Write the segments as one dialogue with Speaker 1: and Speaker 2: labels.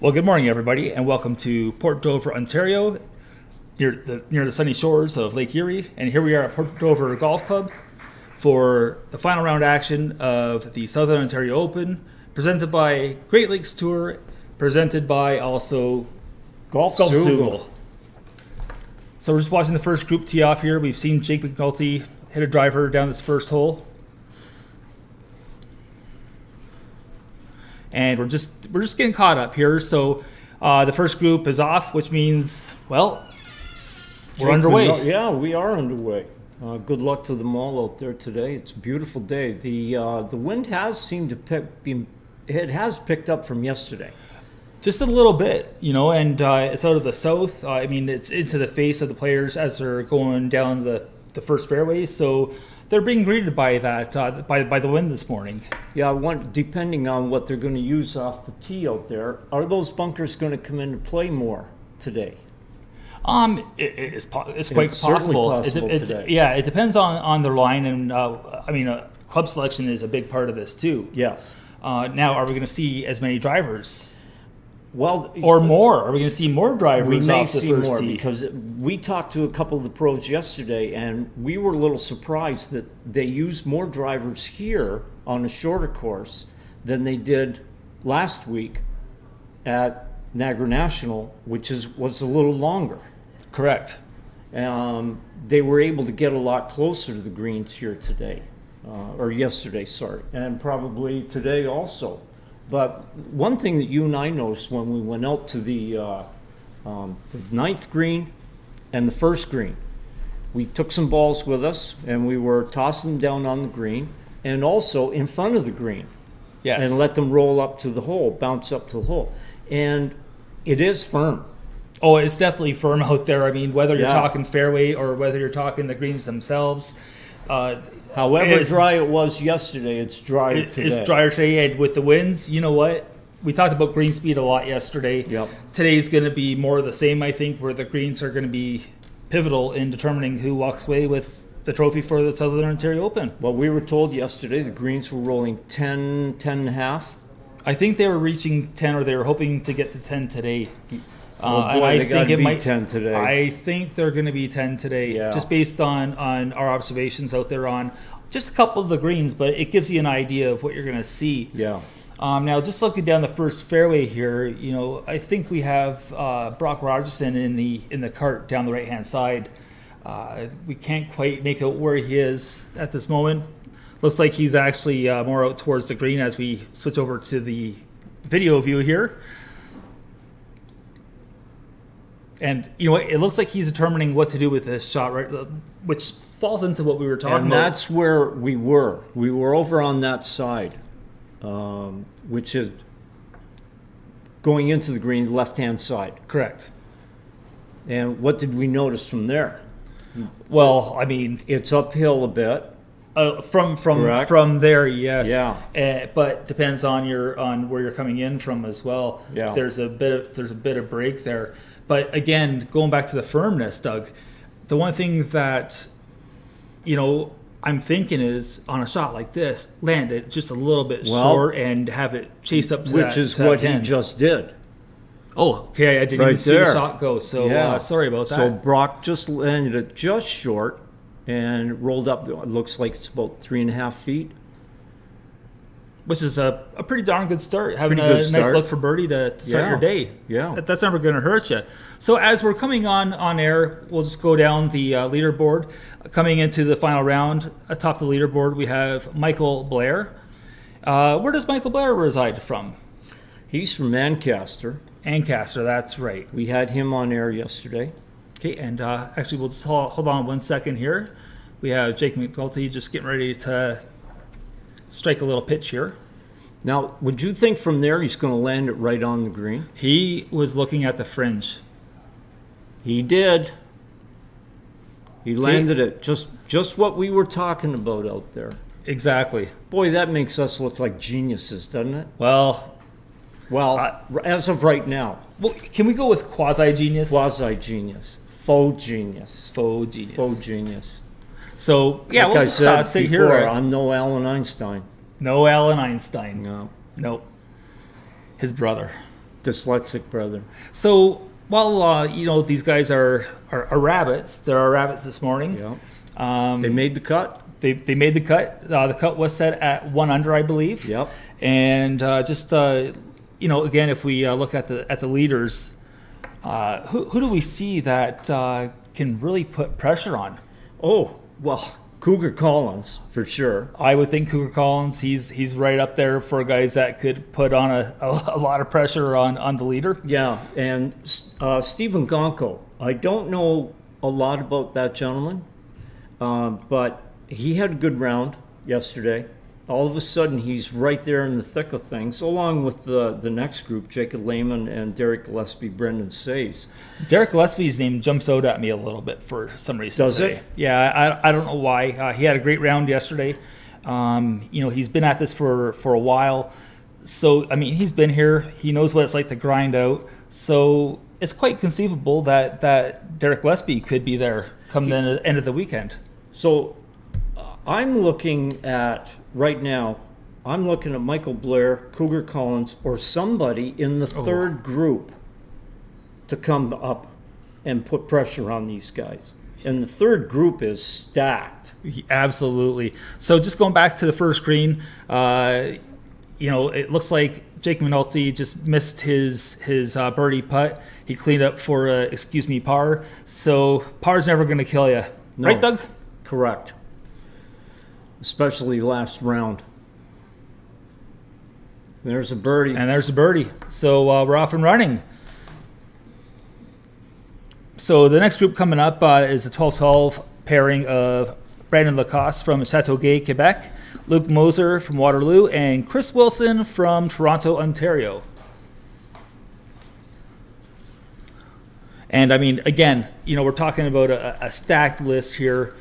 Speaker 1: Well, good morning, everybody, and welcome to Port Dover, Ontario, near the sunny shores of Lake Erie. And here we are at Port Dover Golf Club for the final round action of the Southern Ontario Open, presented by Great Lakes Tour, presented by also
Speaker 2: Golf
Speaker 1: Sougal. So we're just watching the first group tee off here. We've seen Jake McNulty hit a driver down this first hole. And we're just getting caught up here. So the first group is off, which means, well, we're underway.
Speaker 2: Yeah, we are underway. Good luck to them all out there today. It's a beautiful day. The wind has seemed to picked up from yesterday.
Speaker 1: Just a little bit, and it's out of the south. I mean, it's into the face of the players as they're going down the first fairway. So they're being greeted by that by the wind this morning.
Speaker 2: Yeah, depending on what they're going to use off the tee out there, are those bunkers going to come into play more today?
Speaker 1: It's quite possible.
Speaker 2: Today.
Speaker 1: Yeah, it depends on their line, and club selection is a big part of this too.
Speaker 2: Yes.
Speaker 1: Now, are we going to see as many drivers?
Speaker 2: Well,
Speaker 1: or more? Are we going to see more drivers?
Speaker 2: We may
Speaker 1: off the
Speaker 2: see
Speaker 1: first
Speaker 2: more
Speaker 1: tee?
Speaker 2: because we talked to a couple of the pros yesterday, and we were a little surprised that they used more drivers here on a shorter course than they did last week at Niagara National, which was a little longer.
Speaker 1: Correct.
Speaker 2: They were able to get a lot closer to the greens here today, or yesterday, sorry, and probably today also. But one thing that you and I noticed when we went out to the ninth green and the first green, we took some balls with us and we were tossing them down on the green and also in front of the green.
Speaker 1: Yes.
Speaker 2: And let them roll up to the hole, bounce up to the hole. And it is firm.
Speaker 1: Oh, it's definitely firm out there. I mean, whether you're
Speaker 2: Yeah.
Speaker 1: talking fairway or whether you're talking the greens themselves.
Speaker 2: However dry it was yesterday, it's drier today.
Speaker 1: It's drier today, and with the winds, you know what? We talked about green speed a lot yesterday.
Speaker 2: Yep.
Speaker 1: Today's going to be more of the same, I think, where the greens are going to be pivotal in determining who walks away with the trophy for the Southern Ontario Open.
Speaker 2: Well, we were told yesterday the greens were rolling 10 and a half.
Speaker 1: I think they were reaching 10, or they were hoping to get to 10 today.
Speaker 2: And I think it might 10 today.
Speaker 1: I think they're going to be 10 today,
Speaker 2: Yeah.
Speaker 1: just based on our observations out there on just a couple of the greens, but it gives you an idea of what you're going to see.
Speaker 2: Yeah.
Speaker 1: Now, just looking down the first fairway here, I think we have Brock Rogerson in the cart down the right-hand side. We can't quite make out where he is at this moment. Looks like he's actually more out towards the green as we switch over to the video view here. And it looks like he's determining what to do with this shot, right? Which falls into what we were talking about.
Speaker 2: And that's where we were. We were over on that side, which is going into the green, the left-hand side.
Speaker 1: Correct.
Speaker 2: And what did we notice from there?
Speaker 1: Well, I mean,
Speaker 2: it's uphill a bit.
Speaker 1: From there, yes.
Speaker 2: Yeah.
Speaker 1: But depends on where you're coming in from as well.
Speaker 2: Yeah.
Speaker 1: There's a bit of break there. But again, going back to the firmness, Doug, the one thing that I'm thinking is on a shot like this, land it just a little bit short and have it chase up to
Speaker 2: which is what he just did.
Speaker 1: Oh, okay. I didn't even see the shot go. So sorry about that.
Speaker 2: So Brock just landed it just short and rolled up. It looks like it's about 3.5 feet.
Speaker 1: Which is a pretty darn good start. Having a nice look for birdie to start your day.
Speaker 2: Yeah.
Speaker 1: That's never going to hurt you. So as we're coming on air, we'll just go down the leaderboard. Coming into the final round, atop the leaderboard, we have Michael Blair. Where does Michael Blair reside from?
Speaker 2: He's from Ancaster.
Speaker 1: Ancaster, that's right.
Speaker 2: We had him on air yesterday.
Speaker 1: Okay, and actually we'll just hold on 1 second here. We have Jake McNulty just getting ready to strike a little pitch here.
Speaker 2: Now, would you think from there he's going to land it right on the green?
Speaker 1: He was looking at the fringe.
Speaker 2: He did. He landed it. Just what we were talking about out there.
Speaker 1: Exactly.
Speaker 2: Boy, that makes us look like geniuses, doesn't it?
Speaker 1: Well,
Speaker 2: as of right now.
Speaker 1: Well, can we go with quasi-genius?
Speaker 2: Quasi-genius. Faux genius.
Speaker 1: Faux genius.
Speaker 2: Faux genius.
Speaker 1: So, yeah,
Speaker 2: like
Speaker 1: we'll just sit
Speaker 2: before,
Speaker 1: here.
Speaker 2: I'm no Alan Einstein.
Speaker 1: No Alan Einstein.
Speaker 2: No.
Speaker 1: Nope. His brother.
Speaker 2: Dyslexic brother.
Speaker 1: So, well, these guys are rabbits. There are rabbits this morning.
Speaker 2: Yeah. They made the cut.
Speaker 1: They made the cut. The cut was set at 1 under, I believe.
Speaker 2: Yep.
Speaker 1: And again, if we look at the leaders, who do we see that can really put pressure on?
Speaker 2: Oh, well, Cougar Collins, for sure.
Speaker 1: I would think Cougar Collins, he's right up there for guys that could put on a lot of pressure on the leader.
Speaker 2: Yeah, and Stephen Gonko. I don't know a lot about that gentleman, but he had a good round yesterday. All of a sudden, he's right there in the thick of things, along with the next group, Jacob Lehman and Derek Gillespie, Brendan Says.
Speaker 1: Derek Gillespie's name jumps out at me a little bit for some reason.
Speaker 2: Does
Speaker 1: today.
Speaker 2: it?
Speaker 1: Yeah, I don't know why. He had a great round yesterday. He's been at this for a while. So, I mean, he's been here. He knows what it's like to grind out. So it's quite conceivable that Derek Gillespie could be there come the end of the weekend.
Speaker 2: So I'm looking at, right now, I'm looking at Michael Blair, Cougar Collins, or somebody in the third group to come up and put pressure on these guys. And the third group is stacked.
Speaker 1: Absolutely. So just going back to the first green, it looks like Jake McNulty just missed his birdie putt. He cleaned up for par. So par's never going to kill you,
Speaker 2: No.
Speaker 1: right, Doug?
Speaker 2: Correct. Especially last round. There's a birdie.
Speaker 1: And there's a birdie. So we're off and running. So the next group coming up is a 12-12 pairing of Brandon Lacoste from Chateauguay, Quebec, Luke Moser from Waterloo, and Chris Wilson from Toronto, Ontario. And I mean, again, we're talking about a stacked list here.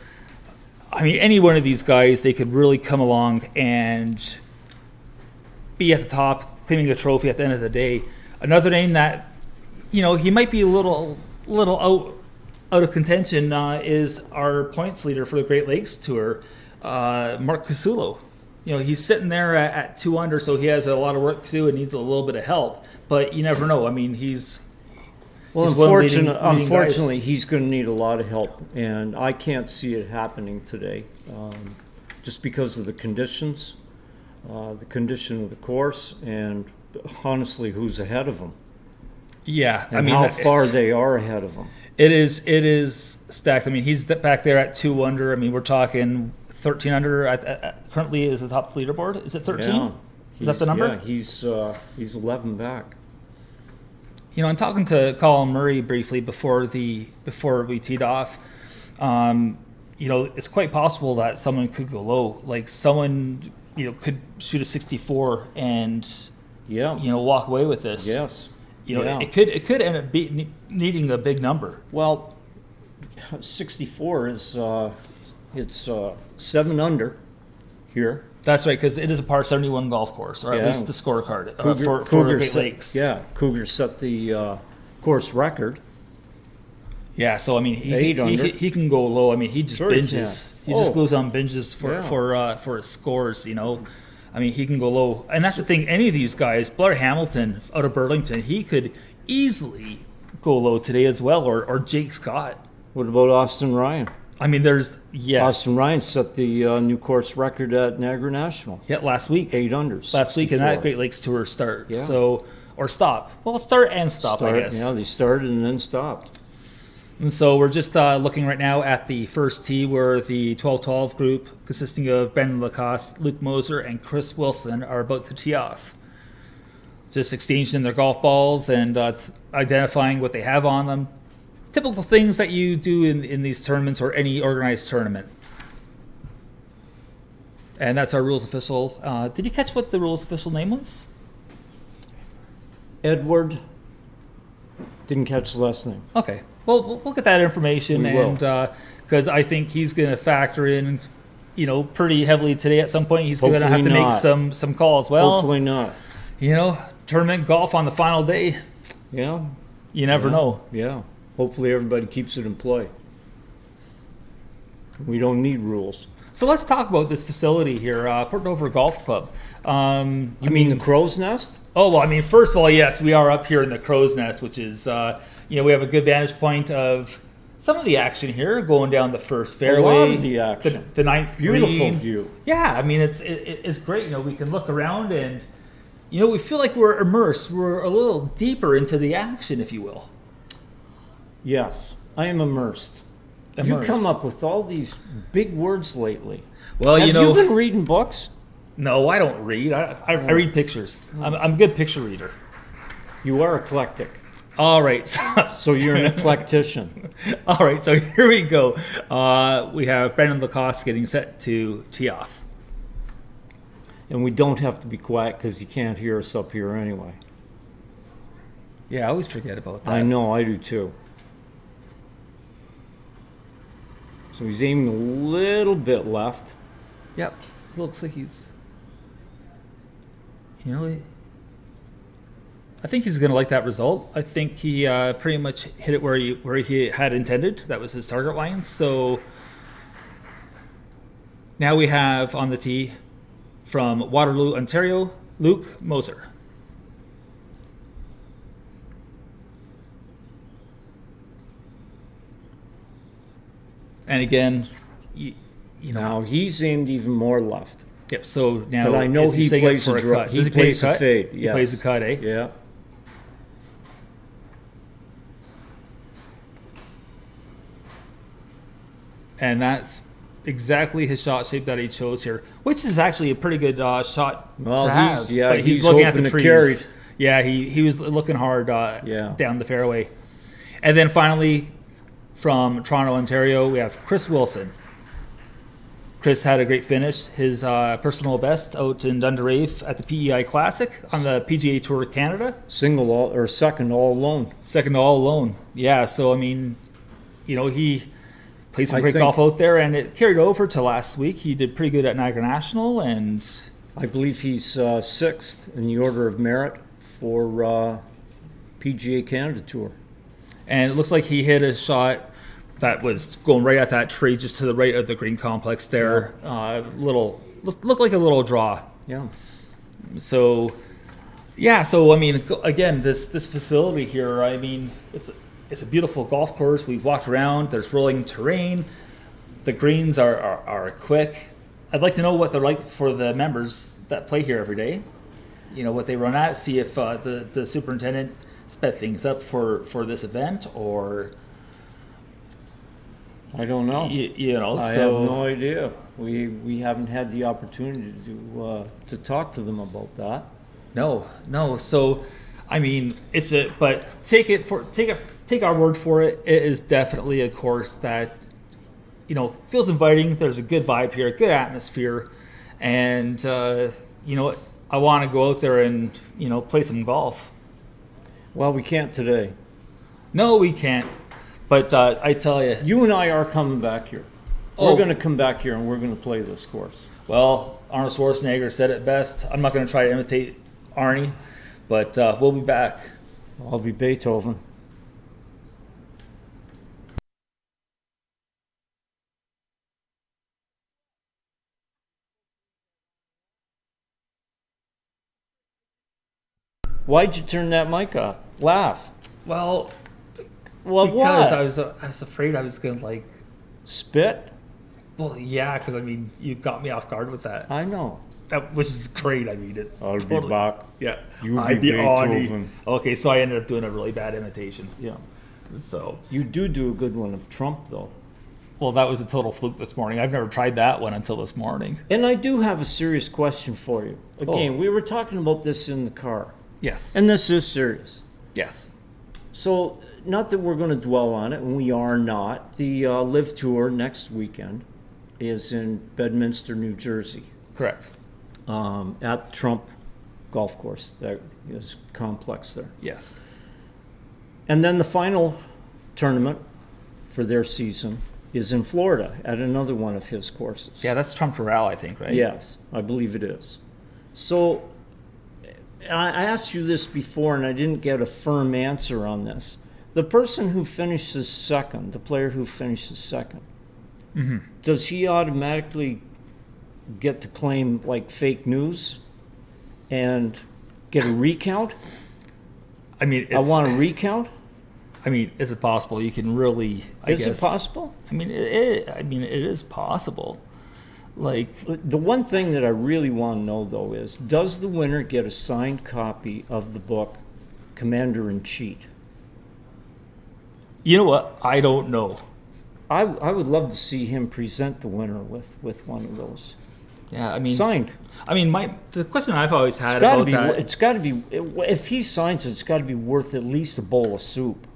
Speaker 1: I mean, any one of these guys, they could really come along and be at the top, claiming a trophy at the end of the day. Another name that, he might be a little out of contention is our points leader for the Great Lakes Tour, Mark Casulo. He's sitting there at 2 under, so he has a lot of work to do and needs a little bit of help. But you never know. I mean,
Speaker 2: unfortunately, he's going to need a lot of help, and I can't see it happening today, just because of the conditions, the condition of the course, and honestly, who's ahead of him.
Speaker 1: Yeah,
Speaker 2: and how far they are ahead of him.
Speaker 1: It is stacked. I mean, he's back there at 2 under. I mean, we're talking 13 under. Currently, is the top leaderboard. Is it 13?
Speaker 2: Yeah,
Speaker 1: is that the number?
Speaker 2: Yeah, he's 11 back.
Speaker 1: I'm talking to Colin Murray briefly before we teed off. It's quite possible that someone could go low. Like someone, could shoot a 64 and walk away with this.
Speaker 2: Yes.
Speaker 1: It could end up needing a big number.
Speaker 2: Well, 64 is it's 7 under here.
Speaker 1: That's right, because it is a par 71 golf course, or at least the scorecard for Great Lakes.
Speaker 2: Yeah, Cougar set the course record.
Speaker 1: Yeah, so I mean, he can go low. I mean, he just binges. He just goes on binges for his scores. I mean, he can go low, and that's the thing. Any of these guys, Blair Hamilton out of Burlington, he could easily go low today as well, or Jake Scott.
Speaker 2: What about Austin Ryan?
Speaker 1: I mean,
Speaker 2: Austin Ryan set the new course record at Niagara National.
Speaker 1: Yeah, last week.
Speaker 2: 8 unders.
Speaker 1: Last week, and that Great Lakes Tour start. Yeah. So, or stop. Well, start and stop, I guess.
Speaker 2: Yeah, they started and then stopped.
Speaker 1: And so we're just looking right now at the first tee where the 12-12 group, consisting of Brandon Lacoste, Luke Moser, and Chris Wilson, are about to tee off. Just exchanging their golf balls and identifying what they have on them. Typical things that you do in these tournaments or any organized tournament. And that's our rules official. Did you catch what the rules official name was?
Speaker 2: Edward. Didn't catch the last name.
Speaker 1: Okay. Well, we'll get that information,
Speaker 2: We will.
Speaker 1: and because I think he's going to factor in, pretty heavily today. At some point, he's going to have to make some calls. Well,
Speaker 2: hopefully not.
Speaker 1: Tournament golf on the final day.
Speaker 2: Yeah.
Speaker 1: You never know.
Speaker 2: Yeah. Hopefully everybody keeps it in play. We don't need rules.
Speaker 1: So let's talk about this facility here, Port Dover Golf Club.
Speaker 2: You mean the crow's nest?
Speaker 1: Oh, well, I mean, first of all, yes, we are up here in the crow's nest, which is, we have a good vantage point of some of the action here going down the first fairway.
Speaker 2: A lot of the action.
Speaker 1: The ninth
Speaker 2: Beautiful
Speaker 1: green.
Speaker 2: view.
Speaker 1: Yeah, I mean, it's great. We can look around and, we feel like we're immersed. We're a little deeper into the action, if you will.
Speaker 2: Yes, I am immersed. You come up with all these big words lately.
Speaker 1: Well,
Speaker 2: Have you been reading books?
Speaker 1: No, I don't read. I read pictures. I'm a good picture reader.
Speaker 2: You are eclectic.
Speaker 1: All right.
Speaker 2: So you're an eclectician.
Speaker 1: All right. So here we go. We have Brandon Lacoste getting set to tee off.
Speaker 2: And we don't have to be quiet because you can't hear us up here anyway.
Speaker 1: Yeah, I always forget about that.
Speaker 2: I know, I do too. So he's aiming a little bit left.
Speaker 1: Yep. Looks like he's. I think he's going to like that result. I think he pretty much hit it where he had intended. That was his target line. So now we have on the tee from Waterloo, Ontario, Luke Moser. And again,
Speaker 2: Now he's aimed even more left.
Speaker 1: Yep. So now,
Speaker 2: But I know
Speaker 1: is
Speaker 2: he
Speaker 1: setting up
Speaker 2: plays
Speaker 1: for
Speaker 2: a draw.
Speaker 1: cut?
Speaker 2: He
Speaker 1: Does play
Speaker 2: plays a
Speaker 1: cut?
Speaker 2: fade,
Speaker 1: He
Speaker 2: yes.
Speaker 1: plays a cut, eh?
Speaker 2: Yeah.
Speaker 1: And that's exactly his shot shape that he chose here, which is actually a pretty good shot
Speaker 2: Well,
Speaker 1: to have.
Speaker 2: he's
Speaker 1: but he's looking at the
Speaker 2: hoping to
Speaker 1: trees.
Speaker 2: carry it.
Speaker 1: Yeah, he was looking hard
Speaker 2: Yeah.
Speaker 1: down the fairway. And then finally, from Toronto, Ontario, we have Chris Wilson. Chris had a great finish, his personal best out in Dunderave at the PEI Classic on the PGA Tour Canada.
Speaker 2: Second all alone.
Speaker 1: Second all alone. Yeah, so I mean, he played some
Speaker 2: I
Speaker 1: great
Speaker 2: think-
Speaker 1: golf out there, and it carried over to last week. He did pretty good at Niagara National, and
Speaker 2: I believe he's sixth in the order of merit for PGA Canada Tour.
Speaker 1: it looks like he hit a shot that was going right at that tree just to the right of the green complex there. Looked like a little draw.
Speaker 2: Yeah.
Speaker 1: So, yeah. So I mean, again, this facility here. I mean, it's a beautiful golf course. We've walked around. There's rolling terrain. The greens are quick. I'd like to know what they're like for the members that play here every day. What they run at. See if the superintendent sped things up for this event, or
Speaker 2: I don't know. I have no idea. We haven't had the opportunity to talk to them about that.
Speaker 1: No. So, I mean, but take our word for it. It is definitely a course that, feels inviting. There's a good vibe here, good atmosphere, and I want to go out there and play some golf.
Speaker 2: Well, we can't today.
Speaker 1: No, we can't. But I tell you,
Speaker 2: You and I are coming back here.
Speaker 1: Oh.
Speaker 2: We're going to come back here and we're going to play this course.
Speaker 1: well, Arnold Schwarzenegger said it best. I'm not going to try to imitate Arnie, but we'll be back.
Speaker 2: I'll be Beethoven. Why'd you turn that mic off? Laugh.
Speaker 1: Well,
Speaker 2: Well,
Speaker 1: because
Speaker 2: what?
Speaker 1: I was afraid I was going to like.
Speaker 2: Spit?
Speaker 1: Well, yeah, because I mean, you got me off guard with that.
Speaker 2: I know.
Speaker 1: That which is great. I mean, it's
Speaker 2: I'll
Speaker 1: totally,
Speaker 2: be back.
Speaker 1: Yeah,
Speaker 2: You
Speaker 1: I'd
Speaker 2: be
Speaker 1: Arnie.
Speaker 2: Beethoven.
Speaker 1: Okay, so I ended up doing a really bad imitation.
Speaker 2: Yeah.
Speaker 1: So,
Speaker 2: You do a good one of Trump, though.
Speaker 1: well, that was a total fluke this morning. I've never tried that one until this morning.
Speaker 2: And I do have a serious question for you. Again, we were talking about this in the car.
Speaker 1: Yes.
Speaker 2: And this is serious.
Speaker 1: Yes.
Speaker 2: So, not that we're going to dwell on it, and we are not. The Live Tour next weekend is in Bedminster, New Jersey,
Speaker 1: Correct.
Speaker 2: at Trump Golf Course. That is complex there.
Speaker 1: Yes.
Speaker 2: And then the final tournament for their season is in Florida at another one of his courses.
Speaker 1: Yeah, that's Trump Doral, I think, right?
Speaker 2: Yes, I believe it is. So I asked you this before, and I didn't get a firm answer on this. The person who finishes second, the player who finishes second, does he automatically get to claim like fake news and get a recount?
Speaker 1: I mean,
Speaker 2: I want a recount.
Speaker 1: I mean, is it possible you can really?
Speaker 2: Is it possible?
Speaker 1: I mean, it is possible. Like,
Speaker 2: The one thing that I really want to know, though, is does the winner get a signed copy of the book Commander in Chief?
Speaker 1: you know what? I don't know.
Speaker 2: I would love to see him present the winner with one of those
Speaker 1: Yeah, I mean,
Speaker 2: signed.
Speaker 1: I mean, the question I've always had
Speaker 2: It's got to
Speaker 1: about
Speaker 2: be.
Speaker 1: that.
Speaker 2: It's got to be. If he signs it, it's got to be worth at least a bowl of soup.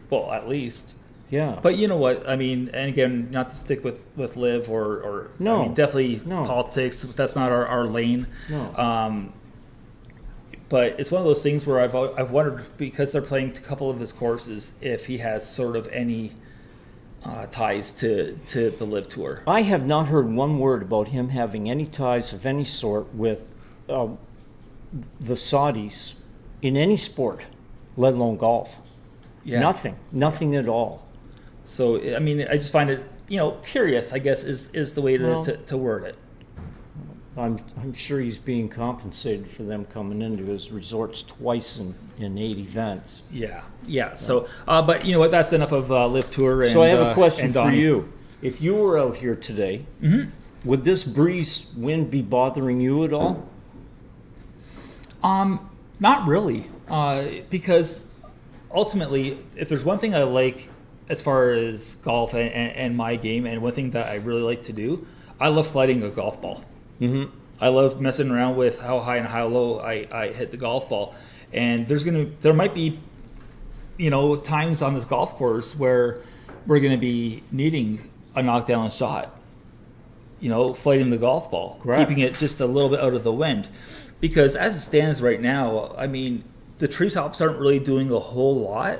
Speaker 1: Well, at least.
Speaker 2: Yeah.
Speaker 1: But you know what? I mean, and again, not to stick with Liv or
Speaker 2: No.
Speaker 1: I mean, definitely
Speaker 2: No.
Speaker 1: politics. That's not our lane.
Speaker 2: No.
Speaker 1: But it's one of those things where I've wondered, because they're playing a couple of his courses, if he has sort of any ties to the Live Tour.
Speaker 2: I have not heard one word about him having any ties of any sort with the Saudis in any sport, let alone golf.
Speaker 1: Yeah.
Speaker 2: Nothing at all.
Speaker 1: So I mean, I just find it, curious, I guess, is the way
Speaker 2: Well-
Speaker 1: to word it.
Speaker 2: I'm sure he's being compensated for them coming into his resorts twice in 8 events.
Speaker 1: Yeah. So, but you know what? That's enough of Live Tour. And,
Speaker 2: So I have a question
Speaker 1: and
Speaker 2: for
Speaker 1: Donnie.
Speaker 2: you. If you were out here today, would this breeze wind be bothering you at all?
Speaker 1: Not really, because ultimately, if there's one thing I like as far as golf and my game, and one thing that I really like to do, I love flighting a golf ball. Mm-hmm. I love messing around with how high and how low I hit the golf ball, and there might be, times on this golf course where we're going to be needing a knockdown shot. Flighting the golf ball,
Speaker 2: Correct.
Speaker 1: keeping it just a little bit out of the wind. Because as it stands right now, I mean, the treetops aren't really doing a whole lot.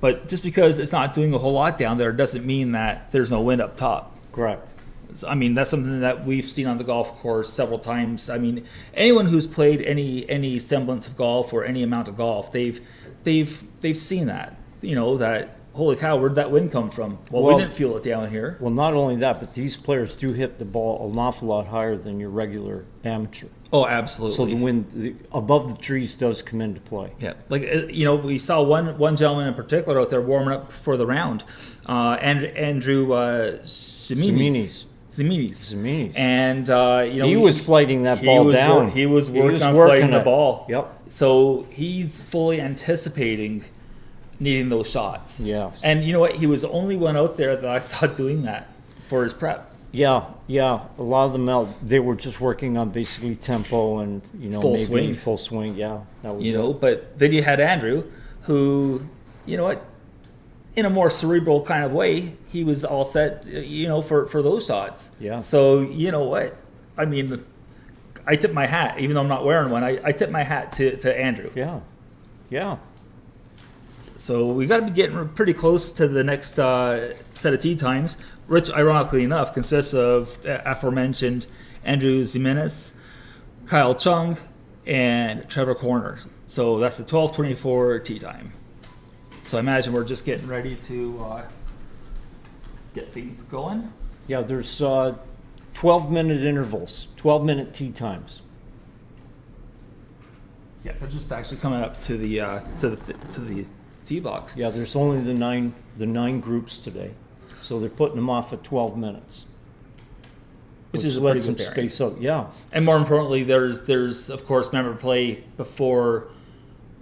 Speaker 1: But just because it's not doing a whole lot down there doesn't mean that there's no wind up top.
Speaker 2: Correct.
Speaker 1: So, I mean, that's something that we've seen on the golf course several times. I mean, anyone who's played any semblance of golf or any amount of golf, they've seen that. That, holy cow, where'd that wind come from? Well,
Speaker 2: Well-
Speaker 1: we didn't feel it down here.
Speaker 2: Well, not only that, but these players do hit the ball an awful lot higher than your regular amateur.
Speaker 1: Oh, absolutely.
Speaker 2: So the wind above the trees does come into play.
Speaker 1: Yeah, like we saw one gentleman in particular out there warming up for the round, and Andrew Ziminis.
Speaker 2: Ziminis.
Speaker 1: And
Speaker 2: He was flighting that ball down.
Speaker 1: He was working on flighting the
Speaker 2: it.
Speaker 1: ball.
Speaker 2: Yep.
Speaker 1: So he's fully anticipating needing those shots.
Speaker 2: Yes.
Speaker 1: And you know what? He was the only one out there that I saw doing that for his prep.
Speaker 2: Yeah. A lot of them they were just working on basically tempo and
Speaker 1: Full
Speaker 2: maybe
Speaker 1: swing.
Speaker 2: full swing. Yeah, that was it.
Speaker 1: But then you had Andrew, who, in a more cerebral kind of way, he was all set, for those shots.
Speaker 2: Yeah.
Speaker 1: So you know what? I mean, I tip my hat, even though I'm not wearing one. I tip my hat to Andrew.
Speaker 2: Yeah.
Speaker 1: So we got to be getting pretty close to the next set of tee times, which, ironically enough, consists of aforementioned Andrew Zimenez, Kyle Chung, and Trevor Corner. So that's the 12:24 tee time. So I imagine we're just getting ready to get things going.
Speaker 2: Yeah, there's 12-minute intervals, 12-minute tee times.
Speaker 1: Yeah, they're just actually coming up to the tee box.
Speaker 2: Yeah, there's only the nine groups today, so they're putting them off at 12 minutes,
Speaker 1: Which is a pretty
Speaker 2: lets them
Speaker 1: good pairing.
Speaker 2: space out. Yeah,
Speaker 1: And more importantly, there's of course member play before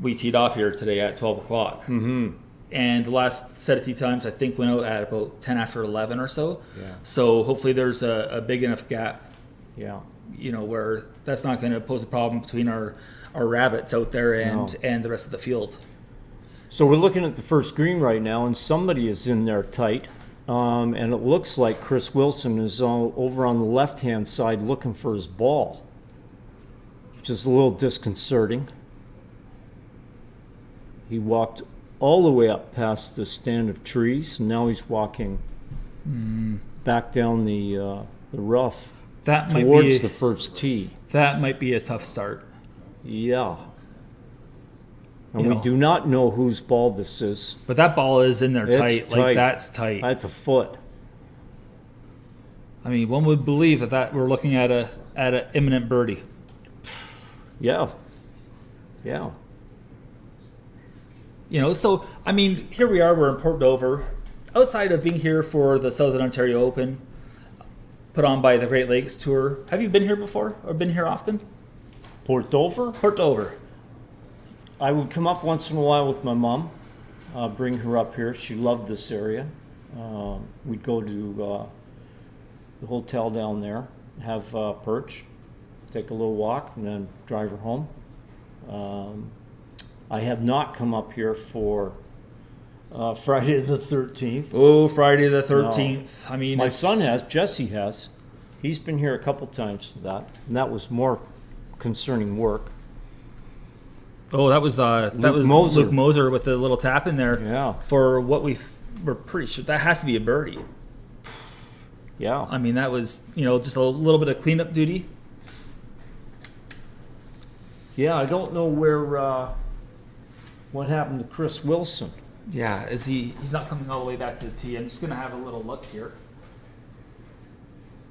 Speaker 1: we teed off here today at 12 o'clock. Mm-hmm. And the last set of tee times I think went out at about 10 after 11 or so.
Speaker 2: Yeah.
Speaker 1: So hopefully there's a big enough gap,
Speaker 2: yeah.
Speaker 1: where that's not going to pose a problem between our rabbits out there and
Speaker 2: No.
Speaker 1: and the rest of the field.
Speaker 2: So we're looking at the first green right now, and somebody is in there tight. And it looks like Chris Wilson is over on the left-hand side looking for his ball, which is a little disconcerting. He walked all the way up past the stand of trees, and now he's walking back down the rough
Speaker 1: That might
Speaker 2: towards
Speaker 1: be
Speaker 2: the first tee.
Speaker 1: that might be a tough start.
Speaker 2: Yeah. And
Speaker 1: You
Speaker 2: we
Speaker 1: know.
Speaker 2: do not know whose ball this is.
Speaker 1: But that ball is in there
Speaker 2: It's
Speaker 1: tight.
Speaker 2: tight.
Speaker 1: Like that's tight.
Speaker 2: That's a foot.
Speaker 1: I mean, one would believe that we're looking at a imminent birdie.
Speaker 2: Yeah. Yeah.
Speaker 1: You know, so I mean, here we are. We're in Port Dover. Outside of being here for the Southern Ontario Open, put on by the Great Lakes Tour. Have you been here before or been here often?
Speaker 2: Port Dover?
Speaker 1: Port Dover.
Speaker 2: I would come up once in a while with my mom, bring her up here. She loved this area. We'd go to the hotel down there, have perch, take a little walk, and then drive her home. I have not come up here for Friday the 13th.
Speaker 1: Oh, Friday the 13th. I mean,
Speaker 2: My
Speaker 1: it's-
Speaker 2: son has, Jesse has. He's been here a couple times for that, and that was more concerning work.
Speaker 1: Oh, that was
Speaker 2: Moser.
Speaker 1: Luke Moser with the little tap in there.
Speaker 2: Yeah.
Speaker 1: For what we're pretty sure that has to be a birdie.
Speaker 2: Yeah.
Speaker 1: I mean, that was just a little bit of cleanup duty.
Speaker 2: Yeah, I don't know where, what happened to Chris Wilson.
Speaker 1: Yeah, he's not coming all the way back to the tee. I'm just gonna have a little look here,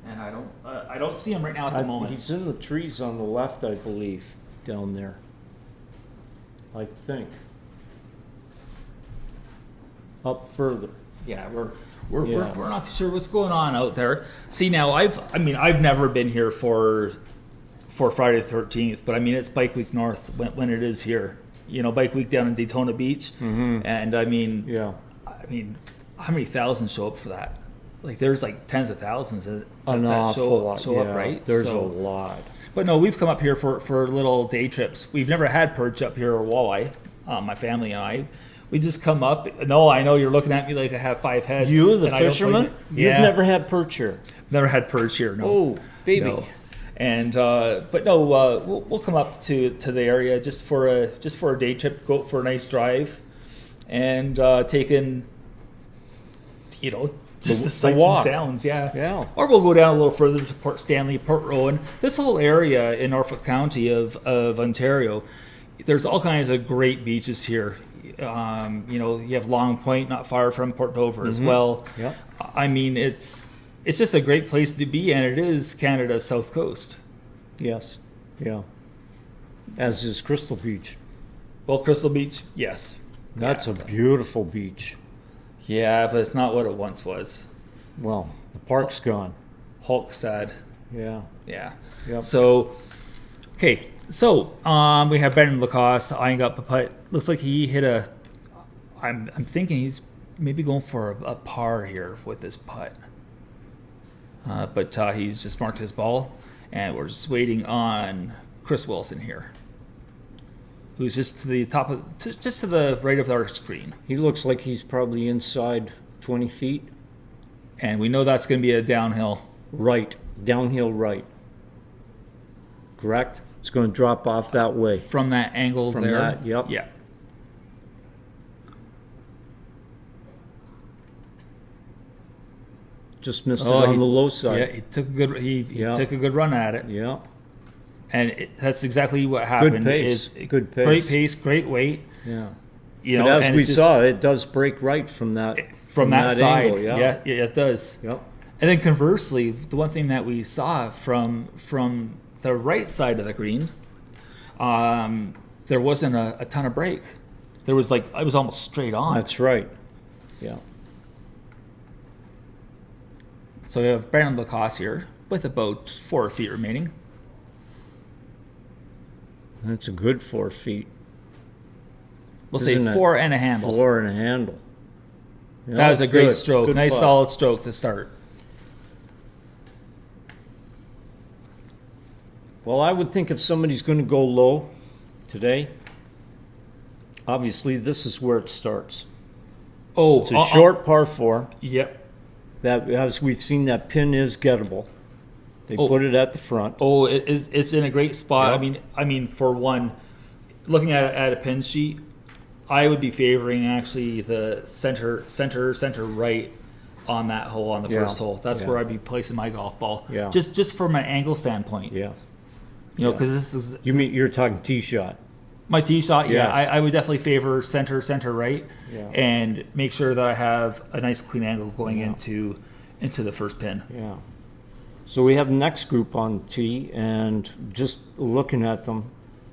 Speaker 1: and I don't see him right now at the moment.
Speaker 2: He's in the trees on the left, I believe, down there. I think. Up further.
Speaker 1: Yeah,
Speaker 2: Yeah.
Speaker 1: we're not too sure what's going on out there. See, now I've never been here for Friday the 13th, but I mean it's Bike Week North when it is here. Bike Week down in Daytona Beach, and I mean,
Speaker 2: Yeah.
Speaker 1: how many thousands show up for that? Like there's like tens of thousands that
Speaker 2: An awful lot.
Speaker 1: show up,
Speaker 2: yeah,
Speaker 1: right?
Speaker 2: There's
Speaker 1: So-
Speaker 2: a lot.
Speaker 1: But no, we've come up here for little day trips. We've never had perch up here or walleye. My family and I, we just come up. No, I know you're looking at me like I have 5 heads.
Speaker 2: You, the
Speaker 1: and I don't
Speaker 2: fisherman?
Speaker 1: play-
Speaker 2: You've
Speaker 1: Yeah,
Speaker 2: never had perch here.
Speaker 1: never had perch here. No.
Speaker 2: Oh, baby.
Speaker 1: No. And but no, we'll come up to the area just for a day trip, go out for a nice drive, and take in, just the sights
Speaker 2: walk.
Speaker 1: and sounds, yeah.
Speaker 2: Yeah.
Speaker 1: Or we'll go down a little further to Port Stanley, Port Rowan. This whole area in Norfolk County of Ontario, there's all kinds of great beaches here. You have Long Point, not far from Port Dover as well.
Speaker 2: Yep.
Speaker 1: I mean, it's just a great place to be, and it is Canada's south coast.
Speaker 2: Yes. Yeah. As is Crystal Beach.
Speaker 1: Well, Crystal Beach, yes.
Speaker 2: That's a beautiful beach.
Speaker 1: Yeah, but it's not what it once was.
Speaker 2: Well, the park's gone.
Speaker 1: Hulk sad.
Speaker 2: Yeah.
Speaker 1: Yeah.
Speaker 2: Yep.
Speaker 1: So, okay. So, we have Brendan Lacoste eyeing up a putt. Looks like he hit I'm thinking he's maybe going for a par here with this putt. But he's just marked his ball, and we're just waiting on Chris Wilson here, who's just to the top of, just to the right of our screen.
Speaker 2: He looks like he's probably inside 20 feet.
Speaker 1: And we know that's going to be a downhill.
Speaker 2: Right. Downhill right. Correct? It's going to drop off that way.
Speaker 1: From that angle
Speaker 2: From
Speaker 1: there.
Speaker 2: that, yep.
Speaker 1: Yeah.
Speaker 2: Just missed it on the low
Speaker 1: Yeah,
Speaker 2: side.
Speaker 1: he took a good he
Speaker 2: Yeah.
Speaker 1: took a good run at it,
Speaker 2: Yeah.
Speaker 1: and that's exactly what happened.
Speaker 2: pace.
Speaker 1: Is
Speaker 2: Good pace.
Speaker 1: great pace, great weight.
Speaker 2: Yeah.
Speaker 1: You
Speaker 2: But
Speaker 1: know,
Speaker 2: as
Speaker 1: and
Speaker 2: we
Speaker 1: it just-
Speaker 2: saw, it does break right from that
Speaker 1: from that side,
Speaker 2: angle, yeah.
Speaker 1: yeah, it does.
Speaker 2: Yep.
Speaker 1: And then conversely, the one thing that we saw from the right side of the green, there wasn't a ton of break. There was it was almost straight on.
Speaker 2: That's right. Yeah.
Speaker 1: So we have Brandon Lacoste here with about 4 feet remaining.
Speaker 2: That's a good 4 feet.
Speaker 1: We'll say
Speaker 2: Isn't it?
Speaker 1: 4 and a handle.
Speaker 2: 4 and a handle. Yeah,
Speaker 1: That was a great
Speaker 2: good.
Speaker 1: stroke.
Speaker 2: Good
Speaker 1: Nice
Speaker 2: putt.
Speaker 1: solid stroke to start.
Speaker 2: Well, I would think if somebody's going to go low today, obviously this is where it starts.
Speaker 1: Oh,
Speaker 2: It's a short par 4.
Speaker 1: Yep.
Speaker 2: That, as we've seen, that pin is gettable. They
Speaker 1: Oh.
Speaker 2: put it at the front.
Speaker 1: Oh, it's in a great spot.
Speaker 2: Yep.
Speaker 1: I mean, for one, looking at a pin sheet, I would be favoring actually the center right on that hole on the
Speaker 2: Yeah.
Speaker 1: first hole. That's
Speaker 2: Yeah.
Speaker 1: where I'd be placing my golf ball.
Speaker 2: Yeah.
Speaker 1: Just from an angle standpoint.
Speaker 2: Yeah.
Speaker 1: You know,
Speaker 2: Yeah.
Speaker 1: because this is
Speaker 2: You mean you're talking tee shot?
Speaker 1: My tee shot, yeah,
Speaker 2: Yes.
Speaker 1: I would definitely favor center, right,
Speaker 2: Yeah.
Speaker 1: and make sure that I have a nice clean angle going
Speaker 2: Yeah.
Speaker 1: into the first pin.
Speaker 2: Yeah. So we have the next group on the tee, and just looking at them,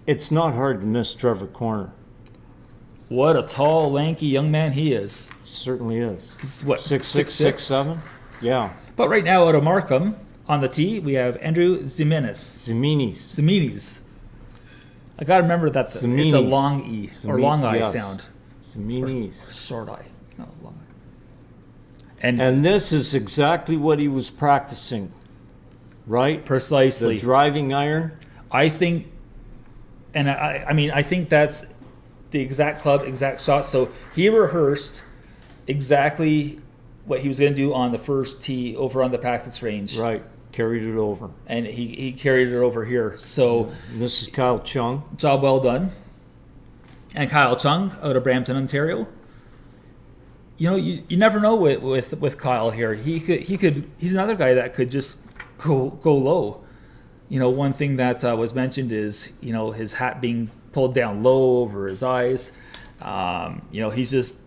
Speaker 2: it's not hard to miss Trevor Corner.
Speaker 1: What a tall, lanky young man he is.
Speaker 2: Certainly is.
Speaker 1: He's what,
Speaker 2: 6'6",
Speaker 1: 6'6"?
Speaker 2: 6'7"? Yeah.
Speaker 1: But right now out of Markham on the tee, we have Andrew Zimenez.
Speaker 2: Ziminis.
Speaker 1: I gotta remember that it's a
Speaker 2: Ziminis.
Speaker 1: long E or long I
Speaker 2: Yes.
Speaker 1: sound.
Speaker 2: Ziminis.
Speaker 1: Short I, no long I. And
Speaker 2: And this is exactly what he was practicing, right?
Speaker 1: precisely,
Speaker 2: The driving iron.
Speaker 1: I think, and I mean, I think that's the exact club, exact shot. So he rehearsed exactly what he was going to do on the first tee over on the practice range,
Speaker 2: Right. Carried it over.
Speaker 1: and he carried it over here. So
Speaker 2: And this is Kyle Chung.
Speaker 1: job well done. And Kyle Chung out of Brampton, Ontario. You know, you never know with Kyle here. He's another guy that could just go low. You know, one thing that was mentioned is, you know, his hat being pulled down low over his eyes. You know, he's just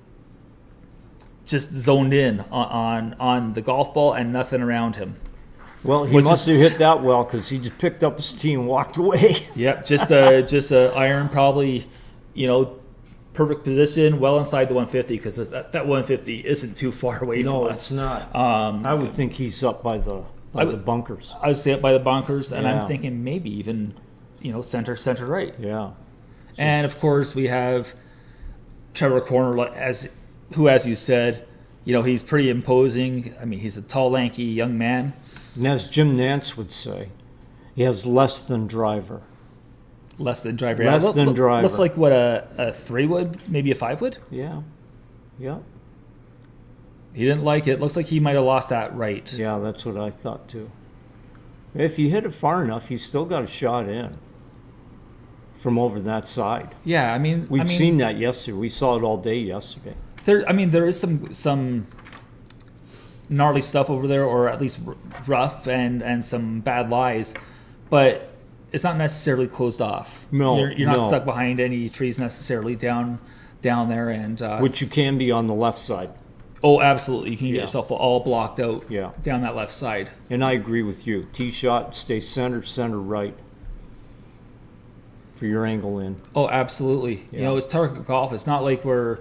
Speaker 1: zoned in on the golf ball and nothing around him.
Speaker 2: Well, he
Speaker 1: Which
Speaker 2: must
Speaker 1: is-
Speaker 2: have hit that well because he just picked up his tee and walked away.
Speaker 1: Yep, just a iron, probably, you know, perfect position, well inside the 150, because that 150 isn't too far away
Speaker 2: No,
Speaker 1: from
Speaker 2: it's
Speaker 1: us.
Speaker 2: not.
Speaker 1: Um,
Speaker 2: I would think he's up by the bunkers.
Speaker 1: I would say it by the bunkers, and
Speaker 2: Yeah.
Speaker 1: I'm thinking maybe even, you know, center right.
Speaker 2: Yeah.
Speaker 1: And of course, we have Trevor Corner, as you said, you know, he's pretty imposing. I mean, he's a tall, lanky young man.
Speaker 2: And as Jim Nance would say, he has less than driver.
Speaker 1: Less than driver.
Speaker 2: Less than driver.
Speaker 1: Looks like what a 3 wood, maybe a 5 wood.
Speaker 2: Yeah. Yeah.
Speaker 1: He didn't like it. Looks like he might have lost that right.
Speaker 2: Yeah, that's what I thought too. If you hit it far enough, you still got a shot in from over that side.
Speaker 1: Yeah, I mean,
Speaker 2: We've seen that yesterday. We saw it all day yesterday.
Speaker 1: there is some gnarly stuff over there, or at least rough and some bad lies, but it's not necessarily closed off.
Speaker 2: No,
Speaker 1: you're not
Speaker 2: no.
Speaker 1: stuck behind any trees necessarily down there, and
Speaker 2: Which you can be on the left side.
Speaker 1: oh, absolutely, you can get
Speaker 2: Yeah.
Speaker 1: yourself all blocked out
Speaker 2: Yeah.
Speaker 1: down that left side.
Speaker 2: And I agree with you. Tee shot, stay center right for your angle in.
Speaker 1: Oh, absolutely. You
Speaker 2: Yeah.
Speaker 1: know, it's target golf. It's not like we're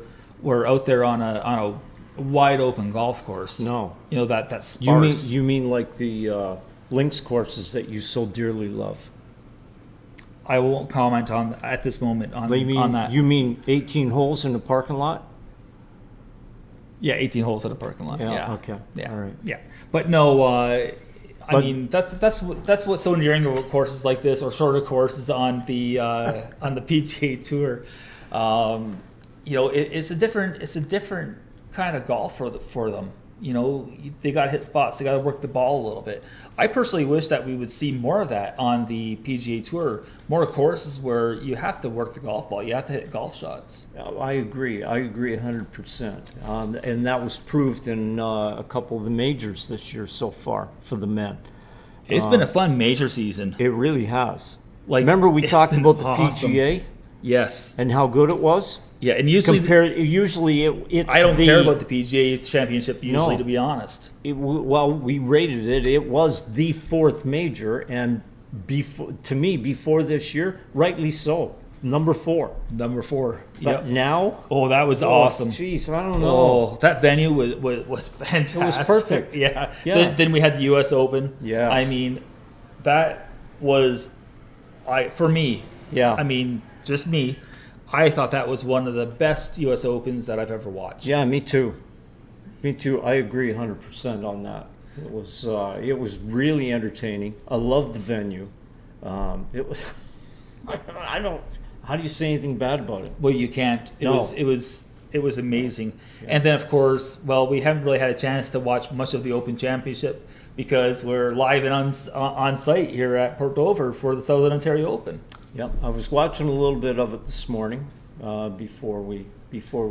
Speaker 1: out there on a wide open golf course.
Speaker 2: No.
Speaker 1: you know that's
Speaker 2: You mean
Speaker 1: sparse.
Speaker 2: you mean like the links courses that you so dearly love?
Speaker 1: I won't comment on at this moment on that.
Speaker 2: You mean 18 holes in the parking lot?
Speaker 1: Yeah, 18 holes at a parking lot.
Speaker 2: Yeah,
Speaker 1: Yeah.
Speaker 2: okay.
Speaker 1: Yeah.
Speaker 2: All right.
Speaker 1: Yeah. But no, I
Speaker 2: But-
Speaker 1: mean that's what's so endearing about courses like this, or shorter courses on the PGA Tour. You know, it's a different kind of golf for them. You know, they got to hit spots. They got to work the ball a little bit. I personally wish that we would see more of that on the PGA Tour. More courses where you have to work the golf ball. You have to hit golf shots.
Speaker 2: I agree 100%. And that was proved in a couple of the majors this year so far for the men.
Speaker 1: It's been a fun major season.
Speaker 2: It really has.
Speaker 1: Like,
Speaker 2: Remember we
Speaker 1: it's
Speaker 2: talked
Speaker 1: been
Speaker 2: about the
Speaker 1: awesome.
Speaker 2: PGA
Speaker 1: Yes.
Speaker 2: and how good it was?
Speaker 1: Yeah, and usually
Speaker 2: It's
Speaker 1: I don't care about the PGA Championship usually,
Speaker 2: No.
Speaker 1: to be honest.
Speaker 2: Well, we rated it. It was the fourth major, and before this year, rightly so, number 4.
Speaker 1: Number 4.
Speaker 2: But
Speaker 1: Yep.
Speaker 2: now,
Speaker 1: Oh, that was awesome.
Speaker 2: Jeez, I don't know.
Speaker 1: Oh, that venue was fantastic.
Speaker 2: perfect.
Speaker 1: Yeah.
Speaker 2: Yeah.
Speaker 1: Then we had the U.S. Open.
Speaker 2: Yeah.
Speaker 1: I mean, that was, for me.
Speaker 2: Yeah.
Speaker 1: I mean, just me. I thought that was one of the best U.S. Opens that I've ever watched.
Speaker 2: Yeah, me too. Me too. I agree 100% on that. It was really entertaining. I love the venue. It was. I don't. How do you say anything bad about it?
Speaker 1: Well, you can't. It
Speaker 2: No.
Speaker 1: was amazing. And then, of course, well, we haven't really had a chance to watch much of the Open Championship because we're live and on site here at Port Dover for the Southern Ontario Open.
Speaker 2: Yep, I was watching a little bit of it this morning before we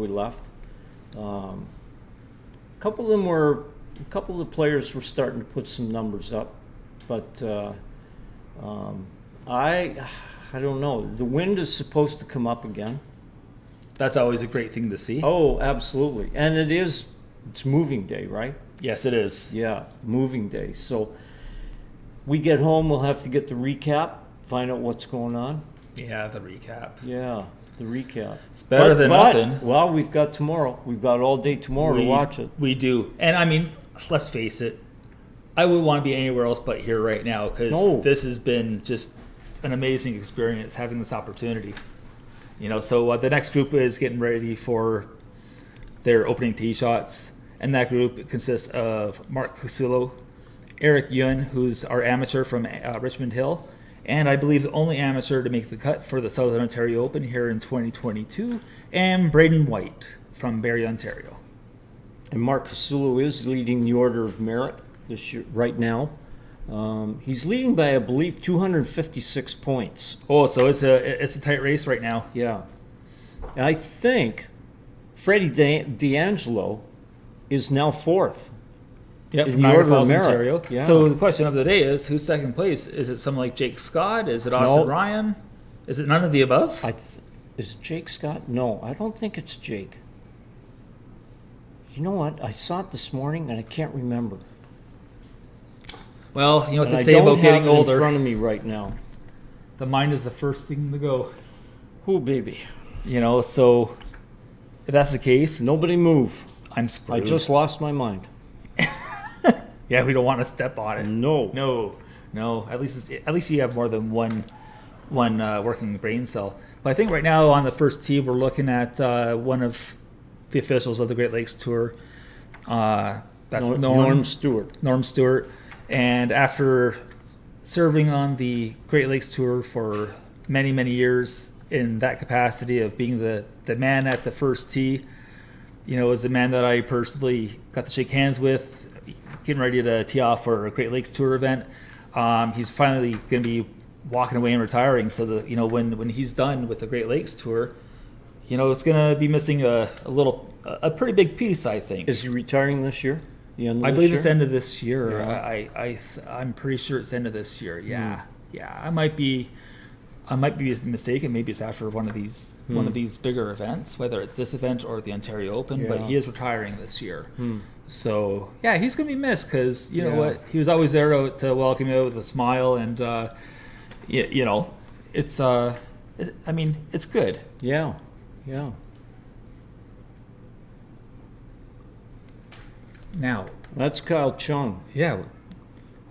Speaker 2: left. A couple of the players were starting to put some numbers up, but I don't know. The wind is supposed to come up again.
Speaker 1: That's always a great thing to see.
Speaker 2: Oh, absolutely. And it's moving day, right?
Speaker 1: Yes, it is.
Speaker 2: Yeah, moving day. So we get home, we'll have to get the recap, find out what's going on.
Speaker 1: Yeah, the recap.
Speaker 2: Yeah, the recap.
Speaker 1: It's better than nothing.
Speaker 2: Well, we've got tomorrow. We've got all day tomorrow to watch it.
Speaker 1: We do. And I mean, let's face it, I would want to be anywhere else but here right now because
Speaker 2: No.
Speaker 1: this has been just an amazing experience having this opportunity. So the next group is getting ready for their opening tee shots. And that group consists of Mark Cusulo, Eric Yun, who's our amateur from Richmond Hill, and I believe the only amateur to make the cut for the Southern Ontario Open here in 2022, and Braden White from Barrie, Ontario.
Speaker 2: And Mark Casulo is leading the order of merit this year, right now. He's leading by, I believe, 256 points.
Speaker 1: Oh, so it's a tight race right now.
Speaker 2: Yeah. And I think Freddie D'Angelo is now fourth.
Speaker 1: Yep,
Speaker 2: In
Speaker 1: from
Speaker 2: the
Speaker 1: Niagara
Speaker 2: order of
Speaker 1: Falls,
Speaker 2: merit.
Speaker 1: Ontario.
Speaker 2: Yeah.
Speaker 1: So the question of the day is, who's second place? Is it someone like Jake Scott? Is it Austin
Speaker 2: No.
Speaker 1: Ryan? Is it none of the above?
Speaker 2: Is it Jake Scott? No, I don't think it's Jake. You know what? I saw it this morning and I can't remember.
Speaker 1: Well, you know what
Speaker 2: And
Speaker 1: they
Speaker 2: I
Speaker 1: say
Speaker 2: don't
Speaker 1: about
Speaker 2: have
Speaker 1: getting
Speaker 2: it in
Speaker 1: older.
Speaker 2: front of me right now.
Speaker 1: The mind is the first thing to go.
Speaker 2: Oh, baby.
Speaker 1: So if that's the case,
Speaker 2: Nobody move.
Speaker 1: I'm screwed.
Speaker 2: I just lost my mind.
Speaker 1: Yeah, we don't want to step on it.
Speaker 2: No.
Speaker 1: No. At least you have more than one working brain cell. But I think right now on the first tee, we're looking at one of the officials of the Great Lakes Tour. That's
Speaker 2: Norm Stewart.
Speaker 1: Norm Stewart. And after serving on the Great Lakes Tour for many, many years in that capacity of being the man at the first tee, is the man that I personally got to shake hands with, getting ready to tee off for a Great Lakes Tour event. He's finally going to be walking away and retiring. So when he's done with the Great Lakes Tour, it's going to be missing a pretty big piece, I think.
Speaker 2: Is he retiring this year? The end of
Speaker 1: I
Speaker 2: this
Speaker 1: believe
Speaker 2: year?
Speaker 1: it's end of this year.
Speaker 2: Yeah.
Speaker 1: I'm pretty sure it's end of this year. Yeah, yeah. I might be mistaken. Maybe it's after one of these bigger events, whether it's this event or the Ontario Open. But
Speaker 2: Yeah.
Speaker 1: he is retiring this year. So yeah, he's gonna be missed because you know
Speaker 2: Yeah.
Speaker 1: what, he was always there to welcome you with a smile, and it's it's good.
Speaker 2: Yeah.
Speaker 1: Now,
Speaker 2: That's Kyle Chung.
Speaker 1: yeah.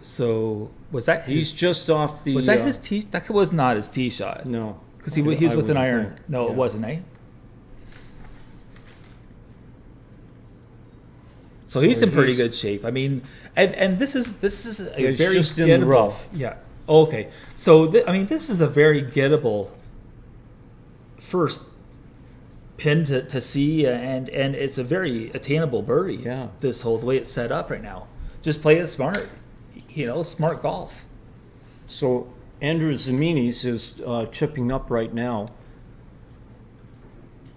Speaker 1: So was that
Speaker 2: He's just off the.
Speaker 1: was that his tee? That was not his tee shot.
Speaker 2: No.
Speaker 1: Because he was with an
Speaker 2: wouldn't
Speaker 1: iron.
Speaker 2: think.
Speaker 1: No,
Speaker 2: Yeah.
Speaker 1: it wasn't, eh? So he's in pretty
Speaker 2: he's-
Speaker 1: good shape. I mean, and this is a
Speaker 2: It's
Speaker 1: very
Speaker 2: just in the
Speaker 1: gettable.
Speaker 2: rough.
Speaker 1: Yeah. Okay. So this is a very gettable first pin to see, and it's a very attainable birdie.
Speaker 2: Yeah.
Speaker 1: This whole the way it's set up right now. Just play it smart. Smart golf.
Speaker 2: So Andrew Zaminis is chipping up right now.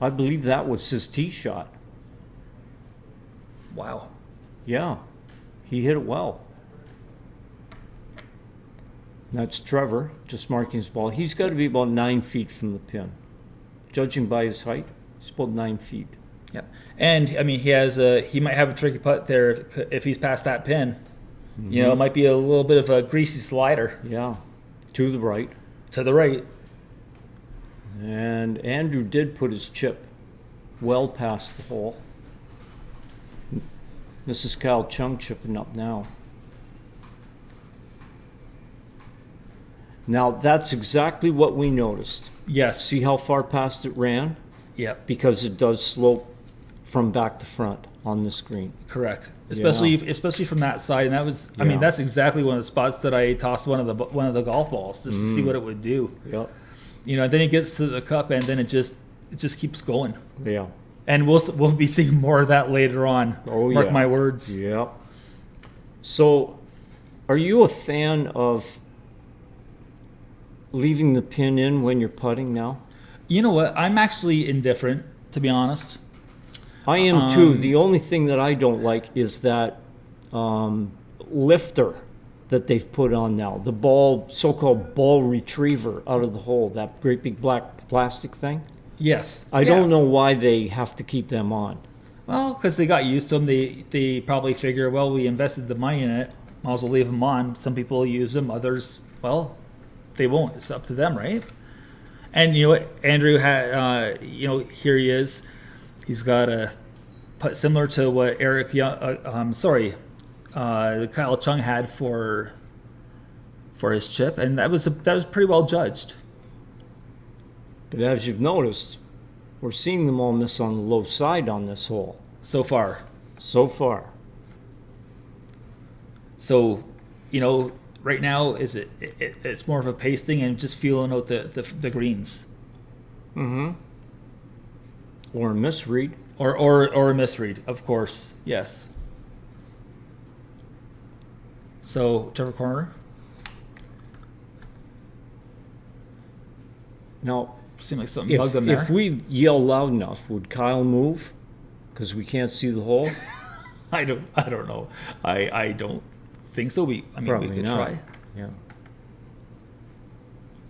Speaker 2: I believe that was his tee shot.
Speaker 1: Wow.
Speaker 2: Yeah, he hit it well. That's Trevor, just marking his ball. He's got to be about 9 feet from the pin. Judging by his height, he's about 9 feet.
Speaker 1: Yeah, and I mean he might have a tricky putt there if he's past that pin. It might be a little bit of a greasy slider
Speaker 2: Yeah, to the right.
Speaker 1: to the right.
Speaker 2: And Andrew did put his chip well past the hole. This is Kyle Chung chipping up now. Now, that's exactly what we noticed.
Speaker 1: Yes.
Speaker 2: See how far past it ran?
Speaker 1: Yeah.
Speaker 2: Because it does slope from back to front on the screen.
Speaker 1: Correct. Especially from that side, and that was. I mean,
Speaker 2: Yeah.
Speaker 1: that's exactly one of the spots that I tossed one of the golf balls just to see what it would do.
Speaker 2: Yep.
Speaker 1: Then it gets to the cup, and then it just keeps going.
Speaker 2: Yeah.
Speaker 1: And we'll be seeing more of that later on.
Speaker 2: Oh,
Speaker 1: Mark
Speaker 2: yeah.
Speaker 1: my words.
Speaker 2: Yep. So, are you a fan of leaving the pin in when you're putting now?
Speaker 1: You know what? I'm actually indifferent, to be honest.
Speaker 2: I am too. The only thing that I don't like is that lifter that they've put on now. The ball, so-called ball retriever out of the hole, that great big black plastic thing.
Speaker 1: Yes.
Speaker 2: I don't know why they have to keep them on.
Speaker 1: Well, because they got used to them. They probably figure, well, we invested the money in it. Might as well leave them on. Some people use them. Others, well, they won't. It's up to them, right? And you know what? Andrew had, here he is. He's got a putt similar to what Kyle Chung had for his chip, and that was pretty well judged.
Speaker 2: But as you've noticed, we're seeing them all miss on the low side on this hole
Speaker 1: So far.
Speaker 2: so far.
Speaker 1: So, right now it's more of a pace thing and just feeling out the greens.
Speaker 2: Or a misread.
Speaker 1: Or a misread, of course. Yes. So, Trevor Corner.
Speaker 2: Now,
Speaker 1: Seemed like something bugged him there.
Speaker 2: if we yell loud enough, would Kyle move? Because we can't see the hole?
Speaker 1: I don't know. I don't think so. We
Speaker 2: Probably
Speaker 1: could
Speaker 2: not.
Speaker 1: try.
Speaker 2: Yeah.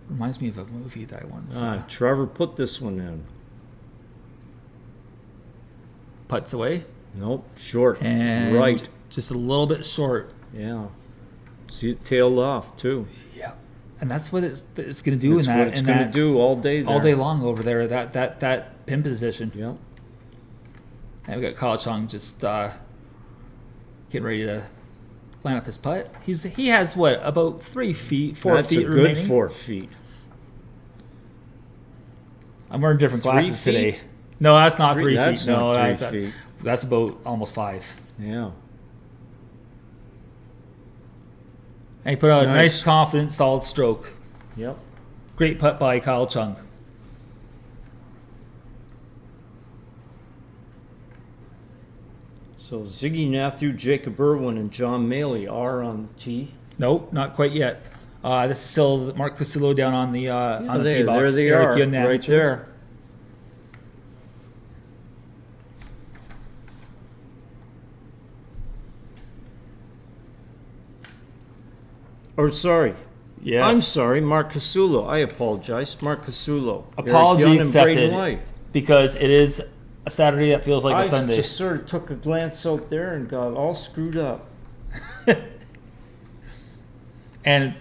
Speaker 1: Reminds me of a movie that I once
Speaker 2: Trevor put this one in.
Speaker 1: putts away.
Speaker 2: Nope, short.
Speaker 1: And
Speaker 2: right.
Speaker 1: just a little bit short.
Speaker 2: Yeah. See it tailed off, too.
Speaker 1: Yeah. And that's what it's going to do
Speaker 2: That's
Speaker 1: in
Speaker 2: what
Speaker 1: that
Speaker 2: it's
Speaker 1: in
Speaker 2: going to
Speaker 1: that
Speaker 2: do all day there.
Speaker 1: all day long over there. That pin position.
Speaker 2: Yeah.
Speaker 1: And we got Kyle Chung just getting ready to line up his putt. He has what, about 3 feet, 4
Speaker 2: That's
Speaker 1: feet
Speaker 2: a good
Speaker 1: remaining.
Speaker 2: 4 feet.
Speaker 1: I'm wearing different
Speaker 2: 3
Speaker 1: glasses today.
Speaker 2: feet?
Speaker 1: No, that's not 3
Speaker 2: That's
Speaker 1: feet. No,
Speaker 2: not 3 feet.
Speaker 1: that's about almost 5.
Speaker 2: Yeah.
Speaker 1: And he put out a
Speaker 2: Nice.
Speaker 1: nice, confident, solid stroke.
Speaker 2: Yep.
Speaker 1: Great putt by Kyle Chung.
Speaker 2: So Ziggy Matthew, Jacob Irwin, and John Maley are on the tee.
Speaker 1: Nope, not quite yet. This is still Mark Casillo down on the tee
Speaker 2: there
Speaker 1: box.
Speaker 2: they
Speaker 1: Eric
Speaker 2: are,
Speaker 1: Yun, the
Speaker 2: right
Speaker 1: amateur.
Speaker 2: there. Or sorry,
Speaker 1: Yes.
Speaker 2: I'm sorry, Mark Casulo. I apologize, Mark Casulo.
Speaker 1: Apology
Speaker 2: Eric Young and
Speaker 1: accepted.
Speaker 2: Braden White.
Speaker 1: Because it is a Saturday that feels like
Speaker 2: I
Speaker 1: a Sunday.
Speaker 2: just sort of took a glance out there and got all screwed up.
Speaker 1: And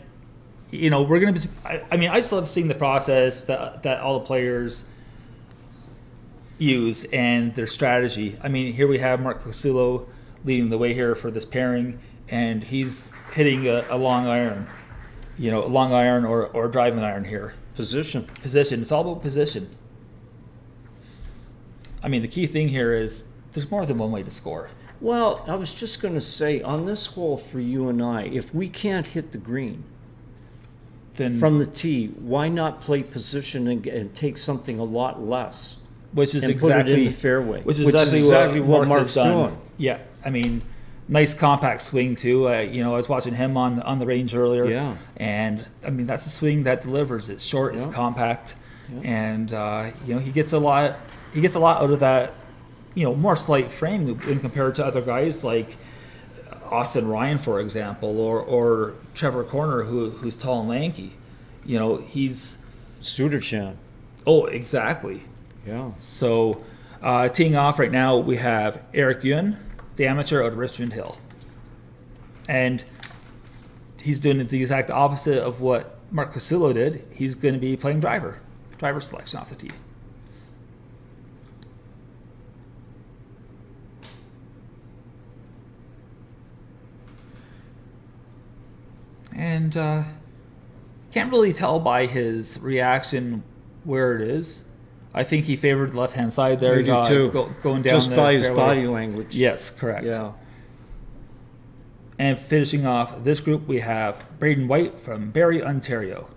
Speaker 1: we're gonna be. I just love seeing the process that all the players use and their strategy. Here we have Mark Casillo leading the way here for this pairing, and he's hitting a long iron, a long iron or driving iron here.
Speaker 2: Position.
Speaker 1: Position. It's all about position. The key thing here is there's more than one way to score.
Speaker 2: Well, I was just going to say, on this hole for you and I, if we can't hit the green
Speaker 1: Then
Speaker 2: from the tee, why not play position and take something a lot less?
Speaker 1: which is
Speaker 2: and
Speaker 1: exactly
Speaker 2: put it in the fairway.
Speaker 1: Which is exactly what Mark's
Speaker 2: Mark's
Speaker 1: done.
Speaker 2: doing.
Speaker 1: Yeah, nice compact swing too. I was watching him on the range earlier.
Speaker 2: Yeah.
Speaker 1: And that's a swing that delivers. It's short. It's
Speaker 2: Yeah.
Speaker 1: compact, and he gets a lot. He gets a lot out of that. More slight frame when compared to other guys like Austin Ryan, for example, or Trevor Corner, who's tall and lanky. He's
Speaker 2: Suderchan.
Speaker 1: exactly.
Speaker 2: Yeah.
Speaker 1: So, teeing off right now, we have Eric Yun, the amateur out of Richmond Hill. And he's doing the exact opposite of what Mark Casillo did. He's going to be playing driver selection off the tee. And can't really tell by his reaction where it is. I think he favored the left-hand side there.
Speaker 2: I do too.
Speaker 1: Going down
Speaker 2: Just
Speaker 1: the
Speaker 2: by his
Speaker 1: fairway.
Speaker 2: body language.
Speaker 1: Yes, correct.
Speaker 2: Yeah.
Speaker 1: And finishing off this group, we have Braden White from Barrie, Ontario.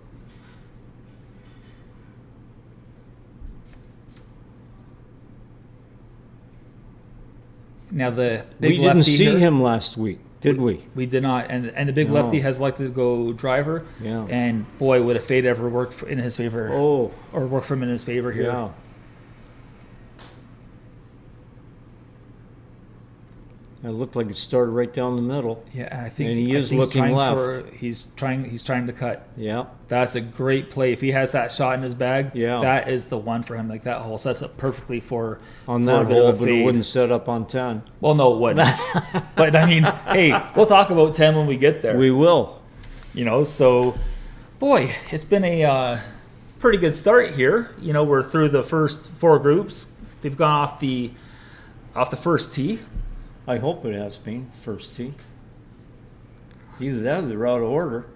Speaker 1: Now the big
Speaker 2: We
Speaker 1: lefty
Speaker 2: didn't see
Speaker 1: here-
Speaker 2: him last week, did we?
Speaker 1: We did not, and the big
Speaker 2: No.
Speaker 1: lefty has elected to go driver.
Speaker 2: Yeah.
Speaker 1: And boy, would a fade ever work in his favor,
Speaker 2: Oh,
Speaker 1: or work for him in his favor here.
Speaker 2: yeah. It looked like it started right down the middle.
Speaker 1: Yeah, and I think
Speaker 2: And he
Speaker 1: I
Speaker 2: is
Speaker 1: think he's
Speaker 2: looking
Speaker 1: trying
Speaker 2: left.
Speaker 1: he's trying to cut.
Speaker 2: Yeah.
Speaker 1: That's a great play. If he has that shot in his bag,
Speaker 2: Yeah.
Speaker 1: that is the one for him. Like that hole sets up perfectly for
Speaker 2: On
Speaker 1: for
Speaker 2: that
Speaker 1: a bit
Speaker 2: hole,
Speaker 1: of a
Speaker 2: but it
Speaker 1: fade.
Speaker 2: wouldn't set up on 10.
Speaker 1: Well, no, it wouldn't. But I mean, hey, we'll talk about 10 when we get there.
Speaker 2: We will.
Speaker 1: You know, so boy, it's been a pretty good start here. You know, we're through the first 4 groups. They've gone off the first tee.
Speaker 2: I hope it has been first tee. Either that or they're out of order.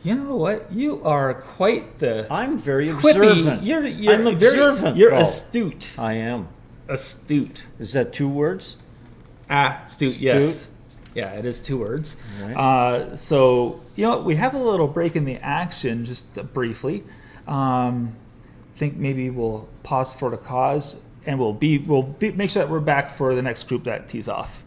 Speaker 1: You know what? You are quite the
Speaker 2: I'm very
Speaker 1: quippy.
Speaker 2: observant.
Speaker 1: You're
Speaker 2: I'm
Speaker 1: very-
Speaker 2: observant.
Speaker 1: You're
Speaker 2: Oh,
Speaker 1: astute.
Speaker 2: I am.
Speaker 1: Astute.
Speaker 2: Is that 2 words?
Speaker 1: Astute. Yes. Yeah, it is 2 words.
Speaker 2: Right.
Speaker 1: So you know, we have a little break in the action, just briefly. Think maybe we'll pause for the cause, and we'll make sure that we're back for the next group that tees off.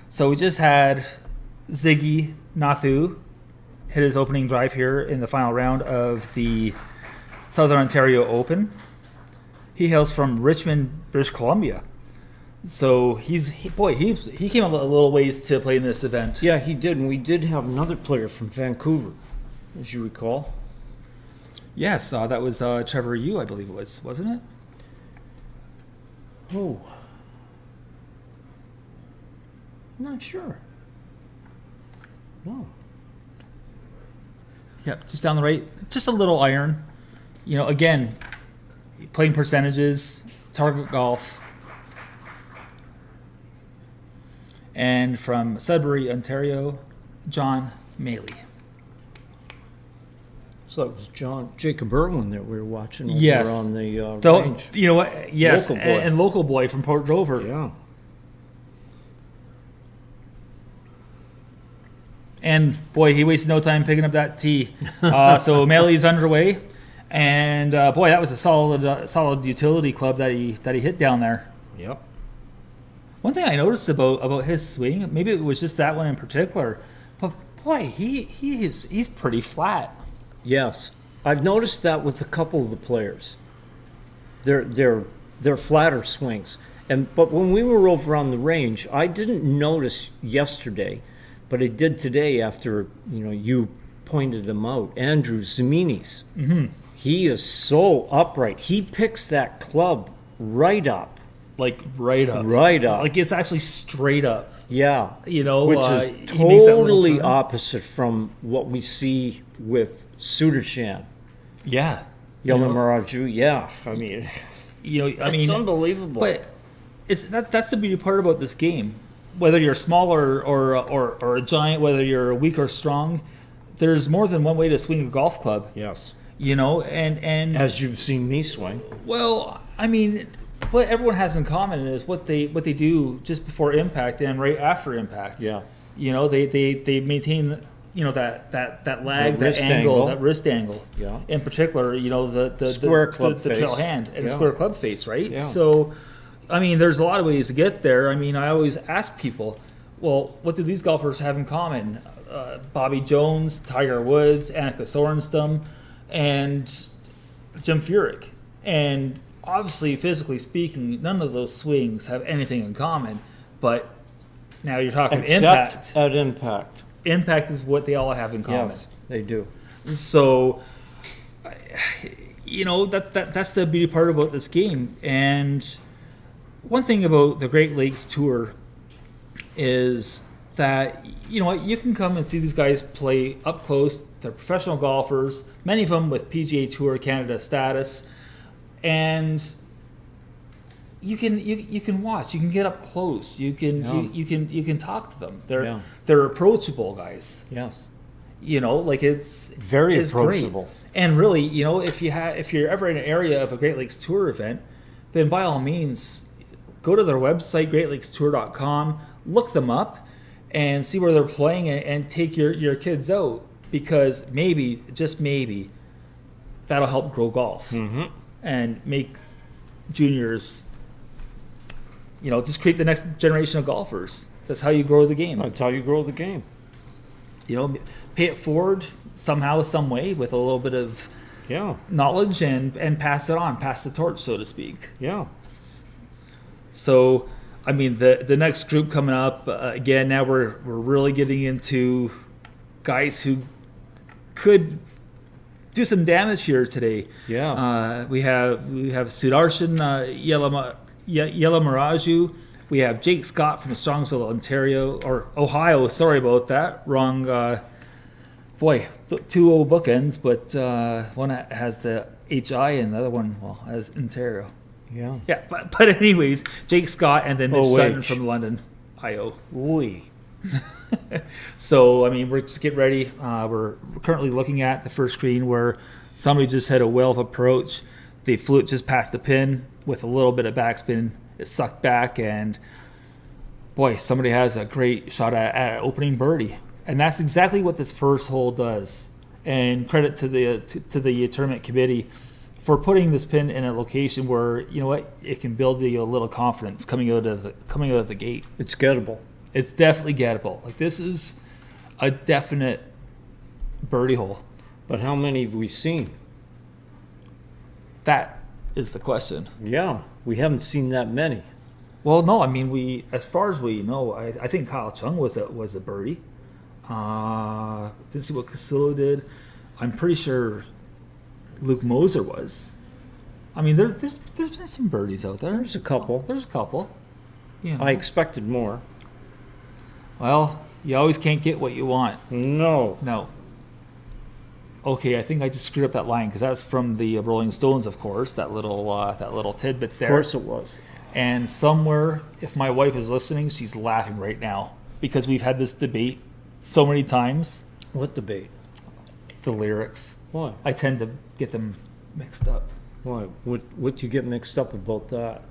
Speaker 1: So we just had Ziggy Nathu hit his opening drive here in the final round of the Southern Ontario Open. He hails from Richmond, British Columbia. So he came a little ways to play in this event.
Speaker 2: Yeah, he did. And we did have another player from Vancouver, as you recall.
Speaker 1: Yes, that was Trevor Yu, I believe it was, wasn't it?
Speaker 2: Oh. I'm not sure. No.
Speaker 1: Yep, just down the right, just a little iron. You know, again, playing percentages, target golf. And from Sudbury, Ontario, John Maley.
Speaker 2: So that was Jacob Irwin that we were watching over
Speaker 1: Yes.
Speaker 2: on the
Speaker 1: Though,
Speaker 2: range.
Speaker 1: you know what? Yes,
Speaker 2: Local boy.
Speaker 1: and local boy from Port Dover.
Speaker 2: Yeah.
Speaker 1: And boy, he wasted no time picking up that tee. So Maley's underway, and boy, that was a solid utility club that he hit down there.
Speaker 2: Yep.
Speaker 1: One thing I noticed about his swing, maybe it was just that one in particular, but boy, he's pretty flat.
Speaker 2: Yes, I've noticed that with a couple of the players. They're flatter swings, but when we were over on the range, I didn't notice yesterday, but I did today after you pointed him out. Andrew Ziminis. Mm-hmm. He is so upright. He picks that club right up.
Speaker 1: Like right up.
Speaker 2: Right up.
Speaker 1: Like it's actually straight up.
Speaker 2: Yeah.
Speaker 1: Which
Speaker 2: Which
Speaker 1: is
Speaker 2: is totally opposite from what we see with Sudarshan.
Speaker 1: Yeah.
Speaker 2: Yalamaraju, yeah. I mean, it's unbelievable.
Speaker 1: But that's the beauty part about this game. Whether you're small or a giant, whether you're weak or strong, there's more than one way to swing a golf club.
Speaker 2: Yes.
Speaker 1: And
Speaker 2: As you've seen me swing.
Speaker 1: well, I mean, what everyone has in common is what they do just before impact and right after impact.
Speaker 2: Yeah.
Speaker 1: They maintain that lag,
Speaker 2: The
Speaker 1: that
Speaker 2: wrist
Speaker 1: angle,
Speaker 2: angle.
Speaker 1: that wrist angle.
Speaker 2: Yeah.
Speaker 1: In particular, the
Speaker 2: Square club
Speaker 1: the trail
Speaker 2: face.
Speaker 1: hand and
Speaker 2: Yeah.
Speaker 1: square club face, right?
Speaker 2: Yeah.
Speaker 1: So, I mean, there's a lot of ways to get there. I mean, I always ask people, well, what do these golfers have in common? Bobby Jones, Tiger Woods, Annika Sorenstam, and Jim Furyk. And obviously, physically speaking, none of those swings have anything in common. But now you're talking impact.
Speaker 2: Except at impact.
Speaker 1: Impact is what they all have in common.
Speaker 2: Yes, they do.
Speaker 1: So, that's the beauty part about this game. And one thing about the Great Lakes Tour is that, you can come and see these guys play up close. They're professional golfers, many of them with PGA Tour Canada status. And you can watch. You can get up close. You can talk to them. They're approachable guys.
Speaker 2: Yes.
Speaker 1: It's
Speaker 2: Very
Speaker 1: it's
Speaker 2: approachable.
Speaker 1: Great. And really, if you're ever in an area of a Great Lakes Tour event, then by all means, go to their website, greatlaketour.com, look them up, and see where they're playing, and take your kids out, because maybe, just maybe, that'll help grow golf and make juniors, just create the next generation of golfers. That's how you grow the game.
Speaker 2: That's how you grow the game.
Speaker 1: Pay it forward somehow, some way, with a little bit of
Speaker 2: Yeah.
Speaker 1: knowledge, and pass it on, pass the torch, so to speak.
Speaker 2: Yeah.
Speaker 1: So, I mean, the next group coming up, again, now we're really getting into guys who could do some damage here today.
Speaker 2: Yeah.
Speaker 1: We have Sudarshan Yalamaraju. We have Jake Scott from Strongsville, Ontario, or Ohio. Sorry about that. Wrong. Two old bookends, but one has the HI and the other one, has Ontario.
Speaker 2: Yeah.
Speaker 1: Yeah, but anyways, Jake Scott and then Mitch Sutton
Speaker 2: OH.
Speaker 1: from London, IO.
Speaker 2: Ooh.
Speaker 1: So, I mean, we're just getting ready. We're currently looking at the first green where somebody just had a whale of approach. They flew it just past the pin with a little bit of backspin. It sucked back, and boy, somebody has a great shot at an opening birdie. And that's exactly what this first hole does. And credit to the tournament committee for putting this pin in a location where, it can build you a little confidence coming out of the gate.
Speaker 2: It's gettable.
Speaker 1: It's definitely gettable. Like, this is a definite birdie hole.
Speaker 2: But how many have we seen?
Speaker 1: That is the question.
Speaker 2: Yeah, we haven't seen that many.
Speaker 1: Well, no, I mean, as far as we know, I think Kyle Chung was a birdie. Didn't see what Castillo did. I'm pretty sure Luke Moser was. I mean, there's been some birdies out there.
Speaker 2: There's a couple.
Speaker 1: There's a couple. You know.
Speaker 2: I expected more.
Speaker 1: Well, you always can't get what you want.
Speaker 2: No.
Speaker 1: No. Okay, I think I just screwed up that line because that was from the Rolling Stones, of course. That little tidbit there.
Speaker 2: Of course it was.
Speaker 1: And somewhere, if my wife is listening, she's laughing right now because we've had this debate so many times.
Speaker 2: What debate?
Speaker 1: The lyrics.
Speaker 2: Why?
Speaker 1: I tend to get them mixed up.
Speaker 2: Why? What you get mixed up about that?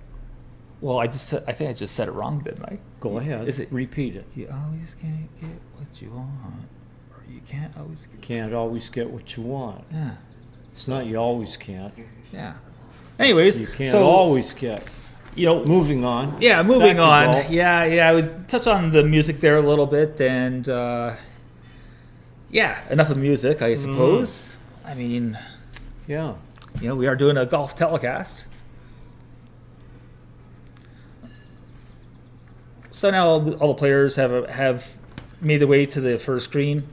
Speaker 1: Well, I think I just said it wrong, didn't I?
Speaker 2: Go ahead.
Speaker 1: Is it
Speaker 2: Repeat it.
Speaker 1: You always can't get what you want, or you can't always get.
Speaker 2: Can't always get what you want.
Speaker 1: Yeah,
Speaker 2: It's not you always can't.
Speaker 1: yeah. Anyways,
Speaker 2: You can't
Speaker 1: so
Speaker 2: always get.
Speaker 1: you know,
Speaker 2: Moving on.
Speaker 1: yeah, moving
Speaker 2: Back to
Speaker 1: on.
Speaker 2: golf.
Speaker 1: Yeah. I would touch on the music there a little bit, and yeah, enough of music, I suppose. I mean,
Speaker 2: Yeah.
Speaker 1: you know, we are doing a golf telecast. So now all the players have made their way to the first green.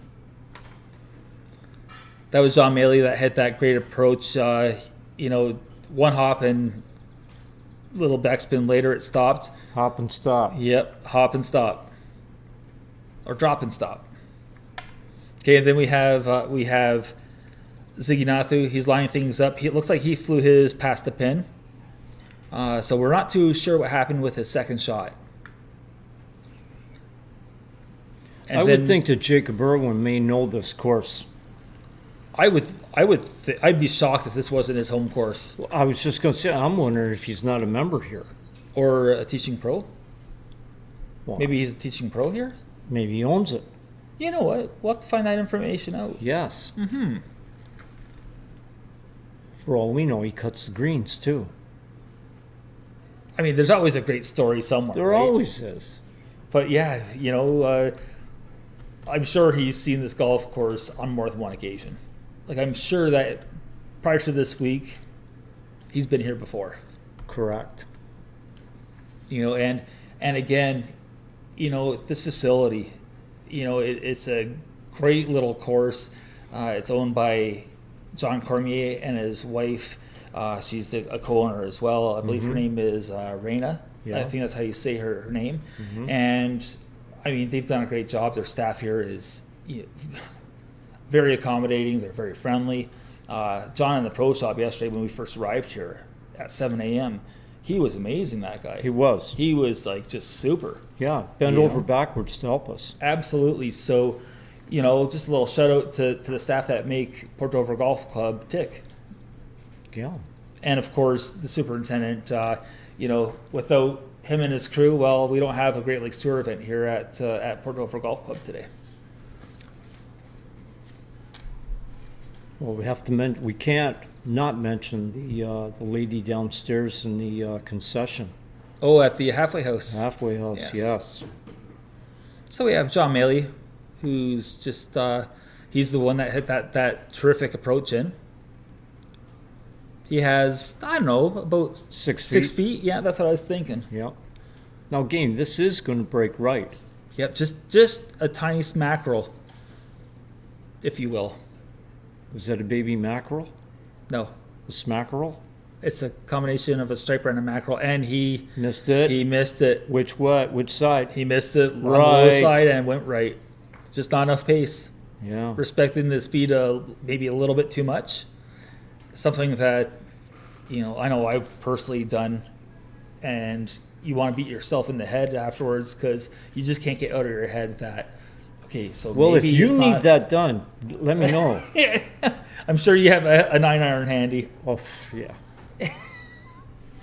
Speaker 1: That was John Maley that hit that great approach. You know, one hop and little backspin later, it stopped.
Speaker 2: Hop and stop.
Speaker 1: Yep, hop and stop, or drop and stop. Okay, and then we have Ziggy Nathu. He's lining things up. It looks like he flew his past the pin. So we're not too sure what happened with his second shot. And
Speaker 2: I
Speaker 1: then
Speaker 2: would think that Jacob Irwin may know this course.
Speaker 1: I'd be shocked if this wasn't his home course
Speaker 2: I was just going to say, I'm wondering if he's not a member here.
Speaker 1: or a teaching pro.
Speaker 2: Well,
Speaker 1: Maybe he's a teaching pro here.
Speaker 2: maybe he owns it.
Speaker 1: You know what? We'll have to find that information out.
Speaker 2: Yes. Mm-hmm. For all we know, he cuts the greens too.
Speaker 1: I mean, there's always a great story somewhere.
Speaker 2: There
Speaker 1: right?
Speaker 2: always is.
Speaker 1: But yeah, you know, I'm sure he's seen this golf course on more than one occasion. Like, I'm sure that prior to this week, he's been here before.
Speaker 2: Correct.
Speaker 1: You know, and again, you know, this facility, you know, it's a great little course. It's owned by John Cormier and his wife. She's a co-owner as well. I believe her name is Raina.
Speaker 2: Yeah.
Speaker 1: I think that's how you say her name. And I mean, they've done a great job. Their staff here is very accommodating. They're very friendly. John in the pro shop yesterday when we first arrived here at 7 a.m., he was amazing, that guy.
Speaker 2: He was.
Speaker 1: He was like just super.
Speaker 2: Yeah. Bend
Speaker 1: You
Speaker 2: over
Speaker 1: know?
Speaker 2: backwards to help us.
Speaker 1: Absolutely. So, you know, just a little shout out to the staff that make Port Dover Golf Club tick.
Speaker 2: Yeah.
Speaker 1: And of course, the superintendent, you know, without him and his crew, well, we don't have a Great Lakes Tour event here at Port Dover Golf Club today.
Speaker 2: Well, we have to we can't not mention the lady downstairs in the concession.
Speaker 1: Oh, at the halfway house.
Speaker 2: Halfway house,
Speaker 1: Yes.
Speaker 2: yes.
Speaker 1: So we have John Maley, who's just, he's the one that hit that terrific approach in. He has, I don't know, about
Speaker 2: 6
Speaker 1: feet. Yeah, that's what I was thinking.
Speaker 2: Yeah. Now, again, this is going to break right.
Speaker 1: Yep, just a tiny smackerel, if you will.
Speaker 2: Was that a baby mackerel?
Speaker 1: No,
Speaker 2: A smackerel?
Speaker 1: it's a combination of a striper and a mackerel, and he
Speaker 2: Missed it?
Speaker 1: missed it.
Speaker 2: Which what? Which side?
Speaker 1: He missed it on the low
Speaker 2: Right.
Speaker 1: side and went right. Just not enough pace.
Speaker 2: Yeah.
Speaker 1: Respecting the speed maybe a little bit too much. Something that, you know I've personally done, and you want to beat yourself in the head afterwards because you just can't get out of your head that, okay, so
Speaker 2: Well, if
Speaker 1: maybe
Speaker 2: you
Speaker 1: it's
Speaker 2: need
Speaker 1: not-
Speaker 2: that done, let me know.
Speaker 1: I'm sure you have a 9-iron handy.
Speaker 2: Oh, yeah.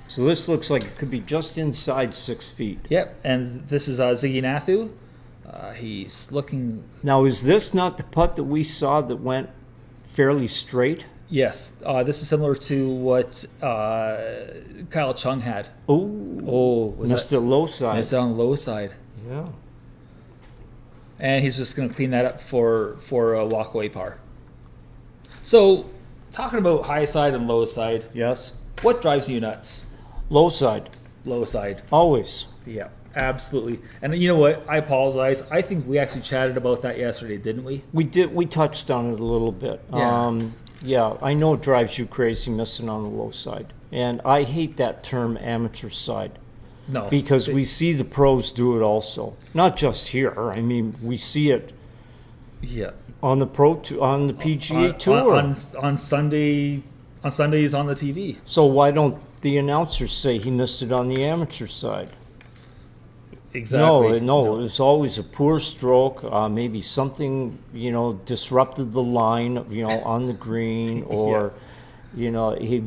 Speaker 2: So this looks like it could be just inside 6 feet.
Speaker 1: Yep, and this is Ziggy Nathu. He's looking.
Speaker 2: Now, is this not the putt that we saw that went fairly straight?
Speaker 1: Yes, this is similar to what Kyle Chung had.
Speaker 2: Oh,
Speaker 1: Oh, was
Speaker 2: missed
Speaker 1: that
Speaker 2: it low side.
Speaker 1: missed it on the low side?
Speaker 2: Yeah.
Speaker 1: and he's just going to clean that up for a walkaway par. So, talking about high side and low side,
Speaker 2: Yes.
Speaker 1: what drives you nuts?
Speaker 2: Low side,
Speaker 1: Low side.
Speaker 2: always.
Speaker 1: Yeah, absolutely. And you know what? I apologize. I think we actually chatted about that yesterday, didn't we?
Speaker 2: We did. We touched on it a little bit.
Speaker 1: Yeah.
Speaker 2: Yeah, I know it drives you crazy missing on the low side, and I hate that term amateur side
Speaker 1: No.
Speaker 2: because we see the pros do it also. Not just here. I mean, we see it
Speaker 1: Yeah.
Speaker 2: on the on the PGA Tour.
Speaker 1: On Sunday, on Sundays on the TV.
Speaker 2: So why don't the announcers say he missed it on the amateur side?
Speaker 1: Exactly.
Speaker 2: No, it was always a poor stroke. Maybe something, disrupted the line, on the green, or, a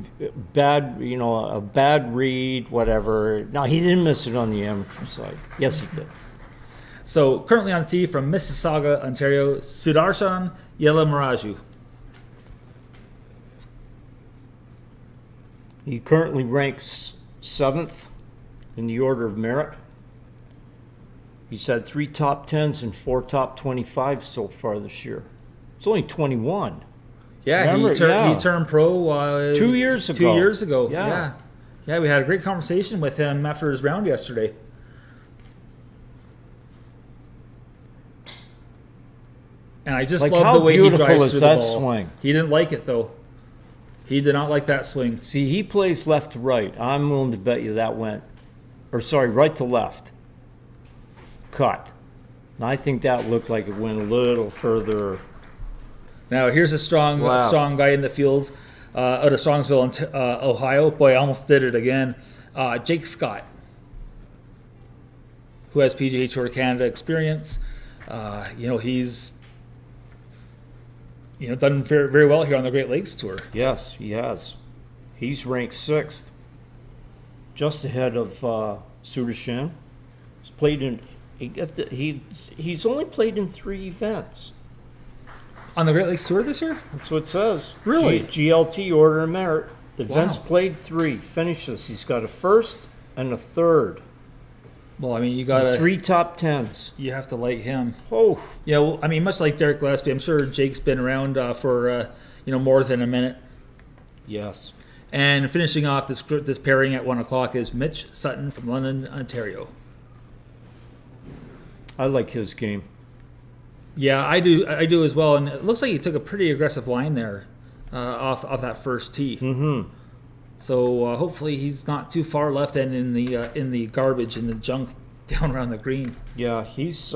Speaker 2: bad read, whatever. No, he didn't miss it on the amateur side. Yes, he did.
Speaker 1: So currently on the tee from Mississauga, Ontario, Sudarshan Yelamaraju.
Speaker 2: He currently ranks 7th in the order of merit. He's had 3 top 10s and 4 top 25s so far this year. It's only 21.
Speaker 1: Yeah,
Speaker 2: Remember,
Speaker 1: he turned pro
Speaker 2: 2 years ago.
Speaker 1: 2 years ago.
Speaker 2: Yeah.
Speaker 1: Yeah, we had a great conversation with him after his round yesterday. And I just
Speaker 2: Like,
Speaker 1: love
Speaker 2: how
Speaker 1: the way he
Speaker 2: beautiful
Speaker 1: drives
Speaker 2: is
Speaker 1: through
Speaker 2: that
Speaker 1: the ball.
Speaker 2: swing?
Speaker 1: He didn't like it though. He did not like that swing.
Speaker 2: See, he plays left to right. I'm willing to bet you that went, right to left. Cut. And I think that looked like it went a little further.
Speaker 1: Now here's a strong guy in the field out of Strongsville, Ohio. Boy, I almost did it again. Jake Scott, who has PGA Tour Canada experience. He's done very, very well here on the Great Lakes Tour.
Speaker 2: Yes, he has. He's ranked 6th, just ahead of Sudarshan. He's played in. He's only played in 3 events.
Speaker 1: On the Great Lakes Tour this year?
Speaker 2: That's what it says.
Speaker 1: Really?
Speaker 2: GLT order of merit. Events
Speaker 1: Wow.
Speaker 2: played 3. Finishes. He's got a 1st and a 3rd.
Speaker 1: Well, I mean, you
Speaker 2: And 3 top 10s.
Speaker 1: you have to like him.
Speaker 2: Oh,
Speaker 1: Yeah, well, I mean, much like Derek Gillespie, I'm sure Jake's been around for more than a minute.
Speaker 2: yes.
Speaker 1: And finishing off this pairing at 1:00 is Mitch Sutton from London, Ontario.
Speaker 2: I like his game.
Speaker 1: Yeah, I do as well. And it looks like he took a pretty aggressive line there off that first tee.
Speaker 2: Mm-hmm.
Speaker 1: So hopefully he's not too far left and in the garbage in the junk down around the green.
Speaker 2: Yeah, he's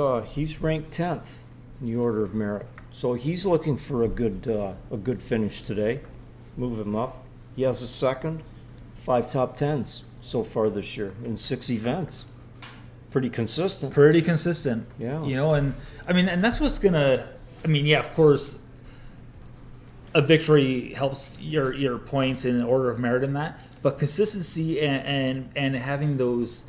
Speaker 2: ranked 10th in the order of merit. So he's looking for a good finish today. Move him up. He has a 2nd, 5 top 10s so far this year in 6 events. Pretty consistent.
Speaker 1: Pretty consistent.
Speaker 2: Yeah.
Speaker 1: And I mean, and that's what's gonna. I mean, yeah, of course, a victory helps your points in order of merit in that, but consistency and having those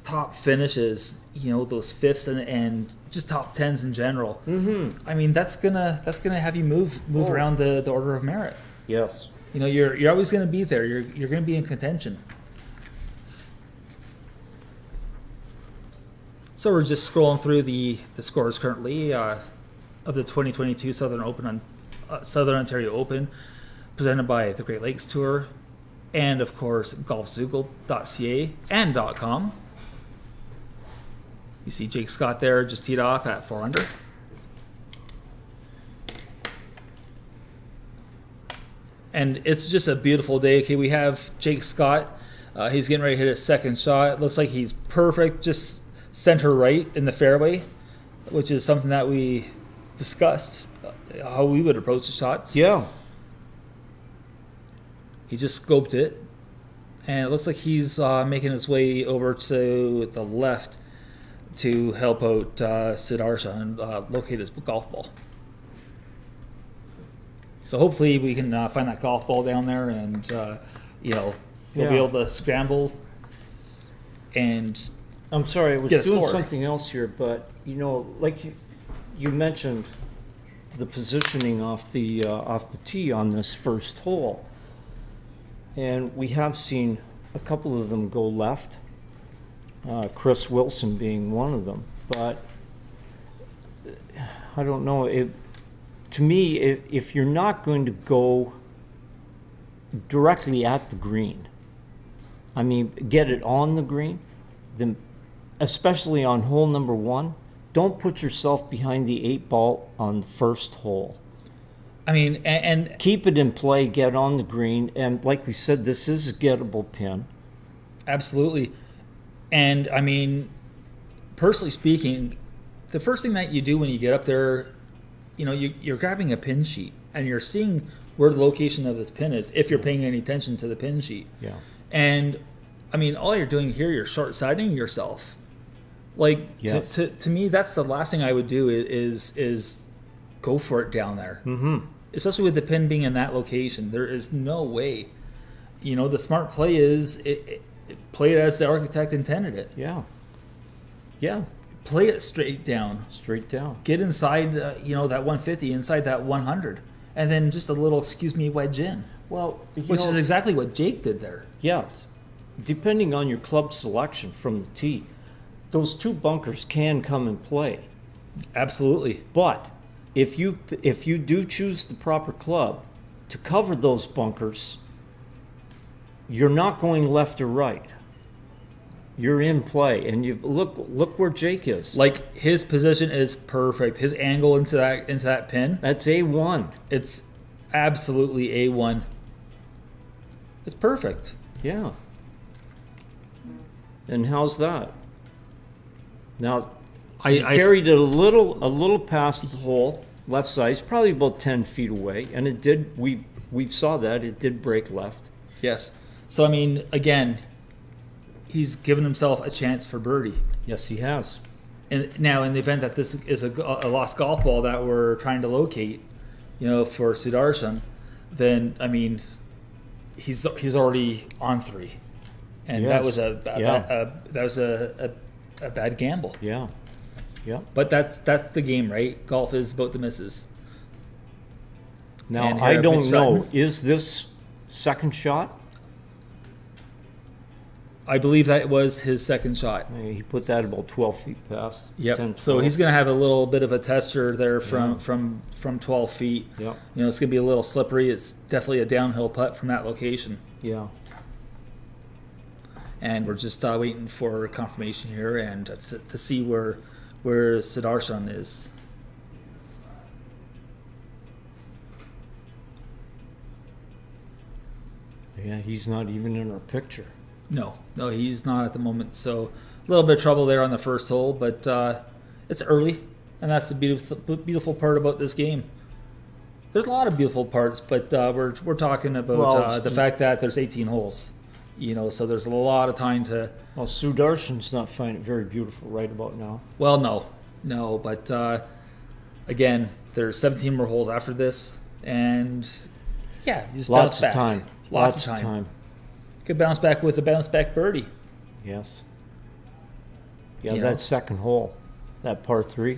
Speaker 1: top finishes, those 5ths and just top 10s in general.
Speaker 2: Mm-hmm.
Speaker 1: I mean, that's gonna have you move around the order of merit.
Speaker 2: Yes.
Speaker 1: You're always gonna be there. You're gonna be in contention. So we're just scrolling through the scores currently of the 2022 Southern Ontario Open, presented by the Great Lakes Tour, and of course golfzoogle.ca and .com. You see Jake Scott there, just teed off at 4 under. And it's just a beautiful day. Okay, we have Jake Scott. He's getting ready to hit his 2nd shot. It looks like he's perfect, just center right in the fairway, which is something that we discussed, how we would approach the shots.
Speaker 2: Yeah.
Speaker 1: He just scoped it, and it looks like he's making his way over to the left to help out Siddharsha and locate his golf ball. So hopefully we can find that golf ball down there, and he'll be able to scramble. And
Speaker 2: I'm sorry, I was
Speaker 1: Get a
Speaker 2: doing
Speaker 1: score.
Speaker 2: something else here, but like you mentioned, the positioning off the tee on this first hole, and we have seen a couple of them go left. Chris Wilson being one of them, but I don't know. To me, if you're not going to go directly at the green, I mean, get it on the green, then especially on hole number 1, don't put yourself behind the 8 ball on the first hole.
Speaker 1: I mean, and
Speaker 2: Keep it in play, get on the green, and like we said, this is a gettable pin.
Speaker 1: absolutely. And I mean, personally speaking, the first thing that you do when you get up there, you know, you're grabbing a pin sheet and you're seeing where the location of this pin is, if you're paying any attention to the pin sheet.
Speaker 2: Yeah.
Speaker 1: And I mean, all you're doing here, you're short-sighting yourself. Like,
Speaker 2: Yes.
Speaker 1: to me, that's the last thing I would do is go for it down there.
Speaker 2: Mm-hmm.
Speaker 1: Especially with the pin being in that location. There is no way. You know, the smart play is play it as the architect intended it.
Speaker 2: Yeah. Yeah.
Speaker 1: Play it straight down.
Speaker 2: Straight down.
Speaker 1: Get inside, you know, that 150, inside that 100. And then just a little, excuse me, wedge in.
Speaker 2: Well,
Speaker 1: Which is exactly what Jake did there.
Speaker 2: yes. Depending on your club selection from the tee, those 2 bunkers can come and play.
Speaker 1: Absolutely.
Speaker 2: But if you do choose the proper club to cover those bunkers, you're not going left or right. You're in play, and you look where Jake is.
Speaker 1: Like, his position is perfect. His angle into that pin,
Speaker 2: That's A1.
Speaker 1: it's absolutely A1. It's perfect.
Speaker 2: Yeah. And how's that? Now,
Speaker 1: I
Speaker 2: carried it a little past the hole, left side. It's probably about 10 feet away, and it did. We saw that it did break left.
Speaker 1: Yes. So, I mean, again, he's given himself a chance for birdie.
Speaker 2: Yes, he has.
Speaker 1: And now, in the event that this is a lost golf ball that we're trying to locate, you know, for Sudarshan, then I mean, he's already on 3, and that
Speaker 2: Yes.
Speaker 1: was
Speaker 2: Yeah.
Speaker 1: a bad gamble.
Speaker 2: Yeah. Yeah.
Speaker 1: But that's the game, right? Golf is about the misses.
Speaker 2: Now
Speaker 1: And
Speaker 2: I
Speaker 1: Harry
Speaker 2: don't
Speaker 1: Sutton.
Speaker 2: know. Is this second shot?
Speaker 1: I believe that was his second shot.
Speaker 2: He put that about 12 feet past.
Speaker 1: Yep.
Speaker 2: 10,
Speaker 1: So
Speaker 2: 12.
Speaker 1: he's going to have a little bit of a tester there from 12 feet.
Speaker 2: Yep.
Speaker 1: You know, it's going to be a little slippery. It's definitely a downhill putt from that location.
Speaker 2: Yeah.
Speaker 1: And we're just waiting for confirmation here and to see where Sudarshan is.
Speaker 2: Yeah. He's not even in our picture.
Speaker 1: No, he's not at the moment. So a little bit of trouble there on the first hole, but it's early, and that's the beautiful part about this game. There's a lot of beautiful parts, but we're talking about
Speaker 2: Well,
Speaker 1: the fact that there's 18 holes. You know, so there's a lot of time to.
Speaker 2: Well, Sudarshan's not finding it very beautiful right about now.
Speaker 1: Well, no, but again, there's 17 more holes after this, and yeah, you just
Speaker 2: Lots
Speaker 1: bounce back.
Speaker 2: of time.
Speaker 1: Lots of time. Could bounce back with a bounce back birdie.
Speaker 2: Yes. Yeah,
Speaker 1: You
Speaker 2: that
Speaker 1: know?
Speaker 2: second hole, that par 3.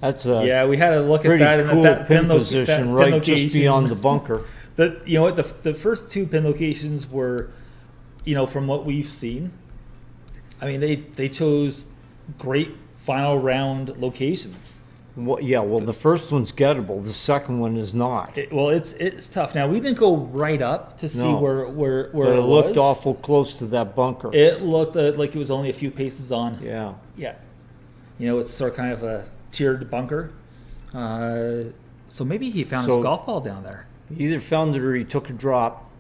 Speaker 2: That's a
Speaker 1: Yeah, we had to look at
Speaker 2: pretty
Speaker 1: that
Speaker 2: cool
Speaker 1: that
Speaker 2: pin
Speaker 1: that
Speaker 2: position
Speaker 1: pin
Speaker 2: right just
Speaker 1: location.
Speaker 2: beyond the bunker.
Speaker 1: You know what? The first 2 pin locations were, you know, from what we've seen. I mean, they chose great final round locations.
Speaker 2: Well, yeah, well, the first one's gettable. The second one is not.
Speaker 1: It's tough. Now we didn't go right up to see
Speaker 2: No.
Speaker 1: where
Speaker 2: But
Speaker 1: it
Speaker 2: it looked
Speaker 1: was.
Speaker 2: awful close to that bunker.
Speaker 1: It looked like it was only a few paces on.
Speaker 2: Yeah.
Speaker 1: Yeah. You know, it's sort of kind of a tiered bunker. So maybe he found his
Speaker 2: So-
Speaker 1: golf ball down there.
Speaker 2: He either found it or he took a drop.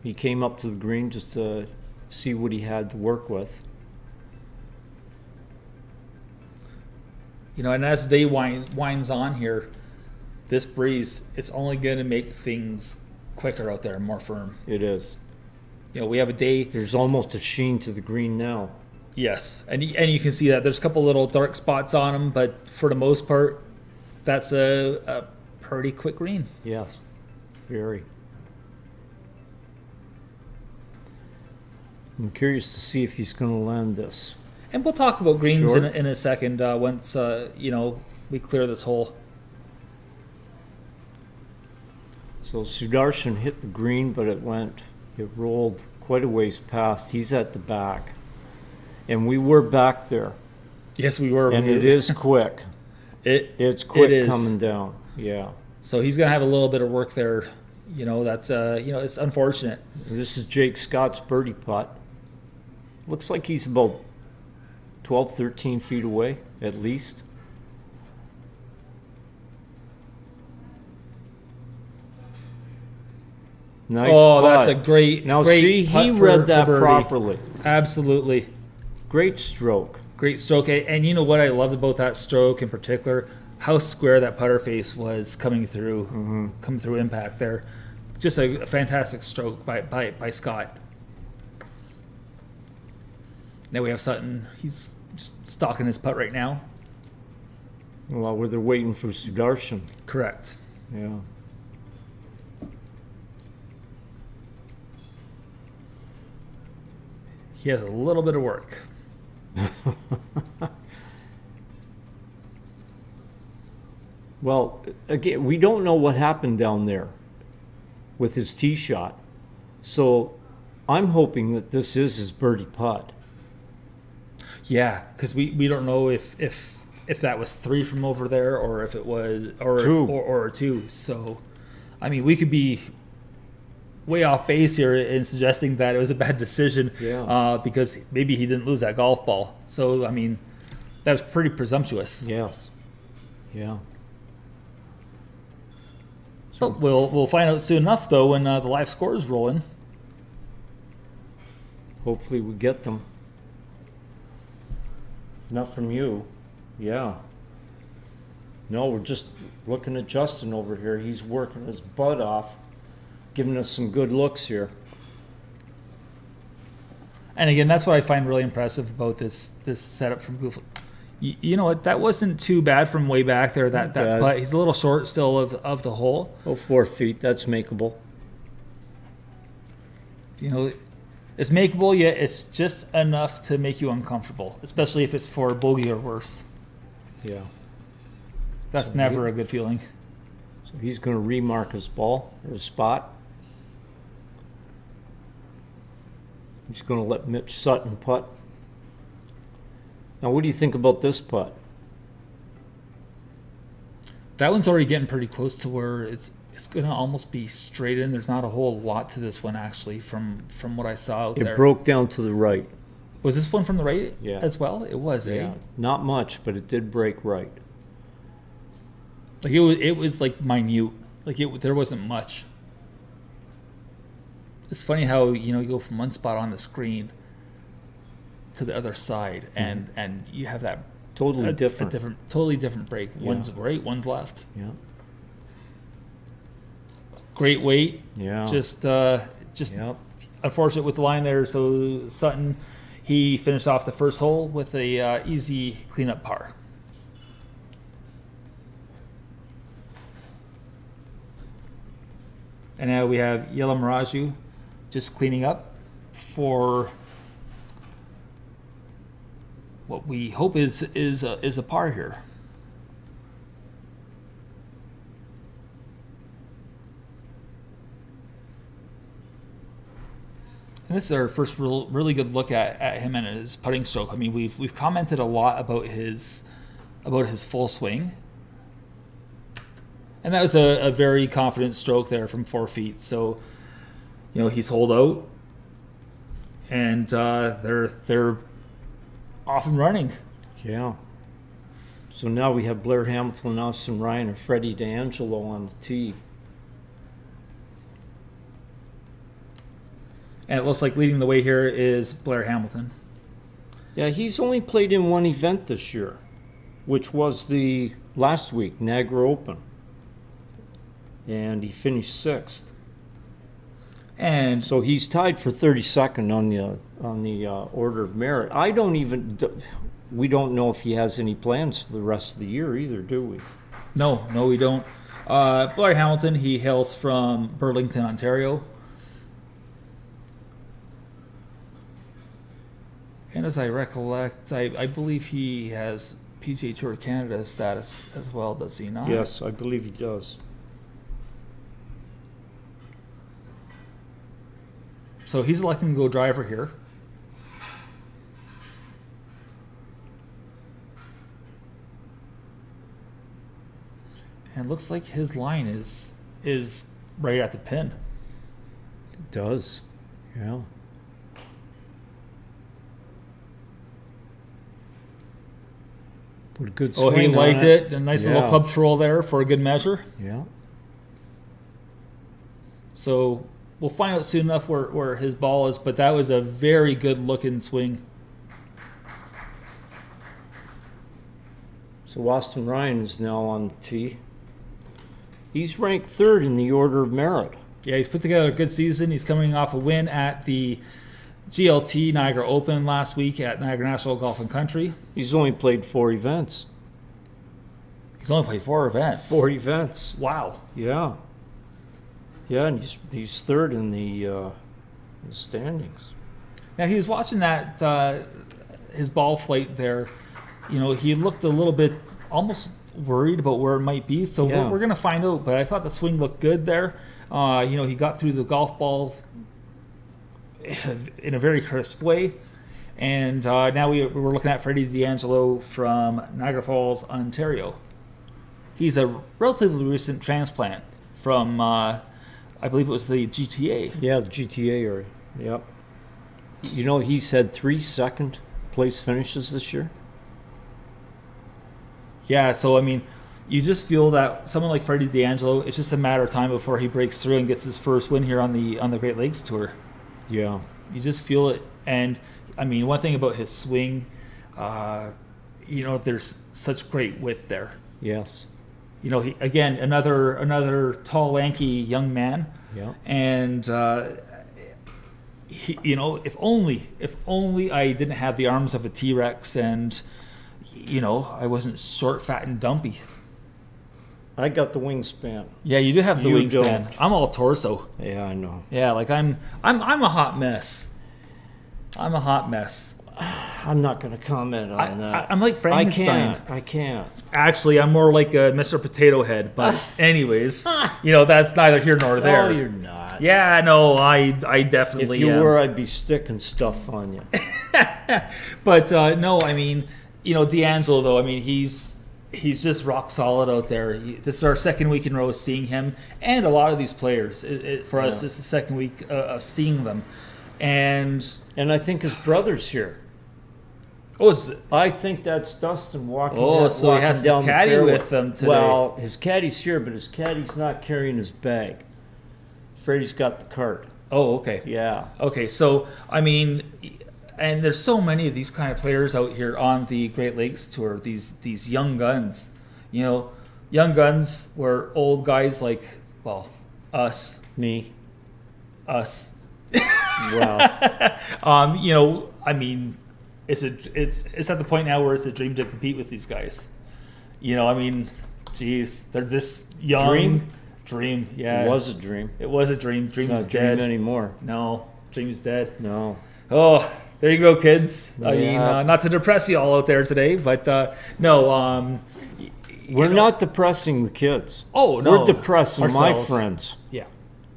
Speaker 2: He came up to the green just to see what he had to work with.
Speaker 1: You know, and as day winds on here, this breeze, it's only going to make things quicker out there, more firm.
Speaker 2: It is.
Speaker 1: You know, we have a day.
Speaker 2: There's almost a sheen to the green now.
Speaker 1: Yes, and you can see that there's a couple little dark spots on them, but for the most part, that's a pretty quick green.
Speaker 2: Yes. Very. I'm curious to see if he's going to land this.
Speaker 1: And we'll talk about greens
Speaker 2: Sure.
Speaker 1: in a second once you know, we clear this hole.
Speaker 2: So Sudarshan hit the green, but it rolled quite a ways past. He's at the back. And we were back there.
Speaker 1: Yes, we were.
Speaker 2: And it is quick. It's quick
Speaker 1: is.
Speaker 2: coming down. Yeah.
Speaker 1: So he's gonna have a little bit of work there. That's it's unfortunate.
Speaker 2: This is Jake Scott's birdie putt. Looks like he's about 12, 13 feet away, at least. Nice
Speaker 1: Oh,
Speaker 2: putt.
Speaker 1: that's a great.
Speaker 2: Now
Speaker 1: great
Speaker 2: see, he
Speaker 1: putt for
Speaker 2: read that
Speaker 1: birdie.
Speaker 2: properly.
Speaker 1: Absolutely.
Speaker 2: Great stroke.
Speaker 1: Great stroke. And you know what I loved about that stroke in particular? How square that putter face was coming through impact there. Just a fantastic stroke by Scott. Now we have Sutton. He's just stalking his putt right now.
Speaker 2: Well, where they're waiting for Sudarshan.
Speaker 1: Correct.
Speaker 2: Yeah.
Speaker 1: He has a little bit of work.
Speaker 2: Well, again, we don't know what happened down there with his tee shot. So I'm hoping that this is his birdie putt.
Speaker 1: Yeah, because we don't know if that was 3 from over there or if it was or
Speaker 2: True.
Speaker 1: or a 2. So, I mean, we could be way off base here in suggesting that it was a bad decision.
Speaker 2: Yeah.
Speaker 1: Because maybe he didn't lose that golf ball. So, I mean, that was pretty presumptuous.
Speaker 2: Yes. Yeah.
Speaker 1: But we'll find out soon enough, though, when the live scores roll in.
Speaker 2: Hopefully we get them. Not from you. Yeah. No, we're just looking at Justin over here. He's working his butt off, giving us some good looks here.
Speaker 1: And again, that's what I find really impressive about this setup from Goof. You know what? That wasn't too bad from way back there. That
Speaker 2: bad.
Speaker 1: putt. He's a little short still of the hole.
Speaker 2: Oh, 4 feet. That's makeable.
Speaker 1: It's makeable, yet it's just enough to make you uncomfortable, especially if it's for bogey or worse.
Speaker 2: Yeah.
Speaker 1: That's
Speaker 2: So
Speaker 1: never a good feeling.
Speaker 2: So he's going to remark his ball or his spot. He's going to let Mitch Sutton putt. Now, what do you think about this putt?
Speaker 1: That one's already getting pretty close to where it's going to almost be straight in. There's not a whole lot to this one, actually, from what I saw out
Speaker 2: It
Speaker 1: there.
Speaker 2: broke down to the right.
Speaker 1: Was this one from the right
Speaker 2: Yeah.
Speaker 1: as well? It was, eh?
Speaker 2: Not much, but it did break right.
Speaker 1: Like it was like minute. Like there wasn't much. It's funny how you go from one spot on the screen to the other side, and you have that
Speaker 2: Totally
Speaker 1: a
Speaker 2: different.
Speaker 1: totally different break.
Speaker 2: Yeah.
Speaker 1: One's right, one's left.
Speaker 2: Yeah.
Speaker 1: Great weight.
Speaker 2: Yeah.
Speaker 1: Just
Speaker 2: Yep.
Speaker 1: unfortunate with the line there. So Sutton, he finished off the first hole with a easy cleanup par. And now we have Yellow Miraju just cleaning up for what we hope is a par here. And this is our first really good look at him and his putting stroke. I mean, we've commented a lot about his full swing, and that was a very confident stroke there from 4 feet. So, he's holed out, and they're off and running.
Speaker 2: Yeah. So now we have Blair Hamilton, Austin Ryan, and Freddie D'Angelo on the tee.
Speaker 1: And it looks like leading the way here is Blair Hamilton.
Speaker 2: Yeah, he's only played in one event this year, which was the last week, Niagara Open. And he finished 6th.
Speaker 1: And
Speaker 2: So he's tied for 32nd on the order of merit. We don't know if he has any plans for the rest of the year either, do we?
Speaker 1: no, we don't. Blair Hamilton, he hails from Burlington, Ontario. And as I recollect, I believe he has PGA Tour Canada status as well, does he not?
Speaker 2: Yes, I believe he does.
Speaker 1: So he's electing to go driver here. And it looks like his line is right at the pin.
Speaker 2: It does. Yeah. Put a good swing
Speaker 1: Oh, he
Speaker 2: on
Speaker 1: liked it. A nice little
Speaker 2: Yeah.
Speaker 1: club twirl there for a good measure.
Speaker 2: Yeah.
Speaker 1: So we'll find out soon enough where his ball is, but that was a very good looking swing.
Speaker 2: So Austin Ryan is now on the tee. He's ranked third in the order of merit.
Speaker 1: Yeah, he's put together a good season. He's coming off a win at the GLT Niagara Open last week at Niagara National Golf and Country.
Speaker 2: He's only played 4 events.
Speaker 1: He's only played 4 events.
Speaker 2: 4 events.
Speaker 1: Wow.
Speaker 2: Yeah. Yeah, and he's third in the standings.
Speaker 1: Now he was watching that his ball flight there. You know, he looked a little bit almost worried about where it might be. So
Speaker 2: Yeah.
Speaker 1: we're going to find out. But I thought the swing looked good there. You know, he got through the golf ball in a very crisp way. And now we're looking at Freddie D'Angelo from Niagara Falls, Ontario. He's a relatively recent transplant from, I believe it was the GTA.
Speaker 2: Yeah, the GTA area. Yep. You know, he's had 3 second place finishes this year.
Speaker 1: Yeah, so I mean, you just feel that someone like Freddie D'Angelo, it's just a matter of time before he breaks through and gets his first win here on the Great Lakes Tour.
Speaker 2: Yeah.
Speaker 1: You just feel it, and I mean, one thing about his swing, you know, there's such great width there.
Speaker 2: Yes.
Speaker 1: You know, he again another tall, lanky young man,
Speaker 2: Yeah.
Speaker 1: and he, you know, if only I didn't have the arms of a T-Rex, and you know, I wasn't short, fat, and dumpy.
Speaker 2: I got the wingspan.
Speaker 1: Yeah, you do have the
Speaker 2: You
Speaker 1: wingspan.
Speaker 2: don't.
Speaker 1: I'm all torso.
Speaker 2: Yeah, I know.
Speaker 1: Yeah, like I'm a hot mess. I'm a hot mess.
Speaker 2: I'm not going to comment on that.
Speaker 1: I'm like Frankenstein.
Speaker 2: I can't.
Speaker 1: Actually, I'm more like a Mr. Potato Head. But anyways, you know, that's neither here nor there.
Speaker 2: Oh, you're not.
Speaker 1: Yeah, no, I definitely
Speaker 2: If you
Speaker 1: am.
Speaker 2: were, I'd be sticking stuff on you.
Speaker 1: But no, I mean, you know, D'Angelo though, I mean, he's just rock solid out there. This is our second week in a row seeing him, and a lot of these players. For us, it's the second week of seeing them, and
Speaker 2: And I think his brother's here.
Speaker 1: oh,
Speaker 2: I think that's Dustin walking.
Speaker 1: so he has his
Speaker 2: down the
Speaker 1: caddy
Speaker 2: fairway.
Speaker 1: with him today.
Speaker 2: Well, his caddy's here, but his caddy's not carrying his bag. Freddie's got the cart.
Speaker 1: oh, okay.
Speaker 2: Yeah.
Speaker 1: Okay, so I mean, and there's so many of these kind of players out here on the Great Lakes Tour. These young guns, you know, young guns were old guys like, well, us.
Speaker 2: Me.
Speaker 1: Well, you know, I mean, it's at the point now where it's a dream to compete with these guys. You know, I mean, geez, they're this young. Dream, yeah.
Speaker 2: It was a dream.
Speaker 1: It was a dream.
Speaker 2: It's
Speaker 1: Dream's
Speaker 2: not a
Speaker 1: dead.
Speaker 2: dream anymore.
Speaker 1: No, dream's dead.
Speaker 2: No.
Speaker 1: Oh, there you go, kids. I mean,
Speaker 2: Yeah.
Speaker 1: not to depress you all out there today, but no.
Speaker 2: We're not depressing the kids.
Speaker 1: Oh, no.
Speaker 2: We're depressing my
Speaker 1: Ourselves.
Speaker 2: friends.
Speaker 1: Yeah,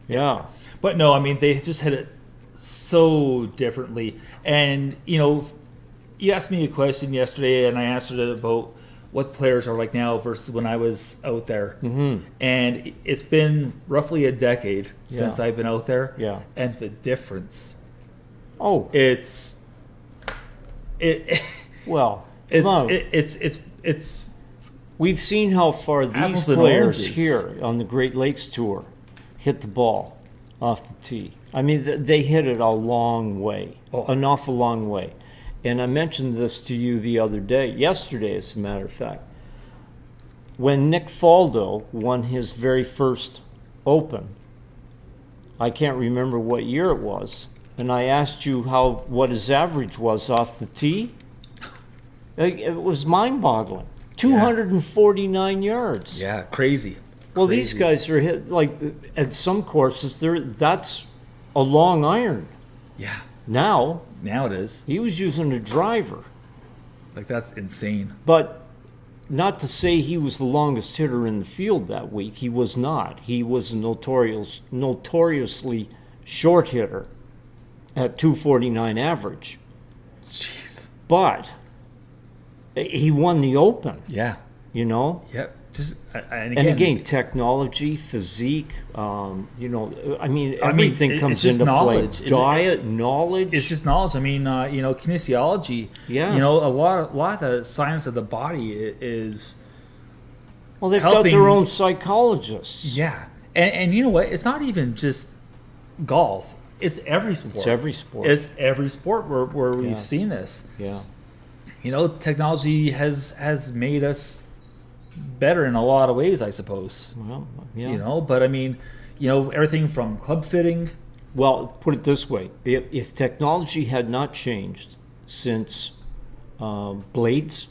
Speaker 2: Yeah.
Speaker 1: but no, I mean, they just hit it so differently. And you know, you asked me a question yesterday, and I answered it about what the players are like now versus when I was out there. Mm-hmm. And it's been roughly a decade since
Speaker 2: Yeah.
Speaker 1: I've been out there.
Speaker 2: Yeah.
Speaker 1: And the difference,
Speaker 2: Oh,
Speaker 1: it's
Speaker 2: well, come on.
Speaker 1: it's
Speaker 2: We've seen how far these
Speaker 1: Apples and
Speaker 2: players
Speaker 1: oranges.
Speaker 2: here on the Great Lakes Tour hit the ball off the tee. I mean, they hit it a long way, an awful long way. And I mentioned this to you the other day, yesterday, as a matter of fact. When Nick Faldo won his very first Open, I can't remember what year it was, and I asked you what his average was off the tee. It was mind-boggling. 249 yards.
Speaker 1: yeah, crazy.
Speaker 2: Well, these guys are hit like at some courses. That's a long iron.
Speaker 1: Yeah,
Speaker 2: Now
Speaker 1: now it is.
Speaker 2: he was using a driver,
Speaker 1: Like, that's insane.
Speaker 2: but not to say he was the longest hitter in the field that week. He was not. He was a notoriously short hitter at 249 average.
Speaker 1: Jeez.
Speaker 2: But he won the Open.
Speaker 1: Yeah.
Speaker 2: You know.
Speaker 1: Yep. Just
Speaker 2: And again, technology, physique, I mean, everything
Speaker 1: it's
Speaker 2: comes
Speaker 1: just
Speaker 2: into play.
Speaker 1: knowledge.
Speaker 2: Diet, knowledge.
Speaker 1: it's just knowledge. I mean, kinesiology.
Speaker 2: Yes.
Speaker 1: You know, a lot of the science of the body is
Speaker 2: well, they've got
Speaker 1: helping-
Speaker 2: their own psychologists.
Speaker 1: yeah. And you know what? It's not even just golf. It's every sport.
Speaker 2: It's every sport.
Speaker 1: It's every sport where we've
Speaker 2: Yes.
Speaker 1: seen this.
Speaker 2: Yeah.
Speaker 1: You know, technology has made us better in a lot of ways, I suppose.
Speaker 2: Well, yeah.
Speaker 1: You know, but I mean, everything from club fitting.
Speaker 2: Well, put it this way: if technology had not changed since blades,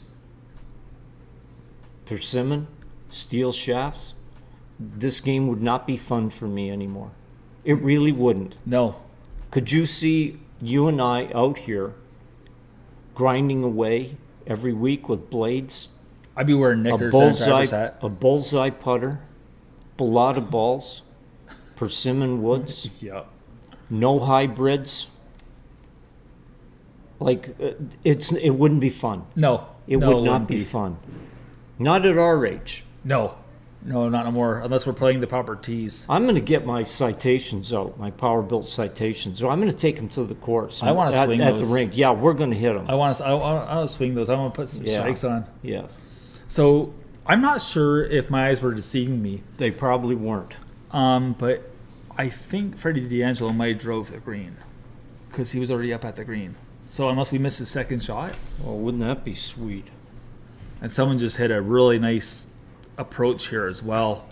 Speaker 2: persimmon, steel shafts, this game would not be fun for me anymore. It really wouldn't.
Speaker 1: No,
Speaker 2: Could you see you and I out here grinding away every week with blades,
Speaker 1: I'd be wearing
Speaker 2: a
Speaker 1: knickers and a driver's
Speaker 2: bullseye
Speaker 1: hat.
Speaker 2: putter, balata balls, persimmon woods,
Speaker 1: Yeah.
Speaker 2: no hybrids? Like it wouldn't be fun.
Speaker 1: No,
Speaker 2: It
Speaker 1: no,
Speaker 2: would
Speaker 1: wouldn't
Speaker 2: not be fun. Not at our age.
Speaker 1: No, not no more. Unless we're playing the proper tees.
Speaker 2: I'm going to get my citations out, my power built citations. So I'm going to take them to the course.
Speaker 1: I wanna
Speaker 2: at,
Speaker 1: swing
Speaker 2: at
Speaker 1: those.
Speaker 2: the rink. Yeah, we're going to hit them.
Speaker 1: I want to swing those. I want to put some
Speaker 2: Yeah.
Speaker 1: strikes on.
Speaker 2: Yes,
Speaker 1: So I'm not sure if my eyes were deceiving me,
Speaker 2: they probably weren't.
Speaker 1: but I think Freddie D'Angelo might have drove the green because he was already up at the green. So unless we missed his second shot,
Speaker 2: Well, wouldn't that be sweet?
Speaker 1: and someone just hit a really nice approach here as well.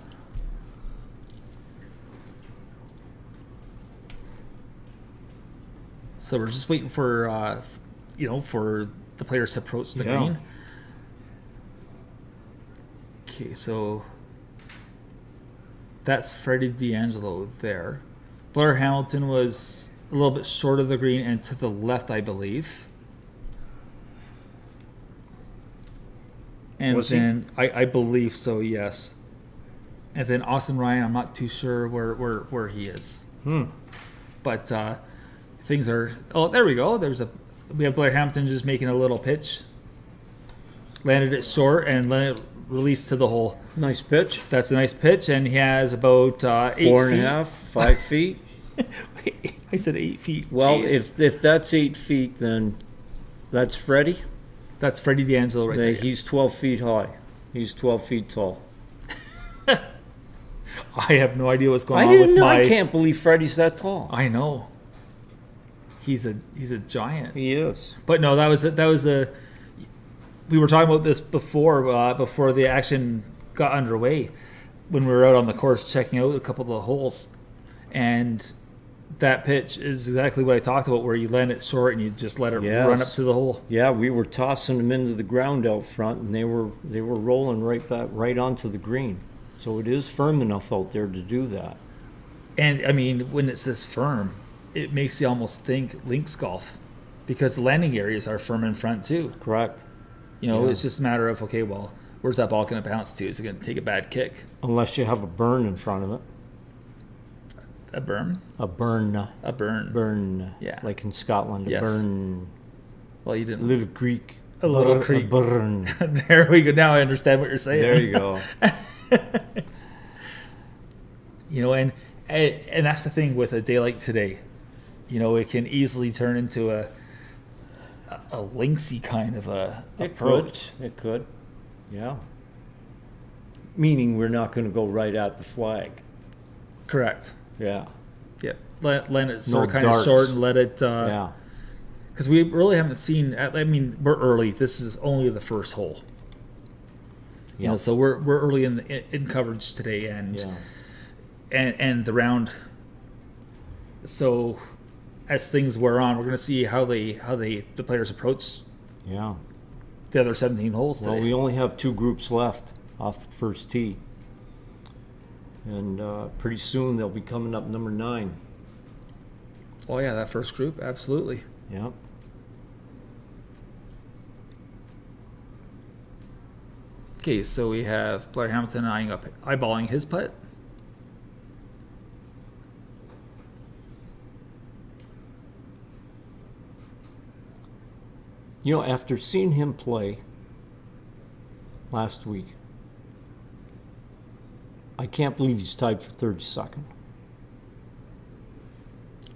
Speaker 1: So we're just waiting for for the players to approach the
Speaker 2: Yeah.
Speaker 1: green. Okay, so that's Freddie D'Angelo there. Blair Hamilton was a little bit short of the green and to the left, I believe. And
Speaker 2: Was he?
Speaker 1: then I believe so, yes. And then Austin Ryan, I'm not too sure where he is. But things are. Oh, there we go. We have Blair Hamilton just making a little pitch. Landed it short and let it release to the hole.
Speaker 2: Nice pitch.
Speaker 1: That's a nice pitch, and he has about 8
Speaker 2: 4
Speaker 1: feet.
Speaker 2: and a half, 5 feet.
Speaker 1: I said 8 feet.
Speaker 2: Well,
Speaker 1: Jeez.
Speaker 2: if that's 8 feet, then that's Freddie.
Speaker 1: That's Freddie D'Angelo right there.
Speaker 2: He's 12 feet high. He's 12 feet tall.
Speaker 1: I have no idea what's going
Speaker 2: I
Speaker 1: on
Speaker 2: didn't
Speaker 1: with
Speaker 2: know.
Speaker 1: my.
Speaker 2: I can't believe Freddie's that tall.
Speaker 1: I know. He's a giant.
Speaker 2: He is.
Speaker 1: But no, that was a. We were talking about this before the action got underway, when we were out on the course checking out a couple of the holes, and that pitch is exactly what I talked about, where you land it short and you just let it
Speaker 2: Yes.
Speaker 1: run up to the hole.
Speaker 2: Yeah, we were tossing them into the ground out front, and they were rolling right onto the green. So it is firm enough out there to do that.
Speaker 1: And I mean, when it's this firm, it makes you almost think links golf, because the landing areas are firm in front too.
Speaker 2: Correct.
Speaker 1: Yeah.
Speaker 2: Yeah.
Speaker 1: It's just a matter of, okay, well, where's that ball going to bounce to? Is it going to take a bad kick?
Speaker 2: Unless you have a burn in front of it.
Speaker 1: A berm?
Speaker 2: A burn.
Speaker 1: A burn.
Speaker 2: Burn.
Speaker 1: Yeah.
Speaker 2: Like in Scotland, a
Speaker 1: Yes.
Speaker 2: burn.
Speaker 1: Well, you
Speaker 2: A
Speaker 1: didn't.
Speaker 2: little creek.
Speaker 1: A little
Speaker 2: A
Speaker 1: creek.
Speaker 2: burn.
Speaker 1: There we go. Now I understand what you're saying.
Speaker 2: There you go.
Speaker 1: And that's the thing with a day like today. It can easily turn into a linksy kind of a approach.
Speaker 2: It could. Yeah. Meaning we're not going to go right at the flag.
Speaker 1: Correct.
Speaker 2: Yeah.
Speaker 1: Yeah. Let it sort of
Speaker 2: No
Speaker 1: kind of
Speaker 2: darts.
Speaker 1: short and let it.
Speaker 2: Yeah.
Speaker 1: Because we really haven't seen. I mean, we're early. This is only the first hole.
Speaker 2: Yeah.
Speaker 1: So we're early in coverage today, and
Speaker 2: Yeah.
Speaker 1: and the round. So, as things wear on, we're going to see how the players approach
Speaker 2: Yeah.
Speaker 1: the other 17 holes today.
Speaker 2: Well, we only have 2 groups left off the first tee. And pretty soon they'll be coming up number 9.
Speaker 1: Oh yeah, that first group, absolutely.
Speaker 2: Yep.
Speaker 1: Okay, so we have Blair Hamilton eyeballing his putt.
Speaker 2: You know, after seeing him play last week, I can't believe he's tied for 32nd.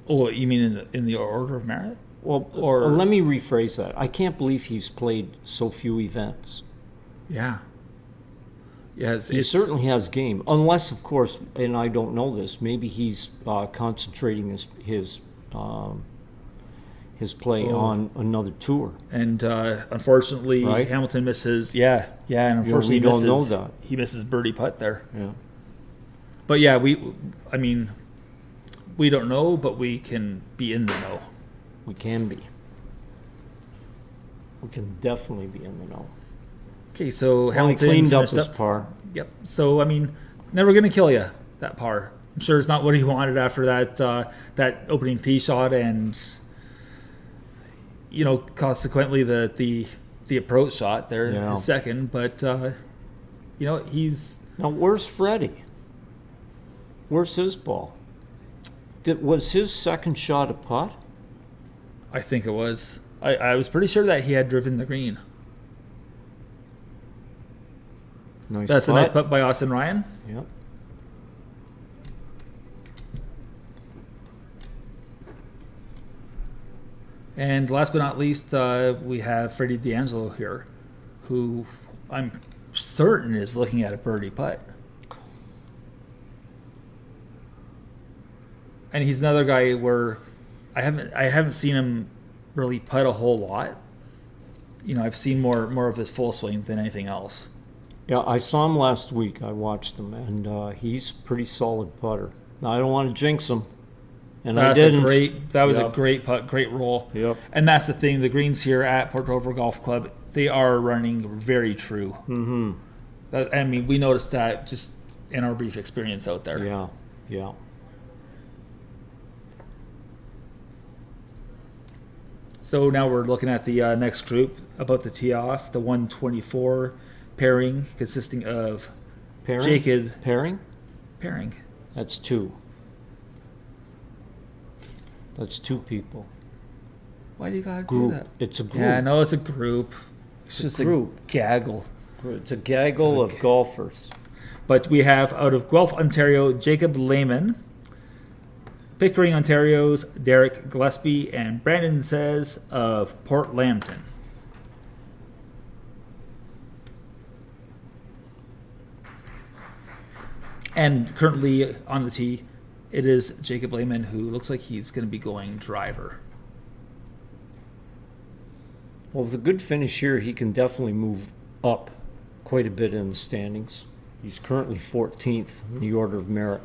Speaker 1: Oh, you mean in the order of merit?
Speaker 2: Well,
Speaker 1: Or-
Speaker 2: let me rephrase that. I can't believe he's played so few events.
Speaker 1: Yeah. Yeah,
Speaker 2: He certainly has game, unless, of course, and I don't know this. Maybe he's concentrating his play
Speaker 1: Oh.
Speaker 2: on another tour.
Speaker 1: And unfortunately,
Speaker 2: Right?
Speaker 1: Hamilton misses. Yeah, and unfortunately,
Speaker 2: we don't
Speaker 1: he misses,
Speaker 2: know that.
Speaker 1: he misses birdie putt there.
Speaker 2: Yeah.
Speaker 1: But yeah, I mean, we don't know, but we can be in the know.
Speaker 2: We can be. We can definitely be in the know.
Speaker 1: Okay, so
Speaker 2: Well, he
Speaker 1: Hamilton
Speaker 2: cleaned up
Speaker 1: finished
Speaker 2: his
Speaker 1: up.
Speaker 2: par.
Speaker 1: Yep. So I mean, never gonna kill you that par. I'm sure it's not what he wanted after that opening tee shot, and consequently the approach shot there,
Speaker 2: Yeah.
Speaker 1: his second. But he's.
Speaker 2: Now, where's Freddie? Where's his ball? Was his second shot a putt?
Speaker 1: I think it was. I was pretty sure that he had driven the green.
Speaker 2: Nice
Speaker 1: That's
Speaker 2: putt.
Speaker 1: a nice putt by Austin Ryan.
Speaker 2: Yep.
Speaker 1: And last but not least, we have Freddie D'Angelo here, who I'm certain is looking at a birdie putt. And he's another guy where I haven't seen him really putt a whole lot. I've seen more of his full swing than anything else.
Speaker 2: Yeah, I saw him last week. I watched him, and he's a pretty solid putter. Now, I don't want to jinx him, and I didn't.
Speaker 1: That was a
Speaker 2: Yep.
Speaker 1: great putt, great roll.
Speaker 2: Yep.
Speaker 1: And that's the thing. The greens here at Port Dover Golf Club, they are running very true.
Speaker 2: Mm-hmm.
Speaker 1: I mean, we noticed that just in our brief experience out there.
Speaker 2: Yeah, yeah.
Speaker 1: So now we're looking at the next group about the tee off, the 124 pairing consisting of
Speaker 2: Pairing?
Speaker 1: Jacob
Speaker 2: Pairing?
Speaker 1: pairing.
Speaker 2: That's two. That's two people.
Speaker 1: Why do you gotta
Speaker 2: Group.
Speaker 1: do that?
Speaker 2: It's a group.
Speaker 1: Yeah, no, it's a group. It's just a
Speaker 2: group.
Speaker 1: gaggle.
Speaker 2: It's a gaggle of golfers.
Speaker 1: But we have out of Guelph, Ontario, Jacob Lehman, Pickering, Ontario's Derek Gillespie, and Brandon Says of Port Lambton. And currently on the tee, it is Jacob Lehman, who looks like he's going to be going driver.
Speaker 2: Well, with a good finish here, he can definitely move up quite a bit in the standings. He's currently 14th in the order of merit.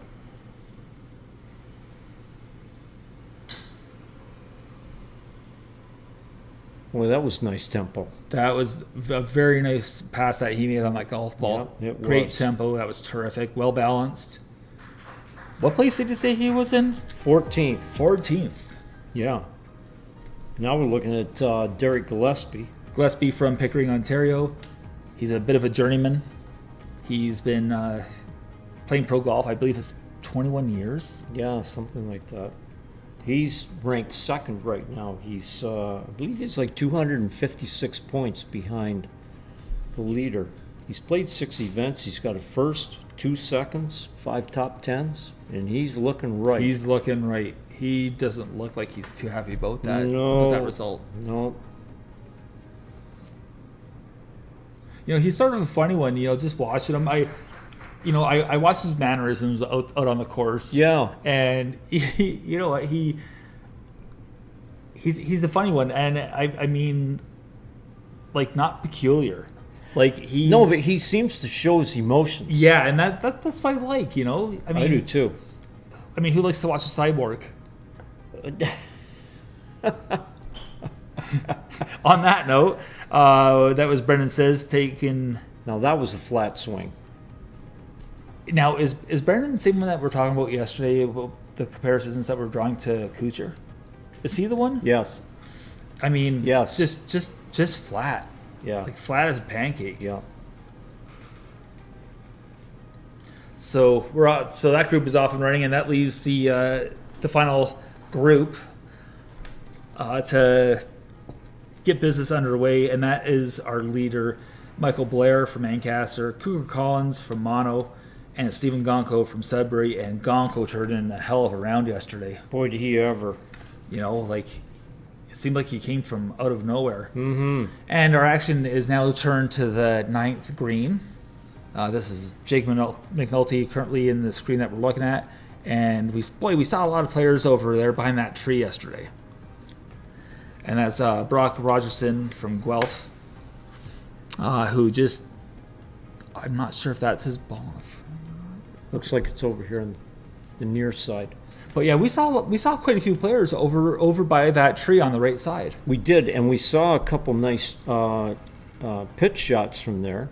Speaker 2: Well, that was nice tempo.
Speaker 1: That was a very nice pass that he made on that golf ball.
Speaker 2: Yeah, it
Speaker 1: Great
Speaker 2: was.
Speaker 1: tempo. That was terrific. Well balanced. What place did you say he was in?
Speaker 2: 14th.
Speaker 1: 14th.
Speaker 2: Yeah. Now we're looking at Derek Gillespie.
Speaker 1: Gillespie from Pickering, Ontario. He's a bit of a journeyman. He's been playing pro golf, I believe it's 21 years.
Speaker 2: Yeah, something like that. He's ranked second right now. He's, I believe he's like 256 points behind the leader. He's played 6 events. He's got a first, 2 seconds, 5 top tens, and he's looking right.
Speaker 1: He's looking right. He doesn't look like he's too happy about that,
Speaker 2: No.
Speaker 1: about that result.
Speaker 2: No,
Speaker 1: He's sort of a funny one, just watching him. I watched his mannerisms out on the course.
Speaker 2: yeah,
Speaker 1: And you know what, he's a funny one, and I mean, like, not peculiar, like he's
Speaker 2: no, but he seems to show his emotions.
Speaker 1: yeah, and that's what I like. I mean,
Speaker 2: I do too.
Speaker 1: I mean, who likes to watch a cyborg? On that note, that was Brendan Says taking.
Speaker 2: Now that was a flat swing.
Speaker 1: Now is Brendan the same one that we're talking about yesterday about the comparisons that we're drawing to Kuchar? Is he the one?
Speaker 2: Yes.
Speaker 1: I mean,
Speaker 2: Yes.
Speaker 1: just flat,
Speaker 2: Yeah.
Speaker 1: like flat as a pancake.
Speaker 2: Yeah.
Speaker 1: So so that group is off and running, and that leaves the final group to get business underway, and that is our leader, Michael Blair from Ancaster, Cougar Collins from Mono, and Stephen Gonko from Sudbury, and Gonko turned in a hell of a round yesterday.
Speaker 2: Boy, did he ever.
Speaker 1: You know, like it seemed like he came from out of nowhere. Mm-hmm. And our action is now turned to the 9th green. This is Jake McNulty currently in the screen that we're looking at, and we saw a lot of players over there behind that tree yesterday. And that's Brock Rogerson from Guelph, who just, I'm not sure if that's his ball.
Speaker 2: Looks like it's over here on the near side.
Speaker 1: But yeah, we saw quite a few players over by that tree on the right side.
Speaker 2: We did, and we saw a couple nice pitch shots from there,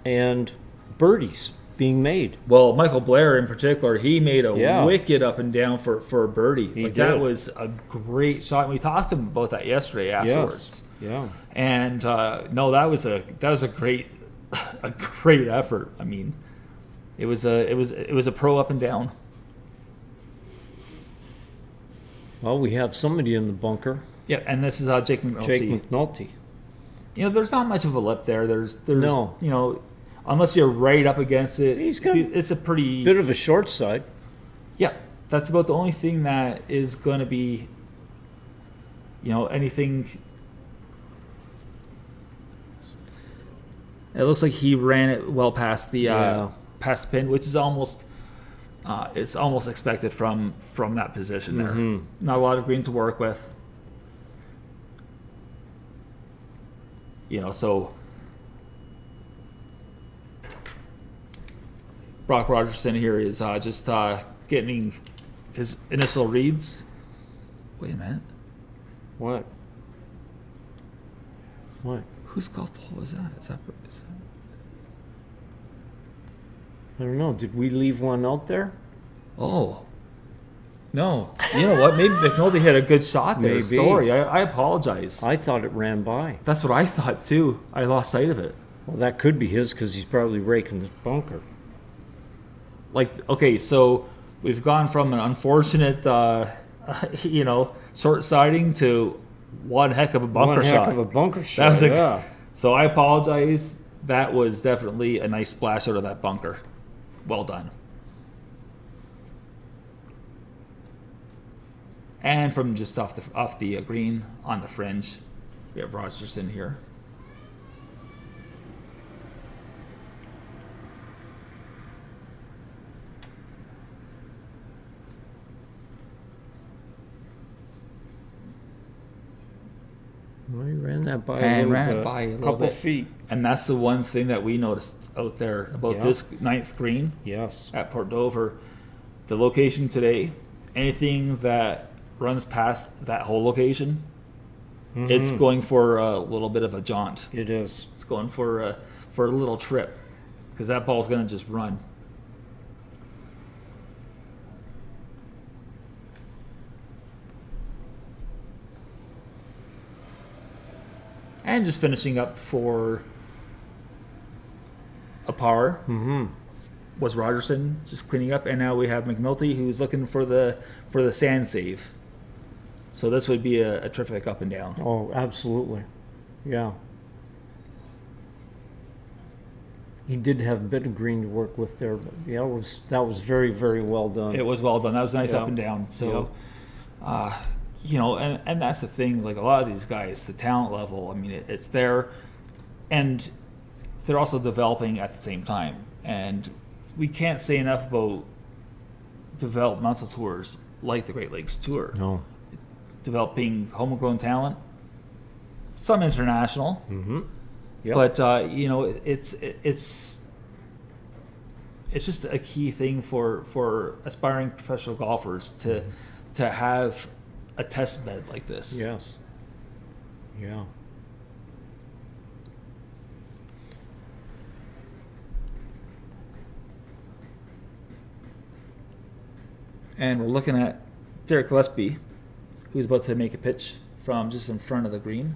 Speaker 2: and birdies being made.
Speaker 1: Well, Michael Blair in particular, he made a
Speaker 2: Yeah.
Speaker 1: wicked up and down for a birdie.
Speaker 2: He
Speaker 1: Like that
Speaker 2: did.
Speaker 1: was a great shot. And we talked to him about that yesterday afterwards.
Speaker 2: Yes. Yeah.
Speaker 1: And no, that was a great a great effort. I mean, it was a pro up and down.
Speaker 2: Well, we have somebody in the bunker.
Speaker 1: Yeah, and this is Jake McNulty.
Speaker 2: Jake McNulty.
Speaker 1: You know, there's not much of a lip there. There's
Speaker 2: No.
Speaker 1: you know, unless you're right up against it.
Speaker 2: He's got
Speaker 1: it's a pretty
Speaker 2: Bit of a short side.
Speaker 1: Yeah, that's about the only thing that is going to be, you know, anything. It looks like he ran it well past the
Speaker 2: Yeah.
Speaker 1: past the pin, which is almost it's almost expected from that position there.
Speaker 2: Mhm.
Speaker 1: Not a lot of green to work with. You know, so Brock Rogerson here is just getting his initial reads. Wait a minute.
Speaker 2: What? What?
Speaker 1: Whose golf ball was that? Is that
Speaker 2: I don't know. Did we leave one out there?
Speaker 1: oh. No. You know what? Maybe McNulty hit a good shot there.
Speaker 2: Maybe.
Speaker 1: Sorry. I apologize.
Speaker 2: I thought it ran by.
Speaker 1: That's what I thought too. I lost sight of it.
Speaker 2: Well, that could be his because he's probably raking the bunker.
Speaker 1: Like, okay, so we've gone from an unfortunate, you know, short sighting to one heck of a bunker
Speaker 2: One
Speaker 1: shot.
Speaker 2: heck of a bunker
Speaker 1: That
Speaker 2: shot.
Speaker 1: was a,
Speaker 2: Yeah.
Speaker 1: So I apologize. That was definitely a nice splash out of that bunker. Well done. And from just off the green on the fringe, we have Rogerson here.
Speaker 2: Well, he ran that by
Speaker 1: And
Speaker 2: a
Speaker 1: ran
Speaker 2: little
Speaker 1: it
Speaker 2: bit,
Speaker 1: by a little
Speaker 2: couple
Speaker 1: bit.
Speaker 2: feet.
Speaker 1: And that's the one thing that we noticed out there about
Speaker 2: Yeah.
Speaker 1: this 9th green
Speaker 2: Yes.
Speaker 1: at Port Dover. The location today, anything that runs past that whole location, it's going for a little bit of a jaunt.
Speaker 2: It is.
Speaker 1: It's going for a little trip because that ball's going to just run. And just finishing up for a par was Rogerson just cleaning up, and now we have McNulty who's looking for the sand save. So this would be a terrific up and down.
Speaker 2: Oh, absolutely. Yeah. He did have a bit of green to work with there, but yeah, that was very, very well done.
Speaker 1: It was well done. That was nice
Speaker 2: Yeah.
Speaker 1: up and down. So, you know, and that's the thing. Like a lot of these guys, the talent level, I mean, it's there, and they're also developing at the same time. And we can't say enough about developmental tours like the Great Lakes Tour.
Speaker 2: No.
Speaker 1: Developing homegrown talent, some international,
Speaker 2: Yep.
Speaker 1: but you know, it's just a key thing for aspiring professional golfers to have a test bed like this.
Speaker 2: Yes. Yeah.
Speaker 1: And we're looking at Derek Gillespie, who's about to make a pitch from just in front of the green.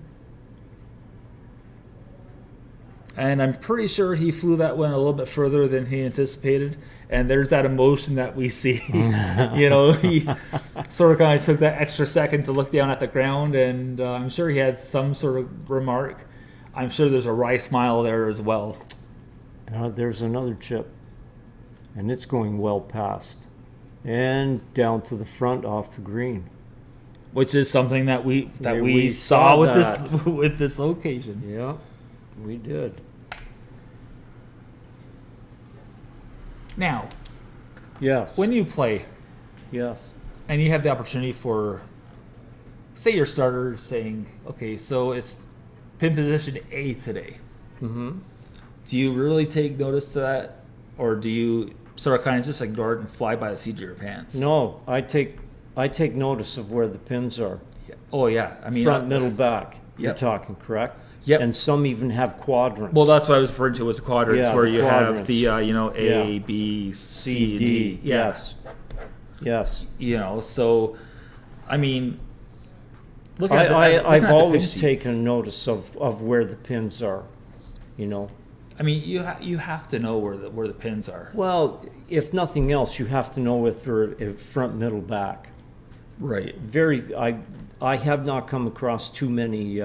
Speaker 1: And I'm pretty sure he flew that one a little bit further than he anticipated. And there's that emotion that we see. You know, he sort of kind of took that extra second to look down at the ground, and I'm sure he had some sort of remark. I'm sure there's a wry smile there as well.
Speaker 2: There's another chip. and it's going well past and down to the front off the green.
Speaker 1: Which is something that we
Speaker 2: Yeah, we
Speaker 1: saw
Speaker 2: saw
Speaker 1: with this
Speaker 2: that.
Speaker 1: with this location.
Speaker 2: Yeah, we did.
Speaker 1: Now,
Speaker 2: Yes.
Speaker 1: when you play
Speaker 2: Yes.
Speaker 1: and you have the opportunity for, say, your starter saying, okay, so it's pin position A today.
Speaker 2: Mm-hmm.
Speaker 1: Do you really take notice to that, or do you sort of kind of just ignore it and fly by the seat of your pants?
Speaker 2: No, I take notice of where the pins are.
Speaker 1: Yeah. Oh yeah, I mean,
Speaker 2: Front, middle, back. You're
Speaker 1: Yep.
Speaker 2: talking, correct?
Speaker 1: Yep.
Speaker 2: And some even have quadrants.
Speaker 1: well, that's what I was referring to as the quadrants,
Speaker 2: Yeah,
Speaker 1: where
Speaker 2: the
Speaker 1: you have
Speaker 2: quadrants.
Speaker 1: the A,
Speaker 2: Yeah.
Speaker 1: B,
Speaker 2: C,
Speaker 1: C,
Speaker 2: D.
Speaker 1: D. Yeah.
Speaker 2: Yes. Yes.
Speaker 1: So I mean, look at
Speaker 2: I've
Speaker 1: the pin
Speaker 2: always
Speaker 1: sheets.
Speaker 2: taken notice of where the pins are, you know.
Speaker 1: I mean, you have to know where the pins are.
Speaker 2: Well, if nothing else, you have to know if they're front, middle, back.
Speaker 1: Right.
Speaker 2: I have not come across too many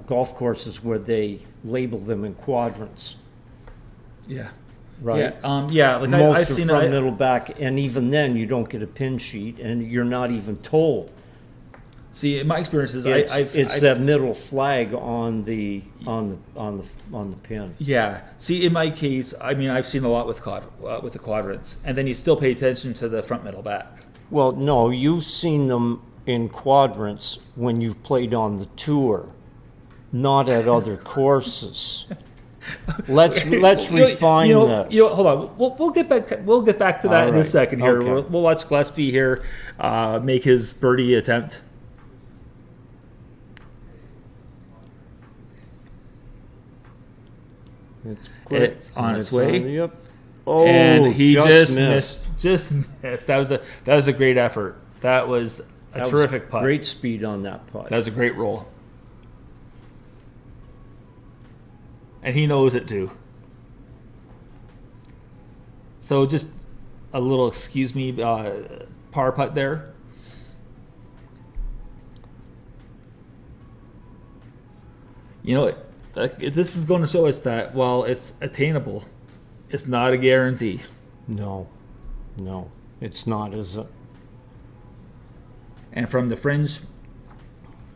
Speaker 2: golf courses where they label them in quadrants,
Speaker 1: Yeah.
Speaker 2: right?
Speaker 1: Yeah. Yeah. Like
Speaker 2: Most
Speaker 1: I've
Speaker 2: are
Speaker 1: seen
Speaker 2: front,
Speaker 1: it.
Speaker 2: middle, back, and even then you don't get a pin sheet, and you're not even told.
Speaker 1: See, in my experiences,
Speaker 2: It's that middle flag on the pin.
Speaker 1: Yeah. See, in my case, I mean, I've seen a lot with the quadrants, and then you still pay attention to the front, middle, back.
Speaker 2: Well, no, you've seen them in quadrants when you've played on the tour, not at other courses. Let's refine this.
Speaker 1: Hold on. We'll get back. We'll get back to that
Speaker 2: All
Speaker 1: in a
Speaker 2: right.
Speaker 1: second. Here,
Speaker 2: Okay.
Speaker 1: we'll watch Gillespie here make his birdie attempt.
Speaker 2: It's
Speaker 1: It's on its way.
Speaker 2: Yep. Oh,
Speaker 1: And he just
Speaker 2: missed.
Speaker 1: Just missed. That was a great effort. That was a
Speaker 2: That was
Speaker 1: terrific putt.
Speaker 2: Great speed on that putt.
Speaker 1: That was a great roll. And he knows it too. So just a little, excuse me, par putt there. You know, this is going to show us that while it's attainable, it's not a guarantee.
Speaker 2: No, it's not, is it?
Speaker 1: And from the fringe,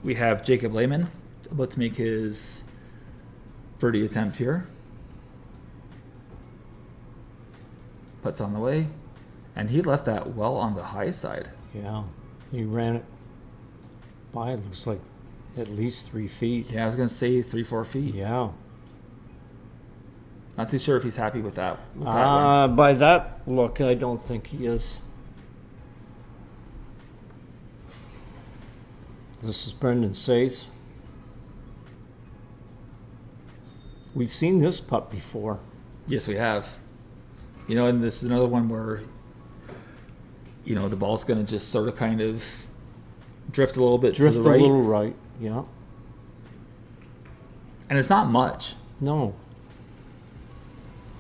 Speaker 1: we have Jacob Lehman about to make his birdie attempt here. Putts on the way. And he left that well on the high side.
Speaker 2: Yeah, he ran it by. It looks like at least 3 feet.
Speaker 1: Yeah, I was going to say 3-4 feet.
Speaker 2: Yeah.
Speaker 1: Not too sure if he's happy with that. One.
Speaker 2: By that look, I don't think he is. This is Brendan Sayes. We've seen this putt before.
Speaker 1: Yes, we have. You know, and this is another one where, you know, the ball's going to just sort of kind of drift a little bit
Speaker 2: Drift
Speaker 1: to the right.
Speaker 2: a little right, yeah.
Speaker 1: And it's not much.
Speaker 2: No.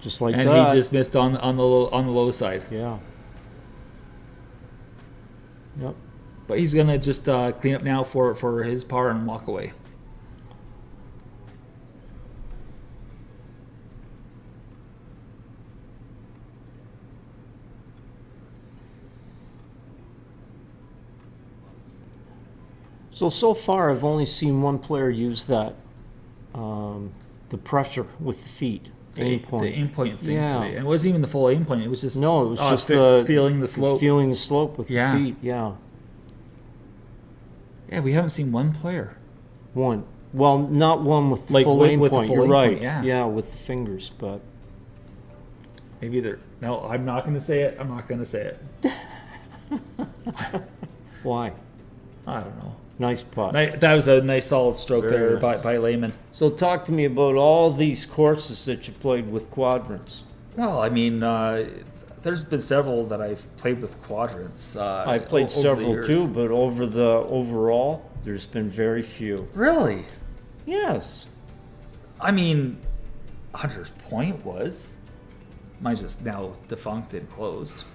Speaker 2: Just like
Speaker 1: And
Speaker 2: that.
Speaker 1: he just missed on the low side.
Speaker 2: Yeah. Yep.
Speaker 1: But he's going to just clean up now for his par and walk away.
Speaker 2: So far, I've only seen one player use that, the pressure with the feet, aim point.
Speaker 1: The aim point thing
Speaker 2: Yeah.
Speaker 1: today. And it wasn't even the full aim point. It was just
Speaker 2: No, it was just
Speaker 1: feeling the slope.
Speaker 2: Feeling the slope with
Speaker 1: Yeah.
Speaker 2: the feet, yeah.
Speaker 1: Yeah, we haven't seen one player.
Speaker 2: One. Well, not one with the
Speaker 1: Like,
Speaker 2: full
Speaker 1: with-
Speaker 2: aim
Speaker 1: with the
Speaker 2: point.
Speaker 1: full
Speaker 2: You're
Speaker 1: aim
Speaker 2: right.
Speaker 1: point, yeah.
Speaker 2: Yeah, with the fingers, but
Speaker 1: Maybe they're. No, I'm not going to say it. I'm not going to say it.
Speaker 2: why?
Speaker 1: I don't know.
Speaker 2: Nice putt.
Speaker 1: That was a nice solid stroke
Speaker 2: Very
Speaker 1: there
Speaker 2: nice.
Speaker 1: by Lehman.
Speaker 2: So talk to me about all these courses that you played with quadrants.
Speaker 1: Well, I mean, there's been several that I've played with quadrants.
Speaker 2: I played
Speaker 1: over the
Speaker 2: several
Speaker 1: years.
Speaker 2: too, but overall, there's been very few.
Speaker 1: Really?
Speaker 2: Yes.
Speaker 1: I mean, Hunter's Point was. Mine's just now defunct and closed.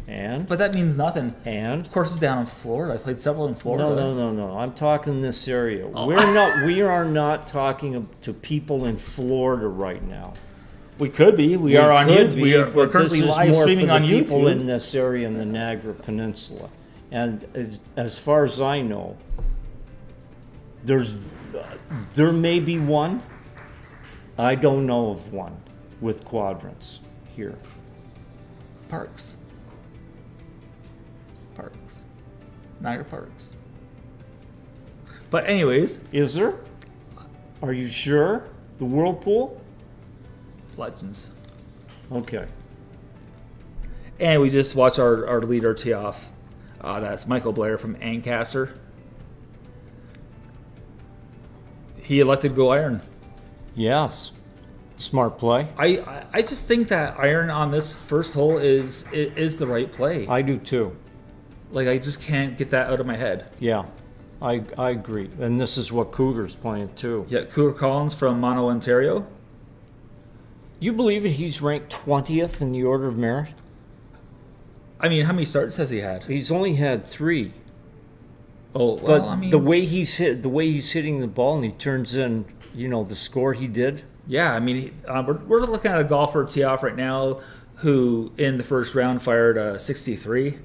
Speaker 2: And?
Speaker 1: But that means nothing.
Speaker 2: And?
Speaker 1: Courses down in Florida. I played several in Florida.
Speaker 2: No. I'm talking this area.
Speaker 1: Oh.
Speaker 2: We are not talking to people in Florida right now.
Speaker 1: We could be. We are on
Speaker 2: could
Speaker 1: YouTube.
Speaker 2: be,
Speaker 1: We're
Speaker 2: but
Speaker 1: currently
Speaker 2: this is
Speaker 1: live
Speaker 2: more
Speaker 1: streaming
Speaker 2: for the
Speaker 1: on
Speaker 2: people
Speaker 1: YouTube.
Speaker 2: in this area in the Niagara Peninsula. And as far as I know, there may be one. I don't know of one with quadrants here.
Speaker 1: Parks. Niagara Parks. But anyways,
Speaker 2: Is there? Are you sure? The Whirlpool?
Speaker 1: legends.
Speaker 2: Okay.
Speaker 1: And we just watched our leader tee off. That's Michael Blair from Ancaster. He elected to go iron.
Speaker 2: Yes. Smart play.
Speaker 1: I just think that iron on this first hole is the right play.
Speaker 2: I do too.
Speaker 1: Like, I just can't get that out of my head.
Speaker 2: Yeah. I agree. And this is what Cougar's playing too.
Speaker 1: Yeah, Cougar Collins from Mono, Ontario.
Speaker 2: You believe it? He's ranked 20th in the order of merit?
Speaker 1: I mean, how many starts has he had?
Speaker 2: He's only had 3.
Speaker 1: Oh,
Speaker 2: But
Speaker 1: well, I mean,
Speaker 2: the way he's hitting the ball, and he turns in, the score he did.
Speaker 1: yeah, I mean, we're looking at a golfer tee off right now who in the first round fired a 63.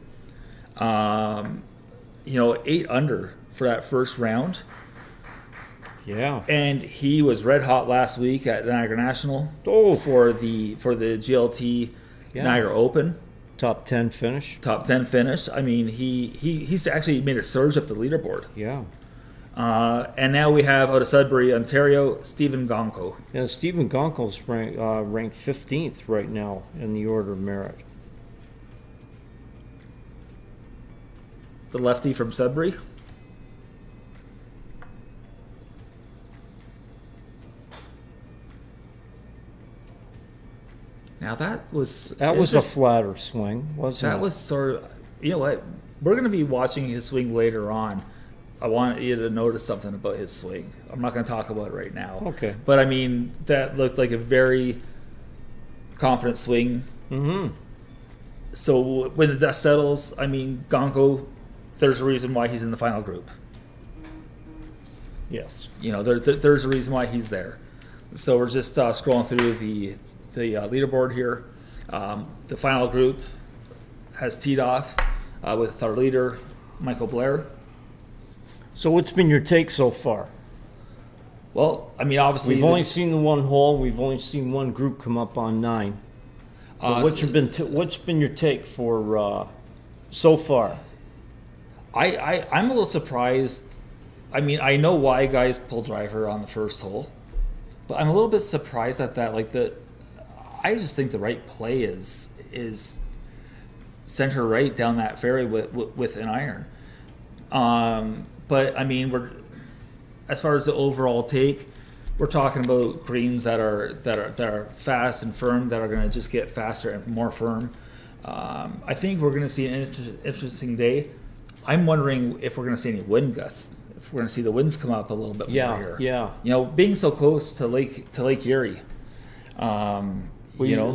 Speaker 1: 8 under for that first round.
Speaker 2: Yeah.
Speaker 1: And he was red hot last week at Niagara National
Speaker 2: Oh.
Speaker 1: for the GLT
Speaker 2: Yeah.
Speaker 1: Niagara Open.
Speaker 2: Top 10 finish.
Speaker 1: Top 10 finish. I mean, he's actually made a surge up the leaderboard.
Speaker 2: Yeah.
Speaker 1: And now we have out of Sudbury, Ontario, Stephen Gonko.
Speaker 2: And Stephen Gonko's ranked 15th right now in the order of merit.
Speaker 1: The lefty from Sudbury. Now that was
Speaker 2: a flatter swing, wasn't it?
Speaker 1: that was sort of, you know what, we're going to be watching his swing later on. I want you to notice something about his swing. I'm not going to talk about it right now.
Speaker 2: Okay.
Speaker 1: But I mean, that looked like a very confident swing.
Speaker 2: Mm-hmm.
Speaker 1: So when the dust settles, I mean, Gonko, there's a reason why he's in the final group.
Speaker 2: Yes.
Speaker 1: There's a reason why he's there. So we're just scrolling through the leaderboard here. The final group has teed off with our leader, Michael Blair.
Speaker 2: So what's been your take so far?
Speaker 1: Well, I mean, obviously,
Speaker 2: We've only seen the one hole. We've only seen one group come up on 9. But what's been your take for so far?
Speaker 1: I'm a little surprised. I mean, I know why guys pull driver on the first hole, but I'm a little bit surprised at that. I just think the right play is center right down that fairway with an iron. But I mean, as far as the overall take, we're talking about greens that are fast and firm, that are going to just get faster and more firm. I think we're going to see an interesting day. I'm wondering if we're going to see any wind gusts. If we're going to see the winds come up a little bit more here.
Speaker 2: Yeah.
Speaker 1: Being so close to Lake Erie.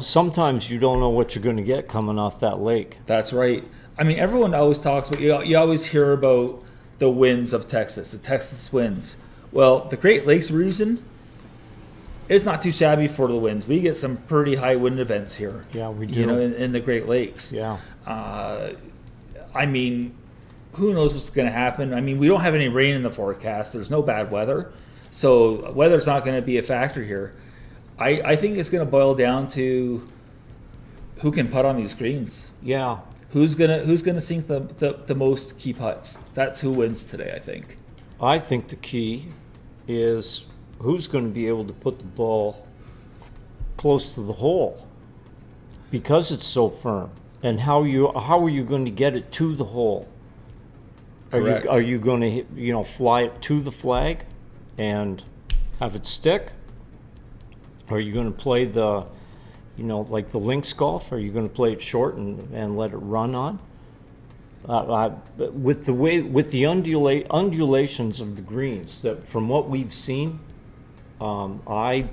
Speaker 2: Sometimes you don't know what you're going to get coming off that lake.
Speaker 1: That's right. I mean, everyone always talks about, you always hear about the winds of Texas, the Texas winds. Well, the Great Lakes region is not too shabby for the winds. We get some pretty high wind events here.
Speaker 2: Yeah, we do.
Speaker 1: In the Great Lakes.
Speaker 2: Yeah.
Speaker 1: I mean, who knows what's going to happen? I mean, we don't have any rain in the forecast. There's no bad weather. So weather's not going to be a factor here. I think it's going to boil down to who can putt on these greens.
Speaker 2: Yeah.
Speaker 1: Who's gonna sink the most key putts? That's who wins today, I think.
Speaker 2: I think the key is who's going to be able to put the ball close to the hole because it's so firm. And how are you going to get it to the hole?
Speaker 1: Correct.
Speaker 2: Are you going to fly it to the flag and have it stick? Or are you going to play the like the links golf? Are you going to play it short and let it run on? With the undulations of the greens, that from what we've seen, I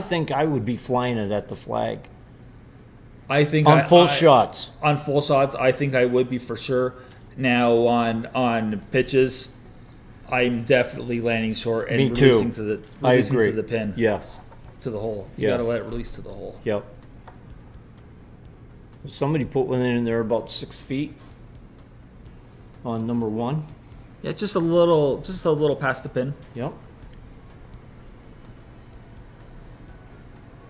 Speaker 2: think I would be flying it at the flag.
Speaker 1: I think
Speaker 2: on full shots.
Speaker 1: On full shots, I think I would be for sure. Now on pitches, I'm definitely landing short and
Speaker 2: Me too.
Speaker 1: releasing to the
Speaker 2: I agree.
Speaker 1: to the pin.
Speaker 2: Yes.
Speaker 1: to the hole. You
Speaker 2: Yes.
Speaker 1: got to let it release to the hole.
Speaker 2: Yep. Somebody put one in there about 6 feet on number 1.
Speaker 1: Yeah, just a little past the pin,
Speaker 2: Yep.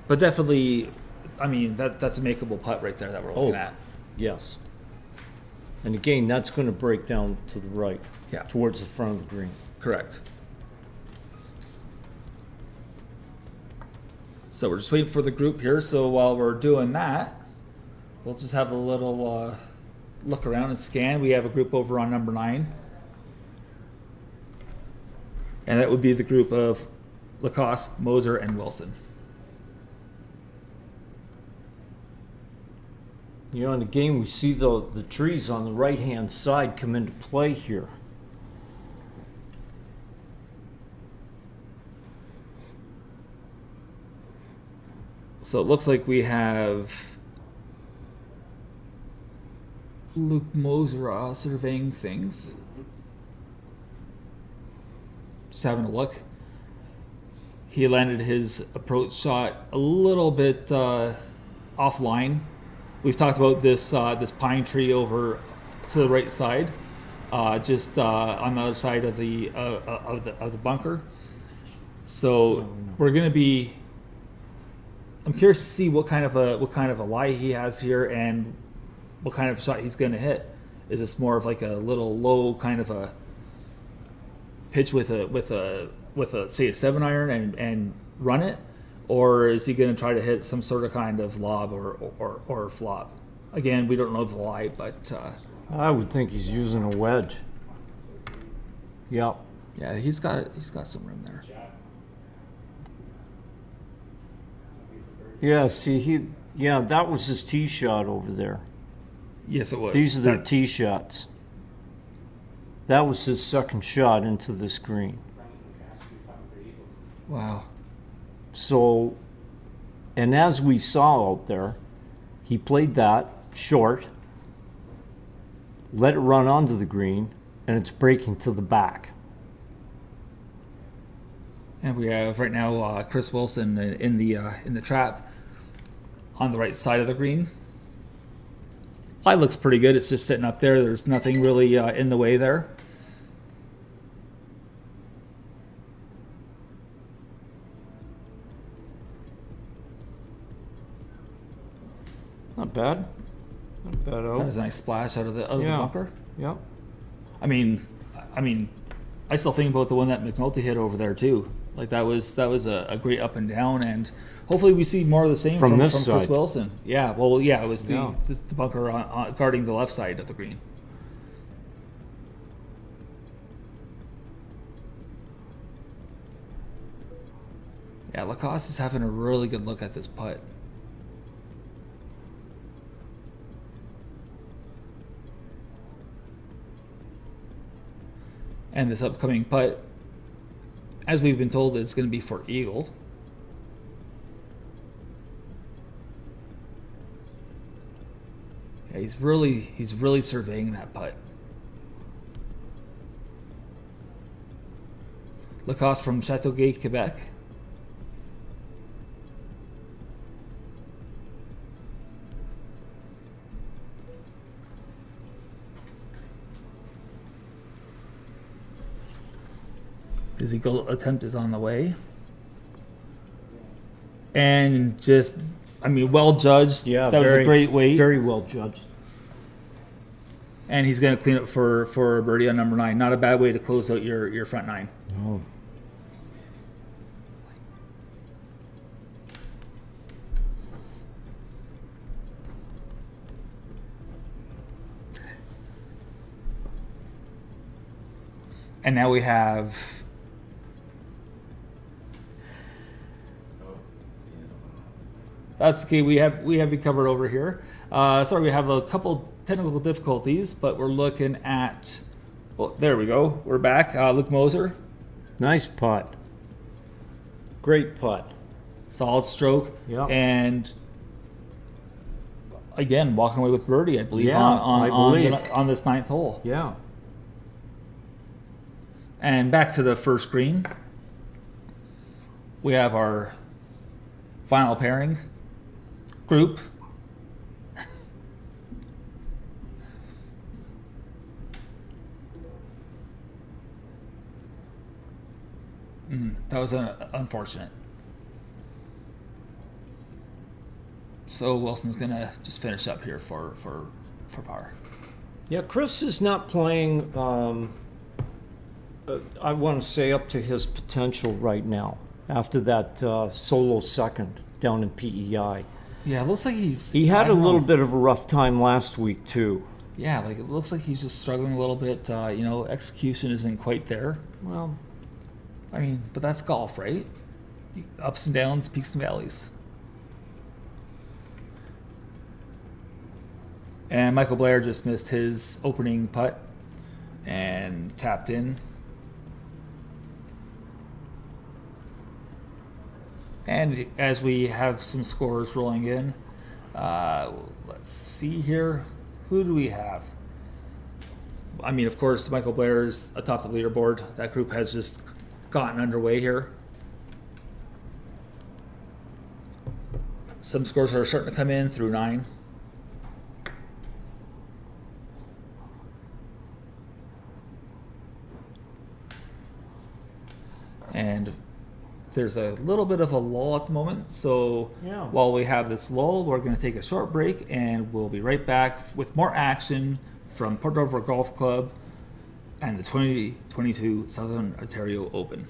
Speaker 1: but definitely, I mean that's a makeable putt right there that we're looking at.
Speaker 2: Yes. And again, that's going to break down to the right,
Speaker 1: Yeah,
Speaker 2: towards the front of the green.
Speaker 1: correct. So we're just waiting for the group here. So while we're doing that, we'll just have a little look around and scan. We have a group over on number 9. And that would be the group of Lacoste, Moser, and Wilson.
Speaker 2: You know, and again, we see the trees on the right-hand side come into play here.
Speaker 1: So it looks like we have Luke Moser surveying things. Just having a look. He landed his approach shot a little bit offline. We've talked about this pine tree over to the right side, just on the other side of the bunker. So we're going to be. I'm curious to see what kind of a lie he has here and what kind of shot he's going to hit. Is this more of like a little low kind of a pitch with a say a 7-iron and run it, or is he going to try to hit some sort of kind of lob or flop? Again, we don't know the lie, but
Speaker 2: I would think he's using a wedge. Yep.
Speaker 1: yeah, he's got some room there.
Speaker 2: Yeah, see, that was his tee shot over there.
Speaker 1: Yes, it was.
Speaker 2: These are their tee shots. That was his second shot into this green.
Speaker 1: Wow.
Speaker 2: So, and as we saw out there, he played that short, let it run onto the green, and it's breaking to the back.
Speaker 1: And we have right now Chris Wilson in the trap on the right side of the green. Lie looks pretty good. It's just sitting up there. There's nothing really in the way there.
Speaker 2: Not bad. Not bad
Speaker 1: That
Speaker 2: out.
Speaker 1: was a nice splash out of the
Speaker 2: Yeah.
Speaker 1: bunker.
Speaker 2: Yep.
Speaker 1: I mean, I still think about the one that McNulty hit over there too. Like that was a great up and down, and hopefully we see more of the same
Speaker 2: From
Speaker 1: from
Speaker 2: this
Speaker 1: Chris
Speaker 2: side.
Speaker 1: Wilson. Yeah, well, yeah, it was
Speaker 2: Yeah.
Speaker 1: the bunker guarding the left side of the green. Yeah, Lacoste is having a really good look at this putt. And this upcoming putt, as we've been told, is going to be for eagle. Yeah, he's really surveying that putt. Lacoste from Chateauguay, Quebec. His eagle attempt is on the way. And just, well judged.
Speaker 2: Yeah,
Speaker 1: that was a great weight.
Speaker 2: Very well judged.
Speaker 1: And he's going to clean up for birdie on number 9. Not a bad way to close out your front 9.
Speaker 2: No.
Speaker 1: And now we have that's okay. We have you covered over here. Sorry, we have a couple technical difficulties, but we're looking at. Well, there we go. We're back. Luke Moser,
Speaker 2: Nice putt. Great putt.
Speaker 1: solid stroke,
Speaker 2: Yeah.
Speaker 1: and again walking away with birdie, I believe,
Speaker 2: Yeah, I believe.
Speaker 1: on this 9th hole.
Speaker 2: Yeah.
Speaker 1: And back to the first green. We have our Final pairing group. That was unfortunate. So Wilson's gonna just finish up here for par.
Speaker 2: Yeah, Chris is not playing, I want to say, up to his potential right now after that solo second down in PEI.
Speaker 1: Yeah, it looks like
Speaker 2: He had
Speaker 1: I
Speaker 2: a
Speaker 1: don't
Speaker 2: little
Speaker 1: know.
Speaker 2: bit of a rough time last week, too.
Speaker 1: Yeah, like it looks like he's just struggling a little bit. Execution isn't quite there.
Speaker 2: Well,
Speaker 1: I mean, but that's golf, right? Ups and downs, peaks and valleys. And Michael Blair just missed his opening putt and tapped in. And as we have some scores rolling in, let's see here. Who do we have? I mean, of course, Michael Blair's atop the leaderboard. That group has just gotten underway here. Some scores are starting to come in through 9. And there's a little bit of a lull at the moment. So
Speaker 2: Yeah.
Speaker 1: while we have this lull, we're going to take a short break and we'll be right back with more action from Port Dover Golf Club and the 2022 Southern Ontario Open.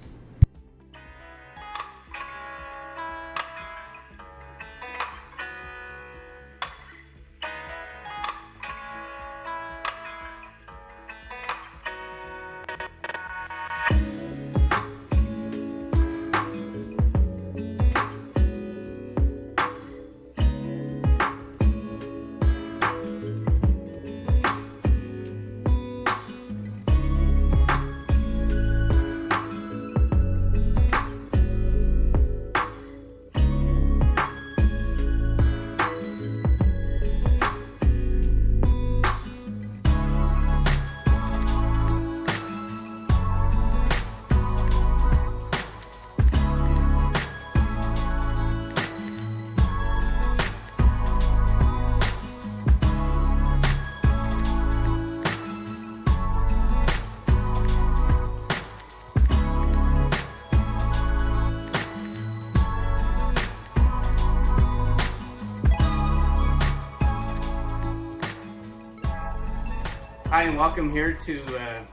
Speaker 3: Hi and welcome here to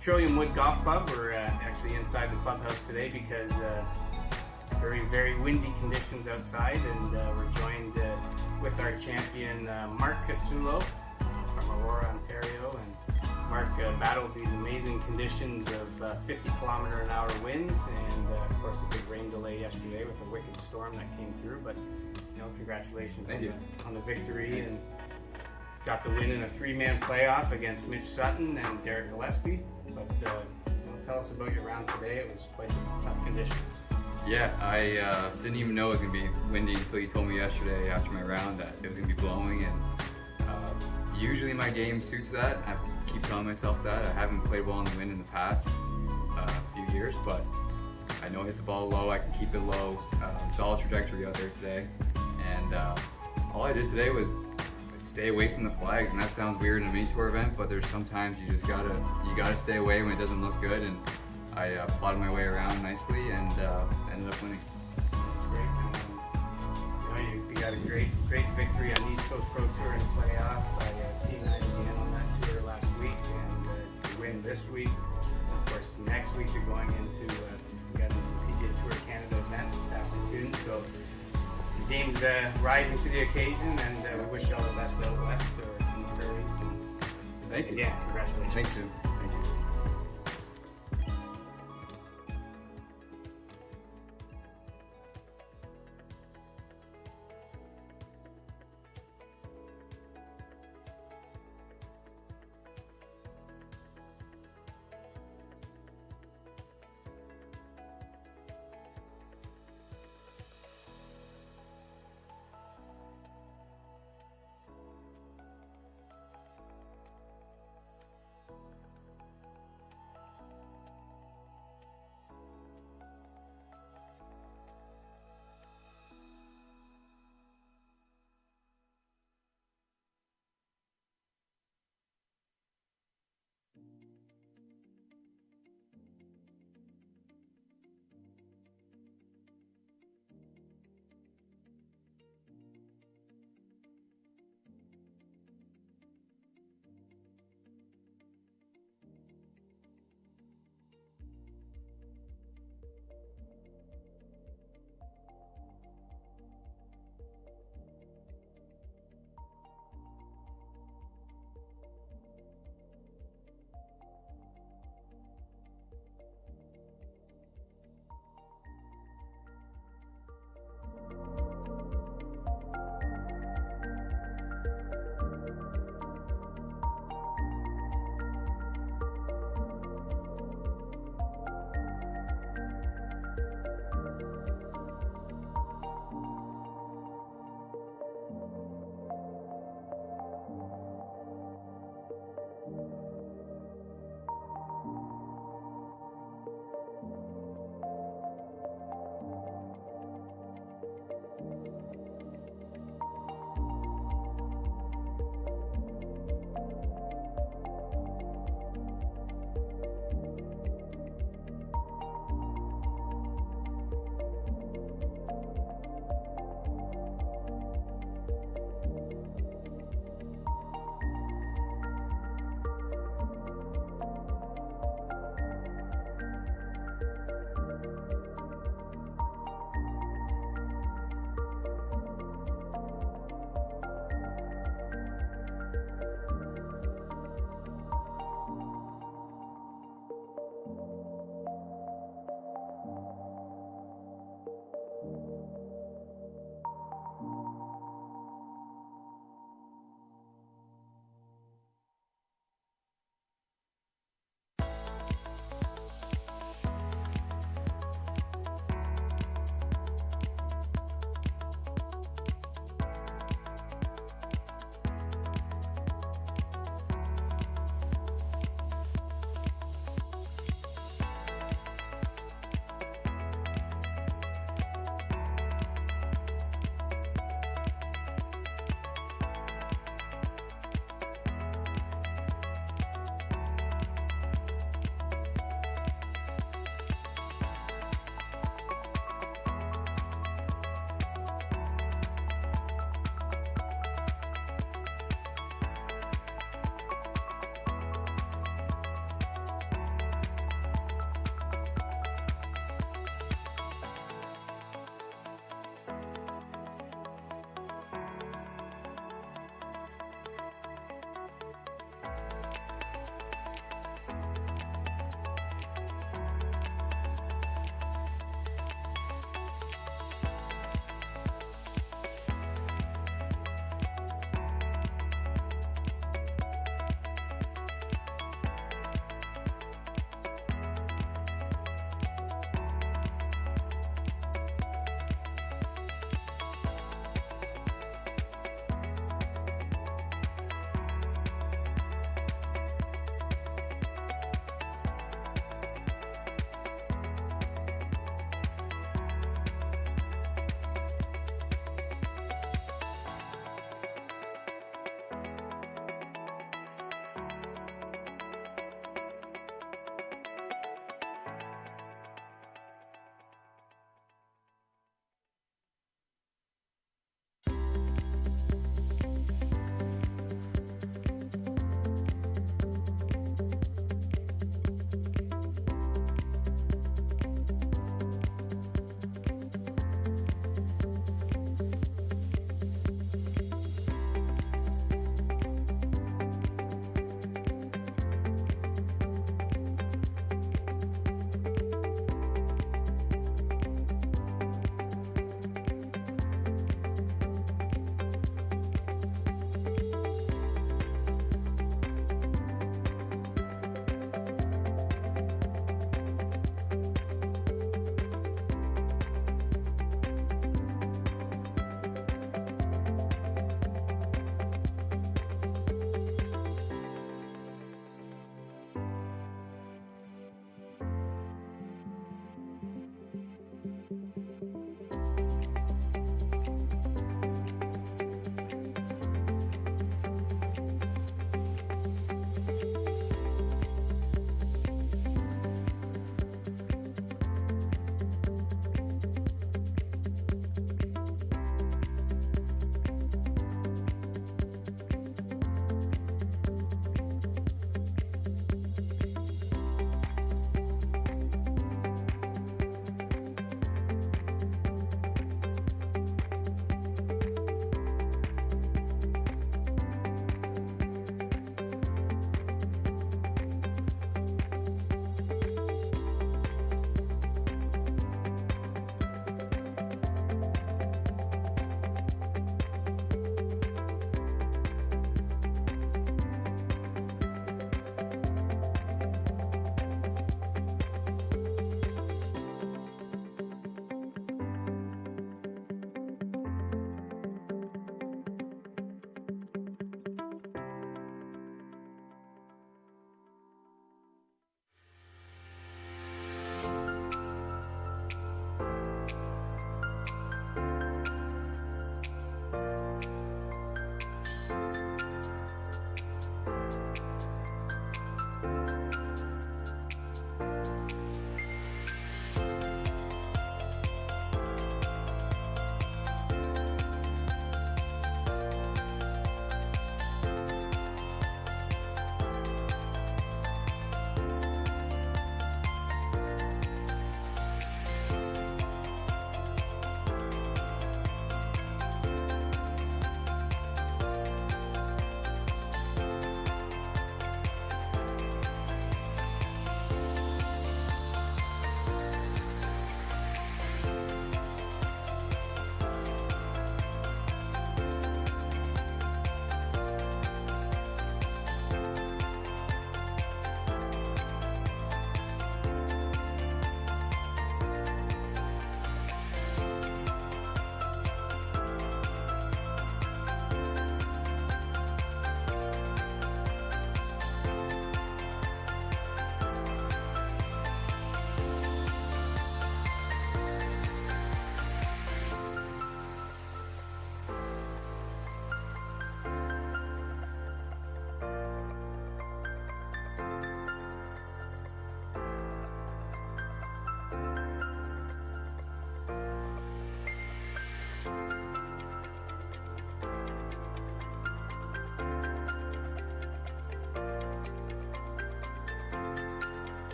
Speaker 3: Trillium Wood Golf Club. We're actually inside the clubhouse today because very windy conditions outside, and we're joined with our champion Mark Casulo from Aurora, Ontario. And Mark battled these amazing conditions of 50-kilometer-an-hour winds and of course a big rain delay yesterday with a wicked storm that came through. But congratulations on the victory.
Speaker 4: Thanks.
Speaker 3: And got the win in a 3-man playoff against Mitch Sutton and Derek Gillespie. But tell us about your round today. It was quite tough conditions.
Speaker 4: Yeah, I didn't even know it was going to be windy until you told me yesterday after my round that it was going to be blowing. And usually my game suits that. I keep telling myself that. I haven't played well in the wind in the past few years, but I know I hit the ball low. I can keep it low. It's all trajectory out there today. And all I did today was stay away from the flags, and that sounds weird in a mini tour event, but there's sometimes you just gotta stay away when it doesn't look good. And I plotted my way around nicely and ended up winning.
Speaker 3: Great. You got a great victory on East Coast Pro Tour in the playoff by T9 again on that tour last week, and you win this week. Of course, next week you're going into the PGA Tour Canada event in Saskatoon. So the game's rising to the occasion, and we wish you all the best out west or in the prairies. And
Speaker 4: Thank you.
Speaker 3: again, congratulations.
Speaker 4: Thanks, Jim. Thank you.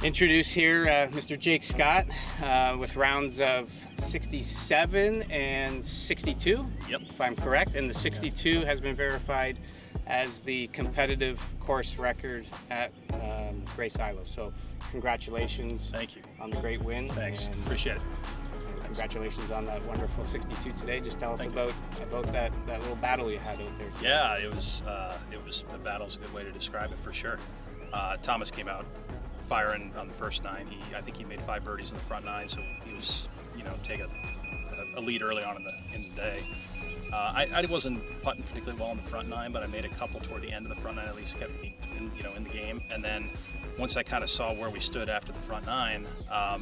Speaker 3: introduce here Mr. Jake Scott with rounds of 67 and 62,
Speaker 5: Yep.
Speaker 3: if I'm correct. And the 62 has been verified as the competitive course record at Grace Isle. So congratulations
Speaker 5: Thank you.
Speaker 3: on the great win.
Speaker 5: Thanks.
Speaker 3: And
Speaker 5: Appreciate it.
Speaker 3: congratulations on that wonderful 62 today. Just tell us
Speaker 5: Thank you.
Speaker 3: about that little battle you had out there.
Speaker 5: Yeah, it was a battle's a good way to describe it for sure. Thomas came out firing on the first 9. I think he made 5 birdies in the front 9, so he was, take a lead early on in the day. I wasn't putting particularly well in the front 9, but I made a couple toward the end of the front 9, at least kept me in the game. And then once I kind of saw where we stood after the front 9, I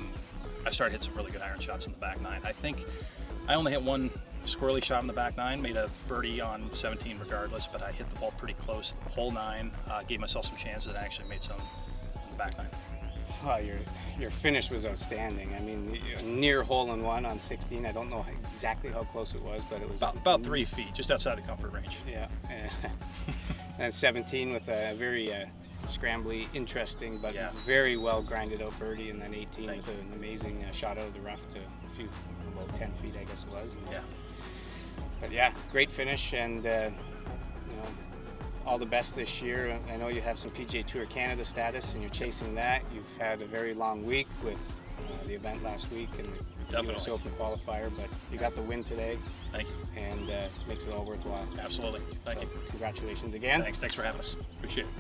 Speaker 5: started hitting some really good iron shots in the back 9. I think I only hit one squirrely shot in the back 9, made a birdie on 17 regardless, but I hit the ball pretty close the whole 9, gave myself some chances, and I actually made some in the back 9.
Speaker 3: Oh, your finish was outstanding. I mean, near hole-in-one on 16. I don't know exactly how close it was, but it was
Speaker 5: About 3 feet, just outside the comfort range.
Speaker 3: Yeah. And 17 with a very scrambly, interesting, but
Speaker 5: Yeah.
Speaker 3: very well grinded out birdie, and then 18
Speaker 5: Thank
Speaker 3: with an amazing shot out of the rough to a few, about 10 feet, I guess it was. And,
Speaker 5: Yeah.
Speaker 3: But yeah, great finish, and all the best this year. I know you have some PGA Tour Canada status, and you're chasing that. You've had a very long week with the event last week and the US
Speaker 5: Definitely.
Speaker 3: Open qualifier, but you got the win today,
Speaker 5: Thank you.
Speaker 3: and makes it all worthwhile.
Speaker 5: Absolutely. Thank you.
Speaker 3: Congratulations again.
Speaker 5: Thanks for having us. Appreciate it.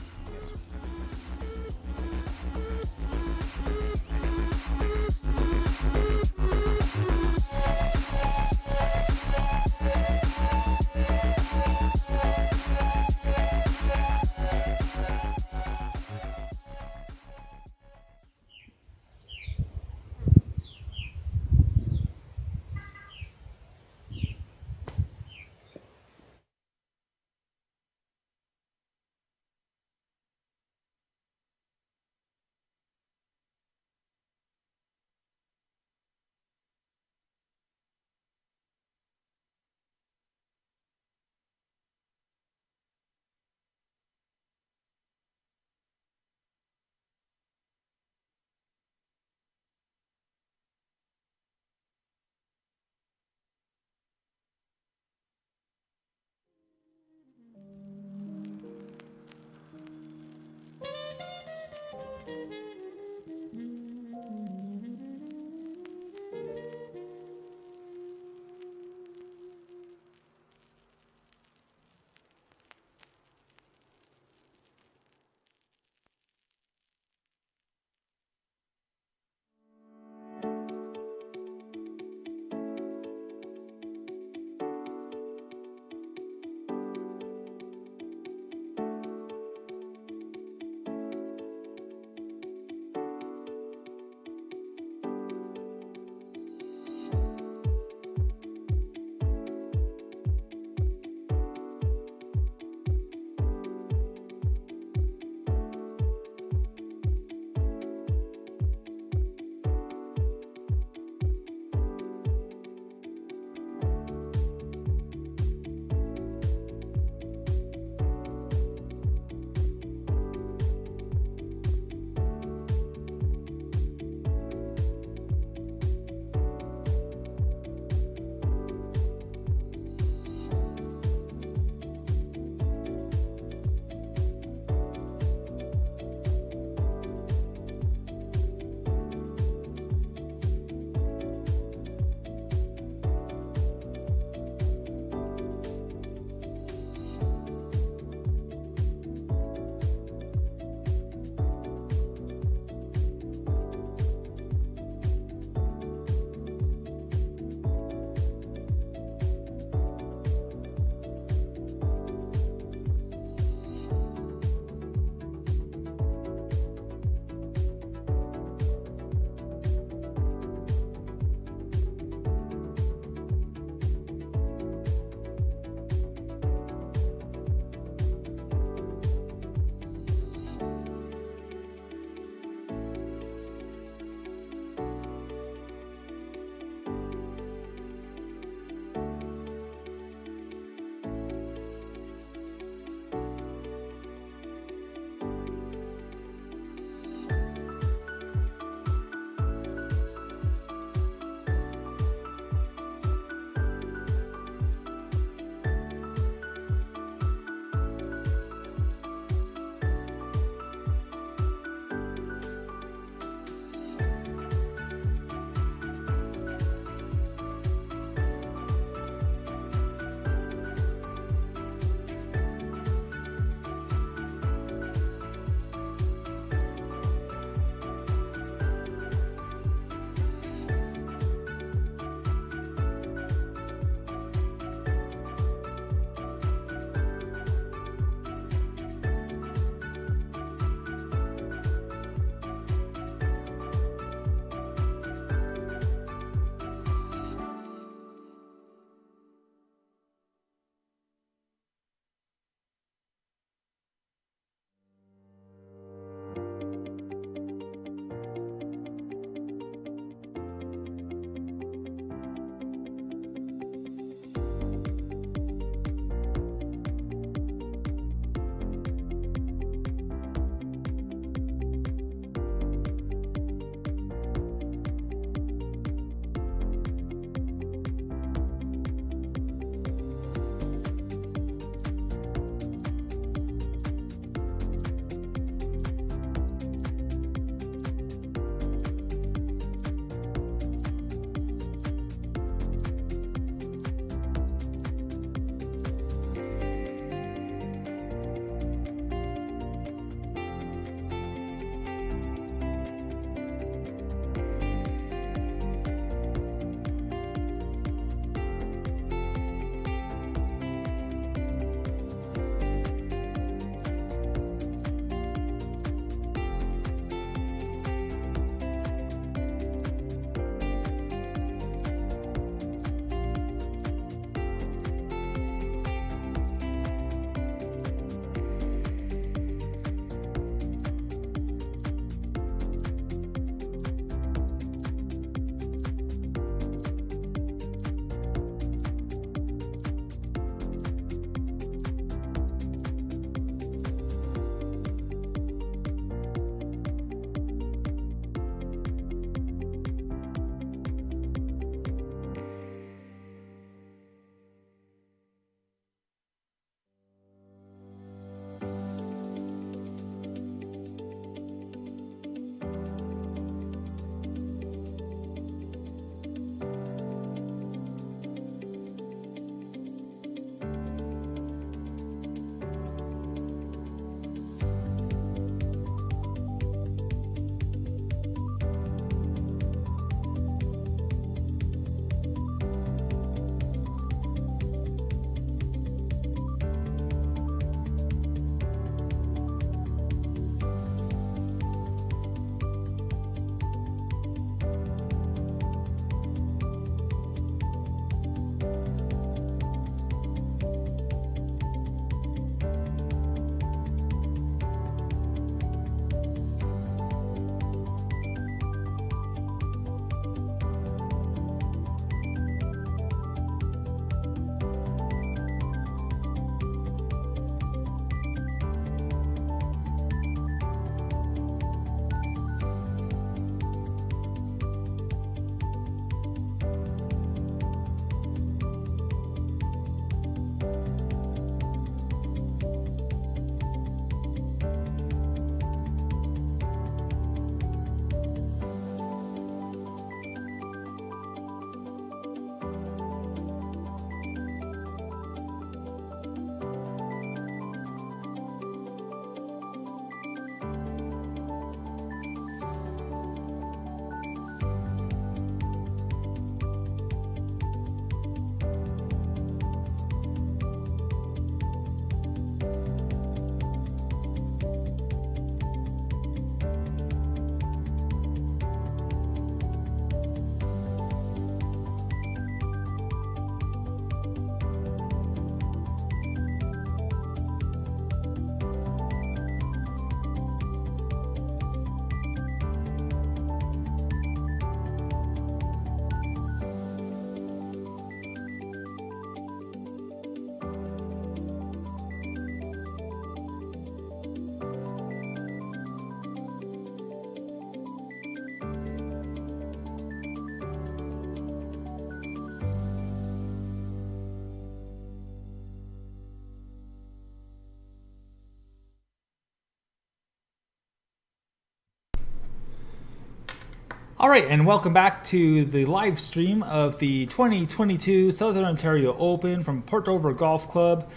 Speaker 1: All right, and welcome back to the live stream of the 2022 Southern Ontario Open from Port Dover Golf Club,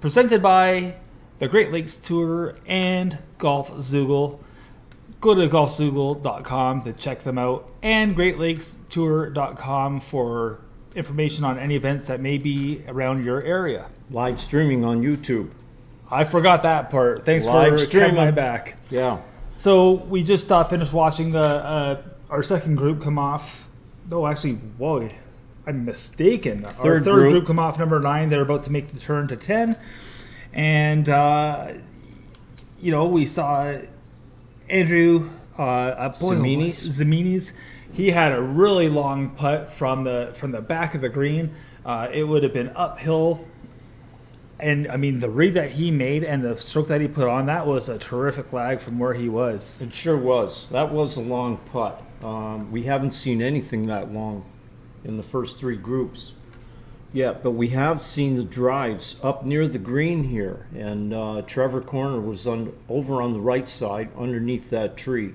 Speaker 1: presented by the Great Lakes Tour and Golf Zoogle. Go to golfzoogle.com to check them out, and greatlakestour.com for information on any events that may be around your area.
Speaker 2: Live streaming on YouTube.
Speaker 1: I forgot that part. Thanks
Speaker 2: Live
Speaker 1: for
Speaker 2: streaming.
Speaker 1: cutting my back.
Speaker 2: Yeah.
Speaker 1: So we just finished watching our second group come off. Oh, actually, whoa, I'm mistaken. Our
Speaker 2: Third
Speaker 1: third
Speaker 2: group.
Speaker 1: group come off number 9. They're about to make the turn to 10. And, we saw Andrew Zaminis. He had a really long putt from the back of the green. It would have been uphill. And, I mean, the read that he made and the stroke that he put on, that was a terrific lag from where he was.
Speaker 2: It sure was. That was a long putt. We haven't seen anything that long in the first 3 groups yet, but we have seen the drives up near the green here. And Trevor Corner was over on the right side underneath that tree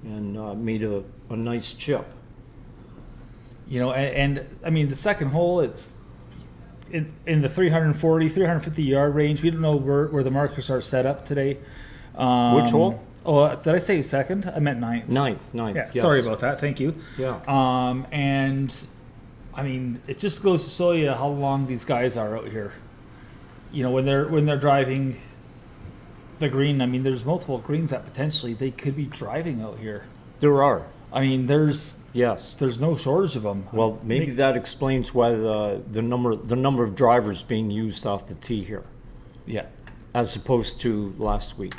Speaker 2: and made a nice chip.
Speaker 1: And I mean, the second hole, it's in the 340, 350 yard range. We don't know where the markers are set up today.
Speaker 2: Which hole?
Speaker 1: Oh, did I say second? I meant ninth.
Speaker 2: Ninth.
Speaker 1: Yeah,
Speaker 2: Yes.
Speaker 1: sorry about that. Thank you.
Speaker 2: Yeah.
Speaker 1: And I mean, it just goes to show you how long these guys are out here. When they're driving the green. I mean, there's multiple greens that potentially they could be driving out here.
Speaker 2: There are.
Speaker 1: I mean, there's no shortage of them.
Speaker 2: Well, maybe that explains why the number of drivers being used off the tee here,
Speaker 1: Yeah.
Speaker 2: as opposed to last week.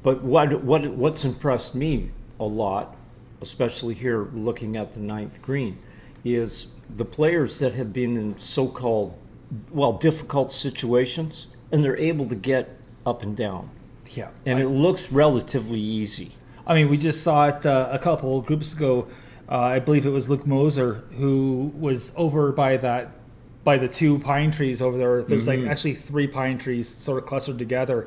Speaker 2: But what's impressed me a lot, especially here looking at the 9th green, is the players that have been in so-called difficult situations, and they're able to get up and down,
Speaker 1: Yeah.
Speaker 2: and it looks relatively easy.
Speaker 1: I mean, we just saw it a couple groups ago. I believe it was Luke Moser who was over by the 2 pine trees over there. There's like actually 3 pine trees sort of clustered together.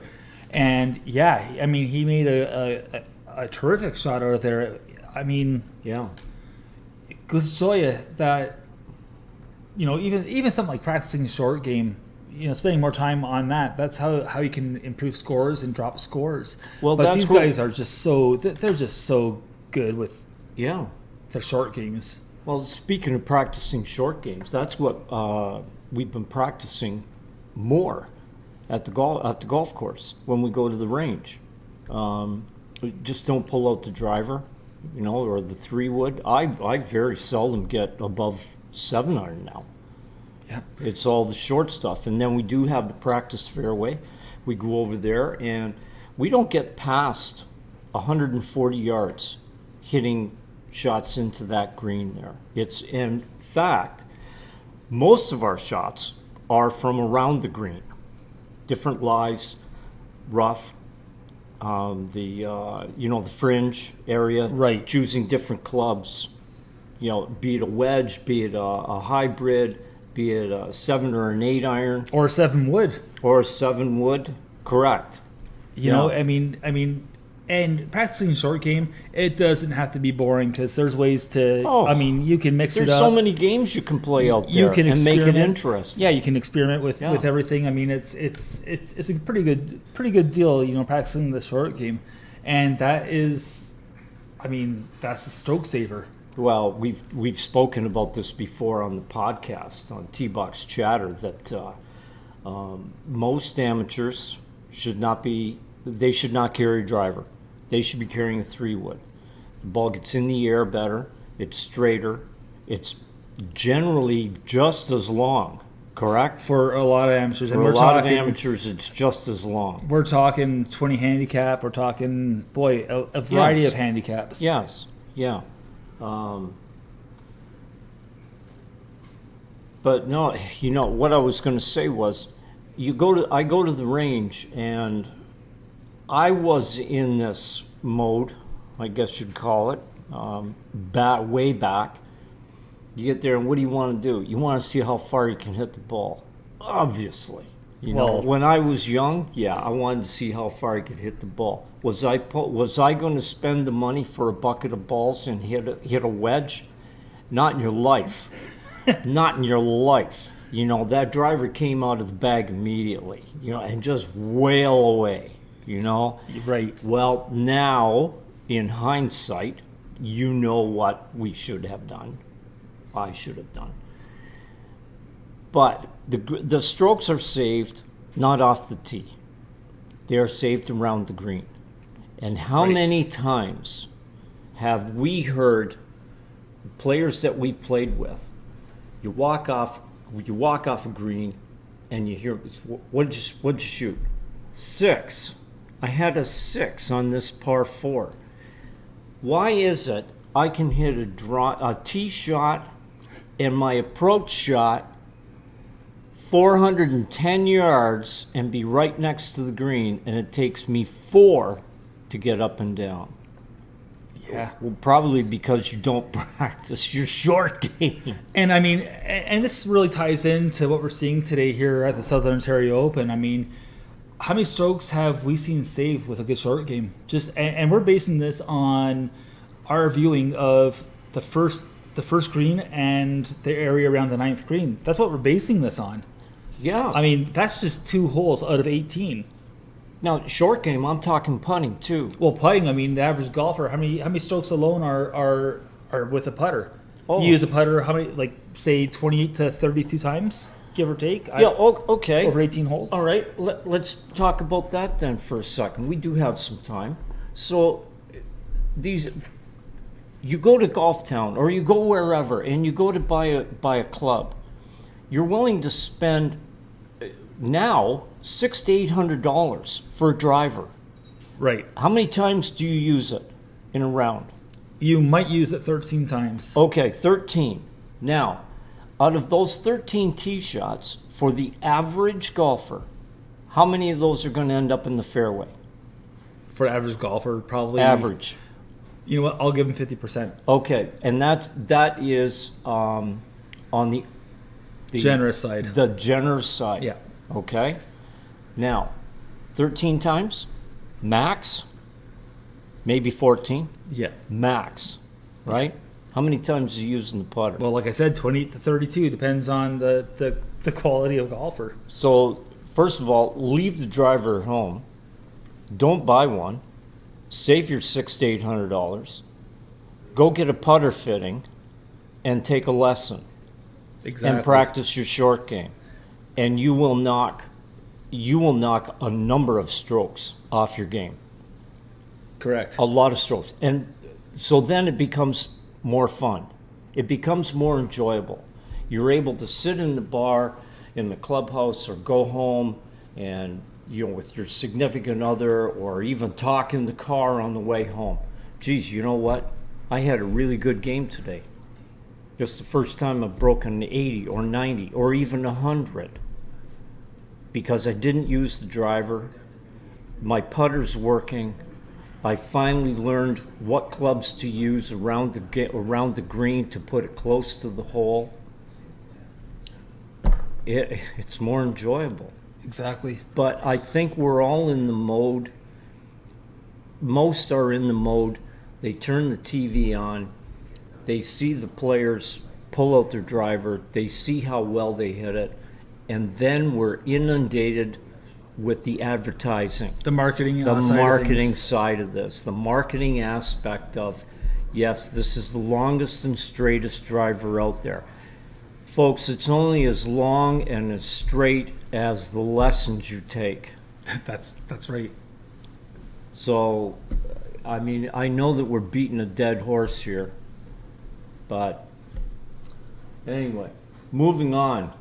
Speaker 1: And yeah, I mean, he made a terrific shot out of there. I mean,
Speaker 2: Yeah.
Speaker 1: it goes to show you that, even something like practicing a short game, spending more time on that's how you can improve scores and drop scores.
Speaker 2: Well,
Speaker 1: but
Speaker 2: that's
Speaker 1: these
Speaker 2: what-
Speaker 1: guys are just they're just so good with
Speaker 2: Yeah.
Speaker 1: their short games.
Speaker 2: Well, speaking of practicing short games, that's what we've been practicing more at the golf course when we go to the range. We just don't pull out the driver, or the 3-wood. I very seldom get above 7-iron now.
Speaker 1: Yeah.
Speaker 2: It's all the short stuff. And then we do have the practice fairway. We go over there, and we don't get past 140 yards hitting shots into that green there. It's, in fact, most of our shots are from around the green. Different lies, rough, the fringe area.
Speaker 1: Right.
Speaker 2: Choosing different clubs, be it a wedge, be it a hybrid, be it a 7 or an 8-iron,
Speaker 1: Or 7-wood.
Speaker 2: or a 7-wood. Correct.
Speaker 1: I mean, and practicing short game, it doesn't have to be boring because there's ways to.
Speaker 2: Oh,
Speaker 1: you can mix it
Speaker 2: There's
Speaker 1: up.
Speaker 2: so many games you can play out there
Speaker 1: You can
Speaker 2: and make it
Speaker 1: experiment.
Speaker 2: interesting.
Speaker 1: Yeah, you can experiment with
Speaker 2: Yeah.
Speaker 1: everything. I mean, it's a pretty good deal. Practicing the short game, and that is, that's a stroke saver.
Speaker 2: Well, we've spoken about this before on the podcast on T-Box Chatter that most amateurs should not carry a driver. They should be carrying a 3-wood. The ball gets in the air better. It's straighter. It's generally just as long. Correct.
Speaker 1: For a lot of amateurs,
Speaker 2: For a lot of amateurs, it's just as long.
Speaker 1: We're talking 20 handicap. We're talking a variety
Speaker 2: Yes.
Speaker 1: of handicaps.
Speaker 2: Yes. Yeah. But no, what I was going to say was, I go to the range, and I was in this mode, I guess you'd call it, way back. You get there, and what do you want to do? You want to see how far you can hit the ball. Obviously, You know,
Speaker 1: Well-
Speaker 2: when I was young, yeah, I wanted to see how far I could hit the ball. Was I going to spend the money for a bucket of balls and hit a wedge? Not in your life. Not in your life. You know, that driver came out of the bag immediately, you know, and just wail away, you know?
Speaker 1: Right.
Speaker 2: Well, now, in hindsight, you know what we should have done. I should have done. But the strokes are saved not off the tee. They are saved around the green. And how
Speaker 1: Right.
Speaker 2: many times have we heard players that we've played with, you walk off a green and you hear, what'd you shoot? 6. I had a 6 on this par 4. Why is it I can hit a tee shot and my approach shot 410 yards and be right next to the green, and it takes me 4 to get up and down?
Speaker 1: Yeah.
Speaker 2: Well, probably because you don't practice your short game.
Speaker 1: And I mean, and this really ties into what we're seeing today here at the Southern Ontario Open. I mean, how many strokes have we seen saved with a good short game? And we're basing this on our viewing of the first green and the area around the 9th green. That's what we're basing this on.
Speaker 2: Yeah.
Speaker 1: I mean, that's just 2 holes out of 18.
Speaker 2: Now, short game, I'm talking punting too.
Speaker 1: Well, putting, I mean, the average golfer, how many strokes alone are with a putter?
Speaker 2: Oh.
Speaker 1: You use a putter, how many, like, say 28 to 32 times, give or take?
Speaker 2: Yeah, okay.
Speaker 1: Over 18 holes?
Speaker 2: All right, let's talk about that then for a second. We do have some time. So, you go to Golf Town or you go wherever and you go to buy a club. You're willing to spend now $600 to $800 for a driver.
Speaker 1: Right.
Speaker 2: How many times do you use it in a round?
Speaker 1: You might use it 13 times.
Speaker 2: Okay, 13. Now, out of those 13 tee shots, for the average golfer, how many of those are going to end up in the fairway?
Speaker 1: For average golfer, probably.
Speaker 2: Average.
Speaker 1: You know what? I'll give him 50%.
Speaker 2: Okay, and that is on the
Speaker 1: Generous side.
Speaker 2: The generous side.
Speaker 1: Yeah.
Speaker 2: Okay. Now, 13 times, max, maybe 14,
Speaker 1: Yeah.
Speaker 2: max, right? How many times are you using the putter?
Speaker 1: Well, like I said, 28 to 32 depends on the quality of golfer.
Speaker 2: So, first of all, leave the driver at home. Don't buy one. Save your $600 to $800. Go get a putter fitting and take a lesson
Speaker 1: Exactly.
Speaker 2: and practice your short game. And you will knock a number of strokes off your game.
Speaker 1: Correct.
Speaker 2: A lot of strokes. And so then it becomes more fun. It becomes more enjoyable. You're able to sit in the bar, in the clubhouse, or go home and, you know, with your significant other, or even talk in the car on the way home. Geez, you know what? I had a really good game today. Just the first time I've broken 80 or 90 or even 100 because I didn't use the driver. My putter's working. I finally learned what clubs to use around the green to put it close to the hole. It's more enjoyable.
Speaker 1: Exactly.
Speaker 2: But I think we're all in the mode. Most are in the mode. They turn the TV on. They see the players pull out their driver. They see how well they hit it. And then we're inundated with the advertising.
Speaker 1: The marketing
Speaker 2: The
Speaker 1: side of
Speaker 2: marketing
Speaker 1: things.
Speaker 2: side of this. The marketing aspect of, yes, this is the longest and straightest driver out there. Folks, it's only as long and as straight as the lessons you take.
Speaker 1: That's right.
Speaker 2: So, I mean, I know that we're beating a dead horse here, but anyway, moving on.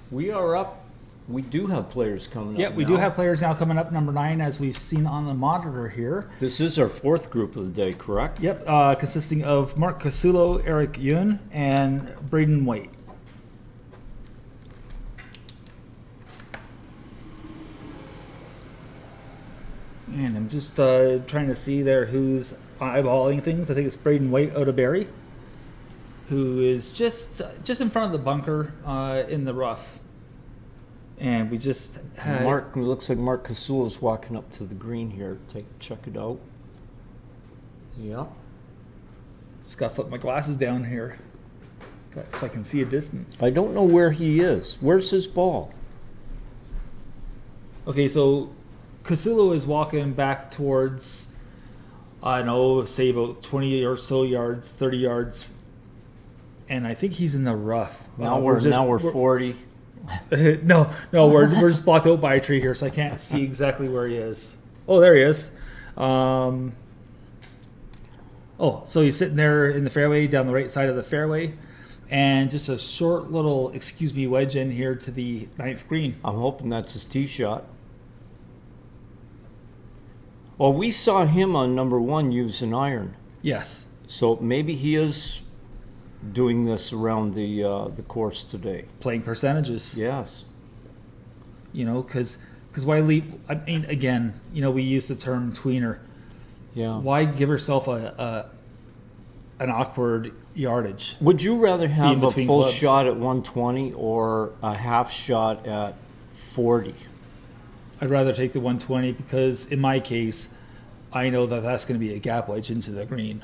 Speaker 2: We are up. We do have players coming up.
Speaker 1: Yeah, we
Speaker 2: now.
Speaker 1: do have players now coming up, number 9, as we've seen on the monitor here.
Speaker 2: This is our fourth group of the day, correct?
Speaker 1: Yep, consisting of Mark Casulo, Eric Yun, and Braden White. And I'm just trying to see there who's eyeballing things. I think it's Braden White out of Barrie, who is just in front of the bunker in the rough. And we just had
Speaker 2: Mark, it looks like Mark Casula's walking up to the green here. Check it out. Yeah.
Speaker 1: just gotta flip my glasses down here so I can see a distance.
Speaker 2: I don't know where he is. Where's his ball?
Speaker 1: Okay, so Casulo is walking back towards, I don't know, say about 20 or so yards, 30 yards, and I think he's in the rough.
Speaker 2: Now we're 40.
Speaker 1: no, we're just blocked out by a tree here, so I can't see exactly where he is. Oh, there he is. So he's sitting there in the fairway, down the right side of the fairway, and just a short little, excuse me, wedge in here to the 9th green.
Speaker 2: I'm hoping that's his tee shot. Well, we saw him on number 1 use an iron,
Speaker 1: Yes.
Speaker 2: so maybe he is doing this around the course today.
Speaker 1: Playing percentages.
Speaker 2: Yes.
Speaker 1: You know, because why leave? I mean, again, you know, we use the term tweener.
Speaker 2: Yeah.
Speaker 1: Why give yourself an awkward yardage?
Speaker 2: Would you rather have a
Speaker 1: between
Speaker 2: full
Speaker 1: clubs.
Speaker 2: shot at 120 or a half shot at 40?
Speaker 1: I'd rather take the 120 because in my case, I know that that's going to be a gap wedge into the green.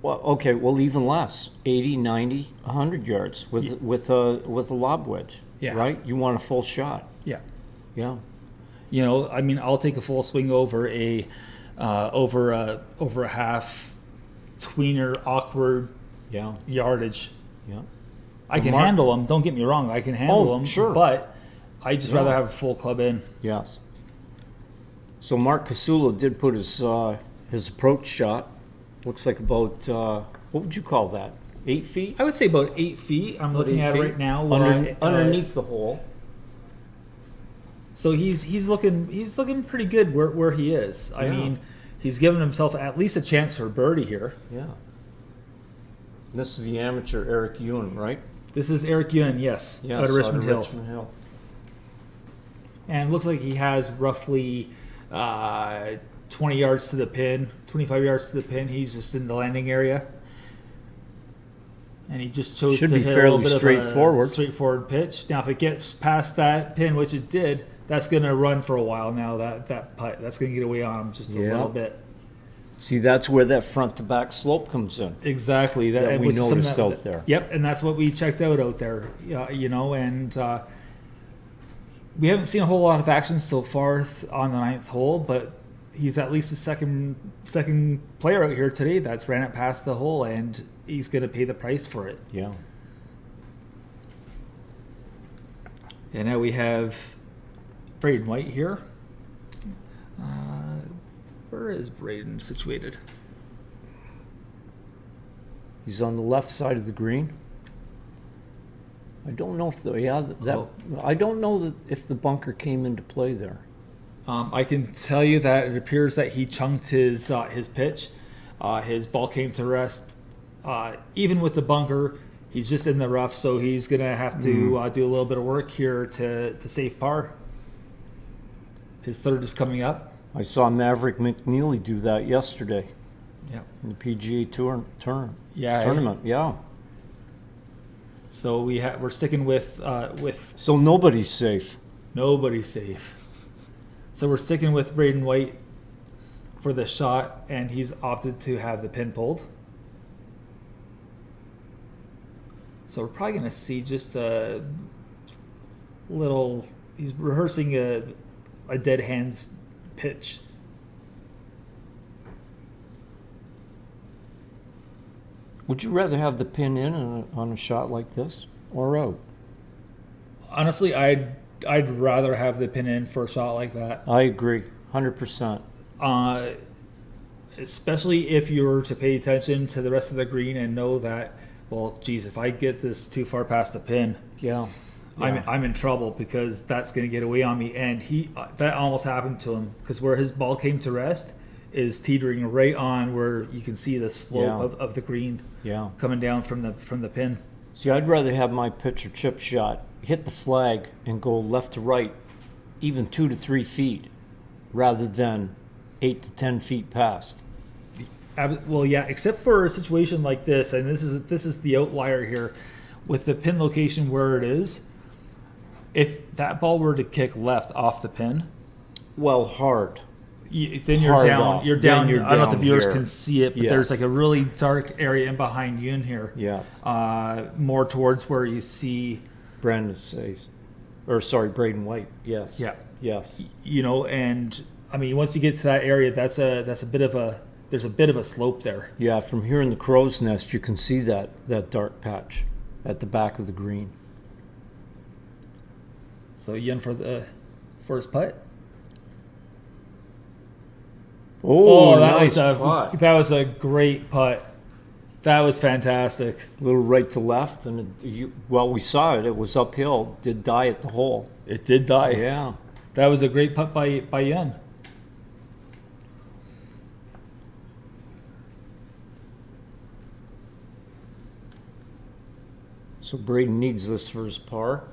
Speaker 2: Well, okay, well, even less, 80, 90, 100 yards with a lob wedge.
Speaker 1: Yeah.
Speaker 2: Right? You want a full shot.
Speaker 1: Yeah.
Speaker 2: Yeah.
Speaker 1: You know, I mean, I'll take a full swing over a half tweener awkward
Speaker 2: Yeah.
Speaker 1: yardage.
Speaker 2: Yeah.
Speaker 1: I can
Speaker 2: Mark-
Speaker 1: handle them. Don't get me wrong. I can handle them.
Speaker 2: sure.
Speaker 1: But I just rather
Speaker 2: Yeah.
Speaker 1: have a full club in.
Speaker 2: Yes. So Mark Casula did put his approach shot. Looks like about what would you call that? 8 feet.
Speaker 1: I would say about 8 feet. I'm looking
Speaker 2: 8
Speaker 1: at it
Speaker 2: feet?
Speaker 1: right now. where
Speaker 2: Underneath the hole.
Speaker 1: So he's looking pretty good where he is. I
Speaker 2: Yeah.
Speaker 1: mean, he's given himself at least a chance for birdie here.
Speaker 2: Yeah. This is the amateur Eric Ewan, right?
Speaker 1: This is Eric Yun, yes, out of Richmond Hill.
Speaker 2: Richmond Hill.
Speaker 1: And it looks like he has roughly 20 yards to the pin, 25 yards to the pin. He's just in the landing area. And he just chose
Speaker 2: Should
Speaker 1: to
Speaker 2: be
Speaker 1: hit
Speaker 2: fairly
Speaker 1: a little bit
Speaker 2: straightforward.
Speaker 1: of a straightforward pitch. Now, if it gets past that pin, which it did, that's going to run for a while now, that putt. That's going to get away on him just a
Speaker 2: Yeah.
Speaker 1: little bit.
Speaker 2: See, that's where that front to back slope comes in.
Speaker 1: Exactly.
Speaker 2: That we
Speaker 1: which is something
Speaker 2: noticed out there.
Speaker 1: Yep, and that's what we checked out there. You know, and we haven't seen a whole lot of action so far on the 9th hole, but he's at least the second player out here today that's ran it past the hole, and he's going to pay the price for it.
Speaker 2: Yeah.
Speaker 1: And now we have Braden White here. Where is Braden situated?
Speaker 2: He's on the left side of the green. I don't know if I don't know that if the bunker came into play there.
Speaker 1: I can tell you that it appears that he chunked his pitch. His ball came to rest. Even with the bunker, he's just in the rough, so he's going to have to do a little bit of work here to save par. His third is coming up.
Speaker 2: I saw Maverick McNeely do that yesterday
Speaker 1: Yeah.
Speaker 2: in the PGA tournament.
Speaker 1: Yeah.
Speaker 2: Tournament, yeah.
Speaker 1: So we're sticking with
Speaker 2: So nobody's safe.
Speaker 1: nobody's safe. So we're sticking with Braden White for the shot, and he's opted to have the pin pulled. So we're probably going to see just a little. He's rehearsing a dead hands pitch.
Speaker 2: Would you rather have the pin in on a shot like this or out?
Speaker 1: Honestly, I'd rather have the pin in for a shot like that.
Speaker 2: I agree, 100%.
Speaker 1: Especially if you were to pay attention to the rest of the green and know that, well, geez, if I get this too far past the pin,
Speaker 2: Yeah.
Speaker 1: I'm in trouble because that's going to get away on me. And that almost happened to him because where his ball came to rest is teetering right on where you can see the slope
Speaker 2: Yeah.
Speaker 1: of the green
Speaker 2: Yeah.
Speaker 1: coming down from the pin.
Speaker 2: See, I'd rather have my pitch or chip shot hit the flag and go left to right, even 2 to 3 feet, rather than 8 to 10 feet past.
Speaker 1: Well, yeah, except for a situation like this, and this is the outlier here, with the pin location where it is. if that ball were to kick left off the pin,
Speaker 2: Well, hard.
Speaker 1: then you're
Speaker 2: Hard
Speaker 1: down.
Speaker 2: off.
Speaker 1: You're
Speaker 2: Then
Speaker 1: down.
Speaker 2: you're
Speaker 1: I don't know if the
Speaker 2: down
Speaker 1: viewers
Speaker 2: here.
Speaker 1: can see it, but
Speaker 2: Yes.
Speaker 1: there's like a really dark area in behind Yun here.
Speaker 2: Yes.
Speaker 1: More towards where you see,
Speaker 2: Brandon says, or sorry, Braden White. Yes.
Speaker 1: yeah,
Speaker 2: Yes.
Speaker 1: you know, and I mean, once you get to that area, that's a bit of a there's a bit of a slope there.
Speaker 2: Yeah, from here in the crow's nest, you can see that dark patch at the back of the green.
Speaker 1: So Yun for the first putt.
Speaker 2: Oh,
Speaker 1: that
Speaker 2: nice
Speaker 1: was a
Speaker 2: putt.
Speaker 1: that was a great putt. That was fantastic.
Speaker 2: A little right to left, and we saw it. It was uphill. Did die at the hole.
Speaker 1: It did die.
Speaker 2: Yeah.
Speaker 1: That was a great putt by Yun.
Speaker 2: So Braden needs this for his par.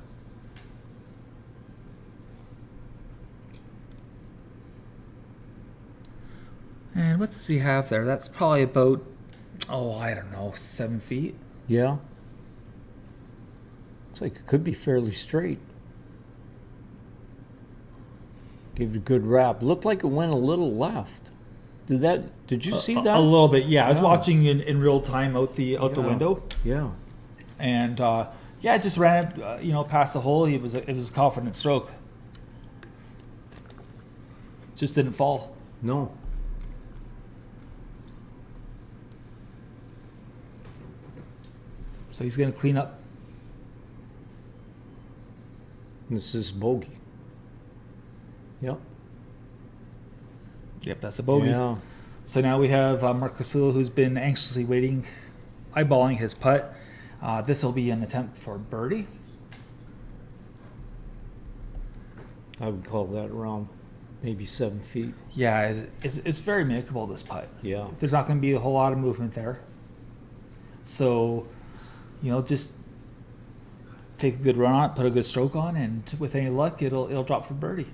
Speaker 1: And what does he have there? That's probably about, I don't know, 7 feet.
Speaker 2: Yeah. Looks like it could be fairly straight. Gave it a good wrap. Looked like it went a little left. Did you see that?
Speaker 1: A little bit, yeah. I was
Speaker 2: Yeah.
Speaker 1: watching in real time out the window,
Speaker 2: Yeah.
Speaker 1: and it just ran it, past the hole. It was a confident stroke. Just didn't fall.
Speaker 2: No.
Speaker 1: So he's going to clean up.
Speaker 2: This is bogey. Yep.
Speaker 1: Yep, that's a bogey.
Speaker 2: Yeah.
Speaker 1: So now we have Mark Casula, who's been anxiously waiting, eyeballing his putt. This will be an attempt for birdie.
Speaker 2: I would call that around maybe 7 feet.
Speaker 1: Yeah, it's very makeable, this putt.
Speaker 2: Yeah.
Speaker 1: There's not going to be a whole lot of movement there. So, just take a good run on it, put a good stroke on, and with any luck, it'll drop for birdie.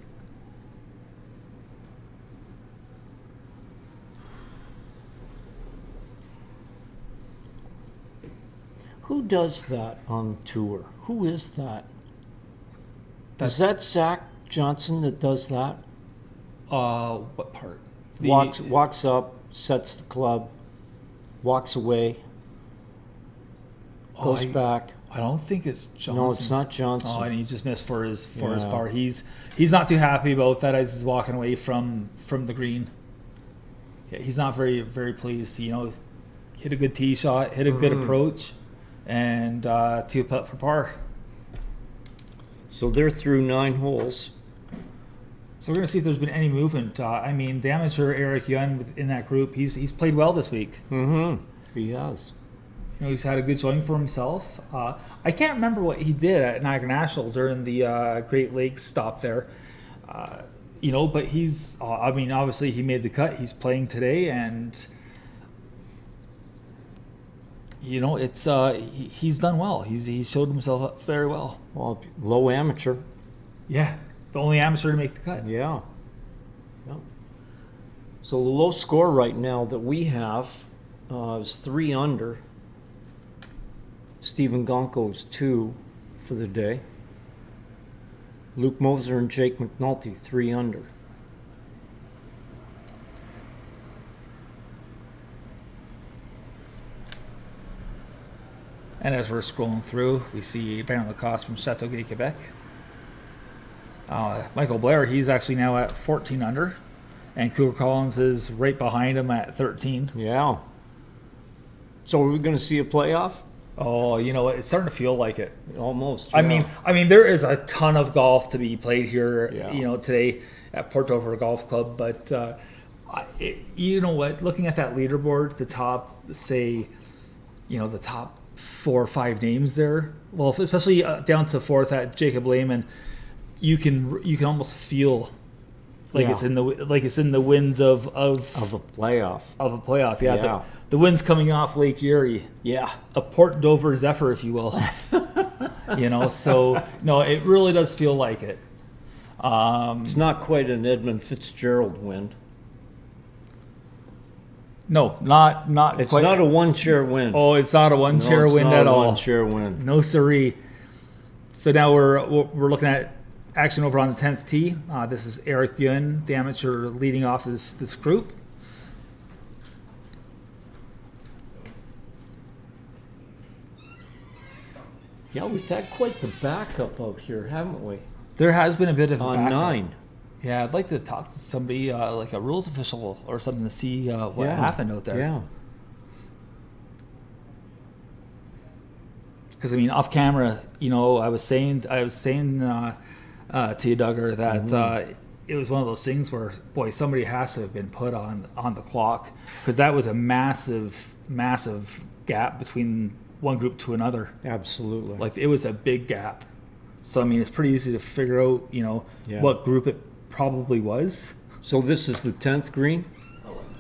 Speaker 2: Who does that on tour? Who is that? Is that Zach Johnson that does that?
Speaker 1: What part?
Speaker 2: Walks up, sets the club, walks away, goes back.
Speaker 1: I don't think it's Johnson.
Speaker 2: No, it's not Johnson.
Speaker 1: Oh, and he just missed for his
Speaker 2: Yeah.
Speaker 1: par. He's not too happy about that as he's walking away from the green. Yeah, he's not very very pleased. Hit a good tee shot, hit a good approach, and tee putt for par.
Speaker 2: So they're through 9 holes.
Speaker 1: So we're gonna see if there's been any movement. The amateur Eric Yun in that group, he's played well this week.
Speaker 2: Mm-hmm. He has.
Speaker 1: He's had a good showing for himself. I can't remember what he did at Niagara National during the Great Lakes stop there. But he's, obviously he made the cut. He's playing today, and he's done well. He showed himself up very well.
Speaker 2: Well, low amateur.
Speaker 1: Yeah, the only amateur to make the cut.
Speaker 2: Yeah. Yeah. So the low score right now that we have is 3 under. Stephen Gonko is 2 for the day. Luke Moser and Jake McNulty 3 under.
Speaker 1: And as we're scrolling through, we see Brandon Lacoste from Chateauguay, Quebec. Michael Blair, he's actually now at 14 under. And Cooper Collins is right behind him at 13.
Speaker 2: Yeah. So are we going to see a playoff?
Speaker 1: Oh, it's starting to feel like it.
Speaker 2: Almost.
Speaker 1: I
Speaker 2: yeah.
Speaker 1: mean, there is a ton of golf to be played here,
Speaker 2: Yeah.
Speaker 1: Today at Port Dover Golf Club. But you know what? Looking at that leaderboard, the top, say, the top 4 or 5 names there. Well, especially down to 4th at Jacob Lehman, you can almost feel like
Speaker 2: Yeah.
Speaker 1: it's in the winds of
Speaker 2: Of a playoff.
Speaker 1: a playoff. Yeah,
Speaker 2: Yeah.
Speaker 1: The wind's coming off Lake Erie.
Speaker 2: Yeah.
Speaker 1: A Port Dover Zephyr, if you will. So no, it really does feel like it.
Speaker 2: It's not quite an Edmund Fitzgerald wind.
Speaker 1: No, not
Speaker 2: It's
Speaker 1: quite.
Speaker 2: not a one-chair wind.
Speaker 1: Oh, it's not a one-chair
Speaker 2: No, it's
Speaker 1: wind
Speaker 2: not
Speaker 1: at
Speaker 2: a
Speaker 1: all.
Speaker 2: one-chair wind.
Speaker 1: No siree. So now we're looking at action over on the 10th tee. This is Eric Yun, the amateur, leading off this group.
Speaker 2: Yeah, we've had quite the backup out here, haven't we?
Speaker 1: There has been a bit of a
Speaker 2: On
Speaker 1: backup.
Speaker 2: 9.
Speaker 1: Yeah, I'd like to talk to somebody, like a rules official or something, to see what
Speaker 2: Yeah.
Speaker 1: happened out there.
Speaker 2: Yeah.
Speaker 1: Because I mean, off camera, I was saying to you, Duggar, that it was one of those things where, boy, somebody has to have been put on the clock, because that was a massive gap between one group to another.
Speaker 2: Absolutely.
Speaker 1: Like, it was a big gap. So I mean, it's pretty easy to figure out,
Speaker 2: Yeah.
Speaker 1: what group it probably was.
Speaker 2: So this is the 10th green?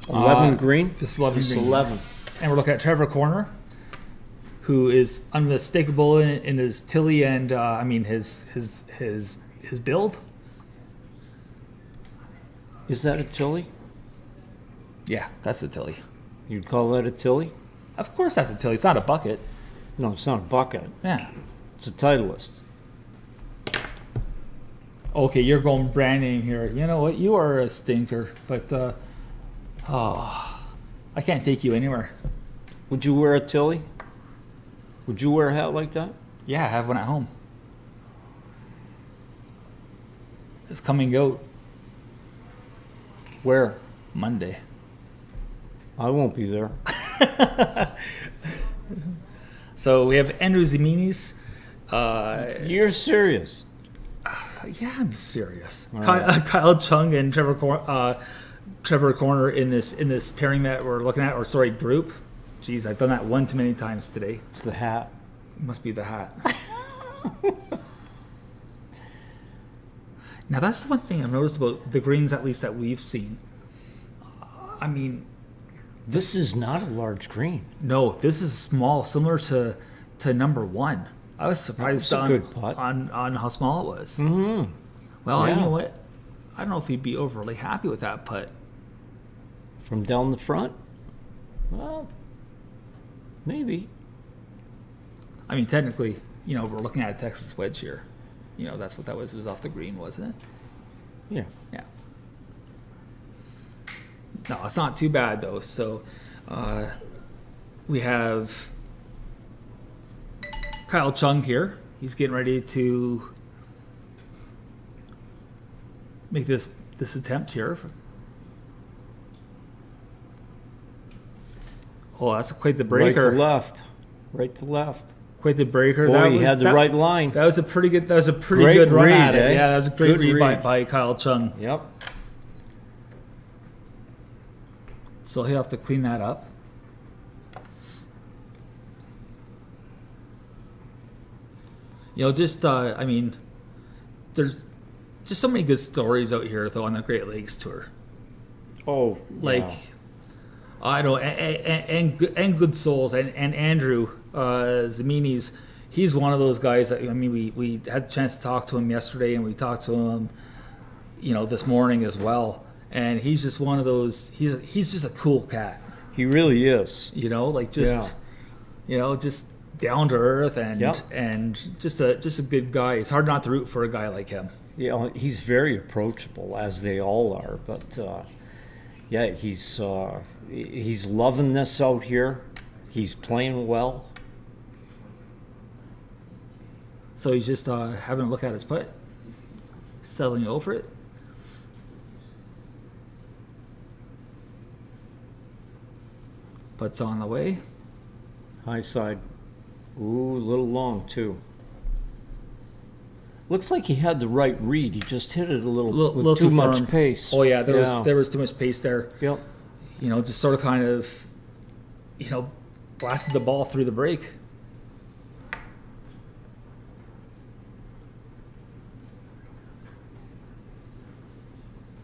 Speaker 2: 11 green?
Speaker 1: This is 11
Speaker 2: This is
Speaker 1: green.
Speaker 2: 11.
Speaker 1: And we're looking at Trevor Corner, who is unmistakable in his Tilly and his build.
Speaker 2: Is that a Tilly?
Speaker 1: Yeah, that's a Tilly.
Speaker 2: You'd call that a Tilly?
Speaker 1: Of course, that's a Tilly. It's not a bucket.
Speaker 2: No, it's not a bucket.
Speaker 1: Yeah.
Speaker 2: It's a Titleist.
Speaker 1: Okay, you're going brand name here. You know what? You are a stinker, but I can't take you anywhere.
Speaker 2: Would you wear a Tilly? Would you wear a hat like that?
Speaker 1: Yeah, I have one at home. It's coming out
Speaker 2: Where?
Speaker 1: Monday.
Speaker 2: I won't be there.
Speaker 1: So we have Andrew Ziminis.
Speaker 2: You're serious?
Speaker 1: Yeah, I'm serious.
Speaker 2: right.
Speaker 1: Kyle Chung and Trevor Corner in this pairing that we're looking at, group. Jeez, I've done that one too many times today.
Speaker 2: It's the hat.
Speaker 1: It must be the hat. Now, that's the one thing I've noticed about the greens, at least that we've seen. I mean,
Speaker 2: This is not a large green.
Speaker 1: no, this is small, similar to number 1. I was surprised
Speaker 2: That's a good putt.
Speaker 1: on how small it was.
Speaker 2: Mm-hmm.
Speaker 1: Well,
Speaker 2: Yeah.
Speaker 1: you know what? I don't know if he'd be overly happy with that putt.
Speaker 2: From down the front? Well, maybe.
Speaker 1: I mean, technically, we're looking at a Texas wedge here. That's what that was. It was off the green, wasn't it?
Speaker 2: Yeah.
Speaker 1: Yeah. No, it's not too bad, though. So we have Kyle Chung here. He's getting ready to make this attempt here. Oh, that's quite the breaker.
Speaker 2: Right to left. Right to left.
Speaker 1: Quite the breaker.
Speaker 2: Boy, he had the right line.
Speaker 1: That was a pretty good. That was a pretty
Speaker 2: Great
Speaker 1: good run
Speaker 2: read,
Speaker 1: at it.
Speaker 2: eh?
Speaker 1: Yeah, that was a great
Speaker 2: Good
Speaker 1: read
Speaker 2: read.
Speaker 1: by Kyle Chung.
Speaker 2: Yep.
Speaker 1: So he'll have to clean that up. There's just so many good stories out here, though, on the Great Lakes Tour.
Speaker 2: Oh,
Speaker 1: Like,
Speaker 2: yeah.
Speaker 1: I know, and good souls, and Andrew Ziminis, he's one of those guys that, we had a chance to talk to him yesterday, and we talked to him, this morning as well. And he's just one of those. He's just a cool cat.
Speaker 2: He really is.
Speaker 1: Just down to earth and
Speaker 2: Yep.
Speaker 1: and just a good guy. It's hard not to root for a guy like him.
Speaker 2: Yeah, he's very approachable, as they all are. But yeah, he's loving this out here. He's playing well.
Speaker 1: So he's just having a look at his putt, settling over it. Putt's on the way.
Speaker 2: High side. Ooh, a little long too. Looks like he had the right read. He just hit it a little, with too much
Speaker 1: firm.
Speaker 2: pace.
Speaker 1: Oh yeah, there was too much pace there.
Speaker 2: Yep.
Speaker 1: Just sort of kind of, blasted the ball through the break.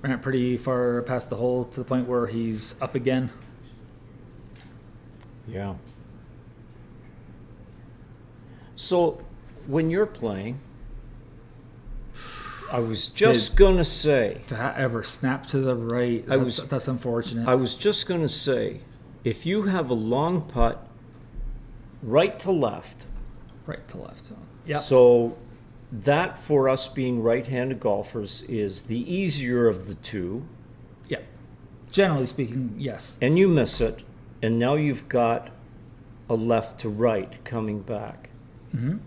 Speaker 1: Ran pretty far past the hole to the point where he's up again.
Speaker 2: Yeah. So, when you're playing, I was just gonna say.
Speaker 1: If that ever snapped to the right, that's unfortunate.
Speaker 2: I was just gonna say, if you have a long putt, right to left.
Speaker 1: Right to left. Yep.
Speaker 2: So, that for us being right-handed golfers is the easier of the two,
Speaker 1: Yeah. Generally speaking, yes.
Speaker 2: and you miss it, and now you've got a left to right coming back.
Speaker 1: Mm-hmm.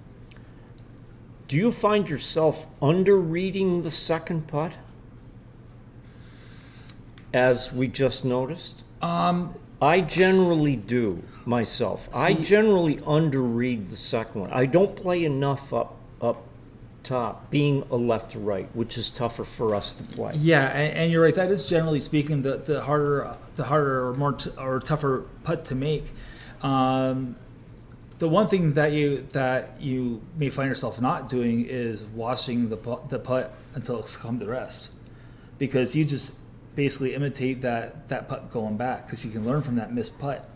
Speaker 2: Do you find yourself under-reading the second putt, as we just noticed? I generally do myself. I
Speaker 1: See-
Speaker 2: generally underread the second one. I don't play enough up top, being a left to right, which is tougher for us to play.
Speaker 1: Yeah, and you're right. That is generally speaking the harder or more or tougher putt to make. The one thing that you may find yourself not doing is watching the putt until it's come to rest, because you just basically imitate that putt going back, because you can learn from that missed putt.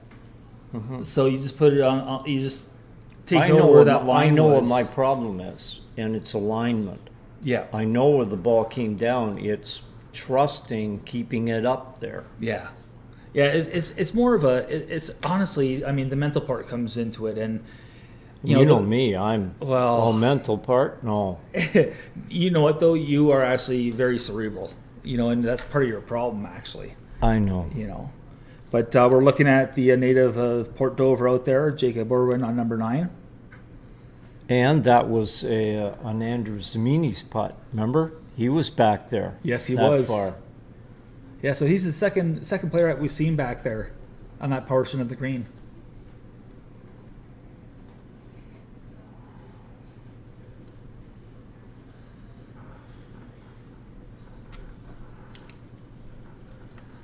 Speaker 1: So you just put it on. You just take
Speaker 2: I
Speaker 1: note
Speaker 2: know
Speaker 1: where
Speaker 2: what
Speaker 1: that line
Speaker 2: I know
Speaker 1: was.
Speaker 2: what my problem is, and it's alignment.
Speaker 1: Yeah,
Speaker 2: I know where the ball came down. It's trusting, keeping it up there.
Speaker 1: yeah. It's more of it's honestly. I mean, the mental part comes into it, and
Speaker 2: You know me. I'm
Speaker 1: Well-
Speaker 2: all mental part. No,
Speaker 1: you know what though, you are actually very cerebral. And that's part of your problem, actually.
Speaker 2: I know.
Speaker 1: But we're looking at the native of Port Dover out there, Jacob Irwin on number 9.
Speaker 2: And that was an Andrew Zamini's putt. Remember, he was back there.
Speaker 1: Yes, he
Speaker 2: that
Speaker 1: was.
Speaker 2: far.
Speaker 1: Yeah, so he's the second player that we've seen back there on that portion of the green.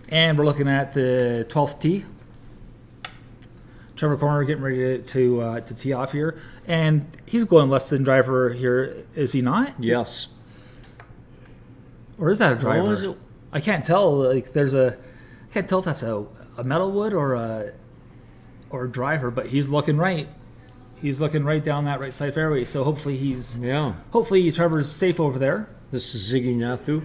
Speaker 1: And we're looking at the 12th tee. Trevor Corner getting ready to tee off here, and he's going less than driver here, is he not?
Speaker 2: Yes.
Speaker 1: Or is that a driver?
Speaker 2: is it?
Speaker 1: I can't tell. Like, I can't tell if that's a metalwood or a driver, but he's looking right. He's looking right down that right side fairway. So hopefully
Speaker 2: Yeah.
Speaker 1: Trevor's safe over there.
Speaker 2: This is Ziggy Nathu.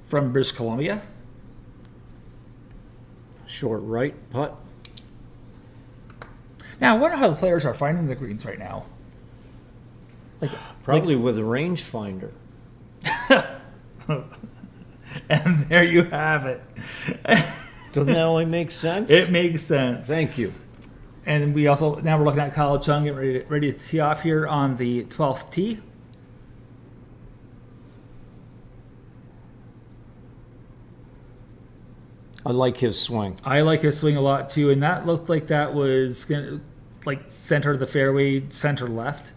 Speaker 1: From British Columbia.
Speaker 2: Short right putt.
Speaker 1: Now I wonder how the players are finding the greens right now.
Speaker 2: Probably with a rangefinder.
Speaker 1: And there you have it.
Speaker 2: Doesn't that only make sense?
Speaker 1: It makes sense.
Speaker 2: Thank you.
Speaker 1: And we're looking at Kyle Chung getting ready to tee off here on the 12th tee.
Speaker 2: I like his swing.
Speaker 1: I like his swing a lot too, and that looked like that was gonna, like center of the fairway, center left,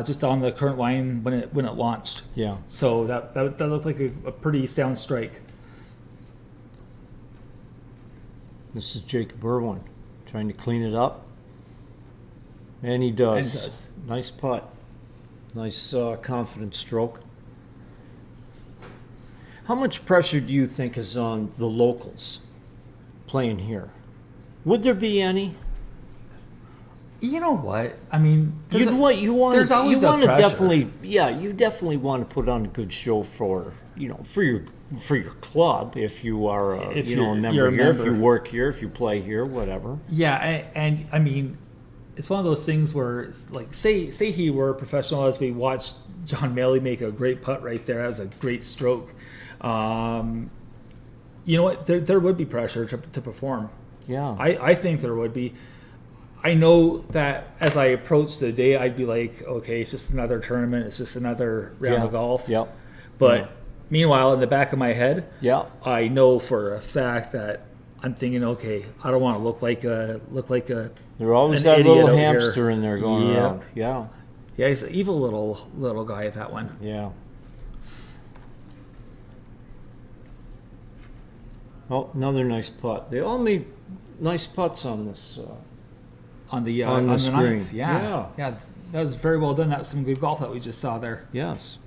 Speaker 1: just on the current line when it launched.
Speaker 2: Yeah.
Speaker 1: So that looked like a pretty sound strike.
Speaker 2: This is Jacob Irwin trying to clean it up. And he does.
Speaker 1: And he does.
Speaker 2: Nice putt. Nice confident stroke. How much pressure do you think is on the locals playing here? Would there be any?
Speaker 1: You know what? I mean,
Speaker 2: There's always
Speaker 1: you
Speaker 2: you
Speaker 1: want
Speaker 2: want
Speaker 1: a
Speaker 2: to
Speaker 1: pressure.
Speaker 2: you definitely want to put on a good show for your club if you are a,
Speaker 1: If
Speaker 2: a
Speaker 1: you're
Speaker 2: member
Speaker 1: a
Speaker 2: here, if
Speaker 1: member.
Speaker 2: you work here, if you play here, whatever.
Speaker 1: Yeah, and I mean, it's one of those things where, it's like, say he were a professional, as we watched John Maley make a great putt right there. That was a great stroke. You know what? There would be pressure to perform.
Speaker 2: Yeah.
Speaker 1: I think there would be. I know that as I approach the day, I'd be like, okay, it's just another tournament. It's just another round of golf.
Speaker 2: Yep.
Speaker 1: But meanwhile, in the back of my head,
Speaker 2: Yeah.
Speaker 1: I know for a fact that I'm thinking, okay, I don't want to look like a
Speaker 2: There's always
Speaker 1: an
Speaker 2: that
Speaker 1: idiot
Speaker 2: little
Speaker 1: out here.
Speaker 2: hamster in there going
Speaker 1: Yeah.
Speaker 2: around. Yeah.
Speaker 1: Yeah, he's an evil little guy at that one.
Speaker 2: Yeah. Oh, another nice putt. They all made nice putts on this.
Speaker 1: On the
Speaker 2: On the screen.
Speaker 1: ninth. Yeah. That was very well done. That was some good golf that we just saw there.
Speaker 2: Yes.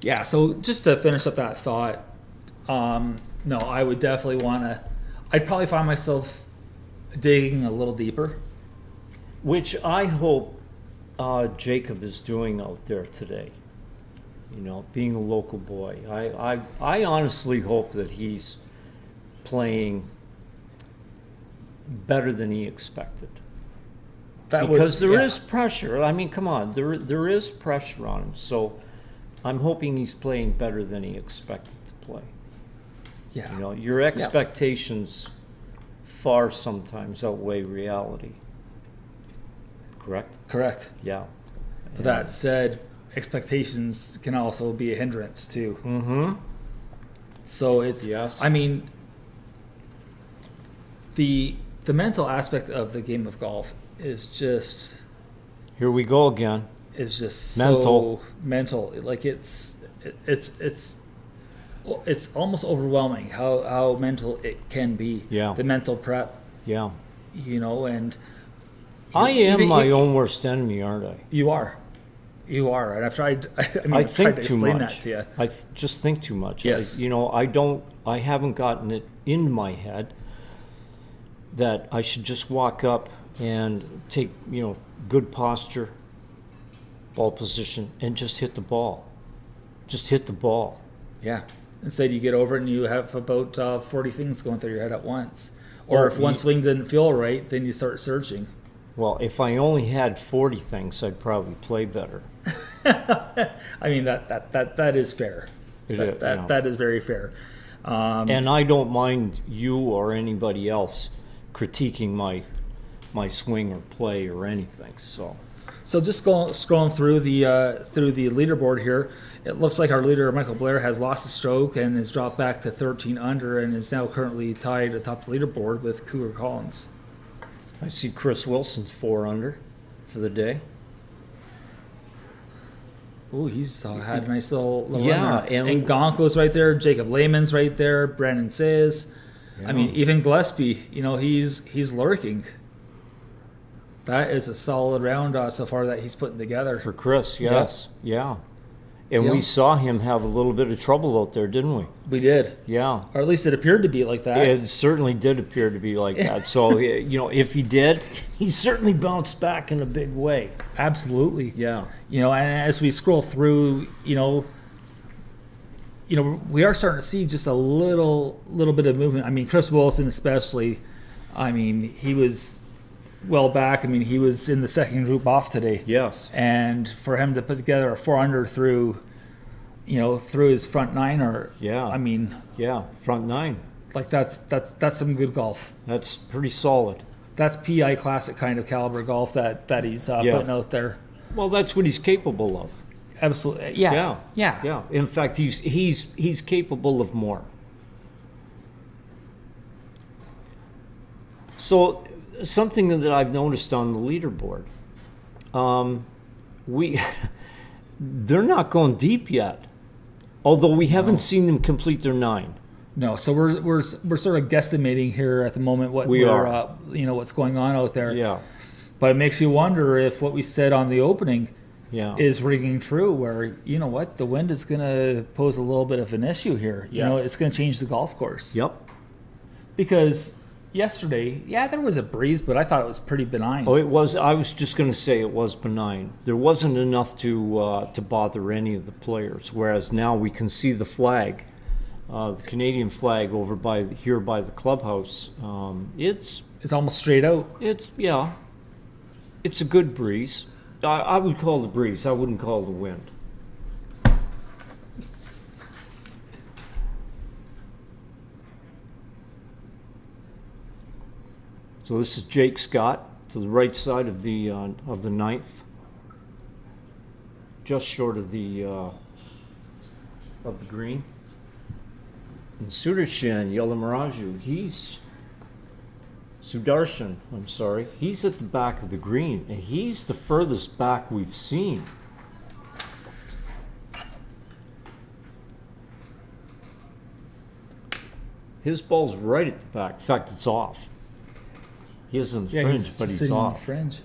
Speaker 1: Yeah, so just to finish up that thought, no, I would definitely want to. I'd probably find myself digging a little deeper.
Speaker 2: Which I hope Jacob is doing out there today. You know, being a local boy. I honestly hope that he's playing better than he expected.
Speaker 1: That would-
Speaker 2: Because there
Speaker 1: yeah.
Speaker 2: is pressure. I mean, come on, there is pressure on him. So I'm hoping he's playing better than he expected to play.
Speaker 1: Yeah.
Speaker 2: You know, your expectations far sometimes outweigh reality. Correct?
Speaker 1: Correct.
Speaker 2: Yeah.
Speaker 1: But that said, expectations can also be a hindrance too.
Speaker 2: Mm-hmm.
Speaker 1: So it's,
Speaker 2: Yes.
Speaker 1: I mean, the mental aspect of the game of golf is just
Speaker 2: Here we go again.
Speaker 1: so mental. Like it's almost overwhelming how mental it can be.
Speaker 2: Yeah.
Speaker 1: The mental prep,
Speaker 2: Yeah.
Speaker 1: you know, and
Speaker 2: I am
Speaker 1: even-
Speaker 2: my own worst enemy, aren't I?
Speaker 1: You are, and I've tried. I mean,
Speaker 2: I
Speaker 1: I've
Speaker 2: think
Speaker 1: tried to
Speaker 2: too
Speaker 1: explain
Speaker 2: much.
Speaker 1: that to you.
Speaker 2: I just think too much.
Speaker 1: Yes.
Speaker 2: I haven't gotten it in my head that I should just walk up and take, good posture, ball position, and just hit the ball. Just hit the ball.
Speaker 1: Yeah. Instead, you get over it and you have about 40 things going through your head at once. Or
Speaker 2: Or
Speaker 1: if one
Speaker 2: you-
Speaker 1: swing didn't feel right, then you start searching.
Speaker 2: Well, if I only had 40 things, I'd probably play better.
Speaker 1: I mean, that is fair.
Speaker 2: It
Speaker 1: That-
Speaker 2: is,
Speaker 1: that-
Speaker 2: yeah.
Speaker 1: that is very fair.
Speaker 2: And I don't mind you or anybody else critiquing my swing or play or anything. So
Speaker 1: So just scrolling through the leaderboard here, it looks like our leader Michael Blair has lost a stroke and has dropped back to 13 under and is now currently tied atop the leaderboard with Cougar Collins.
Speaker 2: I see Chris Wilson's 4 under for the day.
Speaker 1: Oh, he's had a nice little
Speaker 2: Yeah,
Speaker 1: run there.
Speaker 2: and-
Speaker 1: And Gonko's right there, Jacob Lehman's right there, Brandon Says. I mean, even Gillespie, he's lurking. That is a solid round so far that he's putting together.
Speaker 2: For Chris, yes. Yeah. And
Speaker 1: Yeah.
Speaker 2: we saw him have a little bit of trouble out there, didn't we?
Speaker 1: We did,
Speaker 2: Yeah.
Speaker 1: or at least it appeared to be like that.
Speaker 2: It certainly did appear to be like that. So, if he did, he certainly bounced back in a big way.
Speaker 1: Absolutely.
Speaker 2: Yeah.
Speaker 1: And as we scroll through, we are starting to see just a little bit of movement. I mean, Chris Wilson especially. I mean, he was well back. I mean, he was in the second group off today.
Speaker 2: Yes.
Speaker 1: And for him to put together a 4 under through his front nine, or
Speaker 2: Yeah.
Speaker 1: I mean,
Speaker 2: Yeah. Front 9.
Speaker 1: like that's some good golf.
Speaker 2: That's pretty solid.
Speaker 1: That's PI Classic kind of caliber golf that he's
Speaker 2: Yes.
Speaker 1: putting out there.
Speaker 2: Well, that's what he's capable of.
Speaker 1: Absolutely,
Speaker 2: Yeah.
Speaker 1: yeah.
Speaker 2: Yeah. In fact, he's capable of more. So, something that I've noticed on the leaderboard, they're not going deep yet. Although we haven't seen them complete their 9.
Speaker 1: No, so we're sort of guesstimating here at the moment what
Speaker 2: We are.
Speaker 1: What's going on out there.
Speaker 2: Yeah.
Speaker 1: But it makes you wonder if what we said on the opening
Speaker 2: Yeah.
Speaker 1: is ringing true. Where the wind is going to pose a little bit of an issue here.
Speaker 2: Yes.
Speaker 1: It's going to change the golf course.
Speaker 2: Yep.
Speaker 1: Because yesterday, there was a breeze, but I thought it was pretty benign.
Speaker 2: Oh, it was. I was just going to say it was benign. There wasn't enough to bother any of the players. Whereas now we can see the flag, the Canadian flag over by the clubhouse. It's
Speaker 1: almost straight out.
Speaker 2: it's a good breeze. I would call it a breeze. I wouldn't call it a wind. So this is Jake Scott to the right side of the ninth, just short of the green. And Sudarshan Yalamaraju, Sudarshan, I'm sorry, he's at the back of the green, and he's the furthest back we've seen. His ball's right at the back. In fact, it's off. He is on the fringe,
Speaker 1: he's
Speaker 2: but he's
Speaker 1: sitting on the
Speaker 2: off.
Speaker 1: fringe.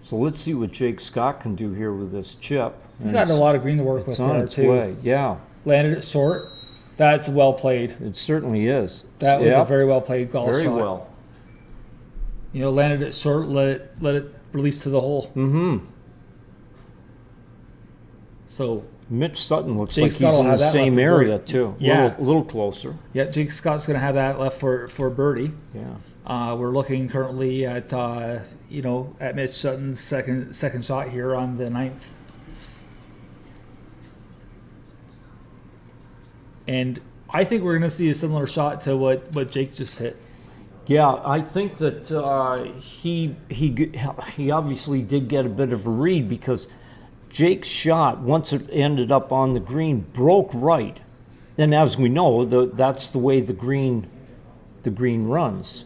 Speaker 2: So let's see what Jake Scott can do here with this chip.
Speaker 1: He's
Speaker 2: And
Speaker 1: got a
Speaker 2: it's-
Speaker 1: lot of green to work with
Speaker 2: It's on
Speaker 1: there
Speaker 2: its
Speaker 1: too.
Speaker 2: way. Yeah,
Speaker 1: Landed it short. That's well played.
Speaker 2: it certainly is.
Speaker 1: That was
Speaker 2: Yep,
Speaker 1: a very well played golf
Speaker 2: very
Speaker 1: shot.
Speaker 2: well.
Speaker 1: Landed it short, let it release to the hole.
Speaker 2: Mm-hmm.
Speaker 1: So
Speaker 2: Mitch Sutton looks
Speaker 1: Jake
Speaker 2: like
Speaker 1: Scott
Speaker 2: he's
Speaker 1: will
Speaker 2: in the
Speaker 1: have that
Speaker 2: same
Speaker 1: left for
Speaker 2: area
Speaker 1: birdie.
Speaker 2: too.
Speaker 1: Yeah.
Speaker 2: A little closer.
Speaker 1: yeah, Jake Scott's going to have that left for birdie.
Speaker 2: Yeah.
Speaker 1: We're looking currently at at Mitch Sutton's second shot here on the 9th. And I think we're going to see a similar shot to what Jake just hit.
Speaker 2: Yeah, I think that he obviously did get a bit of a read, because Jake's shot, once it ended up on the green, broke right. And as we know, that's the way the green runs.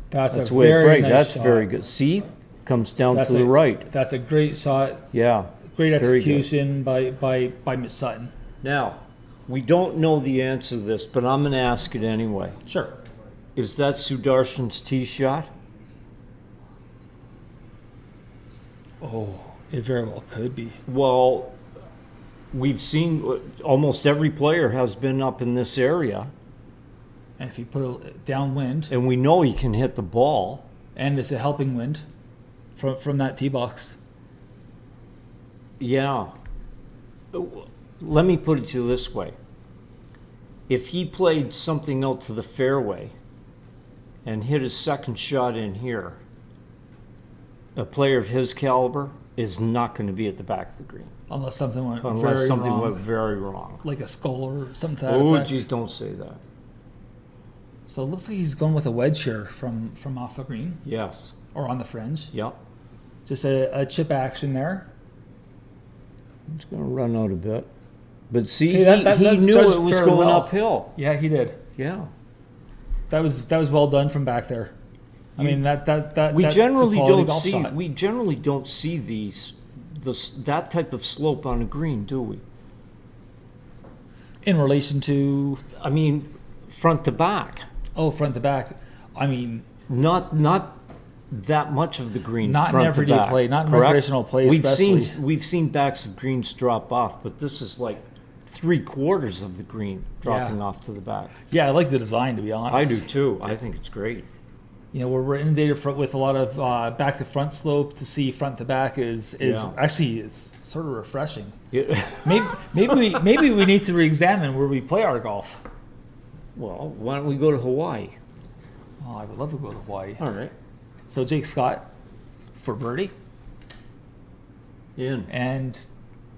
Speaker 1: That's
Speaker 2: That's
Speaker 1: a
Speaker 2: the way it
Speaker 1: very
Speaker 2: breaks.
Speaker 1: nice
Speaker 2: That's
Speaker 1: shot.
Speaker 2: very good. See, comes down
Speaker 1: That's
Speaker 2: to the right.
Speaker 1: That's a great shot.
Speaker 2: Yeah,
Speaker 1: Great
Speaker 2: very good.
Speaker 1: execution by Mitch Sutton.
Speaker 2: Now, we don't know the answer to this, but I'm going to ask it anyway.
Speaker 1: Sure.
Speaker 2: Is that Sudarshan's tee shot?
Speaker 1: Oh, it very well could be.
Speaker 2: Well, we've seen almost every player has been up in this area,
Speaker 1: And if you put it downwind,
Speaker 2: and we know he can hit the ball.
Speaker 1: and it's a helping wind from that tee box.
Speaker 2: Yeah. Let me put it to you this way. If he played something out to the fairway and hit his second shot in here, a player of his caliber is not going to be at the back of the green.
Speaker 1: Unless something went
Speaker 2: Unless
Speaker 1: very
Speaker 2: something
Speaker 1: wrong,
Speaker 2: went very wrong.
Speaker 1: like a skull or something to that
Speaker 2: Oh,
Speaker 1: effect.
Speaker 2: geez, don't say that.
Speaker 1: So it looks like he's going with a wedge here from off the green
Speaker 2: Yes.
Speaker 1: or on the fringe.
Speaker 2: Yep.
Speaker 1: Just a chip action there.
Speaker 2: It's going to run out a bit. But see,
Speaker 1: Hey, that-
Speaker 2: he
Speaker 1: that's
Speaker 2: knew
Speaker 1: judged
Speaker 2: it was
Speaker 1: fairly
Speaker 2: going
Speaker 1: well.
Speaker 2: uphill.
Speaker 1: Yeah, he did.
Speaker 2: Yeah.
Speaker 1: That was well done from back there. I mean that
Speaker 2: We
Speaker 1: that's
Speaker 2: generally
Speaker 1: a quality
Speaker 2: don't
Speaker 1: golf
Speaker 2: see
Speaker 1: shot.
Speaker 2: we generally don't see that type of slope on a green, do we?
Speaker 1: In relation to
Speaker 2: I mean, front to back.
Speaker 1: front to back. I mean,
Speaker 2: Not that much of the green.
Speaker 1: Not in
Speaker 2: front to
Speaker 1: everyday
Speaker 2: back,
Speaker 1: play, not in
Speaker 2: correct?
Speaker 1: recreational play
Speaker 2: We've
Speaker 1: especially.
Speaker 2: we've seen backs of greens drop off, but this is like 3/4 of the green dropping
Speaker 1: Yeah.
Speaker 2: off to the back.
Speaker 1: yeah, I like the design, to be
Speaker 2: I
Speaker 1: honest.
Speaker 2: do too. I think it's great.
Speaker 1: You know, we're inundated with a lot of back to front slope. To see front to back is
Speaker 2: Yeah.
Speaker 1: actually it's sort of refreshing.
Speaker 2: Yeah.
Speaker 1: Maybe we need to re-examine where we play our golf.
Speaker 2: Well, why don't we go to Hawaii?
Speaker 1: Oh, I would love to go to Hawaii.
Speaker 2: All right.
Speaker 1: So Jake Scott for birdie,
Speaker 2: In.
Speaker 1: and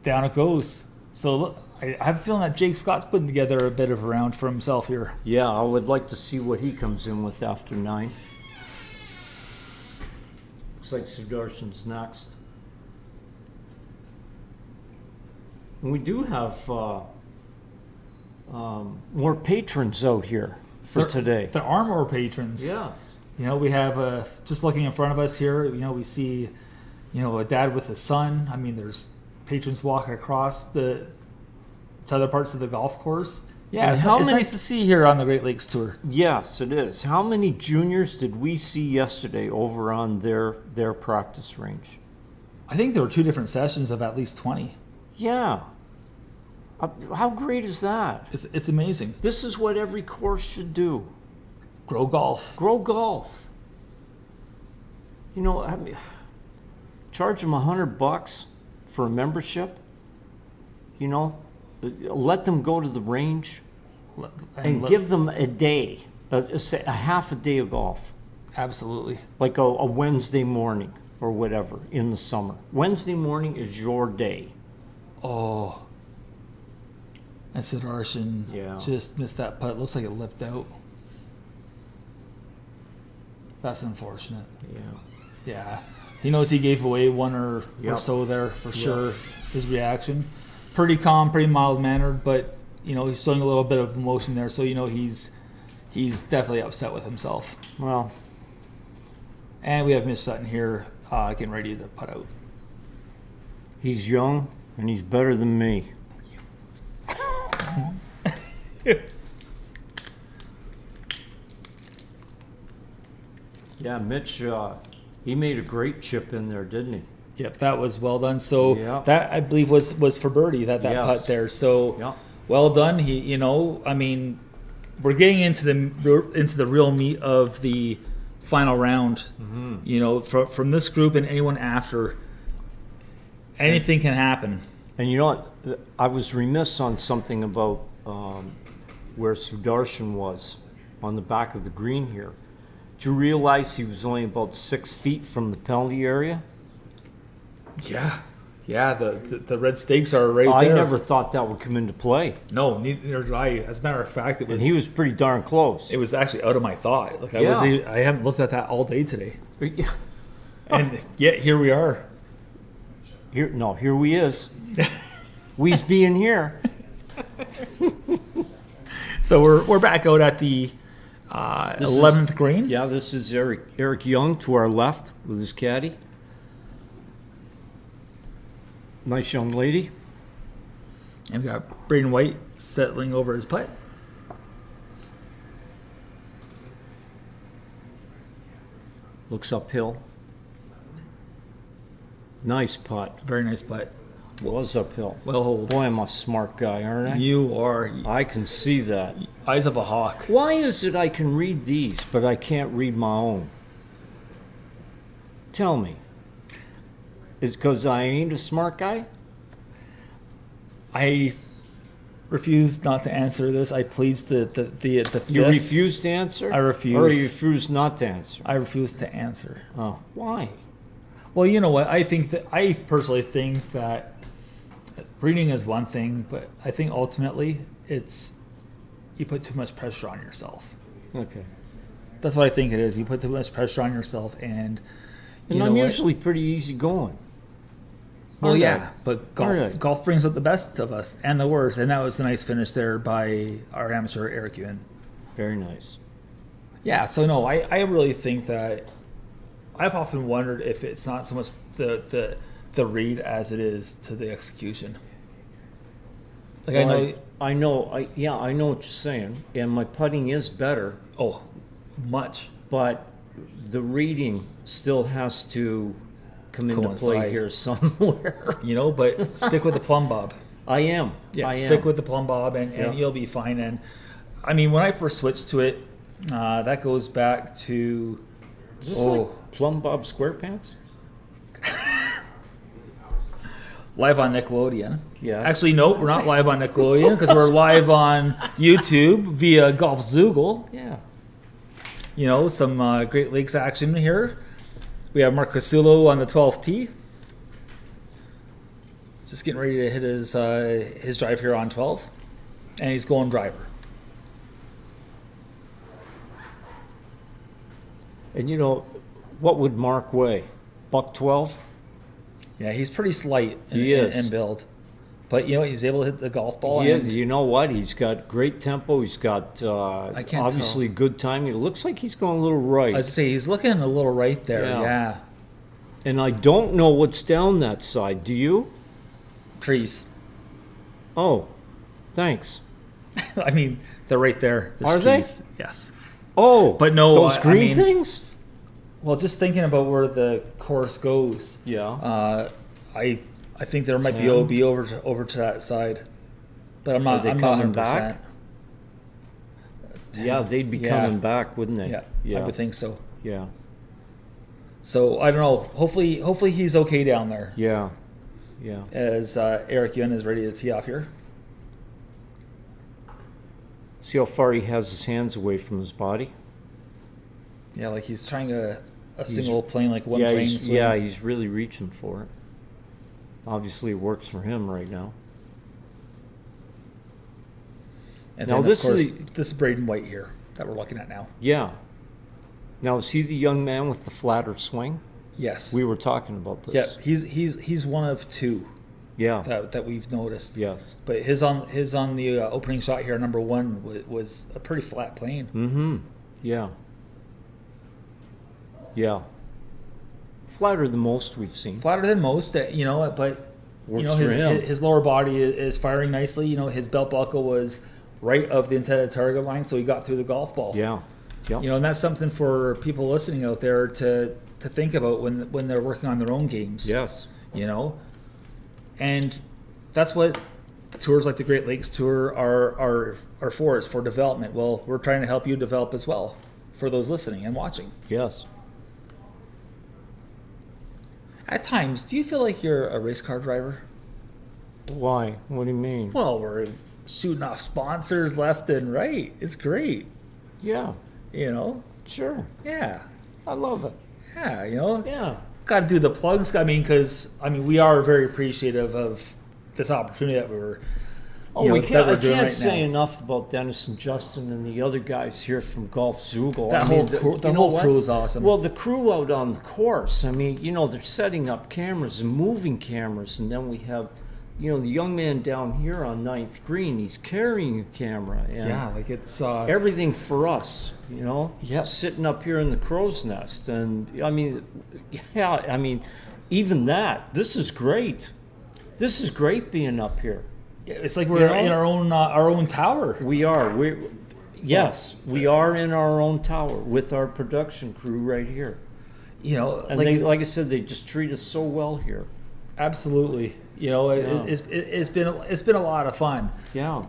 Speaker 1: down it goes. So look, I have a feeling that Jake Scott's putting together a bit of a round for himself here.
Speaker 2: Yeah, I would like to see what he comes in with after 9. Looks like Sudarshan's next. And we do have more patrons out here for today.
Speaker 1: There are more patrons.
Speaker 2: Yes.
Speaker 1: You know, we have just looking in front of us here. You know, we see, a dad with his son. I mean, there's patrons walking across to other parts of the golf course. Yeah,
Speaker 2: And
Speaker 1: it's,
Speaker 2: how
Speaker 1: it's
Speaker 2: many-
Speaker 1: nice to see here on the Great Lakes Tour.
Speaker 2: Yes, it is. How many juniors did we see yesterday over on their practice range?
Speaker 1: I think there were 2 different sessions of at least 20.
Speaker 2: Yeah. How great is that?
Speaker 1: It's amazing.
Speaker 2: This is what every course should do.
Speaker 1: Grow golf.
Speaker 2: Grow golf. I mean, charge them $100 for a membership. Let them go to the range and give them a day, say a half a day of golf,
Speaker 1: Absolutely.
Speaker 2: like a Wednesday morning or whatever in the summer. Wednesday morning is your day.
Speaker 1: Oh. And Sudarshan
Speaker 2: Yeah.
Speaker 1: just missed that putt. Looks like it lipped out. That's unfortunate.
Speaker 2: Yeah.
Speaker 1: Yeah. He knows he gave away one or
Speaker 2: Yep.
Speaker 1: so there for sure. His reaction. Pretty calm, pretty mild mannered, but he's showing a little bit of emotion there, so he's definitely upset with himself.
Speaker 2: Well,
Speaker 1: And we have Mitch Sutton here getting ready to putt out.
Speaker 2: he's young and he's better than me. Yeah, Mitch, he made a great chip in there, didn't he?
Speaker 1: Yep, that was well done. So
Speaker 2: Yeah.
Speaker 1: that I believe was for birdie that
Speaker 2: Yes.
Speaker 1: putt there. So
Speaker 2: Yeah.
Speaker 1: well done. He, I mean, we're getting into the real meat of the final round.
Speaker 2: Mm-hmm.
Speaker 1: From this group and anyone after, anything can happen.
Speaker 2: And you know what? I was remiss on something about where Sudarshan was on the back of the green here. Did you realize he was only about 6 feet from the penalty area?
Speaker 1: Yeah. Yeah, the red stakes are right
Speaker 2: I
Speaker 1: there.
Speaker 2: never thought that would come into play.
Speaker 1: No, neither did I. As a matter of fact,
Speaker 2: And he was pretty darn close.
Speaker 1: it was actually out of my thought. Like
Speaker 2: Yeah.
Speaker 1: I haven't looked at that all day today.
Speaker 2: Yeah.
Speaker 1: And yet here we are.
Speaker 2: Here we is. We's being here.
Speaker 1: So we're back out at the 11th green.
Speaker 2: Yeah, this is Eric Young to our left with his caddy. Nice young lady.
Speaker 1: And we got Braden White settling over his putt.
Speaker 2: Looks uphill. Nice putt.
Speaker 1: Very nice putt.
Speaker 2: Was uphill.
Speaker 1: Well hold.
Speaker 2: Boy, I'm a smart guy, aren't I?
Speaker 1: You are
Speaker 2: I can see that.
Speaker 1: eyes of a hawk.
Speaker 2: Why is it I can read these, but I can't read my own? Tell me. It's because I ain't a smart guy?
Speaker 1: I refuse not to answer this. I please the fifth.
Speaker 2: You refuse to answer?
Speaker 1: I refuse.
Speaker 2: Or you refuse not to answer?
Speaker 1: I refuse to answer.
Speaker 2: Oh, why?
Speaker 1: Well, you know what? I personally think that reading is one thing, but I think ultimately it's you put too much pressure on yourself.
Speaker 2: Okay.
Speaker 1: That's what I think it is. You put too much pressure on yourself, and you
Speaker 2: And
Speaker 1: know
Speaker 2: I'm
Speaker 1: what?
Speaker 2: usually pretty easy going.
Speaker 1: Well,
Speaker 2: Alright.
Speaker 1: yeah, but
Speaker 2: Alright.
Speaker 1: golf brings out the best of us and the worst, and that was a nice finish there by our amateur Eric Ewan.
Speaker 2: Very nice.
Speaker 1: Yeah, so no, I really think that I've often wondered if it's not so much the read as it is to the execution. Like
Speaker 2: Well,
Speaker 1: I know,
Speaker 2: I know what you're saying, and my putting is better,
Speaker 1: oh, much.
Speaker 2: but the reading still has to come into play
Speaker 1: Coincide.
Speaker 2: here somewhere.
Speaker 1: You know, but stick with the plumb bob.
Speaker 2: I am.
Speaker 1: Yeah,
Speaker 2: I
Speaker 1: stick
Speaker 2: am.
Speaker 1: with the plumb bob, and
Speaker 2: Yeah.
Speaker 1: you'll be fine. And I mean, when I first switched to it, that goes back to
Speaker 2: Is this
Speaker 1: oh.
Speaker 2: like Plum Bob SquarePants?
Speaker 1: live on Nickelodeon.
Speaker 2: Yes.
Speaker 1: Actually, no, we're not live on Nickelodeon because we're live on YouTube via Golf Zoogle.
Speaker 2: Yeah.
Speaker 1: You know, some Great Lakes action here. We have Mark Casulo on the 12th tee. Just getting ready to hit his drive here on 12, and he's going driver.
Speaker 2: And you know, what would Mark weigh? $112?
Speaker 1: Yeah, he's pretty slight
Speaker 2: He is.
Speaker 1: in build, but you know he's able to hit the golf ball.
Speaker 2: Yeah,
Speaker 1: and
Speaker 2: you know what? He's got great tempo. He's got
Speaker 1: can't
Speaker 2: obviously good timing. It looks like he's going a little right.
Speaker 1: I was to say he's looking a little right there.
Speaker 2: Yeah.
Speaker 1: Yeah,
Speaker 2: And I don't know what's down that side. Do you?
Speaker 1: trees.
Speaker 2: Oh, thanks.
Speaker 1: I mean, they're right there. There's
Speaker 2: Are they?
Speaker 1: trees. Yes.
Speaker 2: Oh,
Speaker 1: But no,
Speaker 2: those
Speaker 1: I
Speaker 2: green
Speaker 1: mean-
Speaker 2: things.
Speaker 1: Well, just thinking about where the course goes,
Speaker 2: Yeah.
Speaker 1: I think there might be
Speaker 2: 10.
Speaker 1: OB over to that side, but I'm
Speaker 2: Are
Speaker 1: not.
Speaker 2: they
Speaker 1: I'm not
Speaker 2: coming
Speaker 1: 100%.
Speaker 2: back? Yeah, they'd be
Speaker 1: Yeah.
Speaker 2: coming back, wouldn't they?
Speaker 1: Yeah, I would think so.
Speaker 2: Yeah.
Speaker 1: So I don't know. Hopefully he's okay down there
Speaker 2: Yeah. Yeah.
Speaker 1: as Eric Yun is ready to tee off here.
Speaker 2: See how far he has his hands away from his body?
Speaker 1: Yeah, like he's trying a single plane, like one
Speaker 2: yeah,
Speaker 1: plane
Speaker 2: he's,
Speaker 1: swing.
Speaker 2: yeah, he's really reaching for it. Obviously, it works for him right now.
Speaker 1: And
Speaker 2: Now
Speaker 1: then,
Speaker 2: this
Speaker 1: of course,
Speaker 2: is
Speaker 1: this is Braden White here that we're looking at now.
Speaker 2: Yeah. Now, is he the young man with the flatter swing?
Speaker 1: Yes.
Speaker 2: We were talking about this.
Speaker 1: Yeah, he's one of two
Speaker 2: Yeah.
Speaker 1: that we've noticed.
Speaker 2: Yes.
Speaker 1: But his on the opening shot here, number one, was a pretty flat plane.
Speaker 2: Mm-hmm. Yeah. Yeah. Flatter than most we've seen.
Speaker 1: Flatter than most, you know, but
Speaker 2: Works
Speaker 1: you know
Speaker 2: for him.
Speaker 1: his lower body is firing nicely. You know, his belt buckle was right of the intended target line, so he got through the golf ball.
Speaker 2: Yeah. Yep.
Speaker 1: You know, and that's something for people listening out there to think about when they're working on their own games.
Speaker 2: Yes.
Speaker 1: You know, and that's what tours like the Great Lakes Tour are for. Is for development. Well, we're trying to help you develop as well for those listening and watching.
Speaker 2: Yes.
Speaker 1: At times, do you feel like you're a race car driver?
Speaker 2: Why? What do you mean?
Speaker 1: Well, we're shooting off sponsors left and right. It's great,
Speaker 2: Yeah.
Speaker 1: you know.
Speaker 2: Sure.
Speaker 1: Yeah,
Speaker 2: I love it.
Speaker 1: yeah, you know,
Speaker 2: Yeah.
Speaker 1: got to do the plugs. I mean, because we are very appreciative of this opportunity that we're.
Speaker 2: Oh,
Speaker 1: you know,
Speaker 2: we
Speaker 1: that
Speaker 2: can't.
Speaker 1: we're
Speaker 2: I
Speaker 1: doing
Speaker 2: can't
Speaker 1: right
Speaker 2: say
Speaker 1: now.
Speaker 2: enough about Dennis and Justin and the other guys here from Golf Zoogle.
Speaker 1: That
Speaker 2: I
Speaker 1: whole
Speaker 2: mean,
Speaker 1: crew,
Speaker 2: you
Speaker 1: the
Speaker 2: know
Speaker 1: whole
Speaker 2: what?
Speaker 1: crew is awesome.
Speaker 2: Well, the crew out on the course. I mean, you know, they're setting up cameras and moving cameras, and then we have, you know, the young man down here on 9th green. He's carrying a camera. And
Speaker 1: yeah, like it's
Speaker 2: everything for us, you know.
Speaker 1: Yep.
Speaker 2: Sitting up here in the crow's nest, and I mean, yeah, I mean, even that. This is great. This is great being up here.
Speaker 1: it's like we're
Speaker 2: you know?
Speaker 1: in our own tower.
Speaker 2: We are. Yes, we are in our own tower with our production crew right here.
Speaker 1: You know,
Speaker 2: And
Speaker 1: it's-
Speaker 2: like I said, they just treat us so well here.
Speaker 1: absolutely. You know,
Speaker 2: Yeah.
Speaker 1: it's been a lot of fun.
Speaker 2: Yeah.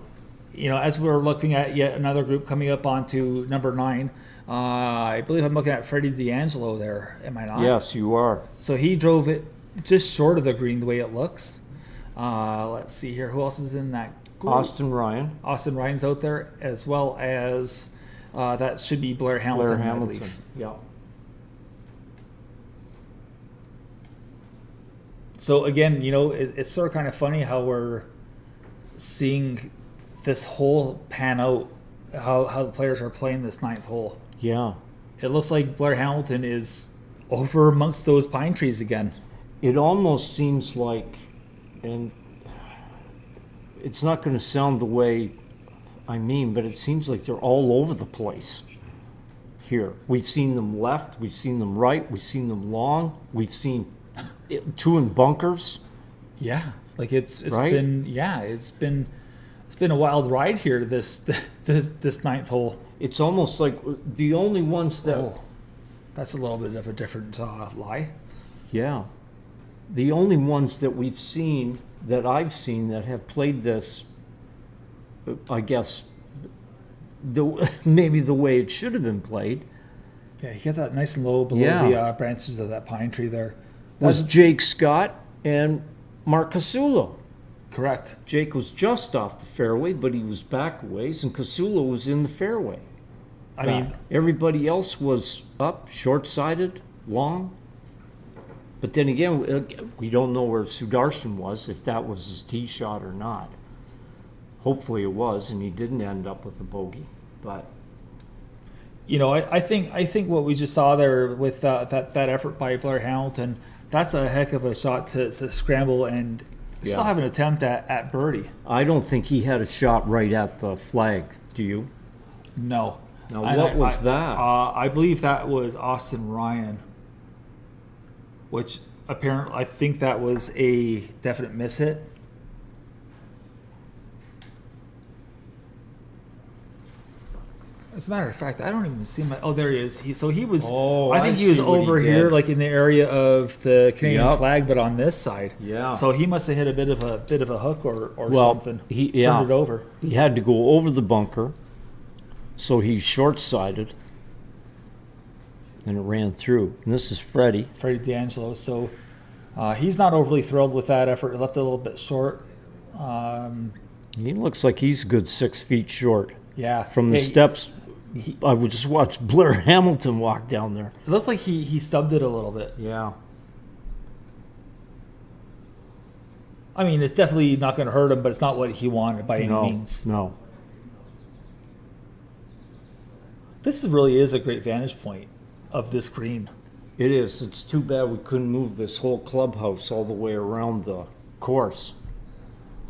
Speaker 1: You know, as we're looking at yet another group coming up onto number 9, I believe I'm looking at Freddie D'Angelo there. Am I not?
Speaker 2: Yes, you are.
Speaker 1: So he drove it just short of the green the way it looks. Let's see here. Who else is in that group?
Speaker 2: Austin Ryan,
Speaker 1: Austin Ryan's out there, as well as that should be Blair Hamilton.
Speaker 2: Blair
Speaker 1: I
Speaker 2: Hamilton.
Speaker 1: believe.
Speaker 2: Yeah.
Speaker 1: So again, you know, it's sort of kind of funny how we're seeing this hole pan out, how the players are playing this 9th hole.
Speaker 2: Yeah.
Speaker 1: It looks like Blair Hamilton is over amongst those pine trees again.
Speaker 2: It almost seems like, and it's not going to sound the way I mean, but it seems like they're all over the place here. We've seen them left, we've seen them right, we've seen them long, we've seen 2 in bunkers.
Speaker 1: Yeah, like it's
Speaker 2: Right?
Speaker 1: it's been a wild ride here. This 9th hole.
Speaker 2: It's almost like the only ones that,
Speaker 1: Oh, that's a little bit of a different lie.
Speaker 2: yeah, the only ones that we've seen, that I've seen that have played this, I guess, maybe the way it should have been played,
Speaker 1: Yeah, you get that nice and low below
Speaker 2: Yeah.
Speaker 1: the branches of that pine tree there.
Speaker 2: was Jake Scott and Mark Casulo.
Speaker 1: Correct.
Speaker 2: Jake was just off the fairway, but he was back a ways, and Casulo was in the fairway.
Speaker 1: I mean,
Speaker 2: Everybody else was up, short-sided, long. But then again, we don't know where Sudarshan was, if that was his tee shot or not. Hopefully it was, and he didn't end up with a bogey. But
Speaker 1: you know, I think what we just saw there with that effort by Blair Hamilton, that's a heck of a shot to scramble and still
Speaker 2: Yeah.
Speaker 1: have an attempt at birdie.
Speaker 2: I don't think he had a shot right at the flag. Do you?
Speaker 1: No.
Speaker 2: Now,
Speaker 1: And
Speaker 2: what was that?
Speaker 1: I believe that was Austin Ryan, which apparently I think that was a definite miss hit. As a matter of fact, I don't even see my. Oh, there he is. He was.
Speaker 2: Oh,
Speaker 1: I think
Speaker 2: I
Speaker 1: he was
Speaker 2: see what he
Speaker 1: over here,
Speaker 2: did.
Speaker 1: like in the area of the Canadian
Speaker 2: Yep.
Speaker 1: flag, but on this side.
Speaker 2: Yeah.
Speaker 1: So he must have hit a bit of a hook or
Speaker 2: Well,
Speaker 1: something.
Speaker 2: yeah.
Speaker 1: Turned it over.
Speaker 2: He had to go over the bunker, so he's short-sided, and it ran through. And this is Freddie.
Speaker 1: Freddie D'Angelo. So he's not overly thrilled with that effort. It left it a little bit short.
Speaker 2: He looks like he's a good 6 feet short
Speaker 1: Yeah.
Speaker 2: from the
Speaker 1: Hey,
Speaker 2: steps. I would just watch Blair Hamilton walk down there.
Speaker 1: It looked like he stubbed it a little bit.
Speaker 2: Yeah.
Speaker 1: I mean, it's definitely not going to hurt him, but it's not what he wanted by any
Speaker 2: No.
Speaker 1: means.
Speaker 2: No.
Speaker 1: This really is a great vantage point of this green.
Speaker 2: It is. It's too bad we couldn't move this whole clubhouse all the way around the course.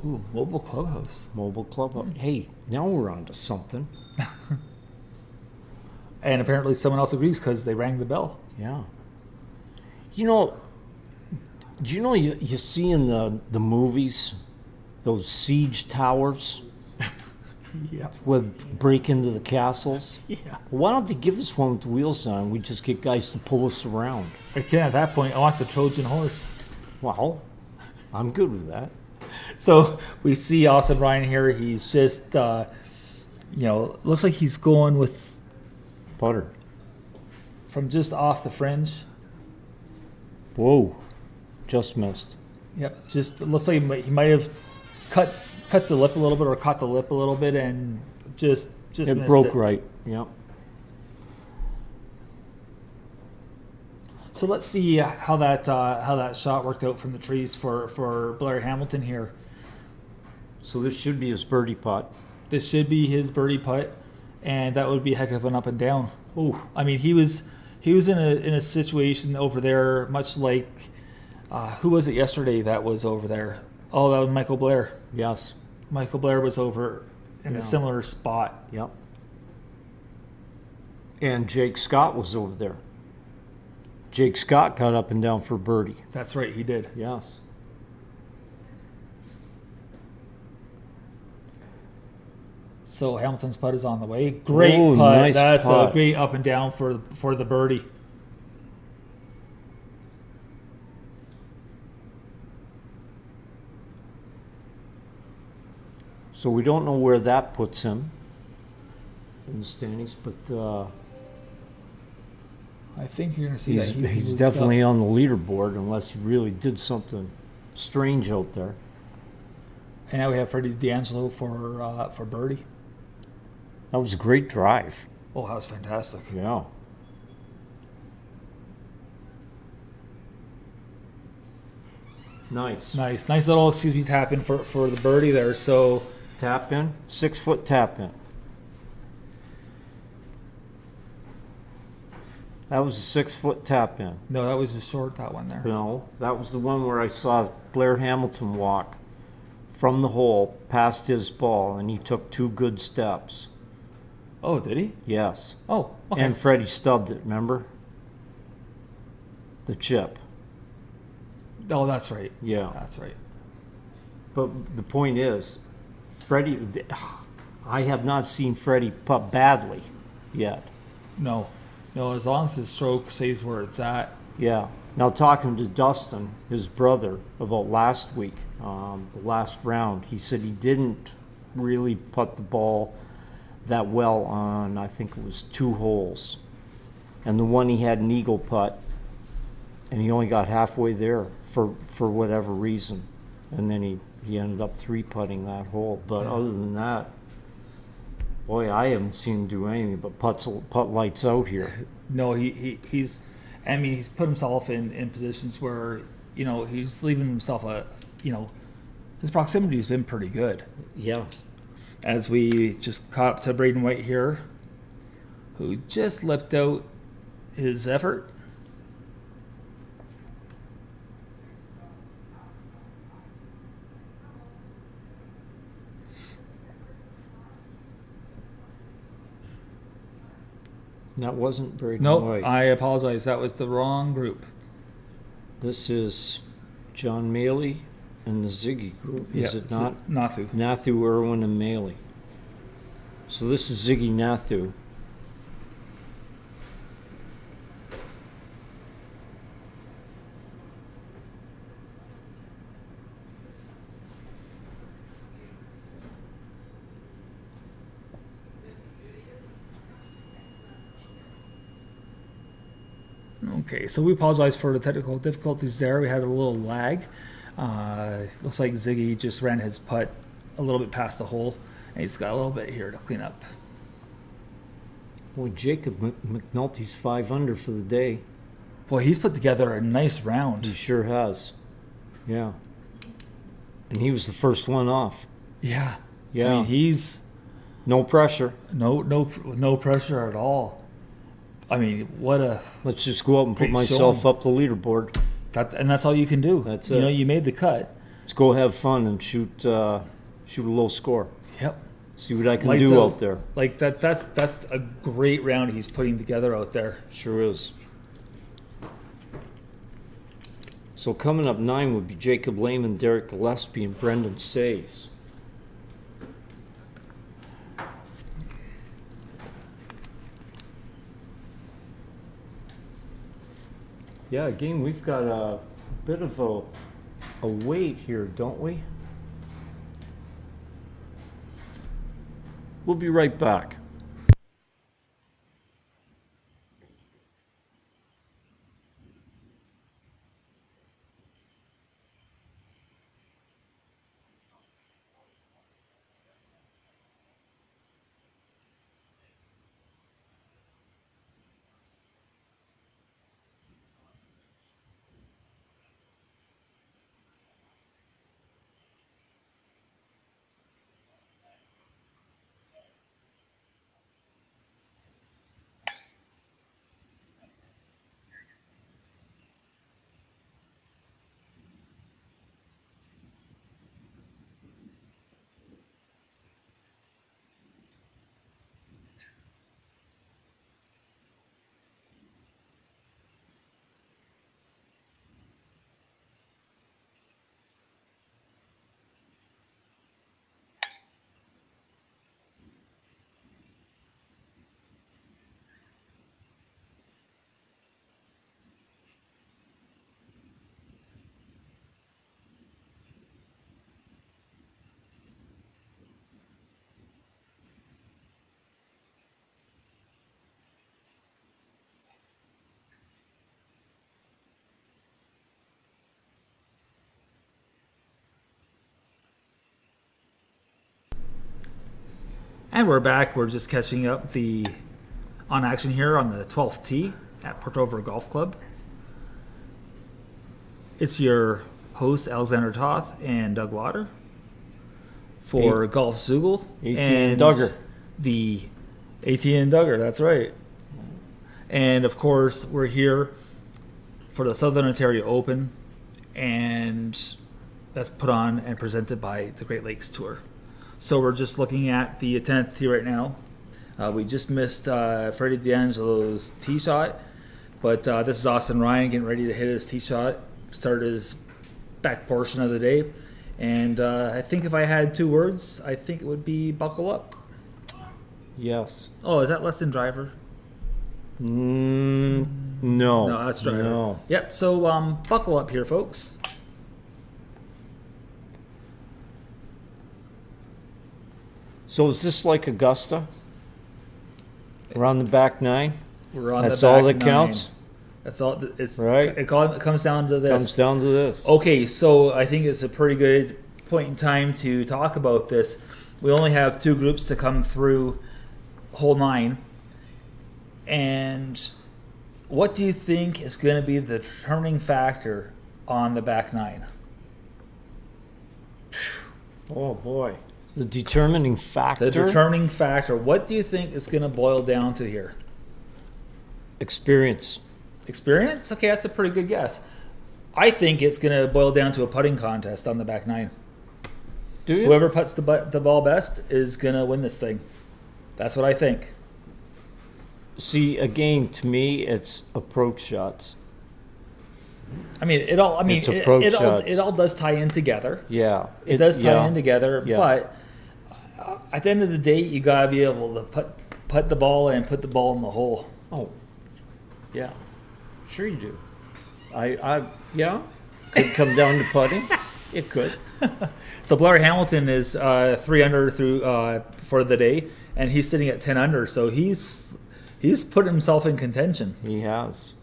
Speaker 1: Ooh, mobile clubhouse.
Speaker 2: Mobile clubhouse. Hey, now we're on to something.
Speaker 1: And apparently someone else agrees because they rang the bell.
Speaker 2: Yeah. You know, do you know you see in the movies those siege towers
Speaker 1: Yeah.
Speaker 2: with break into the castles?
Speaker 1: Yeah.
Speaker 2: Why don't they give us one with the wheels on? We just get guys to pull us around.
Speaker 1: Again, at that point, I want the Trojan horse.
Speaker 2: Well, I'm good with that.
Speaker 1: So we see Austin Ryan here. He's just, looks like he's going with
Speaker 2: Putter.
Speaker 1: from just off the fringe.
Speaker 2: Whoa. Just missed.
Speaker 1: Yep. Just it looks like he might have cut the lip a little bit or caught the lip a little bit and just
Speaker 2: It
Speaker 1: missed
Speaker 2: broke
Speaker 1: it.
Speaker 2: right. Yep.
Speaker 1: So let's see how that shot worked out from the trees for Blair Hamilton here.
Speaker 2: So this should be his birdie putt.
Speaker 1: This should be his birdie putt, and that would be a heck of an up and down.
Speaker 2: Ooh.
Speaker 1: I mean, he was in a situation over there, much like who was it yesterday that was over there? Oh, that was Michael Blair.
Speaker 2: Yes.
Speaker 1: Michael Blair was over in a similar spot.
Speaker 2: Yep. And Jake Scott was over there. Jake Scott got up and down for birdie.
Speaker 1: That's right, he did.
Speaker 2: Yes.
Speaker 1: So Hamilton's putt is on the way. Great
Speaker 2: Oh,
Speaker 1: putt.
Speaker 2: nice
Speaker 1: That's
Speaker 2: putt.
Speaker 1: a great up and down for the birdie.
Speaker 2: So we don't know where that puts him in the standings, but
Speaker 1: I think you're going to see that
Speaker 2: he's
Speaker 1: moved
Speaker 2: definitely
Speaker 1: up.
Speaker 2: on the leaderboard unless he really did something strange out there.
Speaker 1: And now we have Freddie D'Angelo for birdie.
Speaker 2: That was a great drive.
Speaker 1: Oh, that was fantastic.
Speaker 2: Yeah. Nice.
Speaker 1: Nice little tap in for the birdie there. So
Speaker 2: Tap in, 6 foot tap in. That was a 6 foot tap in.
Speaker 1: no, that was just short, that one there.
Speaker 2: No, that was the one where I saw Blair Hamilton walk from the hole past his ball, and he took 2 good steps.
Speaker 1: Oh, did he?
Speaker 2: Yes.
Speaker 1: Oh, okay.
Speaker 2: And Freddie stubbed it, remember? The chip.
Speaker 1: Oh, that's right.
Speaker 2: Yeah.
Speaker 1: That's right.
Speaker 2: But the point is, Freddie, I have not seen Freddie putt badly yet.
Speaker 1: No, as long as his stroke stays where it's at.
Speaker 2: Yeah. Now, talking to Dustin, his brother, about last week, the last round, he said he didn't really putt the ball that well on, I think it was 2 holes. And the one he had an eagle putt, and he only got halfway there for whatever reason. And then he ended up 3-putting that hole. But other than that, boy, I haven't seen him do anything but putt lights out here.
Speaker 1: No, he's put himself in positions where, he's leaving himself his proximity's been pretty good.
Speaker 2: Yeah.
Speaker 1: As we just caught up to Braden White here, who just leapt out his effort.
Speaker 2: That wasn't Braden
Speaker 1: No,
Speaker 2: White.
Speaker 1: I apologize. That was the wrong group.
Speaker 2: This is John Maley and the Ziggy group, is it not?
Speaker 1: Nathu.
Speaker 2: Nathu, Irwin, and Maley. So this is Ziggy Nathu.
Speaker 1: Okay, so we apologize for the technical difficulties there. We had a little lag. Looks like Ziggy just ran his putt a little bit past the hole, and he's got a little bit here to clean up.
Speaker 2: Boy, Jacob McNulty's 5 under for the day.
Speaker 1: Boy, he's put together a nice round.
Speaker 2: He sure has. Yeah. And he was the first one off.
Speaker 1: Yeah.
Speaker 2: Yeah.
Speaker 1: I mean, he's
Speaker 2: No pressure.
Speaker 1: no pressure at all. I mean, what a
Speaker 2: Let's just go out and put
Speaker 1: Great
Speaker 2: myself
Speaker 1: showing.
Speaker 2: up the leaderboard.
Speaker 1: and that's all you can do.
Speaker 2: That's
Speaker 1: you
Speaker 2: it.
Speaker 1: know, you made the cut.
Speaker 2: Let's go have fun and shoot a low score.
Speaker 1: Yep.
Speaker 2: See what I can
Speaker 1: Lights
Speaker 2: do
Speaker 1: out.
Speaker 2: out there.
Speaker 1: Like that's a great round he's putting together out there.
Speaker 2: Sure is. So coming up 9 would be Jacob Lehman, Derek Gillespie, and Brendan Sayes. Yeah, again, we've got a bit of a wait here, don't we? We'll be right back.
Speaker 1: And we're back. We're just catching up on action here on the 12th tee at Port Dover Golf Club. It's your hosts, Alexander Toth and Doug Water, for Golf Zoogle.
Speaker 2: AT&T Duggar.
Speaker 1: The AT&T Duggar, that's right. And of course, we're here for the Southern Ontario Open, and that's put on and presented by the Great Lakes Tour. So we're just looking at the 10th tee right now. We just missed Freddie D'Angelo's tee shot, but this is Austin Ryan getting ready to hit his tee shot, start his back portion of the day. And I think if I had 2 words, I think it would be buckle up.
Speaker 2: Yes.
Speaker 1: Oh, is that less than driver?
Speaker 2: No.
Speaker 1: No, that's driver.
Speaker 2: No.
Speaker 1: Yep, so buckle up here, folks.
Speaker 2: So is this like Augusta? Around the back 9?
Speaker 1: We're on
Speaker 2: That's
Speaker 1: the back
Speaker 2: all that
Speaker 1: 9.
Speaker 2: counts?
Speaker 1: That's all. It's
Speaker 2: Right.
Speaker 1: It comes down to this.
Speaker 2: Comes down to this.
Speaker 1: Okay, so I think it's a pretty good point in time to talk about this. We only have 2 groups to come through hole 9. And what do you think is going to be the determining factor on the back 9?
Speaker 2: Oh, boy. The determining factor?
Speaker 1: The determining factor. What do you think is going to boil down to here?
Speaker 2: Experience.
Speaker 1: Experience? Okay, that's a pretty good guess. I think it's going to boil down to a putting contest on the back 9.
Speaker 2: Do you?
Speaker 1: Whoever puts the ball best is going to win this thing. That's what I think.
Speaker 2: See, again, to me, it's approach shots.
Speaker 1: I mean, it all. I mean,
Speaker 2: It's approach shots.
Speaker 1: it all does tie in together.
Speaker 2: Yeah.
Speaker 1: It does tie
Speaker 2: yeah.
Speaker 1: in together.
Speaker 2: Yeah.
Speaker 1: But at the end of the day, you gotta be able to put the ball and put the ball in the hole.
Speaker 2: Oh, yeah. Sure you do. Yeah. Could come down to putting. It could.
Speaker 1: So Blair Hamilton is 3 under through for the day, and he's sitting at 10 under. So he's put himself in contention.
Speaker 2: He has.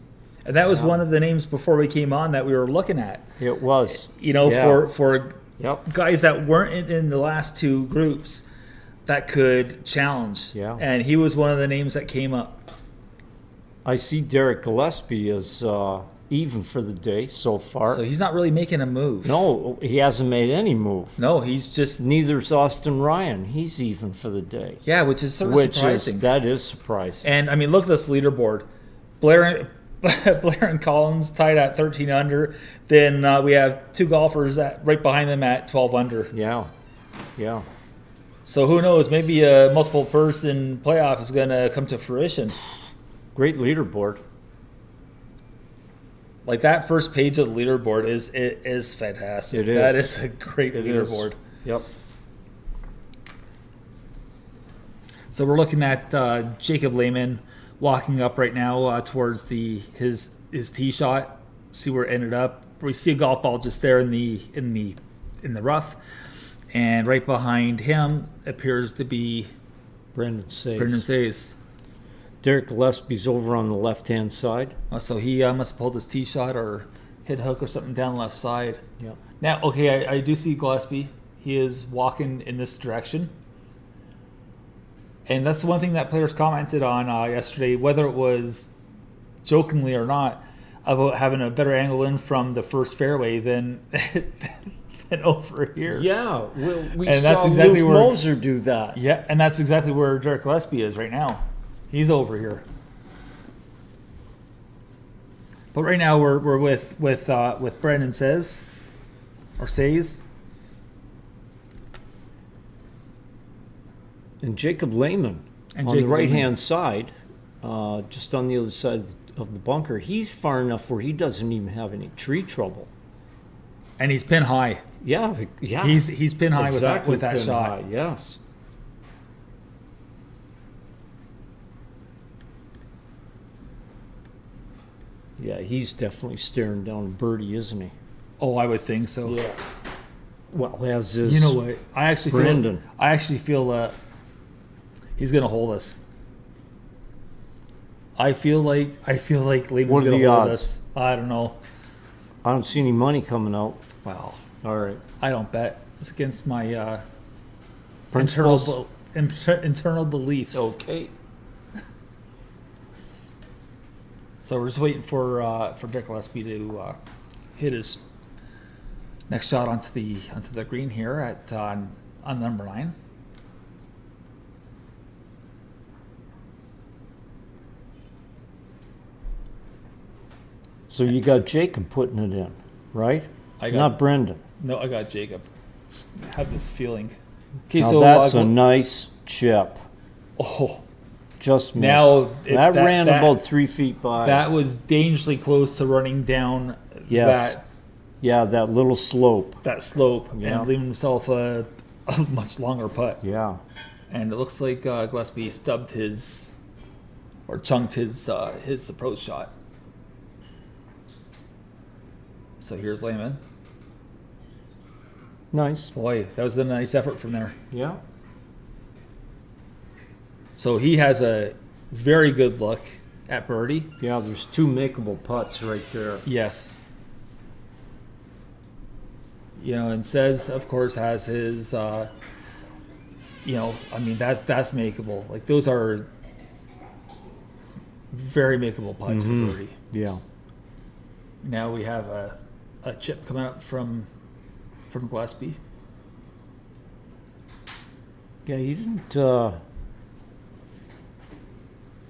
Speaker 1: And that was
Speaker 2: Yeah.
Speaker 1: one of the names before we came on that we were looking at.
Speaker 2: It was.
Speaker 1: You know,
Speaker 2: Yeah.
Speaker 1: for
Speaker 2: Yep.
Speaker 1: guys that weren't in the last 2 groups that could challenge.
Speaker 2: Yeah.
Speaker 1: And he was one of the names that came up.
Speaker 2: I see Derek Gillespie is even for the day so far.
Speaker 1: So he's not really making a move.
Speaker 2: No, he hasn't made any move.
Speaker 1: No, he's just,
Speaker 2: Neither's Austin Ryan. He's even for the day.
Speaker 1: yeah, which is sort of
Speaker 2: Which
Speaker 1: surprising.
Speaker 2: that is surprising.
Speaker 1: And I mean, look at this leaderboard. Blair and Collins tied at 13 under. Then we have 2 golfers right behind them at 12 under.
Speaker 2: Yeah. Yeah.
Speaker 1: So who knows? Maybe a multiple person playoff is going to come to fruition.
Speaker 2: Great leaderboard.
Speaker 1: Like that first page of the leaderboard is fantastic.
Speaker 2: It is.
Speaker 1: That is a great
Speaker 2: It is.
Speaker 1: leaderboard.
Speaker 2: Yep.
Speaker 1: So we're looking at Jacob Lehman walking up right now towards his tee shot. See where it ended up. We see a golf ball just there in the rough, and right behind him appears to be
Speaker 2: Brendan says.
Speaker 1: Brendan Sayes.
Speaker 2: Derek Gillespie's over on the left-hand side.
Speaker 1: So he must have pulled his tee shot or hit hook or something down the left side.
Speaker 2: Yep.
Speaker 1: Now, okay, I do see Gillespie. He is walking in this direction. And that's the one thing that players commented on yesterday, whether it was jokingly or not, about having a better angle in from the first fairway than over here.
Speaker 2: Yeah, we
Speaker 1: And
Speaker 2: saw
Speaker 1: that's exactly
Speaker 2: Luke
Speaker 1: where-
Speaker 2: Moser do that.
Speaker 1: Yeah, and that's exactly where Derek Gillespie is right now. He's over here. But right now we're with Brendan Sayes.
Speaker 2: And Jacob Lehman
Speaker 1: And
Speaker 2: on
Speaker 1: Jacob
Speaker 2: the right-hand side, just on the other side of the bunker, he's far enough where he doesn't even have any tree trouble.
Speaker 1: And he's pin high.
Speaker 2: Yeah, yeah.
Speaker 1: He's pin high
Speaker 2: Exactly
Speaker 1: with that
Speaker 2: pin
Speaker 1: shot.
Speaker 2: high, yes. Yeah, he's definitely staring down a birdie, isn't he?
Speaker 1: Oh, I would think so.
Speaker 2: Yeah. Well, as is.
Speaker 1: You know what? I actually
Speaker 2: Brendan.
Speaker 1: feel he's gonna hold us. I feel like
Speaker 2: What
Speaker 1: Lehman's
Speaker 2: are
Speaker 1: gonna
Speaker 2: the
Speaker 1: hold
Speaker 2: odds?
Speaker 1: us. I don't know.
Speaker 2: I don't see any money coming out.
Speaker 1: Wow.
Speaker 2: All right.
Speaker 1: I don't bet. It's against my
Speaker 2: Principles?
Speaker 1: internal beliefs.
Speaker 2: Okay.
Speaker 1: So we're just waiting for Dick Gillespie to hit his next shot onto the green here at on number 9.
Speaker 2: So you got Jacob putting it in, right?
Speaker 1: I got-
Speaker 2: Not Brendan.
Speaker 1: No, I got Jacob. Just have this feeling. Okay,
Speaker 2: Now
Speaker 1: so
Speaker 2: that's a
Speaker 1: uh,
Speaker 2: nice chip.
Speaker 1: oh,
Speaker 2: Just missed.
Speaker 1: Now,
Speaker 2: that ran about 3 feet by.
Speaker 1: that was dangerously close to running down
Speaker 2: Yes.
Speaker 1: that
Speaker 2: Yeah, that little slope.
Speaker 1: slope
Speaker 2: Yeah.
Speaker 1: and leaving himself a much longer putt.
Speaker 2: Yeah.
Speaker 1: And it looks like Gillespie stubbed his or chunked his approach shot. So here's Lehman.
Speaker 2: Nice.
Speaker 1: Boy, that was a nice effort from there.
Speaker 2: Yeah.
Speaker 1: So he has a very good look at birdie.
Speaker 2: Yeah, there's 2 makeable putts right there.
Speaker 1: Yes. You know, and Says, of course, has his, you know, I mean, that's makeable. Like, those are very makeable putts for birdie.
Speaker 2: Yeah.
Speaker 1: Now we have a chip coming up from Gillespie.
Speaker 2: Yeah, you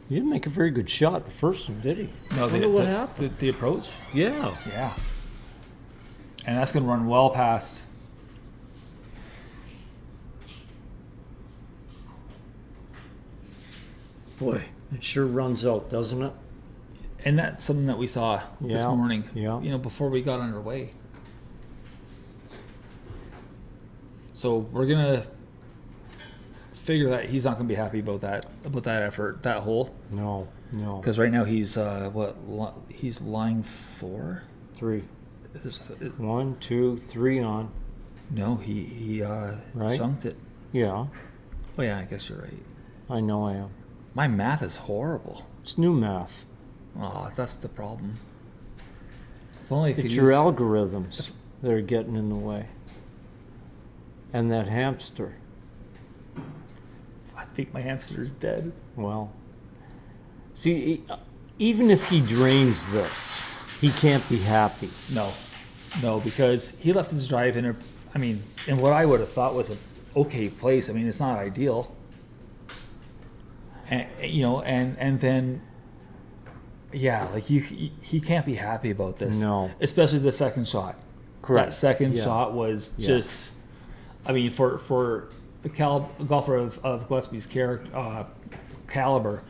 Speaker 2: didn't make a very good shot the first one, did he?
Speaker 1: No,
Speaker 2: I wonder what happened.
Speaker 1: The approach?
Speaker 2: Yeah.
Speaker 1: Yeah. And that's going to run well past.
Speaker 2: Boy, it sure runs out, doesn't it?
Speaker 1: And that's something that we saw this
Speaker 2: Yeah,
Speaker 1: morning,
Speaker 2: yeah.
Speaker 1: you know, before we got underway. So we're going to figure that he's not going to be happy about that effort, that hole.
Speaker 2: No.
Speaker 1: Because right now he's, he's line 4?
Speaker 2: 3.
Speaker 1: Is-
Speaker 2: 1, 2, 3 on.
Speaker 1: no, he
Speaker 2: Right.
Speaker 1: chunked it.
Speaker 2: Yeah,
Speaker 1: Oh, yeah, I guess you're right.
Speaker 2: I know I am.
Speaker 1: My math is horrible.
Speaker 2: It's new math.
Speaker 1: Oh, that's the problem. If only I could
Speaker 2: It's your
Speaker 1: use-
Speaker 2: algorithms that are getting in the way. And that hamster.
Speaker 1: I think my hamster's dead.
Speaker 2: Well, see, even if he drains this, he can't be happy.
Speaker 1: No, because he left his drive in in what I would have thought was a okay place. I mean, it's not ideal. And you know, and then, yeah, like he can't be happy about this.
Speaker 2: No.
Speaker 1: Especially the second shot.
Speaker 2: Correct.
Speaker 1: That second
Speaker 2: Yeah.
Speaker 1: shot was
Speaker 2: Yeah.
Speaker 1: just, I mean, for a golfer of Gillespie's caliber,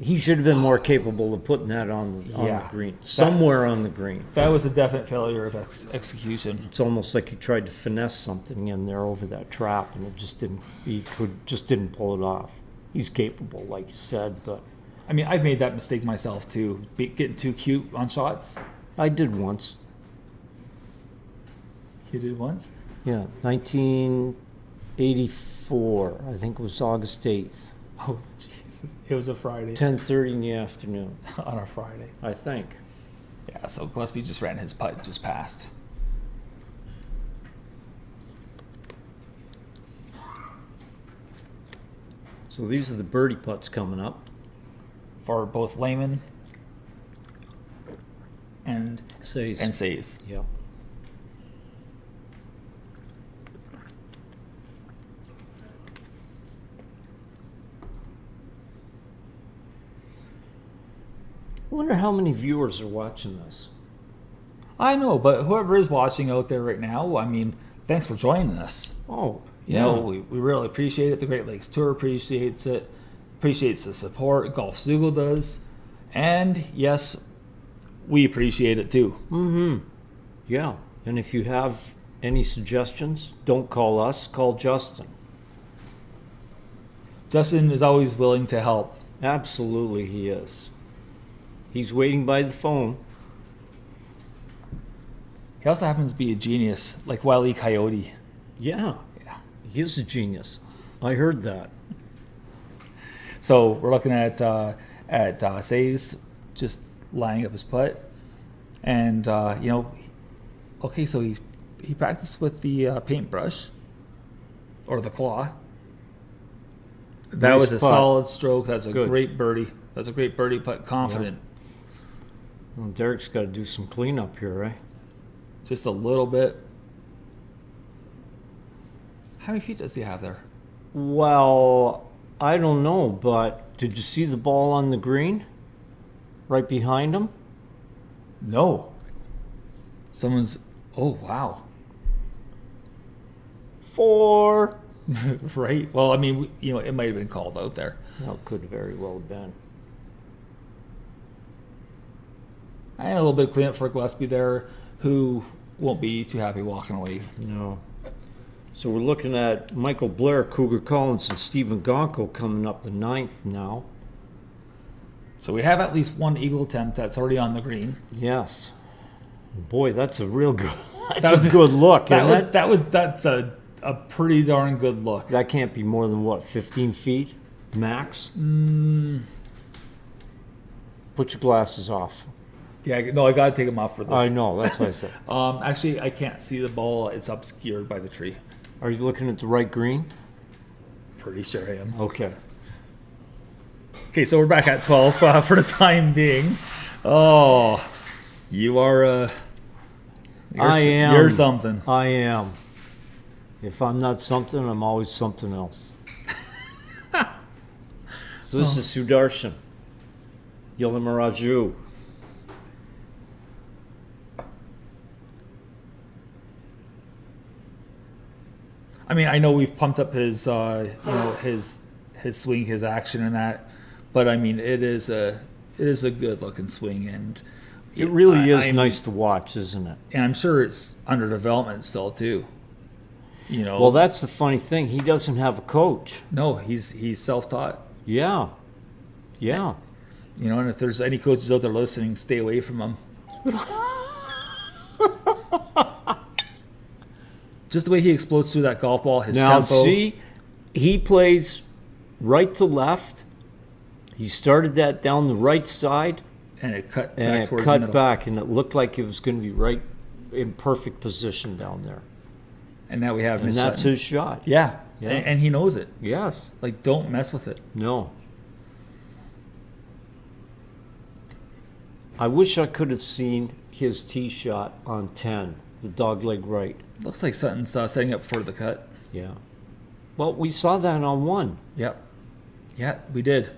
Speaker 2: He should have been more capable of putting that on the
Speaker 1: Yeah.
Speaker 2: green. Somewhere on the green.
Speaker 1: that was a definite failure of execution.
Speaker 2: It's almost like he tried to finesse something in there over that trap, and it just didn't. Just didn't pull it off. He's capable, like you said, but
Speaker 1: I mean, I've made that mistake myself too, getting too cute on shots.
Speaker 2: I did once.
Speaker 1: You did once?
Speaker 2: Yeah, 1984. I think it was August 8th,
Speaker 1: Oh, Jesus. It was a Friday.
Speaker 2: 10:30 in the afternoon.
Speaker 1: On a Friday.
Speaker 2: I think.
Speaker 1: Yeah, so Gillespie just ran his putt just past.
Speaker 2: So these are the birdie putts coming up.
Speaker 1: For both Lehman and
Speaker 2: Says.
Speaker 1: Says.
Speaker 2: Yeah. I wonder how many viewers are watching this.
Speaker 1: I know, but whoever is watching out there right now, I mean, thanks for joining us.
Speaker 2: Oh,
Speaker 1: You know, we really appreciate it. The Great Lakes Tour appreciates it, appreciates the support. Golf Zoogle does. And yes, we appreciate it too.
Speaker 2: Yeah. And if you have any suggestions, don't call us, call Justin.
Speaker 1: Justin is always willing to help.
Speaker 2: Absolutely, he is. He's waiting by the phone.
Speaker 1: He also happens to be a genius, like Wile E. Coyote.
Speaker 2: Yeah.
Speaker 1: Yeah.
Speaker 2: He is a genius. I heard that.
Speaker 1: So we're looking at Says just lining up his putt, and you know, okay, so he practiced with the paintbrush, or the claw. That
Speaker 2: Nice
Speaker 1: was a
Speaker 2: putt.
Speaker 1: solid stroke. That's a
Speaker 2: Good.
Speaker 1: great birdie. That's a great birdie putt. Confident.
Speaker 2: Well, Derek's got to do some cleanup here, right?
Speaker 1: Just a little bit. How many feet does he have there?
Speaker 2: Well, I don't know, but did you see the ball on the green? Right behind him?
Speaker 1: No. Someone's. Oh wow.
Speaker 2: 4.
Speaker 1: Right. Well, I mean, it might have been called out there.
Speaker 2: Well, could very well have been.
Speaker 1: I had a little bit of cleanup for Gillespie there, who won't be too happy walking away.
Speaker 2: No. So we're looking at Michael Blair, Cougar Collins, and Stephen Gonko coming up the 9th now.
Speaker 1: So we have at least one eagle attempt that's already on the green.
Speaker 2: Yes. Boy, that's a real good.
Speaker 1: That
Speaker 2: That's
Speaker 1: was
Speaker 2: a good look, isn't it?
Speaker 1: That's a pretty darn good look.
Speaker 2: That can't be more than what, 15 feet max? Put your glasses off.
Speaker 1: Yeah, no, I gotta take him off for this.
Speaker 2: I know, that's what I said.
Speaker 1: Actually, I can't see the ball. It's obscured by the tree.
Speaker 2: Are you looking at the right green?
Speaker 1: Pretty sure I am.
Speaker 2: Okay.
Speaker 1: Okay, so we're back at 12 for the time being. Oh, you are.
Speaker 2: I am.
Speaker 1: You're something.
Speaker 2: I am. If I'm not something, I'm always something else. So this is Sudarshan. Yalamaraju.
Speaker 1: I mean, I know we've pumped up his, his swing, his action, and that, but I mean, it is a good looking swing, and
Speaker 2: It really is
Speaker 1: I'm-
Speaker 2: nice to watch, isn't it?
Speaker 1: And I'm sure it's under development still too.
Speaker 2: Well, that's the funny thing. He doesn't have a coach.
Speaker 1: no, he's self-taught.
Speaker 2: Yeah. Yeah.
Speaker 1: And if there's any coaches out there listening, stay away from him. Just the way he explodes through that golf ball, his
Speaker 2: Now,
Speaker 1: tempo.
Speaker 2: see, he plays right to left. He started that down the right side,
Speaker 1: and it cut
Speaker 2: and
Speaker 1: back
Speaker 2: it
Speaker 1: towards the
Speaker 2: cut
Speaker 1: middle.
Speaker 2: back, and it looked like it was going to be right in perfect position down there.
Speaker 1: And now we have
Speaker 2: And
Speaker 1: Mitch
Speaker 2: that's
Speaker 1: Sutton.
Speaker 2: his shot.
Speaker 1: Yeah,
Speaker 2: Yeah.
Speaker 1: And he knows it.
Speaker 2: Yes.
Speaker 1: Like, don't mess with it.
Speaker 2: No. I wish I could have seen his tee shot on 10, the dogleg right.
Speaker 1: Looks like Sutton's setting up for the cut.
Speaker 2: Yeah. Well, we saw that on 1.
Speaker 1: Yep. Yeah, we did.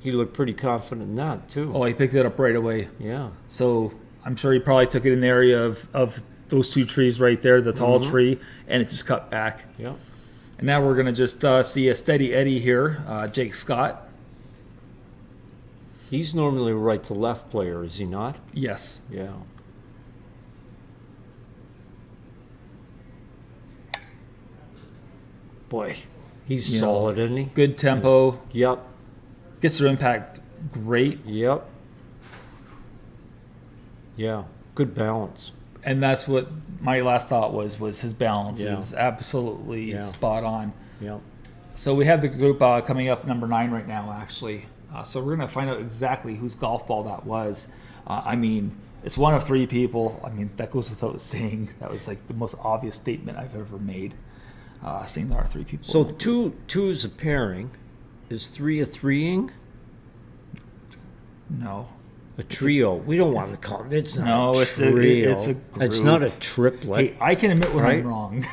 Speaker 2: He looked pretty confident in that, too.
Speaker 1: Oh, he picked it up right away.
Speaker 2: Yeah.
Speaker 1: So I'm sure he probably took it in the area of those two trees right there, the tall tree, and it just cut back.
Speaker 2: Yeah.
Speaker 1: And now we're going to just see a steady Eddie here, Jake Scott.
Speaker 2: He's normally a right to left player, is he not?
Speaker 1: Yes.
Speaker 2: Yeah. Boy, he's
Speaker 1: You know,
Speaker 2: solid, isn't he?
Speaker 1: Good tempo.
Speaker 2: Yep.
Speaker 1: Gets their impact great.
Speaker 2: Yep. Yeah. Good balance.
Speaker 1: And that's what my last thought was his balance
Speaker 2: Yeah.
Speaker 1: is absolutely
Speaker 2: Yeah.
Speaker 1: spot on.
Speaker 2: Yep.
Speaker 1: So we have the group coming up number 9 right now, actually. So we're going to find out exactly whose golf ball that was. I mean, it's one of 3 people. I mean, that goes without saying. That was like the most obvious statement I've ever made, saying there are 3 people.
Speaker 2: So two is a pairing. Is 3 a threeing?
Speaker 1: No.
Speaker 2: A trio. We don't want to call it. It's not
Speaker 1: No,
Speaker 2: a
Speaker 1: it's a-
Speaker 2: trio.
Speaker 1: it's a
Speaker 2: It's
Speaker 1: group.
Speaker 2: not a triplet.
Speaker 1: Hey, I can admit when
Speaker 2: Right?
Speaker 1: I'm wrong.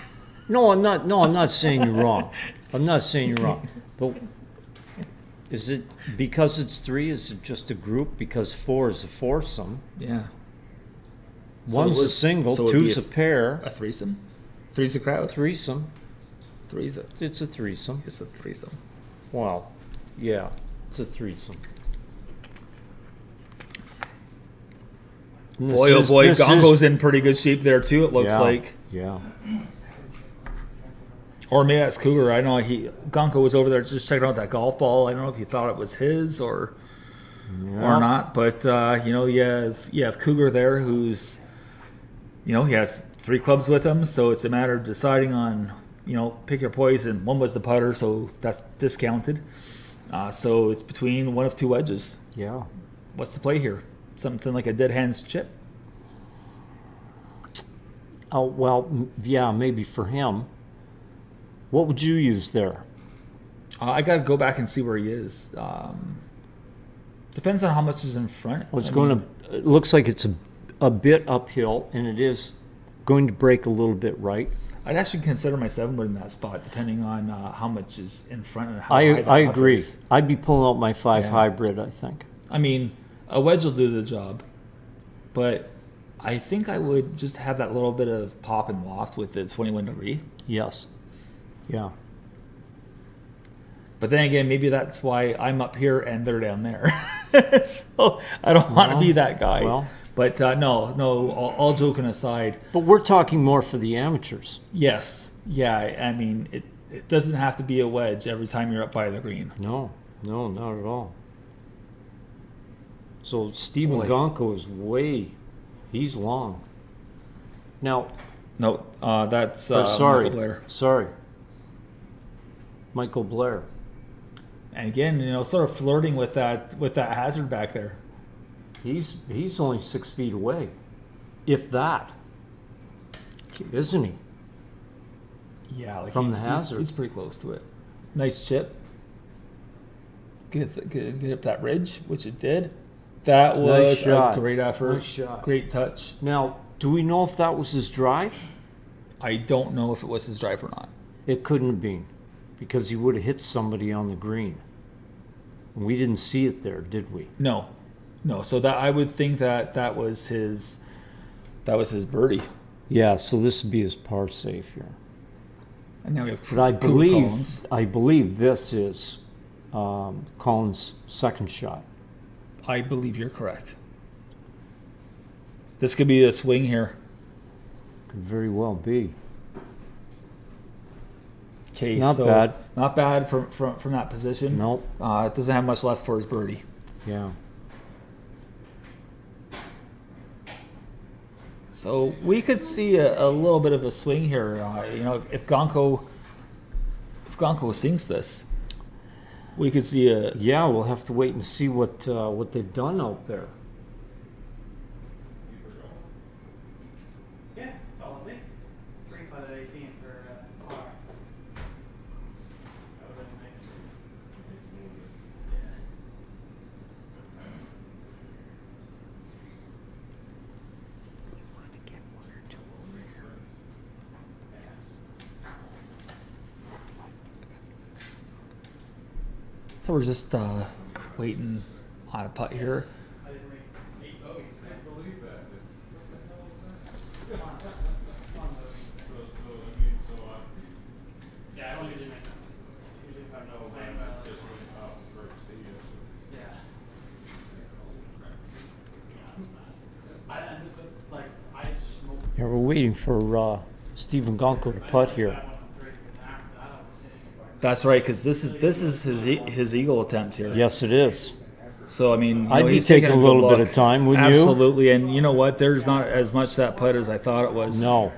Speaker 2: No, I'm not. No, I'm not saying you're wrong. I'm not saying you're wrong. But is it because it's 3? Is it just a group? Because 4 is a foursome.
Speaker 1: Yeah. So
Speaker 2: One's
Speaker 1: it
Speaker 2: a
Speaker 1: was-
Speaker 2: single.
Speaker 1: so it'd be
Speaker 2: Two's a pair.
Speaker 1: A threesome? Three's a crowd?
Speaker 2: Threesome.
Speaker 1: Three's a,
Speaker 2: It's a threesome.
Speaker 1: it's a threesome.
Speaker 2: Well, yeah, it's a threesome. And this
Speaker 1: Boy, oh
Speaker 2: is-
Speaker 1: boy,
Speaker 2: this is-
Speaker 1: Gongo's in pretty good shape there too, it looks
Speaker 2: Yeah,
Speaker 1: like.
Speaker 2: Yeah.
Speaker 1: Or maybe that's Cougar. I know Gonko was over there just checking out that golf ball. I don't know if he thought it was his or not, but you have Cougar there who's he has 3 clubs with him, so it's a matter of deciding on pick your poison. One was the putter, so that's discounted. So it's between one of 2 wedges.
Speaker 2: Yeah.
Speaker 1: What's the play here? Something like a dead hands chip.
Speaker 2: Oh, well, yeah, maybe for him. What would you use there?
Speaker 1: I got to go back and see where he is. Depends on how much is in front.
Speaker 2: Well, it's
Speaker 1: I
Speaker 2: going
Speaker 1: mean,
Speaker 2: to. It looks like it's a bit uphill, and it is going to break a little bit right.
Speaker 1: I'd actually consider my 7-wood in that spot, depending on how much is in front and how high
Speaker 2: I
Speaker 1: that rough
Speaker 2: agree.
Speaker 1: is.
Speaker 2: I'd be pulling out my 5
Speaker 1: Yeah.
Speaker 2: hybrid, I think.
Speaker 1: I mean, a wedge will do the job, but I think I would just have that little bit of pop and waft with the 21 degree.
Speaker 2: Yes. Yeah.
Speaker 1: But then again, maybe that's why I'm up here and they're down there. So I don't want to be that guy.
Speaker 2: well.
Speaker 1: But no, all joking aside,
Speaker 2: But we're talking more for the amateurs.
Speaker 1: yes. Yeah, I mean, it doesn't have to be a wedge every time you're up by the green.
Speaker 2: No, not at all. So Stephen
Speaker 1: Boy.
Speaker 2: Gonko is he's long. Now,
Speaker 1: No, that's
Speaker 2: sorry,
Speaker 1: Michael Blair.
Speaker 2: sorry. Michael Blair.
Speaker 1: And again, sort of flirting with that hazard back there.
Speaker 2: He's only 6 feet away, if that, isn't he?
Speaker 1: Yeah, like
Speaker 2: From
Speaker 1: he's,
Speaker 2: the
Speaker 1: he's-
Speaker 2: hazard.
Speaker 1: he's pretty close to it. Nice chip. Get up that ridge, which it did. That
Speaker 2: Nice
Speaker 1: was
Speaker 2: shot.
Speaker 1: a great effort.
Speaker 2: Nice shot.
Speaker 1: Great touch.
Speaker 2: Now, do we know if that was his drive?
Speaker 1: I don't know if it was his drive or not.
Speaker 2: It couldn't have been, because he would have hit somebody on the green. And we didn't see it there, did we?
Speaker 1: No. So that I would think that was his birdie.
Speaker 2: Yeah, so this would be his par save here.
Speaker 1: And now we have
Speaker 2: But I
Speaker 1: Cougar
Speaker 2: believe
Speaker 1: Collins.
Speaker 2: this is Collins' second shot.
Speaker 1: I believe you're correct. This could be a swing here.
Speaker 2: Could very well be.
Speaker 1: Okay,
Speaker 2: Not
Speaker 1: so
Speaker 2: bad.
Speaker 1: Not bad from that position.
Speaker 2: Nope.
Speaker 1: It doesn't have much left for his birdie.
Speaker 2: Yeah.
Speaker 1: So we could see a little bit of a swing here. If Gonko sinks this, we could see a.
Speaker 2: Yeah, we'll have to wait and see what they've done out there.
Speaker 6: Yeah, solidly. Green putt at 18 for par. That would have been nice.
Speaker 1: So we're just waiting on a putt here.
Speaker 6: I didn't make 8 bogeys. I can't believe that. Yeah, I don't usually make them. It's usually if I know playing well. Yeah. I smoked
Speaker 2: Yeah, we're waiting for Stephen Gonko to putt here.
Speaker 6: that one on 3, and after that I was hitting.
Speaker 1: That's right, because this is his eagle attempt here.
Speaker 2: Yes, it is.
Speaker 1: So I mean,
Speaker 2: I'd be
Speaker 1: he's
Speaker 2: taking
Speaker 1: taking
Speaker 2: a
Speaker 1: good
Speaker 2: little bit
Speaker 1: look.
Speaker 2: of time, wouldn't you?
Speaker 1: Absolutely, and you know what? There's not as much that putt as I thought it was.
Speaker 2: No,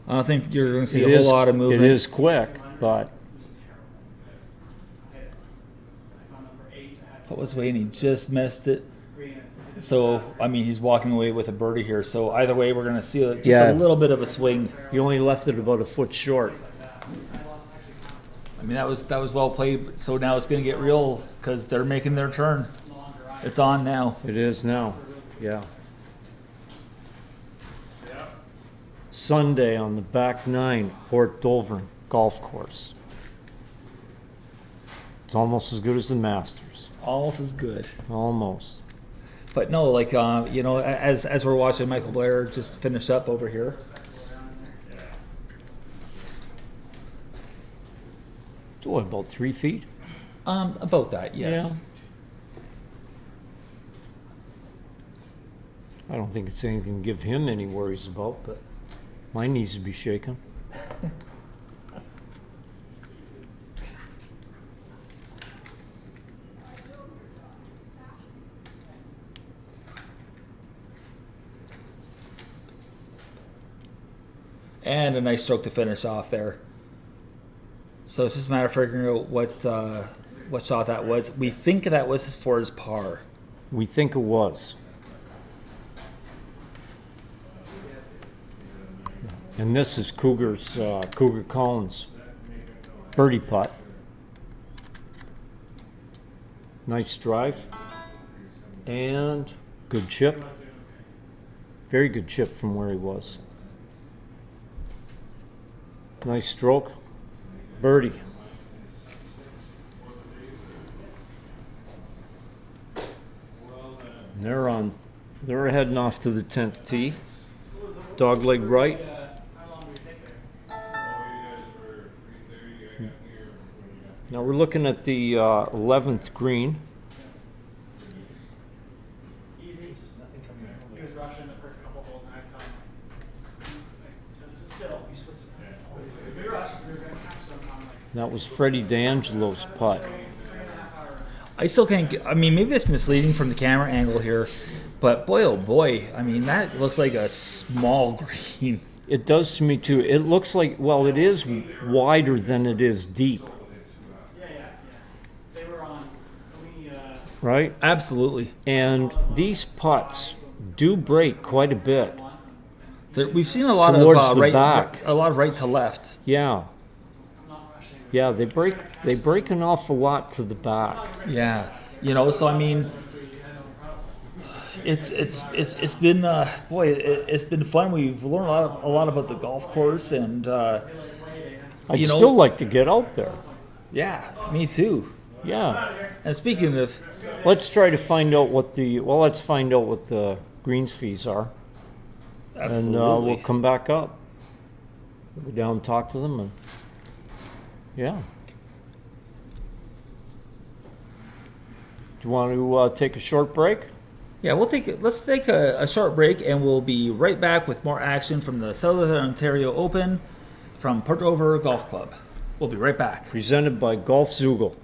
Speaker 1: I don't think you're going to see
Speaker 2: it
Speaker 1: a
Speaker 2: is.
Speaker 1: whole lot of movement.
Speaker 2: It is quick, but
Speaker 1: Putt was waiting, he just missed it. So I mean, he's walking away with a birdie here. So either way, we're going to see just
Speaker 2: Yeah.
Speaker 1: a little bit of a swing.
Speaker 2: he only left it about a foot short.
Speaker 1: I mean, that was well played. So now it's going to get real because they're making their turn. It's on now.
Speaker 2: It is now. Yeah. Sunday on the back nine, Port Dolvern Golf Course. It's almost as good as the Masters.
Speaker 1: Almost as good.
Speaker 2: Almost.
Speaker 1: But no, like as we're watching Michael Blair just finish up over here.
Speaker 2: What, about 3 feet?
Speaker 1: About that, yes.
Speaker 2: I don't think it's anything to give him any worries about, but mine needs to be shaken.
Speaker 1: And a nice stroke to finish off there. So it's just a matter of figuring out what shot that was. We think that was for his par.
Speaker 2: We think it was. And this is Cougar Collins. Birdie putt. Nice drive. And good chip. Very good chip from where he was. Nice stroke. Birdie. They're heading off to the 10th tee. Dogleg right.
Speaker 6: How long did it take there?
Speaker 2: Now we're looking at the 11th green.
Speaker 6: Easy. He was rushing the first couple holes, and I come. It's still. If we rushed, we were going to catch them on like
Speaker 2: That was Freddie D'Angelo's putt.
Speaker 6: 3.5 hour.
Speaker 1: I still can't get, I mean, maybe it's misleading from the camera angle here, but boy, oh boy, I mean, that looks like a small green.
Speaker 2: It does to me too. It looks like, well, it is wider than it is deep,
Speaker 6: Yeah. They were on. We
Speaker 2: right?
Speaker 1: Absolutely.
Speaker 2: And these putts do break quite a bit.
Speaker 1: We've seen a lot
Speaker 2: Towards
Speaker 1: of
Speaker 2: the
Speaker 1: right,
Speaker 2: back.
Speaker 1: a lot of right to left.
Speaker 2: Yeah. Yeah, they break an awful lot to the back.
Speaker 1: Yeah, you know, so I mean, it's been boy, it's been fun. We've learned a lot about the golf course, and
Speaker 2: I'd
Speaker 1: you know-
Speaker 2: still like to get out there.
Speaker 1: yeah, me too.
Speaker 2: Yeah.
Speaker 1: And speaking of,
Speaker 2: Let's try to find out what the greens fees are.
Speaker 1: absolutely,
Speaker 2: And we'll come back up. We'll go down and talk to them, and yeah. Do you want to take a short break?
Speaker 1: yeah, let's take a short break, and we'll be right back with more action from the Southern Ontario Open from Port Dover Golf Club. We'll be right back.
Speaker 2: Presented by Golf Zoogle.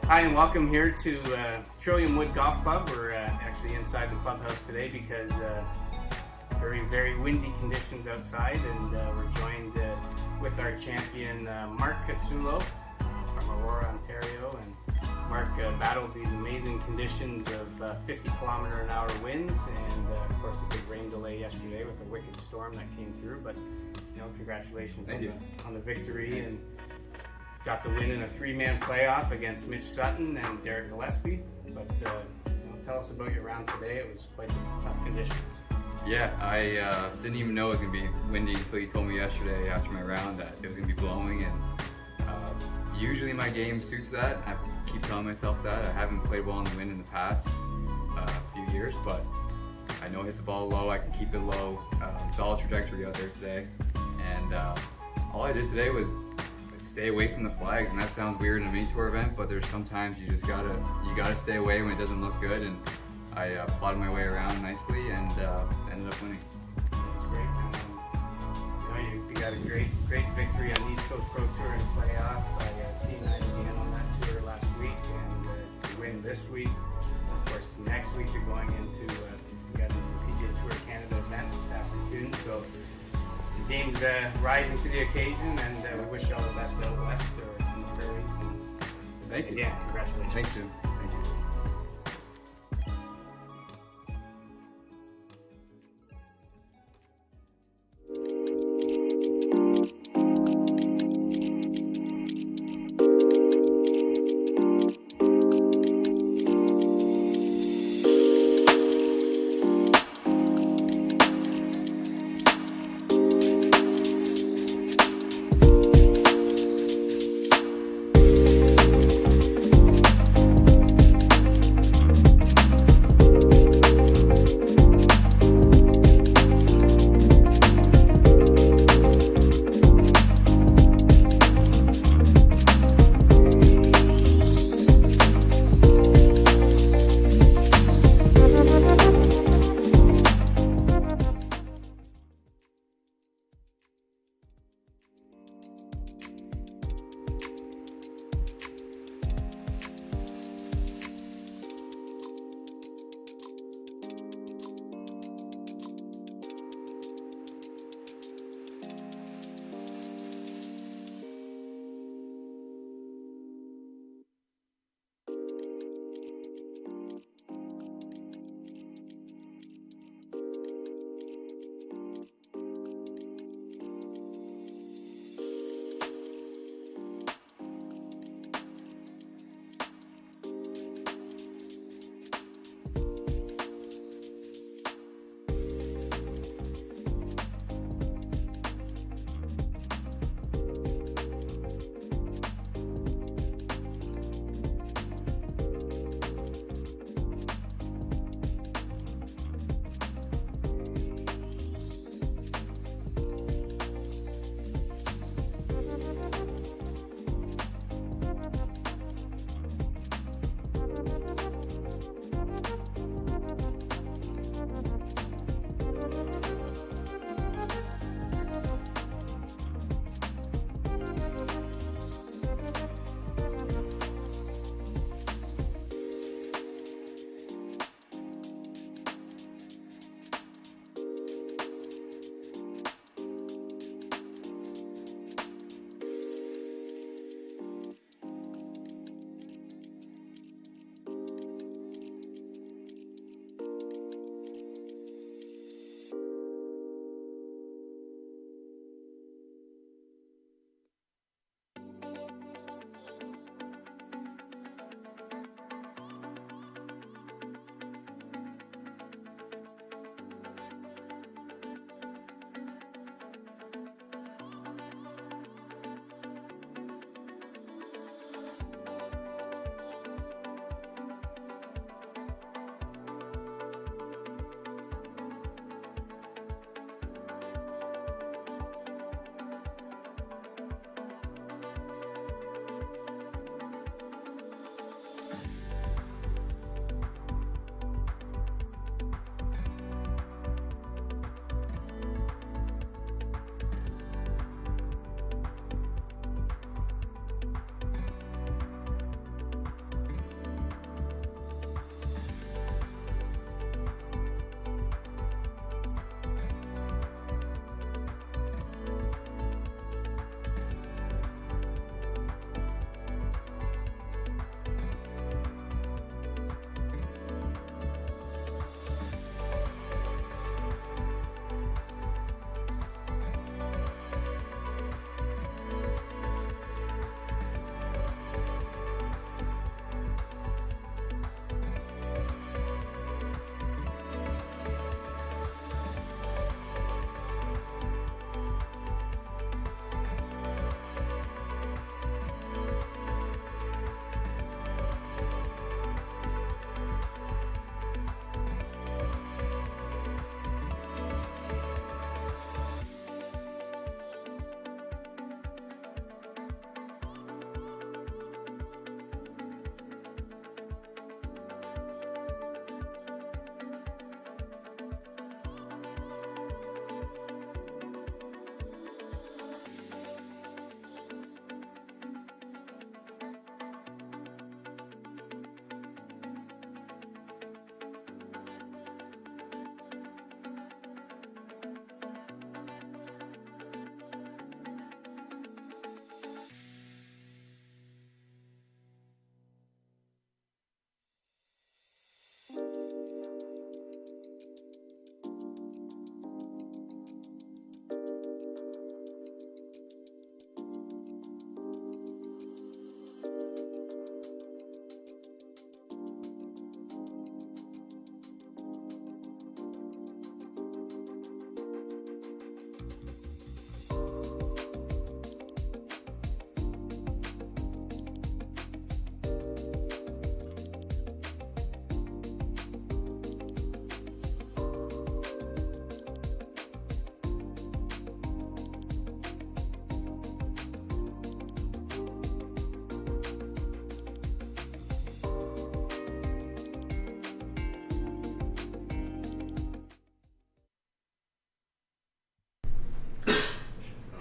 Speaker 3: Hi and welcome here to Trillium Wood Golf Club. We're actually inside the clubhouse today because very windy conditions outside, and we're joined with our champion Mark Casulo from Aurora, Ontario. And Mark battled these amazing conditions of 50-kilometer-an-hour winds and of course a big rain delay yesterday with a wicked storm that came through. But congratulations on the victory.
Speaker 4: Thanks.
Speaker 3: And got the win in a three-man playoff against Mitch Sutton and Derek Gillespie. But tell us about your round today. It was quite tough conditions.
Speaker 4: Yeah, I didn't even know it was going to be windy until you told me yesterday after my round that it was going to be blowing. And usually my game suits that. I keep telling myself that. I haven't played well in the wind in the past few years, but I know I hit the ball low. I can keep it low. It's all trajectory out there today. And all I did today was stay away from the flags, and that sounds weird in a mini tour event, but there's sometimes you just gotta stay away when it doesn't look good. And I plotted my way around nicely and ended up winning.
Speaker 3: That's great. You got a great victory on the East Coast Pro Tour in the playoff by Team 9 again on that tour last week, and to win this week. Of course, next week you're going into you got into the PGA Tour Canada event in Saskatoon. So the game's rising to the occasion, and we wish you all the best out west or in the prairies. And
Speaker 4: Thank you.
Speaker 3: again, congratulations.
Speaker 4: Thanks, Jim.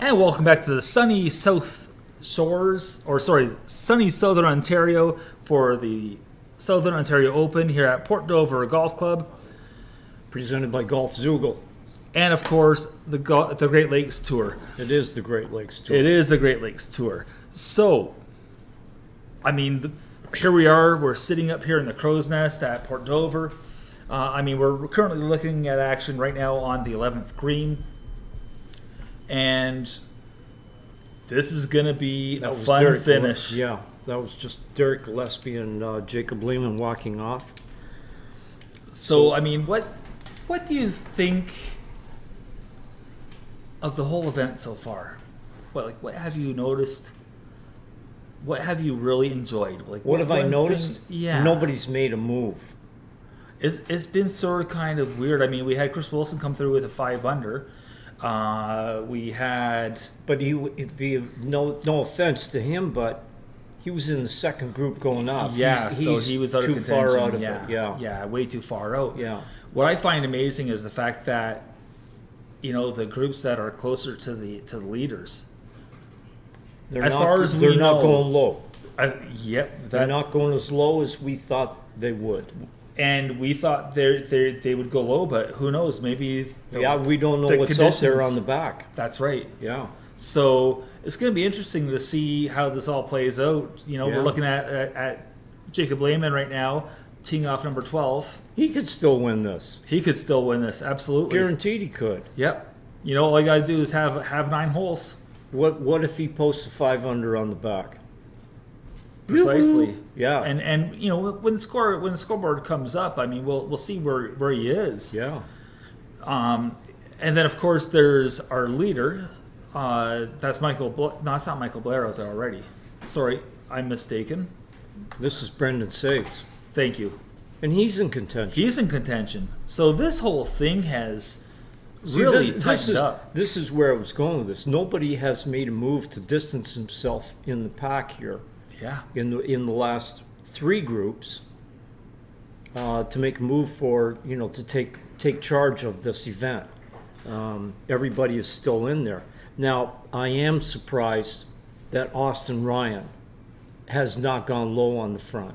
Speaker 1: And welcome back to the sunny South Shores, sunny Southern Ontario for the Southern Ontario Open here at Port Dover Golf Club.
Speaker 2: Presented by Golf Zoogle.
Speaker 1: And of course, the Great Lakes Tour.
Speaker 2: It is the Great Lakes Tour.
Speaker 1: It is the Great Lakes Tour. So, I mean, here we are. We're sitting up here in the Crow's Nest at Port Dover. We're currently looking at action right now on the 11th green. And this is going to be a fun
Speaker 2: Derek
Speaker 1: finish.
Speaker 2: Yeah, that was just Derek Gillespie and Jacob Lehman walking off.
Speaker 1: So, I mean, what do you think of the whole event so far? What have you noticed? What have you really enjoyed?
Speaker 2: What have I noticed?
Speaker 1: Yeah.
Speaker 2: Nobody's made a move.
Speaker 1: It's been sort of kind of weird. I mean, we had Chris Wilson come through with a 5-under. We had...
Speaker 2: But it'd be no offense to him, but he was in the second group going up.
Speaker 1: Yeah, so he was out of
Speaker 2: too
Speaker 1: contention.
Speaker 2: far out of
Speaker 1: yeah,
Speaker 2: it. Yeah.
Speaker 1: Yeah, way too far out.
Speaker 2: Yeah.
Speaker 1: What I find amazing is the fact that, the groups that are closer to the leaders,
Speaker 2: They're
Speaker 1: as
Speaker 2: not,
Speaker 1: far as
Speaker 2: they're
Speaker 1: we
Speaker 2: not
Speaker 1: know,
Speaker 2: going low.
Speaker 1: Yep.
Speaker 2: They're not going as low as we thought they would.
Speaker 1: And we thought they would go low, but who knows? Maybe
Speaker 2: We don't know
Speaker 1: the
Speaker 2: what's out there
Speaker 1: conditions-
Speaker 2: on the back.
Speaker 1: That's right.
Speaker 2: Yeah.
Speaker 1: So it's going to be interesting to see how this all plays out.
Speaker 2: Yeah.
Speaker 1: We're looking at Jacob Lehman right now, teeing off number 12.
Speaker 2: He could still win this.
Speaker 1: He could still win this, absolutely.
Speaker 2: Guaranteed he could.
Speaker 1: Yep. All you got to do is have 9 holes.
Speaker 2: What if he posts a 5-under on the back?
Speaker 1: Precisely.
Speaker 2: Yeah.
Speaker 1: And when the scoreboard comes up, I mean, we'll see where he is.
Speaker 2: Yeah.
Speaker 1: And then of course there's our leader. That's Michael. No, it's not Michael Blair out there already. Sorry, I'm mistaken.
Speaker 2: This is Brendan Says.
Speaker 1: Thank you.
Speaker 2: And he's in contention.
Speaker 1: He's in contention. So this whole thing has
Speaker 2: See,
Speaker 1: really
Speaker 2: this
Speaker 1: tightened
Speaker 2: is,
Speaker 1: up.
Speaker 2: This is where I was going with this. Nobody has made a move to distance himself in the pack here
Speaker 1: Yeah.
Speaker 2: in the last 3 groups to make a move for, to take charge of this event. Everybody is still in there. Now, I am surprised that Austin Ryan has not gone low on the front.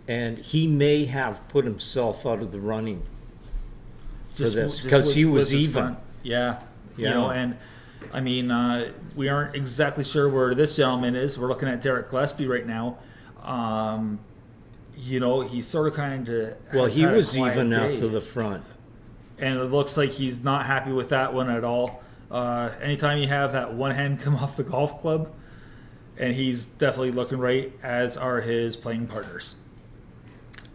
Speaker 2: And he may have put himself out of the running for this because he was
Speaker 1: his
Speaker 2: even.
Speaker 1: front. Yeah.
Speaker 2: Yeah.
Speaker 1: And I mean, we aren't exactly sure where this gentleman is. We're looking at Derek Gillespie right now. He's sort of kind of...
Speaker 2: Well, he was even after the front.
Speaker 1: And it looks like he's not happy with that one at all. Anytime you have that one hand come off the golf club, and he's definitely looking right, as are his playing partners.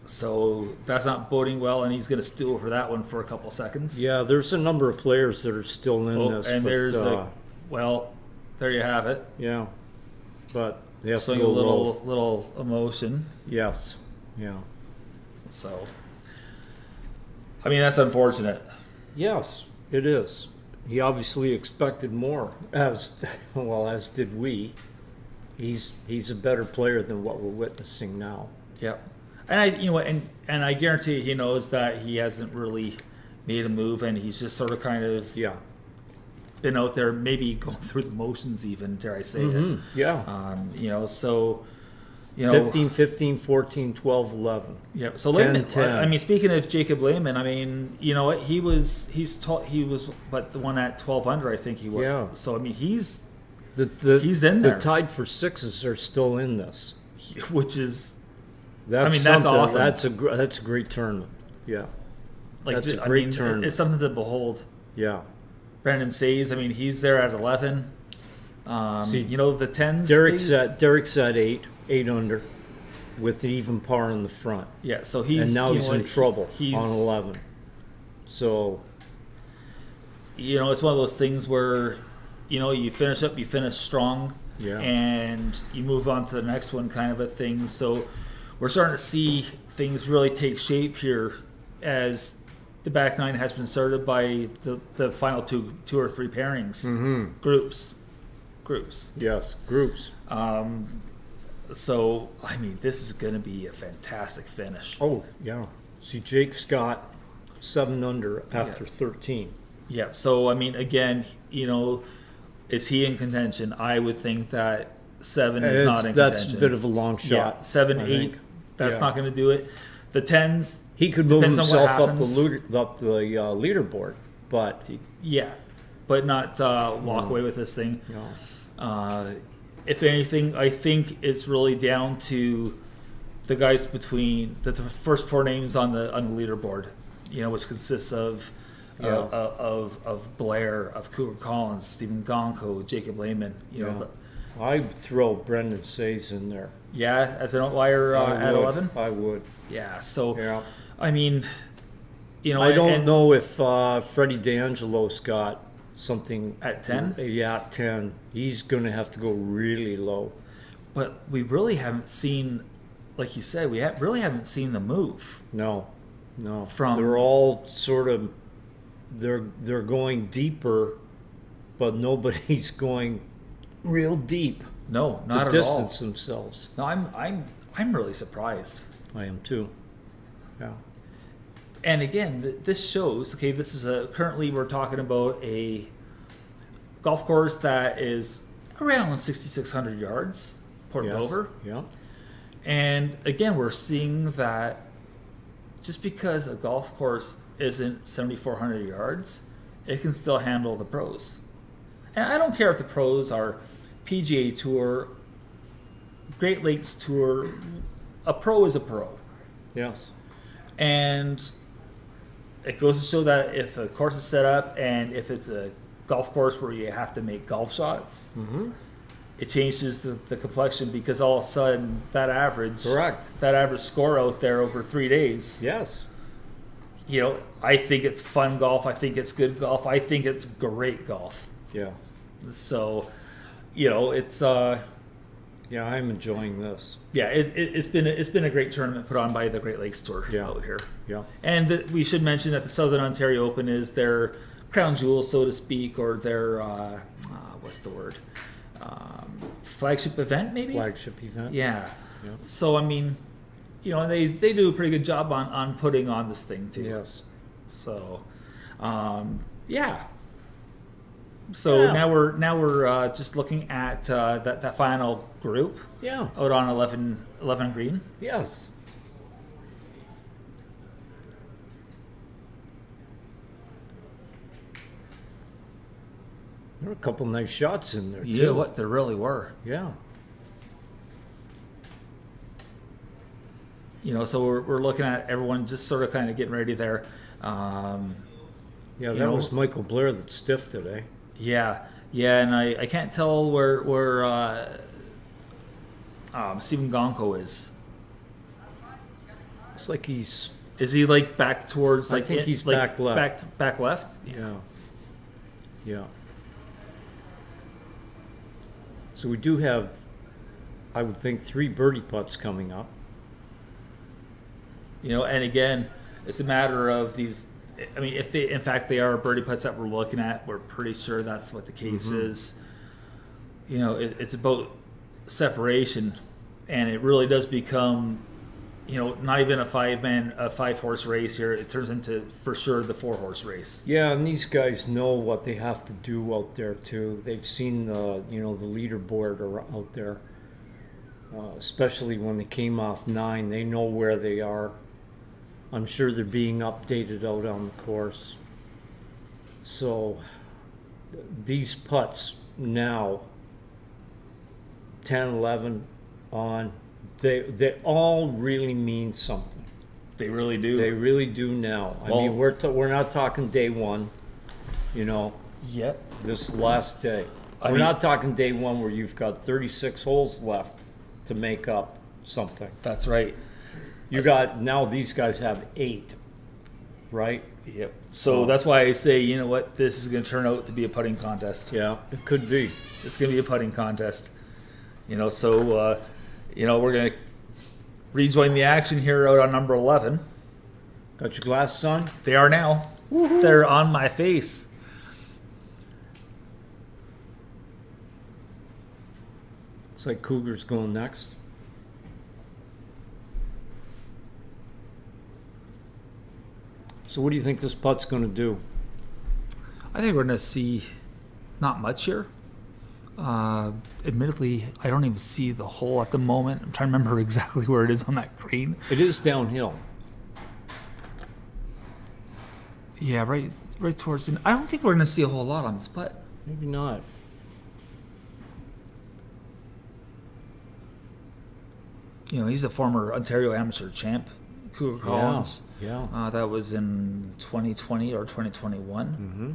Speaker 1: So that's not boding well, and he's going to stew over that one for a couple seconds.
Speaker 2: Yeah, there's a number of players that are still in this.
Speaker 1: And
Speaker 2: but,
Speaker 1: there's there you have it.
Speaker 2: yeah, but they have
Speaker 1: Showing
Speaker 2: to
Speaker 1: a
Speaker 2: go low.
Speaker 1: little emotion.
Speaker 2: Yes, yeah,
Speaker 1: So, I mean, that's unfortunate.
Speaker 2: yes, it is. He obviously expected more, as did we. He's a better player than what we're witnessing now.
Speaker 1: Yep. And I guarantee he knows that he hasn't really made a move, and he's just sort of kind of
Speaker 2: Yeah.
Speaker 1: been out there, maybe going through the motions, even, dare I say
Speaker 2: Mm-hmm.
Speaker 1: it.
Speaker 2: Yeah.
Speaker 1: 15,
Speaker 2: 15, 14, 12, 11.
Speaker 1: Yeah. So
Speaker 2: 10,
Speaker 1: Lehman,
Speaker 2: 10.
Speaker 1: I mean, speaking of Jacob Lehman, I mean, you know what? He was but the one at 12 under, I think he was.
Speaker 2: Yeah.
Speaker 1: So I mean, he's
Speaker 2: He's
Speaker 1: in there.
Speaker 2: The tied for sixes are still in this.
Speaker 1: which is
Speaker 2: That's
Speaker 1: that's
Speaker 2: something-
Speaker 1: awesome.
Speaker 2: That's a great tournament. Yeah.
Speaker 1: like
Speaker 2: That's a
Speaker 1: I
Speaker 2: great
Speaker 1: mean,
Speaker 2: tournament.
Speaker 1: It's something to behold.
Speaker 2: Yeah.
Speaker 1: Brendan Says, I mean, he's there at 11.
Speaker 2: See,
Speaker 1: The 10s.
Speaker 2: Derek's at 8 under, with an even par in the front,
Speaker 1: Yeah, so he's
Speaker 2: and now
Speaker 1: you
Speaker 2: he's
Speaker 1: know,
Speaker 2: in trouble
Speaker 1: He's
Speaker 2: on 11. So
Speaker 1: it's one of those things where you finish strong,
Speaker 2: Yeah.
Speaker 1: and you move on to the next one, kind of a thing. So we're starting to see things really take shape here as the back nine has been started by the final two or three pairings, groups.
Speaker 2: yes, groups.
Speaker 1: So I mean, this is going to be a fantastic finish.
Speaker 2: Oh yeah. See, Jake Scott 7 under after
Speaker 1: Yeah.
Speaker 2: 13.
Speaker 1: Yeah. So I mean, again, is he in contention? I would think that 7 is not in
Speaker 2: That's
Speaker 1: contention.
Speaker 2: a bit of a long shot.
Speaker 1: Yeah, 7,
Speaker 2: I
Speaker 1: 8,
Speaker 2: think.
Speaker 1: that's
Speaker 2: Yeah.
Speaker 1: not going to do it. The 10s,
Speaker 2: He could move
Speaker 1: depends on what
Speaker 2: himself up the,
Speaker 1: happens.
Speaker 2: up the leaderboard, but
Speaker 1: yeah, but not walk away with this thing.
Speaker 2: you know,
Speaker 1: If anything, I think it's really down to the guys between the first 4 names on the leaderboard. Which consists of
Speaker 2: Yeah.
Speaker 1: of Blair, of Cougar Collins, Stephen Gonko, Jacob Lehman.
Speaker 2: I'd throw Brendan Says in there.
Speaker 1: As an outlier
Speaker 2: I
Speaker 1: at
Speaker 2: would.
Speaker 1: 11.
Speaker 2: I would.
Speaker 1: Yeah. So
Speaker 2: Yeah.
Speaker 1: I mean,
Speaker 2: I don't
Speaker 1: and-
Speaker 2: know if Freddie D'Angelo's got something
Speaker 1: At 10?
Speaker 2: Yeah, at 10. He's going to have to go really low.
Speaker 1: But we really haven't seen, like you said, really haven't seen the move.
Speaker 2: No.
Speaker 1: From-
Speaker 2: They're all sort of they're going deeper, but nobody's going real deep
Speaker 1: No,
Speaker 2: to
Speaker 1: not at
Speaker 2: distance
Speaker 1: all.
Speaker 2: themselves.
Speaker 1: No, I'm really surprised.
Speaker 2: I am too. Yeah.
Speaker 1: And again, this shows. Okay, this is currently we're talking about a golf course that is around 6,600 yards, Port
Speaker 2: Yes.
Speaker 1: Dover.
Speaker 2: Yeah.
Speaker 1: And again, we're seeing that just because a golf course isn't 7,400 yards, it can still handle the pros. And I don't care if the pros are PGA Tour, Great Lakes Tour. A pro is a pro.
Speaker 2: Yes.
Speaker 1: And it goes to show that if a course is set up and if it's a golf course where you have to make golf shots, it changes the complexion because all of a sudden that average score out there over 3 days,
Speaker 2: Yes.
Speaker 1: I think it's fun golf. I think it's good golf. I think it's great golf.
Speaker 2: Yeah.
Speaker 1: So, it's
Speaker 2: Yeah, I'm enjoying this.
Speaker 1: it's been a great tournament put on by the Great Lakes Tour out here.
Speaker 2: Yeah.
Speaker 1: And we should mention that the Southern Ontario Open is their crown jewel, so to speak, or their what's the word? Flagship event, maybe.
Speaker 2: Flagship event.
Speaker 1: Yeah.
Speaker 2: Yeah.
Speaker 1: So I mean, and they do a pretty good job on putting on this thing too.
Speaker 2: Yes.
Speaker 1: So, yeah. So
Speaker 2: Yeah.
Speaker 1: now we're just looking at that final group
Speaker 2: Yeah.
Speaker 1: out on 11 green.
Speaker 2: Yes. There were a couple nice shots in there, too.
Speaker 1: You know what? There really were.
Speaker 2: Yeah.
Speaker 1: So we're looking at everyone just sort of kind of getting ready there.
Speaker 2: Yeah,
Speaker 1: You
Speaker 2: that
Speaker 1: know-
Speaker 2: was Michael Blair that stiffed it, eh?
Speaker 1: Yeah, and I can't tell where Stephen Gonko is.
Speaker 2: It's like he's...
Speaker 1: Is he like back towards
Speaker 2: I
Speaker 1: like
Speaker 2: think
Speaker 1: it-
Speaker 2: he's
Speaker 1: like
Speaker 2: back left.
Speaker 1: Back left.
Speaker 2: Yeah. Yeah. So we do have, I would think, 3 birdie putts coming up.
Speaker 1: And again, it's a matter of these. I mean, if they, in fact, they are birdie putts that we're looking at, we're pretty sure that's what the case is. It's about separation, and it really does become, not even a 5-horse race here. It turns into, for sure, the 4-horse race.
Speaker 2: Yeah, and these guys know what they have to do out there too. They've seen the the leaderboard out there, especially when they came off 9. They know where they are. I'm sure they're being updated out on the course. So these putts now, 10, 11 on, they all really mean something.
Speaker 1: They really do.
Speaker 2: They really do now. I mean, we're not talking day 1,
Speaker 1: Yep.
Speaker 2: this last day.
Speaker 1: I
Speaker 2: We're
Speaker 1: mean-
Speaker 2: not talking day 1 where you've got 36 holes left to make up something.
Speaker 1: That's right.
Speaker 2: Now these guys have 8, right?
Speaker 1: Yep. So that's why I say, this is going to turn out to be a putting contest.
Speaker 2: Yeah, it could be.
Speaker 1: It's going to be a putting contest. So we're going to rejoin the action here out on number 11.
Speaker 2: Got your glass, son?
Speaker 1: They are now. They're on my face.
Speaker 2: Looks like Cougar's going next. So what do you think this putt's going to do?
Speaker 1: I think we're going to see not much here. Admittedly, I don't even see the hole at the moment. I'm trying to remember exactly where it is on that green.
Speaker 2: It is downhill.
Speaker 1: Yeah, right towards the. I don't think we're going to see a whole lot on this putt.
Speaker 2: Maybe not.
Speaker 1: You know, he's a former Ontario amateur champ, Cougar Collins.
Speaker 2: Yeah.
Speaker 1: That was in 2020 or 2021.
Speaker 2: Mm-hmm.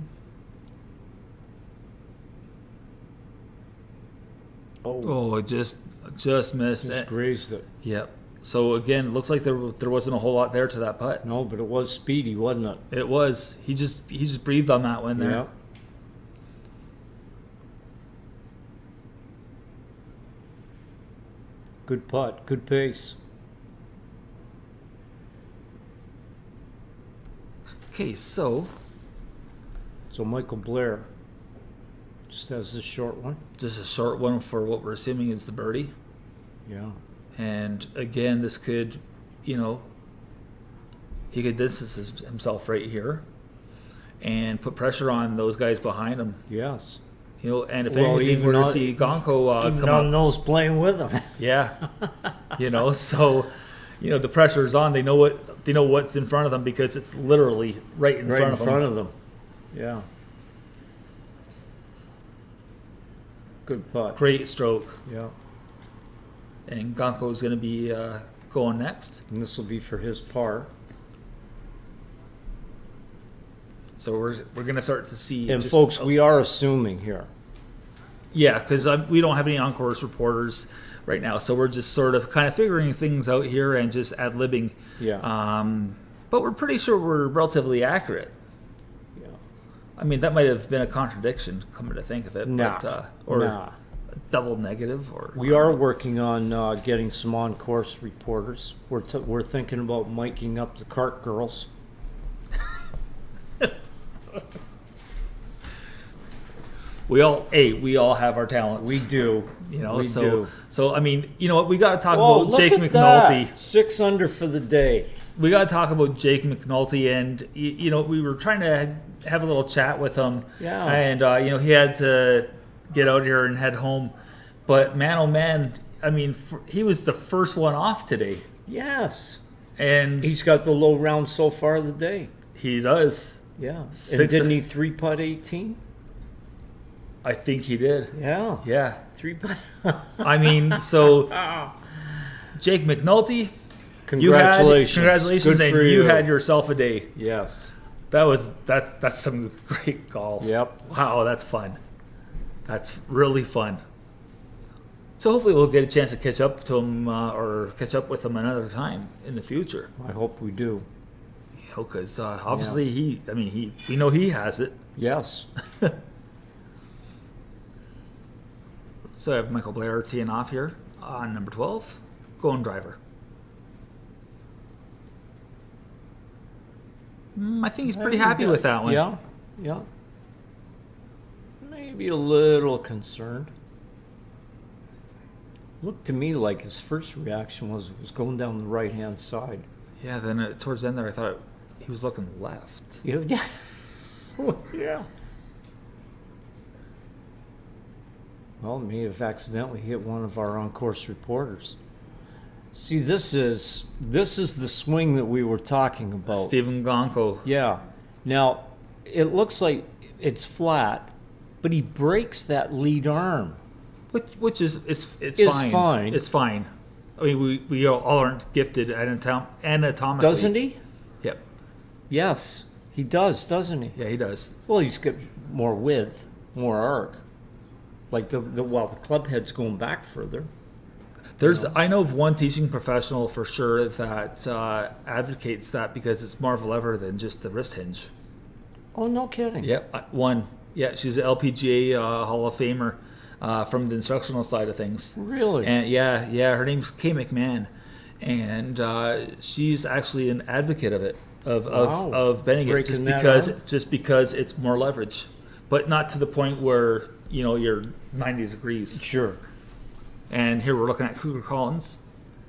Speaker 1: Oh, it just missed.
Speaker 2: Just grazed it.
Speaker 1: Yep. So again, it looks like there wasn't a whole lot there to that putt.
Speaker 2: No, but it was speedy, wasn't it?
Speaker 1: It was. He just breathed on that one there.
Speaker 2: Yeah. Good putt, good pace.
Speaker 1: Okay, so
Speaker 2: So Michael Blair just has this short one.
Speaker 1: just a short one for what we're assuming is the birdie.
Speaker 2: Yeah.
Speaker 1: And again, this could, you know, he could distance himself right here and put pressure on those guys behind him.
Speaker 2: Yes.
Speaker 1: You know, and if
Speaker 2: Well,
Speaker 1: anything,
Speaker 2: even
Speaker 1: we're to
Speaker 2: on-
Speaker 1: see Gonko
Speaker 2: Even
Speaker 1: come
Speaker 2: on
Speaker 1: up.
Speaker 2: those playing with him.
Speaker 1: Yeah, you know, so you know the pressure is on. They know what's in front of them because it's literally right in
Speaker 2: Right
Speaker 1: front
Speaker 2: in
Speaker 1: of
Speaker 2: front
Speaker 1: them.
Speaker 2: of them. Yeah. Good putt.
Speaker 1: Great stroke,
Speaker 2: Yeah.
Speaker 1: and Gonko is going to be going next.
Speaker 2: And this will be for his par.
Speaker 1: So we're going to start to see.
Speaker 2: And
Speaker 1: just-
Speaker 2: folks, we are assuming here.
Speaker 1: yeah, because we don't have any on-course reporters right now, so we're just sort of kind of figuring things out here and just ad-libbing.
Speaker 2: Yeah.
Speaker 1: But we're pretty sure we're relatively accurate.
Speaker 2: Yeah.
Speaker 1: I mean, that might have been a contradiction, coming to think of it,
Speaker 2: Nah.
Speaker 1: but or
Speaker 2: Nah.
Speaker 1: a double negative, or
Speaker 2: We are working on getting some on-course reporters. We're thinking about miking up the cart girls.
Speaker 1: We all have our talents.
Speaker 2: We do.
Speaker 1: you know,
Speaker 2: we
Speaker 1: so
Speaker 2: do.
Speaker 1: so I mean, you know what, we got to talk
Speaker 2: Whoa,
Speaker 1: about
Speaker 2: look
Speaker 1: Jake
Speaker 2: at
Speaker 1: McNulty.
Speaker 2: that. 6 under for the day.
Speaker 1: We got to talk about Jake McNulty, and you know, we were trying to have a little chat with him.
Speaker 2: Yeah.
Speaker 1: And you know, he had to get out here and head home, but man, oh man, I mean, he was the first one off today,
Speaker 2: Yes.
Speaker 1: and
Speaker 2: He's got the low round so far of the day.
Speaker 1: he does.
Speaker 2: Yeah.
Speaker 1: Six-
Speaker 2: And didn't he 3-putt 18?
Speaker 1: I think he did.
Speaker 2: Yeah.
Speaker 1: Yeah.
Speaker 2: 3-putt.
Speaker 1: I mean, so Jake McNulty,
Speaker 2: Congratulations.
Speaker 1: congratulations,
Speaker 2: Good
Speaker 1: and
Speaker 2: for
Speaker 1: you had yourself a day.
Speaker 2: Yes.
Speaker 1: That's some great golf.
Speaker 2: Yep.
Speaker 1: Wow, that's fun. That's really fun. So hopefully we'll get a chance to catch up to him or catch up with him another time in the future.
Speaker 2: I hope we do.
Speaker 1: You know, because obviously we know he has it.
Speaker 2: Yes.
Speaker 1: So I have Michael Blair teeing off here on number 12, going driver. I think he's pretty happy with that one.
Speaker 2: Yeah. Yeah. Maybe a little concerned. Looked to me like his first reaction was going down the right-hand side.
Speaker 1: Yeah, then towards the end there, I thought he was looking left.
Speaker 2: Yeah. Yeah. Well, may have accidentally hit one of our on-course reporters. See, this is the swing that we were talking about.
Speaker 1: Stephen Gonko.
Speaker 2: Yeah. Now, it looks like it's flat, but he breaks that lead arm.
Speaker 1: Which is it's
Speaker 2: Fine.
Speaker 1: fine. It's fine. I mean, we all aren't gifted anatomically.
Speaker 2: Doesn't he?
Speaker 1: Yep.
Speaker 2: Yes, he does, doesn't he?
Speaker 1: Yeah, he does.
Speaker 2: Well, he's got more width, more arc. Like the club head's going back further.
Speaker 1: I know of one teaching professional for sure that advocates that because it's more of a lever than just the wrist hinge.
Speaker 2: Oh, no kidding.
Speaker 1: Yep, one. Yeah, she's an LPGA Hall of Famer from the instructional side of things.
Speaker 2: Really?
Speaker 1: And yeah, her name's Kay McMahon, and she's actually an advocate of it,
Speaker 2: Wow.
Speaker 1: of bending it
Speaker 2: Breaking that
Speaker 1: just because it's more leverage, but not to the point where you know you're 90 degrees.
Speaker 2: Sure.
Speaker 1: And here we're looking at Cougar Collins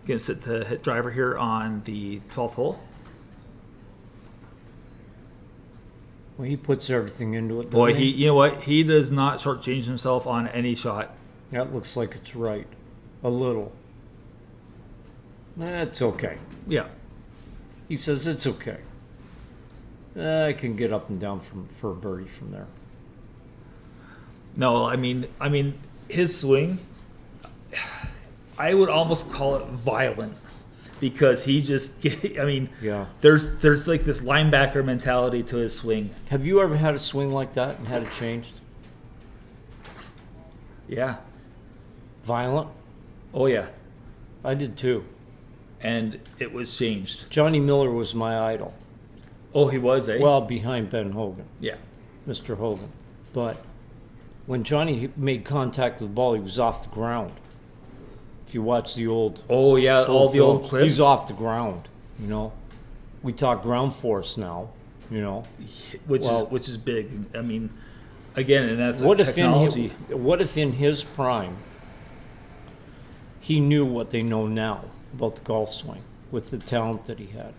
Speaker 1: getting set to hit driver here on the 12th hole.
Speaker 2: Well, he puts everything into it.
Speaker 1: Boy,
Speaker 2: doesn't
Speaker 1: you know what? He does not shortchange himself on any shot.
Speaker 2: That looks like it's right. A little. That's okay.
Speaker 1: Yeah.
Speaker 2: He says it's okay. I can get up and down for a birdie from there.
Speaker 1: No, I mean, his swing, I would almost call it violent because he just, I mean,
Speaker 2: Yeah.
Speaker 1: there's like this linebacker mentality to his swing.
Speaker 2: Have you ever had a swing like that and had it changed?
Speaker 1: Yeah.
Speaker 2: Violent?
Speaker 1: Oh yeah.
Speaker 2: I did too.
Speaker 1: And it was changed.
Speaker 2: Johnny Miller was my idol.
Speaker 1: Oh, he was, eh?
Speaker 2: Well, behind Ben Hogan,
Speaker 1: yeah.
Speaker 2: Mr. Hogan. But when Johnny made contact with the ball, he was off the ground. If you watch the old
Speaker 1: Oh yeah, all the old
Speaker 2: film,
Speaker 1: clips.
Speaker 2: he's off the ground, you know. We talk ground force now, you know.
Speaker 1: which is big. I mean, again, and that's
Speaker 2: What
Speaker 1: a
Speaker 2: if
Speaker 1: technology.
Speaker 2: what if in his prime he knew what they know now about the golf swing with the talent that he had?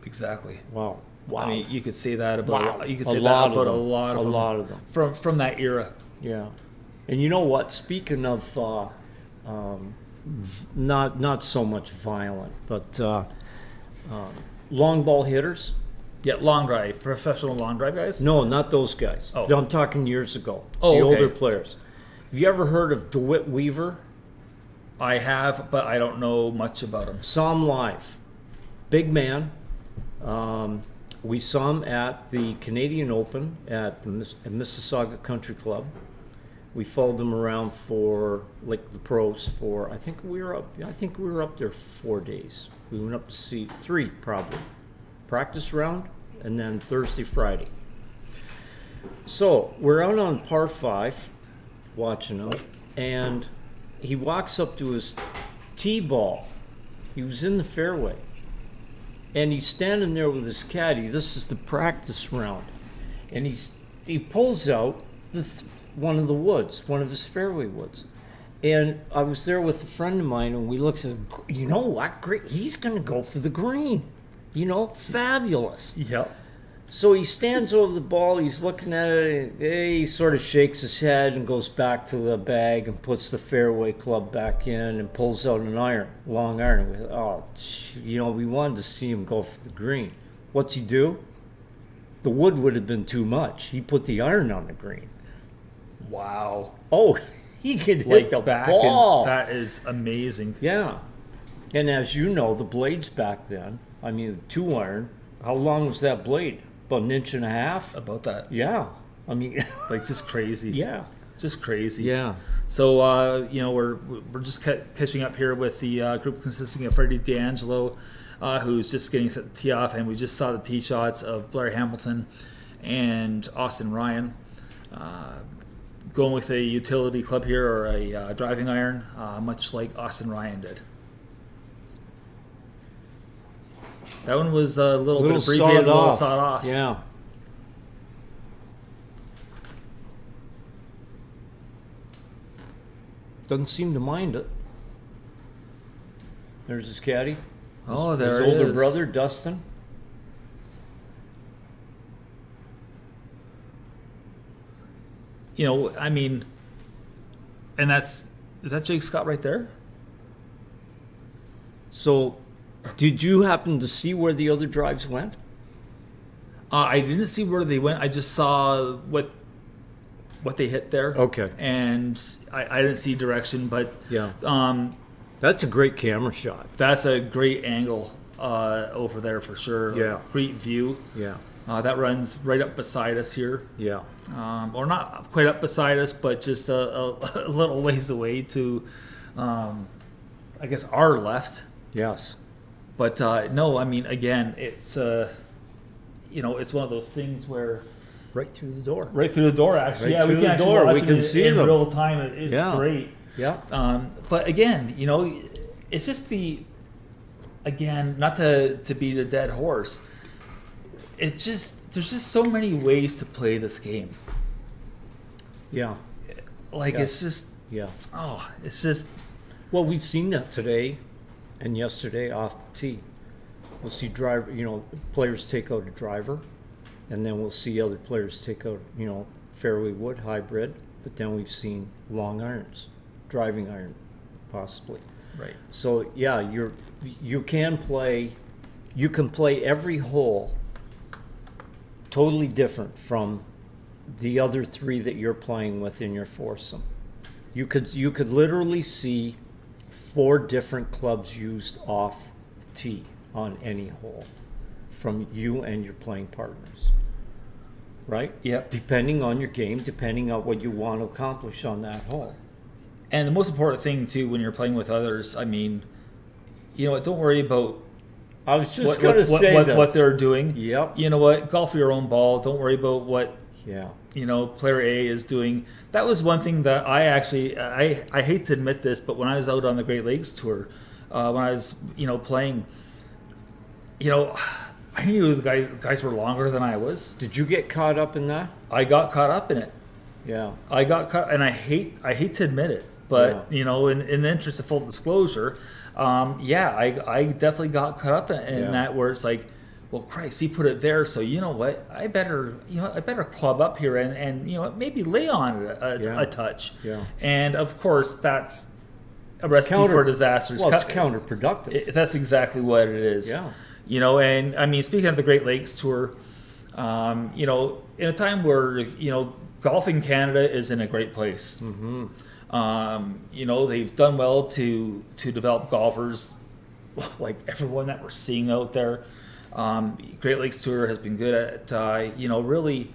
Speaker 1: Exactly.
Speaker 2: Wow. Wow.
Speaker 1: I mean, you could say that about
Speaker 2: Wow.
Speaker 1: you could
Speaker 2: A
Speaker 1: say that
Speaker 2: lot of
Speaker 1: about a
Speaker 2: them.
Speaker 1: lot of
Speaker 2: A
Speaker 1: them.
Speaker 2: lot of them.
Speaker 1: From that era.
Speaker 2: Yeah, and you know what? Speaking of not so much violent, but long ball hitters.
Speaker 1: Yeah, long drive, professional long drive guys.
Speaker 2: No, not those guys.
Speaker 1: Oh.
Speaker 2: I'm talking years ago.
Speaker 1: Oh,
Speaker 2: the
Speaker 1: okay.
Speaker 2: older players. Have you ever heard of DeWitt Weaver?
Speaker 1: I have, but I don't know much about him.
Speaker 2: Saw him live. Big man. We saw him at the Canadian Open at the Mississauga Country Club. We followed them around for like the pros for I think we were up there for 4 days. We went up to see 3 probably. Practice round and then Thursday, Friday. So we're out on par 5 watching him, and he walks up to his tee ball. He was in the fairway. And he's standing there with his caddy. This is the practice round. And he pulls out one of the woods, one of his fairway woods. And I was there with a friend of mine, and we looked at, you know what, great, he's going to go for the green. You know, fabulous.
Speaker 1: Yep.
Speaker 2: So he stands over the ball, he's looking at it, and he sort of shakes his head and goes back to the bag and puts the fairway club back in and pulls out an iron, long iron. We wanted to see him go for the green. What's he do? The wood would have been too much. He put the iron on the green.
Speaker 1: Wow.
Speaker 2: Oh, he could
Speaker 1: Like
Speaker 2: hit the
Speaker 1: back,
Speaker 2: ball.
Speaker 1: and that is amazing.
Speaker 2: Yeah. And as you know, the blades back then, I mean, the 2 iron, how long was that blade? About 1.5 inches?
Speaker 1: About that,
Speaker 2: Yeah. I mean,
Speaker 1: like just crazy.
Speaker 2: yeah.
Speaker 1: Just crazy.
Speaker 2: Yeah.
Speaker 1: So we're just catching up here with the group consisting of Freddie D'Angelo, who's just getting set to tee off, and we just saw the tee shots of Blair Hamilton and Austin Ryan. Going with a utility club here or a driving iron, much like Austin Ryan did. That one was a little bit abbreviated, a little sawed off.
Speaker 2: Yeah. Doesn't seem to mind it. There's his caddy.
Speaker 1: Oh,
Speaker 2: His
Speaker 1: there
Speaker 2: older
Speaker 1: is.
Speaker 2: brother, Dustin.
Speaker 1: You know, I mean, and is that Jake Scott right there?
Speaker 2: So, did you happen to see where the other drives went?
Speaker 1: I didn't see where they went. I just saw what they hit there.
Speaker 2: Okay.
Speaker 1: And I didn't see direction, but
Speaker 2: Yeah.
Speaker 1: um,
Speaker 2: That's a great camera shot.
Speaker 1: that's a great angle over there for sure.
Speaker 2: Yeah.
Speaker 1: Great view.
Speaker 2: Yeah.
Speaker 1: That runs right up beside us here.
Speaker 2: Yeah.
Speaker 1: Or not quite up beside us, but just a little ways away to, I guess, our left.
Speaker 2: Yes.
Speaker 1: But no, I mean, again, it's it's one of those things where
Speaker 2: Right through the door.
Speaker 1: right through the door, actually,
Speaker 2: Right
Speaker 1: yeah, we
Speaker 2: through
Speaker 1: can
Speaker 2: the
Speaker 1: actually
Speaker 2: door,
Speaker 1: watch
Speaker 2: we
Speaker 1: it
Speaker 2: can
Speaker 1: in,
Speaker 2: see
Speaker 1: in
Speaker 2: them.
Speaker 1: real time. It's
Speaker 2: Yeah.
Speaker 1: great.
Speaker 2: Yeah.
Speaker 1: But again, it's just not to beat a dead horse. There's just so many ways to play this game.
Speaker 2: Yeah.
Speaker 1: Like
Speaker 2: Yeah.
Speaker 1: it's just
Speaker 2: Well, we've seen that today and yesterday off the tee. We'll see players take out a driver And then we'll see other players take out, fairway wood hybrid, but then we've seen long irons, driving iron, possibly.
Speaker 1: Right.
Speaker 2: So yeah, you can play every hole totally different from the other three that you're playing with in your foursome. You could literally see 4 different clubs used off the tee on any hole from you and your playing partners. Right?
Speaker 1: Yep.
Speaker 2: Depending on your game, depending on what you want to accomplish on that hole.
Speaker 1: And the most important thing too, when you're playing with others, I mean, don't worry about
Speaker 2: I was just going to say
Speaker 1: what they're doing.
Speaker 2: Yep.
Speaker 1: You know what? Golf your own ball. Don't worry about what
Speaker 2: Yeah.
Speaker 1: player A is doing. That was one thing that I actually I hate to admit this, but when I was out on the Great Lakes tour, when I was playing, I knew the guys were longer than I was.
Speaker 2: Did you get caught up in that?
Speaker 1: I got caught up in it.
Speaker 2: Yeah.
Speaker 1: I got caught, and I hate to admit it, but in the interest of full disclosure, I definitely got caught up in that where it's like, well, Christ, he put it there, so you know what? I better club up here and maybe lay on it a touch.
Speaker 2: Yeah.
Speaker 1: And of course, that's a recipe for disasters.
Speaker 2: Well, it's counterproductive.
Speaker 1: That's exactly what it is.
Speaker 2: Yeah.
Speaker 1: And I mean, speaking of the Great Lakes Tour, in a time where golf in Canada is in a great place. Mm-hmm. They've done well to develop golfers like everyone that we're seeing out there. Great Lakes Tour has been good at really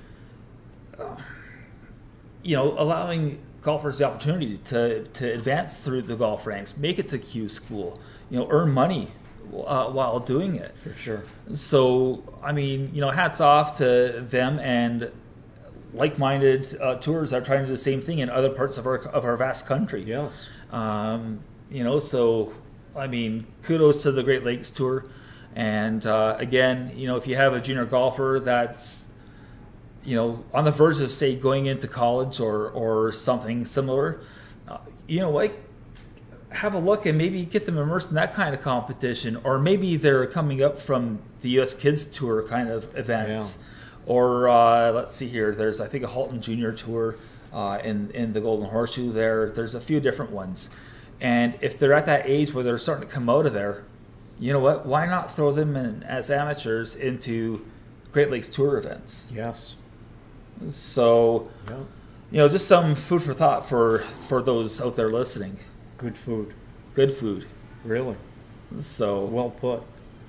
Speaker 1: allowing golfers the opportunity to advance through the golf ranks, make it to Q school, earn money while doing it.
Speaker 2: For sure.
Speaker 1: So I mean, hats off to them and like-minded tours that are trying to do the same thing in other parts of our vast country.
Speaker 2: Yes.
Speaker 1: So I mean, kudos to the Great Lakes Tour. And again, if you have a junior golfer that's on the verge of, say, going into college or something similar, have a look and maybe get them immersed in that kind of competition, or maybe they're coming up from the U.S. Kids Tour kind of events. Or let's see here, there's I think a Halton Junior Tour in the Golden Horseshoe. There's a few different ones, and if they're at that age where they're starting to come out of there, you know what? Why not throw them in as amateurs into Great Lakes Tour events?
Speaker 2: Yes.
Speaker 1: So, just some food for thought for those out there listening.
Speaker 2: Good food.
Speaker 1: Good food.
Speaker 2: Really.
Speaker 1: So
Speaker 2: Well put.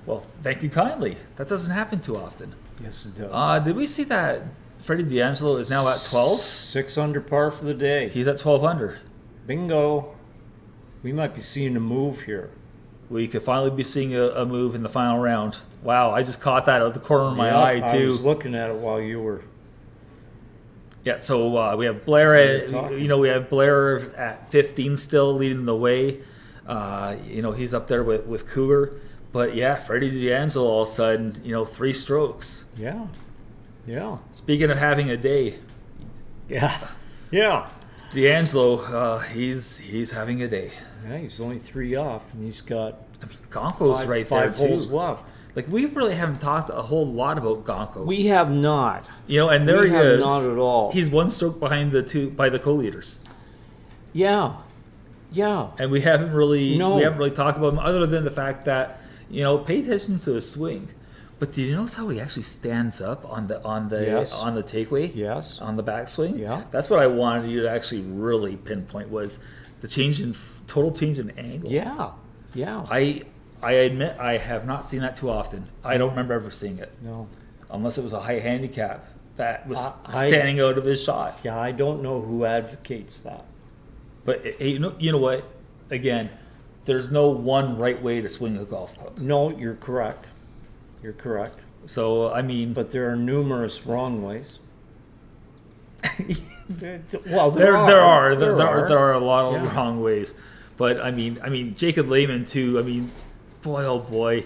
Speaker 1: Well, thank you kindly. That doesn't happen too often.
Speaker 2: Yes, it does.
Speaker 1: Did we see that Freddie D'Angelo is now at 12?
Speaker 2: 6 under par for the day.
Speaker 1: He's at 12 under.
Speaker 2: Bingo. We might be seeing a move here.
Speaker 1: We could finally be seeing a move in the final round. Wow, I just caught that out of the corner of my eye, too.
Speaker 2: I was looking at it while you were...
Speaker 1: Yeah, so we have Blair at Blair at 15 still leading the way. He's up there with Cougar. But yeah, Freddie D'Angelo all of a sudden, 3 strokes.
Speaker 2: Yeah. Yeah.
Speaker 1: Speaking of having a day.
Speaker 2: Yeah. Yeah.
Speaker 1: D'Angelo, he's having a day.
Speaker 2: Yeah, he's only 3 off, and he's got
Speaker 1: Gonko's right there,
Speaker 2: 5
Speaker 1: too.
Speaker 2: holes left.
Speaker 1: Like, we really haven't talked a whole lot about Gonko.
Speaker 2: We have not.
Speaker 1: And there
Speaker 2: we
Speaker 1: he
Speaker 2: have
Speaker 1: is.
Speaker 2: Not at all.
Speaker 1: He's 1 stroke behind by the co-leaders.
Speaker 2: Yeah. Yeah.
Speaker 1: And we haven't really talked about him other than the fact that, pay attention to his swing. But do you notice how he actually stands up on the
Speaker 2: Yes.
Speaker 1: on the takeaway?
Speaker 2: Yes.
Speaker 1: On the backswing?
Speaker 2: Yeah.
Speaker 1: That's what I wanted you to actually really pinpoint was the total change in angle.
Speaker 2: Yeah. Yeah.
Speaker 1: I admit I have not seen that too often. I don't remember ever seeing it.
Speaker 2: No.
Speaker 1: Unless it was a high handicap that was standing out of his shot.
Speaker 2: Yeah, I don't know who advocates that.
Speaker 1: But you know what? Again, there's no one right way to swing a golf club.
Speaker 2: No, you're correct. You're correct.
Speaker 1: So, I mean...
Speaker 2: But there are numerous wrong ways. Well,
Speaker 1: there are a lot of
Speaker 2: Yeah.
Speaker 1: wrong ways. But, I mean, Jacob Lehman, too. I mean, boy, oh boy.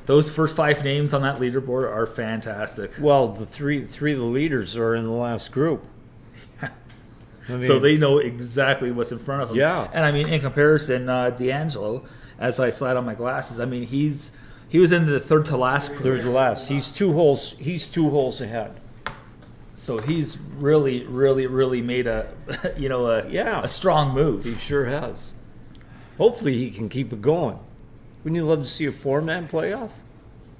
Speaker 1: Those first 5 names on that leaderboard are fantastic.
Speaker 2: Well, the three of the leaders are in the last group.
Speaker 1: So they know exactly what's in front of them.
Speaker 2: Yeah.
Speaker 1: And, I mean, in comparison, D'Angelo, as I slide on my glasses, I mean, he's He was in the third to last group.
Speaker 2: Third to last. He's 2 holes. He's 2 holes ahead.
Speaker 1: So he's really made a
Speaker 2: Yeah.
Speaker 1: a strong move.
Speaker 2: He sure has. Hopefully he can keep it going. Wouldn't you love to see a 4-man playoff?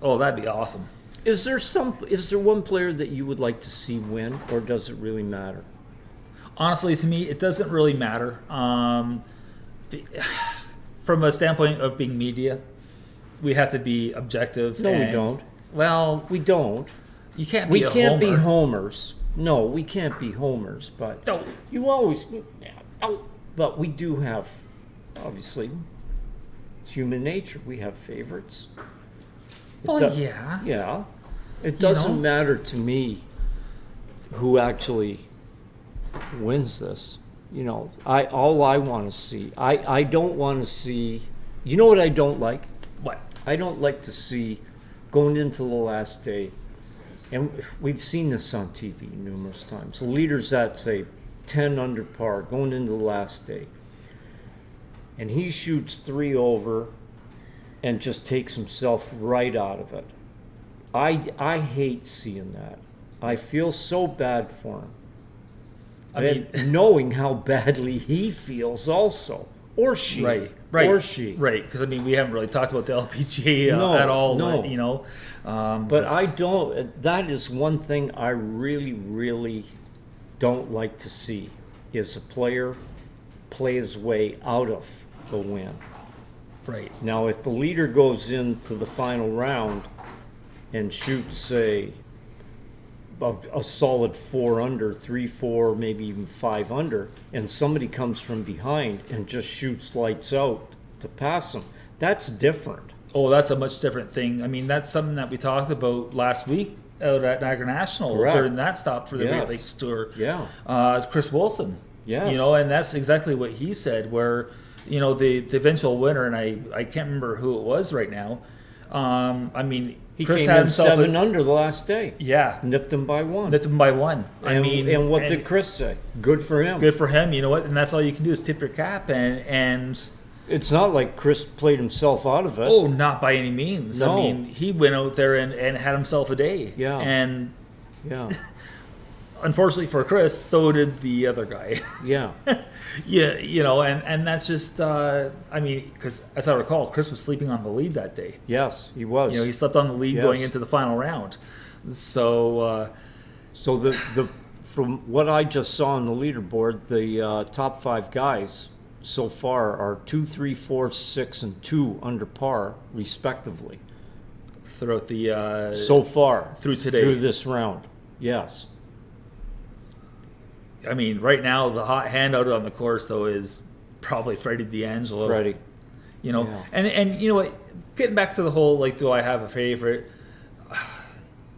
Speaker 1: Oh, that'd be awesome.
Speaker 2: Is there one player that you would like to see win, or does it really matter?
Speaker 1: Honestly, to me, it doesn't really matter. From a standpoint of being media, we have to be objective.
Speaker 2: No, we
Speaker 1: and-
Speaker 2: don't.
Speaker 1: Well,
Speaker 2: We don't.
Speaker 1: you can't
Speaker 2: We
Speaker 1: be a
Speaker 2: can't be
Speaker 1: homer.
Speaker 2: homers. No, we can't be homers, but
Speaker 1: No.
Speaker 2: you always. But we do have, obviously, it's human nature. We have favorites. It
Speaker 1: Well,
Speaker 2: do-
Speaker 1: yeah.
Speaker 2: Yeah. It doesn't
Speaker 1: know?
Speaker 2: matter to me who actually wins this. All I want to see. I don't want to see. You know what I don't like?
Speaker 1: What?
Speaker 2: I don't like to see going into the last day, and we've seen this on TV numerous times. The leaders that say 10 under par going into the last day, and he shoots 3 over and just takes himself right out of it. I hate seeing that. I feel so bad for him.
Speaker 1: I mean,
Speaker 2: Knowing how badly he feels also, or she,
Speaker 1: right.
Speaker 2: or she.
Speaker 1: Right, because I mean, we haven't really talked about the LPGA
Speaker 2: No,
Speaker 1: at all.
Speaker 2: no.
Speaker 1: You know,
Speaker 2: But I don't. That is one thing I really don't like to see is a player play his way out of the win.
Speaker 1: right.
Speaker 2: Now, if the leader goes into the final round and shoots, say, a solid 4 under, 3, 4, maybe even 5 under, and somebody comes from behind and just shoots lights out to pass them, that's different.
Speaker 1: Oh, that's a much different thing. I mean, that's something that we talked about last week out at Niagara National
Speaker 2: Correct.
Speaker 1: during that stop for the
Speaker 2: Yes.
Speaker 1: Great Lakes Tour.
Speaker 2: Yeah.
Speaker 1: Chris Wilson.
Speaker 2: Yes.
Speaker 1: You know, and that's exactly what he said. Where, you know, the eventual winner, and I can't remember who it was right now. I mean,
Speaker 2: He
Speaker 1: Chris
Speaker 2: came
Speaker 1: had
Speaker 2: in
Speaker 1: himself
Speaker 2: 7 under the last day.
Speaker 1: Yeah,
Speaker 2: Nipped him by 1.
Speaker 1: nipped him by 1.
Speaker 2: And what did Chris say? Good for him.
Speaker 1: Good for him. You know what? And that's all you can do is tip your cap and.
Speaker 2: It's not like Chris played himself out of it.
Speaker 1: Oh, not by any means.
Speaker 2: No.
Speaker 1: I mean, he went out there and had himself a day.
Speaker 2: Yeah.
Speaker 1: And
Speaker 2: Yeah.
Speaker 1: unfortunately for Chris, so did the other guy.
Speaker 2: Yeah.
Speaker 1: Yeah, you know, and that's just, I mean, because as I recall, Chris was sleeping on the lead that day.
Speaker 2: Yes, he was.
Speaker 1: You know, he slept on the lead
Speaker 2: Yes.
Speaker 1: going into the final round. So,
Speaker 2: So the from what I just saw on the leaderboard, the top 5 guys so far are 2, 3, 4, 6, and 2 under par, respectively.
Speaker 1: throughout the
Speaker 2: So far
Speaker 1: through today.
Speaker 2: through this round. Yes.
Speaker 1: I mean, right now the hot handout on the course though is probably Freddie D'Angelo.
Speaker 2: Freddie.
Speaker 1: You know,
Speaker 2: Yeah.
Speaker 1: and you know what? Getting back to the whole like, do I have a favorite?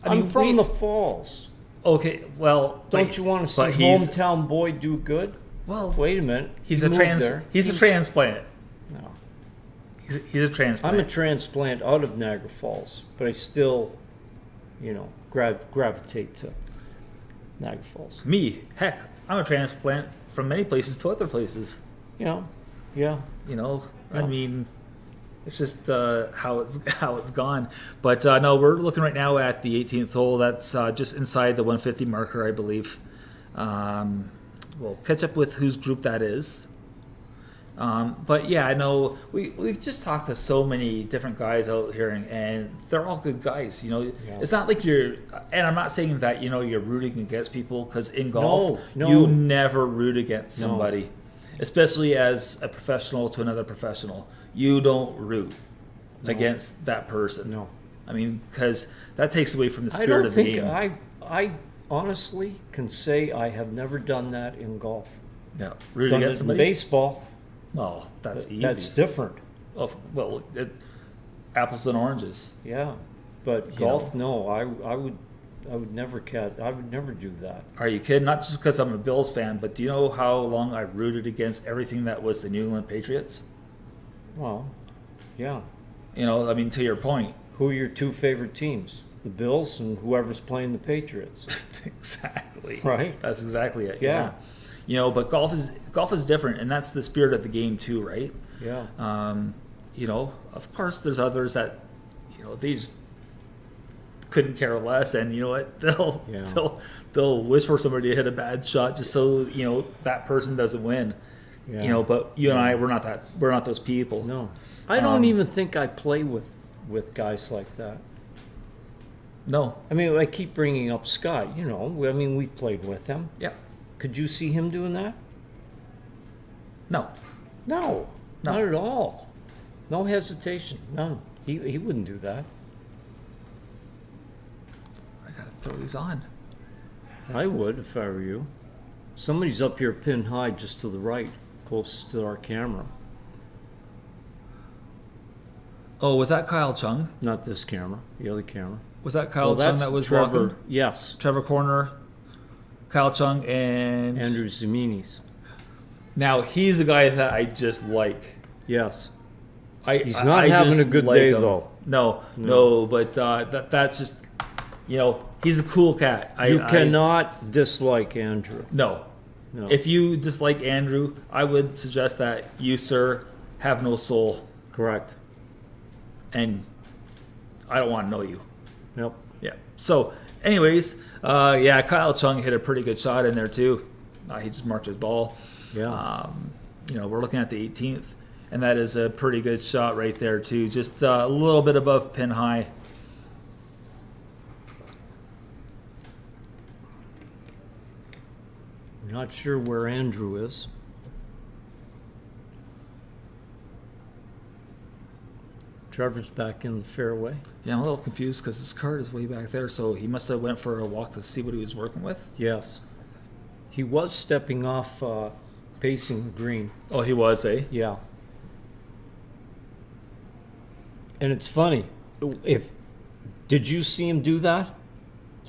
Speaker 2: I'm from the Falls.
Speaker 1: Okay, well,
Speaker 2: Don't you want to see
Speaker 1: but he's
Speaker 2: hometown boy do good?
Speaker 1: well.
Speaker 2: Wait a minute.
Speaker 1: He's
Speaker 2: He
Speaker 1: a
Speaker 2: moved there.
Speaker 1: He's a transplant.
Speaker 2: No.
Speaker 1: He's a transplant.
Speaker 2: I'm a transplant out of Niagara Falls, but I still, gravitate to Niagara Falls.
Speaker 1: Me, heck, I'm a transplant from many places to other places.
Speaker 2: Yeah. Yeah.
Speaker 1: You know, I
Speaker 2: Yeah.
Speaker 1: mean, it's just how it's gone. But no, we're looking right now at the 18th hole. That's just inside the 150 marker, I believe. We'll catch up with whose group that is. But yeah, I know we've just talked to so many different guys out here, and they're all good guys. You know,
Speaker 2: Yeah.
Speaker 1: it's not like you're. And I'm not saying that you're rooting against people, because in golf
Speaker 2: No.
Speaker 1: you never root against
Speaker 2: No.
Speaker 1: somebody, especially as a professional to another professional. You don't root against that person.
Speaker 2: No.
Speaker 1: I mean, because that takes away from the
Speaker 2: I
Speaker 1: spirit
Speaker 2: don't
Speaker 1: of the
Speaker 2: think
Speaker 1: game.
Speaker 2: I honestly can say I have never done that in golf.
Speaker 1: Yeah, root
Speaker 2: Done it in
Speaker 1: against somebody.
Speaker 2: baseball.
Speaker 1: Well, that's easy.
Speaker 2: That's different.
Speaker 1: Oh, well, apples and oranges.
Speaker 2: Yeah. But
Speaker 1: You
Speaker 2: golf, no. I would never I would never do that.
Speaker 1: Are you kidding? Not just because I'm a Bills fan, but do you know how long I rooted against everything that was the New England Patriots?
Speaker 2: Well, yeah.
Speaker 1: You know, I mean, to your point.
Speaker 2: Who are your 2 favorite teams? The Bills and whoever's playing the Patriots.
Speaker 1: Exactly.
Speaker 2: Right.
Speaker 1: That's exactly it.
Speaker 2: Yeah.
Speaker 1: You know, but golf is different, and that's the spirit of the game too, right?
Speaker 2: Yeah.
Speaker 1: You know, of course, there's others that they just couldn't care less, and you know what,
Speaker 2: Yeah.
Speaker 1: they'll wish for somebody to hit a bad shot just so that person doesn't win.
Speaker 2: Yeah.
Speaker 1: But you and I, we're not those people.
Speaker 2: No, I don't even think I play with guys like that.
Speaker 1: No.
Speaker 2: I mean, I keep bringing up Scott. I mean, we played with him.
Speaker 1: Yeah.
Speaker 2: Could you see him doing that?
Speaker 1: No.
Speaker 2: No,
Speaker 1: No.
Speaker 2: not at all. No hesitation. None. He wouldn't do that.
Speaker 1: I gotta throw these on.
Speaker 2: I would if I were you. Somebody's up here pin high just to the right, closest to our camera.
Speaker 1: Oh, was that Kyle Chung?
Speaker 2: Not this camera, the other camera.
Speaker 1: Was that Kyle Chung that was
Speaker 2: Trevor.
Speaker 1: walking?
Speaker 2: Yes,
Speaker 1: Trevor Corner, Kyle Chung, and
Speaker 2: Andrew Ziminis.
Speaker 1: now he's a guy that I just like.
Speaker 2: Yes.
Speaker 1: He's
Speaker 2: not having a good day, though.
Speaker 1: No, but that's just, he's a cool cat.
Speaker 2: You cannot dislike Andrew.
Speaker 1: No.
Speaker 2: No.
Speaker 1: If you dislike Andrew, I would suggest that you, sir, have no soul,
Speaker 2: Correct.
Speaker 1: and I don't want to know you.
Speaker 2: Yep.
Speaker 1: Yeah. So, anyways, Kyle Chung hit a pretty good shot in there too. He just marked his ball.
Speaker 2: Yeah.
Speaker 1: We're looking at the 18th, and that is a pretty good shot right there too. Just a little bit above pin high.
Speaker 2: Not sure where Andrew is. Trevor's back in the fairway.
Speaker 1: Yeah, I'm a little confused because his card is way back there, so he must have went for a walk to see what he was working with.
Speaker 2: Yes. He was stepping off, pacing the green.
Speaker 1: Oh, he was, eh?
Speaker 2: Yeah. And it's funny. Did you see him do that?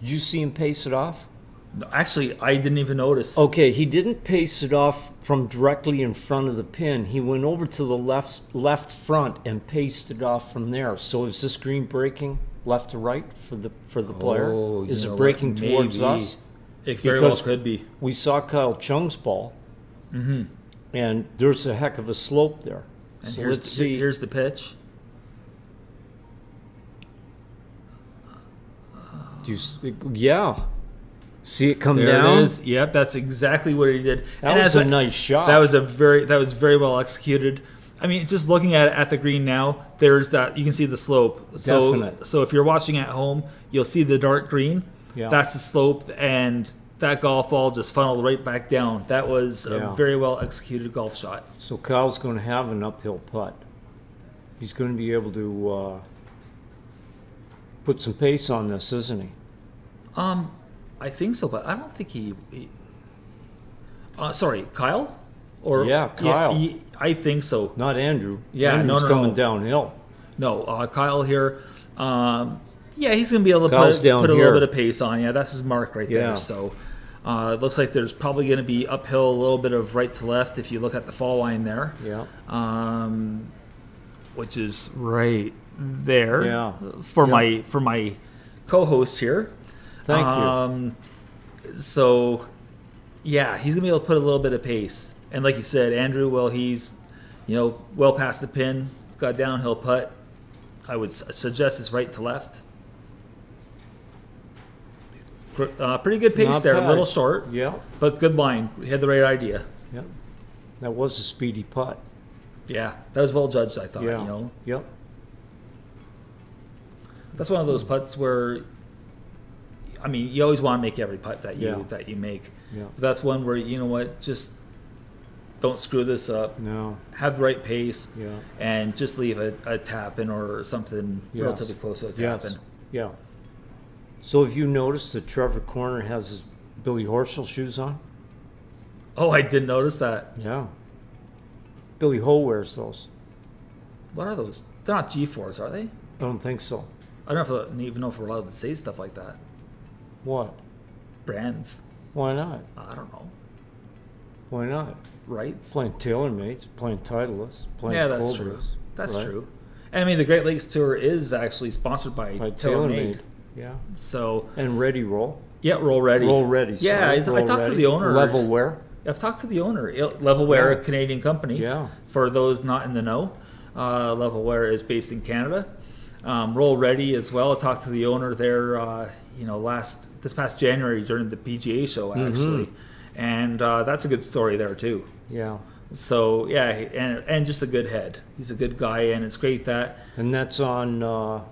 Speaker 2: Did you see him pace it off?
Speaker 1: No, actually, I didn't even notice.
Speaker 2: Okay, he didn't pace it off from directly in front of the pin. He went over to the left front and paced it off from there. So is this green breaking left to right for the player?
Speaker 1: Oh,
Speaker 2: Is
Speaker 1: you
Speaker 2: it
Speaker 1: know
Speaker 2: breaking
Speaker 1: what?
Speaker 2: towards
Speaker 1: Maybe.
Speaker 2: us?
Speaker 1: It very well
Speaker 2: Because
Speaker 1: could be.
Speaker 2: We saw Kyle Chung's ball, and there's a heck of a slope there.
Speaker 1: And
Speaker 2: So
Speaker 1: here's
Speaker 2: let's see.
Speaker 1: here's the pitch.
Speaker 2: Yeah. See it come
Speaker 1: There
Speaker 2: down?
Speaker 1: it is. Yep, that's exactly what he did.
Speaker 2: That was a nice shot.
Speaker 1: That was very well executed. I mean, just looking at the green now, there's that you can see the slope.
Speaker 2: Definite.
Speaker 1: So if you're watching at home, you'll see the dark green.
Speaker 2: Yeah.
Speaker 1: That's the slope, and that golf ball just funneled right back down. That was
Speaker 2: Yeah.
Speaker 1: a very well executed golf shot.
Speaker 2: So Kyle's going to have an uphill putt. He's going to be able to put some pace on this, isn't he?
Speaker 1: I think so, but I don't think he sorry, Kyle? Or
Speaker 2: Yeah, Kyle.
Speaker 1: I think so.
Speaker 2: Not Andrew.
Speaker 1: Yeah,
Speaker 2: Andrew's
Speaker 1: no.
Speaker 2: coming downhill.
Speaker 1: No, Kyle here. He's going to be able to
Speaker 2: Kyle's
Speaker 1: put
Speaker 2: down
Speaker 1: a little
Speaker 2: here.
Speaker 1: bit of pace on. Yeah, that's his mark right
Speaker 2: Yeah.
Speaker 1: there. So it looks like there's probably going to be uphill a little bit of right to left if you look at the fall line there.
Speaker 2: Yeah.
Speaker 1: Which is right there.
Speaker 2: Yeah.
Speaker 1: For
Speaker 2: Yeah.
Speaker 1: my co-host here.
Speaker 2: Thank you.
Speaker 1: So, yeah, he's gonna be able to put a little bit of pace, and like you said, Andrew, well, he's well past the pin. He's got a downhill putt. I would suggest it's right to left. Pretty good pace
Speaker 2: Not
Speaker 1: there. A
Speaker 2: bad.
Speaker 1: little short,
Speaker 2: Yeah.
Speaker 1: but good line. He had the right idea.
Speaker 2: Yeah. That was a speedy putt.
Speaker 1: Yeah, that was well judged. I thought.
Speaker 2: Yeah. Yep.
Speaker 1: That's one of those putts where, I mean, you always want to make every putt that
Speaker 2: Yeah.
Speaker 1: you make.
Speaker 2: Yeah.
Speaker 1: But that's one where just don't screw this up.
Speaker 2: No.
Speaker 1: Have the right pace.
Speaker 2: Yeah.
Speaker 1: And just leave a tap in or something
Speaker 2: Yes.
Speaker 1: relatively close to a tap
Speaker 2: Yes.
Speaker 1: in.
Speaker 2: Yeah. So have you noticed that Trevor Corner has his Billy Horschel shoes on?
Speaker 1: Oh, I didn't notice that.
Speaker 2: Yeah. Billy Ho wears those.
Speaker 1: What are those? They're not G4s, are they?
Speaker 2: I don't think so.
Speaker 1: I don't even know if we're allowed to say stuff like that.
Speaker 2: What?
Speaker 1: Brands.
Speaker 2: Why not?
Speaker 1: I don't know.
Speaker 2: Why not?
Speaker 1: Rights.
Speaker 2: Playing TaylorMade's, playing Titleist, playing
Speaker 1: Yeah, that's
Speaker 2: Cobras,
Speaker 1: true. That's
Speaker 2: right?
Speaker 1: true. And I mean, the Great Lakes Tour is actually sponsored by
Speaker 2: By
Speaker 1: TaylorMade.
Speaker 2: TaylorMade. Yeah.
Speaker 1: So,
Speaker 2: And Ready Roll.
Speaker 1: yeah, Roll Ready.
Speaker 2: Roll Ready.
Speaker 1: Yeah,
Speaker 2: sorry.
Speaker 1: I
Speaker 2: Roll
Speaker 1: talked to
Speaker 2: Ready.
Speaker 1: the owner.
Speaker 2: Levelware.
Speaker 1: I've talked to the owner. Levelware,
Speaker 2: Yeah.
Speaker 1: a Canadian company.
Speaker 2: Yeah.
Speaker 1: For those not in the know, Levelware is based in Canada. roll ready as well. I talked to the owner there, this past January during the PGA show actually, and that's a good story there too.
Speaker 2: Yeah.
Speaker 1: So yeah, and just a good head. He's a good guy, and it's great that
Speaker 2: And that's on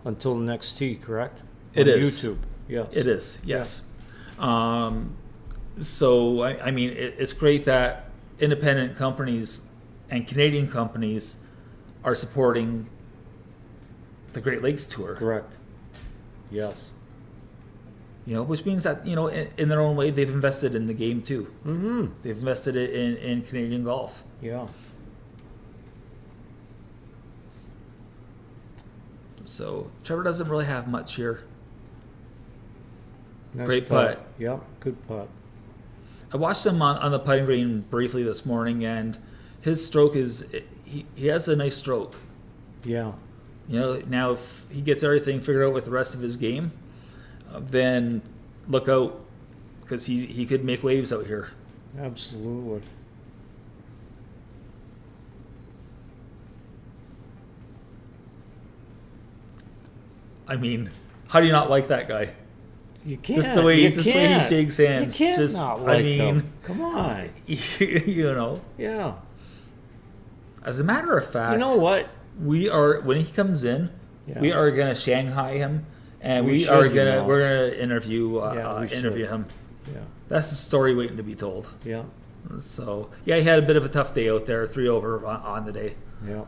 Speaker 2: Until the Next Tee, correct?
Speaker 1: It
Speaker 2: On
Speaker 1: is.
Speaker 2: YouTube. Yes.
Speaker 1: it is. Yes. So I mean, it's great that independent companies and Canadian companies are supporting the Great Lakes Tour.
Speaker 2: Correct. Yes.
Speaker 1: Which means that in their own way they've invested in the game too.
Speaker 2: Mm-hmm.
Speaker 1: They've invested it in Canadian golf.
Speaker 2: Yeah.
Speaker 1: So Trevor doesn't really have much here.
Speaker 2: Nice
Speaker 1: Great putt.
Speaker 2: Yep. Good putt.
Speaker 1: I watched him on the putting green briefly this morning, and his stroke he has a nice stroke.
Speaker 2: Yeah.
Speaker 1: Now if he gets everything figured out with the rest of his game, then look out, because he could make waves out here.
Speaker 2: Absolutely.
Speaker 1: I mean, how do you not like that guy?
Speaker 2: You can't.
Speaker 1: Just the way
Speaker 2: you
Speaker 1: he
Speaker 2: can't.
Speaker 1: shakes hands.
Speaker 2: You can't
Speaker 1: Just,
Speaker 2: not
Speaker 1: I
Speaker 2: like
Speaker 1: mean,
Speaker 2: him. Come on. Yeah.
Speaker 1: As a matter of fact,
Speaker 2: You know what?
Speaker 1: when he comes in,
Speaker 2: Yeah.
Speaker 1: we are gonna Shanghai him, and
Speaker 2: We
Speaker 1: we're
Speaker 2: should,
Speaker 1: gonna interview
Speaker 2: Yeah, we
Speaker 1: interview
Speaker 2: should.
Speaker 1: him.
Speaker 2: Yeah.
Speaker 1: That's the story waiting to be told.
Speaker 2: Yeah.
Speaker 1: So yeah, he had a bit of a tough day out there, 3 over on the day.
Speaker 2: Yeah.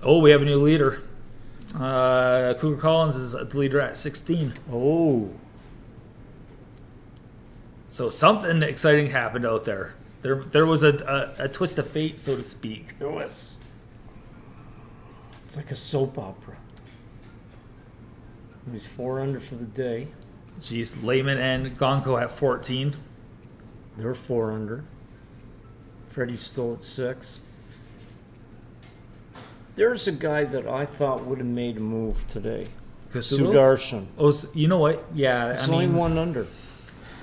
Speaker 1: Oh, we have a new leader. Cougar Collins is the leader at 16.
Speaker 2: Oh.
Speaker 1: So something exciting happened out there. There was a twist of fate, so to speak.
Speaker 2: There was. It's like a soap opera. He's 4 under for the day.
Speaker 1: Jeez, Lehman and Gonko at 14.
Speaker 2: They're 4 under. Freddie's still at 6. There's a guy that I thought would have made a move today.
Speaker 1: Kasulo?
Speaker 2: Sudarshan.
Speaker 1: Oh, you know what? Yeah,
Speaker 2: He's only 1 under.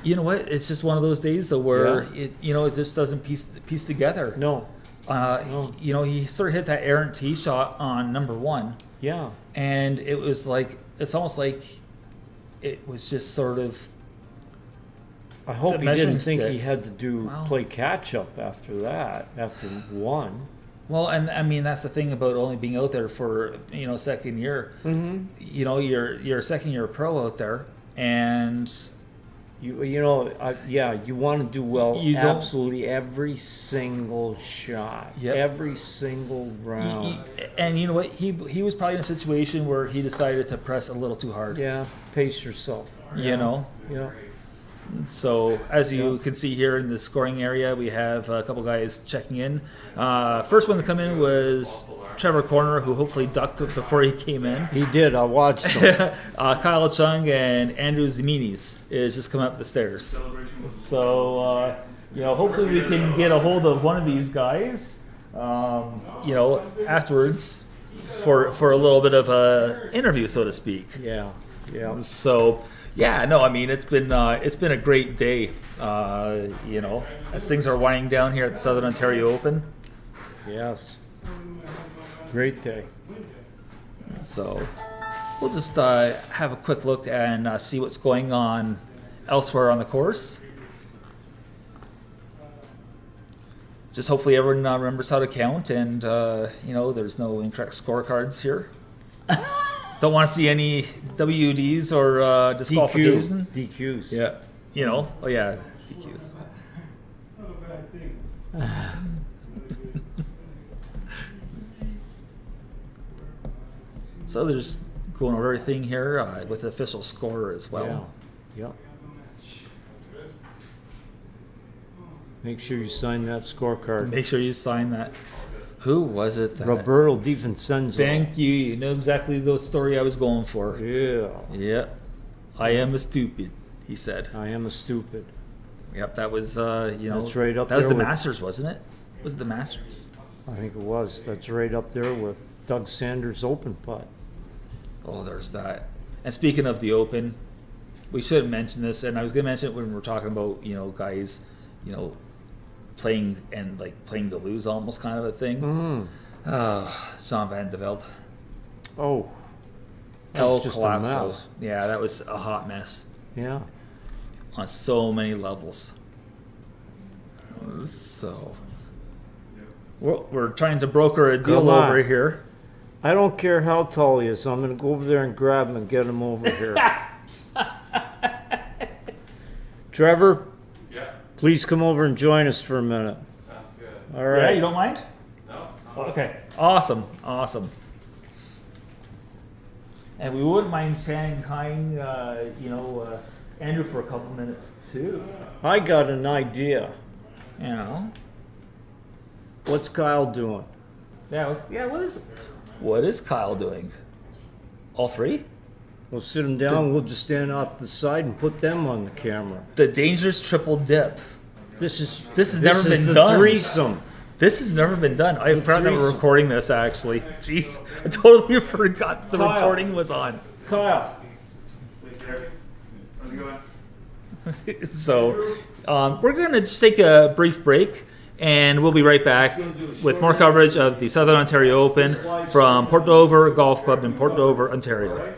Speaker 1: You know what? It's just one of those days though where
Speaker 2: Yeah.
Speaker 1: it just doesn't piece together.
Speaker 2: No. No.
Speaker 1: He sort of hit that errant tee shot on number 1,
Speaker 2: Yeah.
Speaker 1: and it was like it's almost like it was just sort of.
Speaker 2: I hope
Speaker 1: The
Speaker 2: he
Speaker 1: measuring
Speaker 2: didn't think
Speaker 1: stick.
Speaker 2: he had to
Speaker 1: Wow.
Speaker 2: play catch up after that, after 1.
Speaker 1: Well, and I mean that's the thing about only being out there for second year.
Speaker 2: Mm-hmm.
Speaker 1: You're a second year pro out there, and
Speaker 2: You want to do well
Speaker 1: You don't-
Speaker 2: absolutely every single shot,
Speaker 1: Yep.
Speaker 2: every single round.
Speaker 1: and you know what, he was probably in a situation where he decided to press a little too hard.
Speaker 2: Yeah, pace yourself.
Speaker 1: Yeah. So as you
Speaker 2: Yeah.
Speaker 1: can see here in the scoring area, we have a couple guys checking in. First one to come in was Trevor Corner, who hopefully ducked before he came in.
Speaker 2: He did. I watched him.
Speaker 1: Kyle Chung and Andrew Ziminis is just coming up the stairs. So hopefully we can get a hold of one of these guys. Afterwards for a little bit of a interview, so to speak.
Speaker 2: Yeah.
Speaker 1: So, yeah, no, I mean it's been a great day. As things are winding down here at the Southern Ontario Open.
Speaker 2: Yes. Great day.
Speaker 1: So, we'll just have a quick look and see what's going on elsewhere on the course. Just hopefully everyone remembers how to count, and there's no incorrect scorecards here. Don't want to see any WDs or disqualification.
Speaker 2: DQs.
Speaker 1: Yeah, DQs.
Speaker 6: Not a bad thing.
Speaker 1: So they're just going over everything here with the official score as well.
Speaker 2: Yeah. Yep. Make sure you sign that scorecard.
Speaker 1: Make sure you sign that. Who was it? That,
Speaker 2: Roberto Di Vincenzo.
Speaker 1: Thank you. You know exactly the story I was going for.
Speaker 2: Yeah.
Speaker 1: Yep. I am a stupid, he said.
Speaker 2: I am a stupid.
Speaker 1: Yep, that was,
Speaker 2: That's right up
Speaker 1: that was
Speaker 2: there
Speaker 1: the
Speaker 2: with-
Speaker 1: Masters, wasn't it? Was it the Masters?
Speaker 2: I think it was. That's right up there with Doug Sanders' open putt.
Speaker 1: Oh, there's that. And speaking of the Open, we should mention this, and I was going to mention it when we were talking about, guys, playing playing to lose almost kind of a thing.
Speaker 2: Mm.
Speaker 1: Jean Van de Velde.
Speaker 2: Oh. That
Speaker 1: El
Speaker 2: was just a
Speaker 1: Collapso.
Speaker 2: mess.
Speaker 1: Yeah, that was a hot mess
Speaker 2: Yeah.
Speaker 1: on so many levels. So we're trying to broker a deal
Speaker 2: Come on.
Speaker 1: over here.
Speaker 2: I don't care how tall he is. I'm going to go over there and grab him and get him over here. Trevor,
Speaker 4: Yeah,
Speaker 2: please come over and join us for a minute.
Speaker 4: sounds good.
Speaker 2: All
Speaker 1: Yeah,
Speaker 2: right.
Speaker 1: you don't mind?
Speaker 4: No,
Speaker 1: Okay, awesome. And we wouldn't mind Shanghaiing, Andrew for a couple minutes too.
Speaker 2: I got an idea.
Speaker 1: You know,
Speaker 2: What's Kyle doing?
Speaker 1: What is Kyle doing? All three?
Speaker 2: We'll sit him down. We'll just stand off to the side and put them on the camera.
Speaker 1: The dangerous triple dip.
Speaker 2: This has
Speaker 1: never been
Speaker 2: the
Speaker 1: done.
Speaker 2: threesome.
Speaker 1: This has never been done. I forgot that we're
Speaker 2: threesome.
Speaker 1: recording this actually. Jeez, I totally forgot the
Speaker 2: Kyle.
Speaker 1: recording was on.
Speaker 2: Kyle,
Speaker 4: how's it going?
Speaker 1: So we're going to just take a brief break, and we'll be right back with more coverage of the Southern Ontario Open from Port Dover Golf Club in Port Dover, Ontario.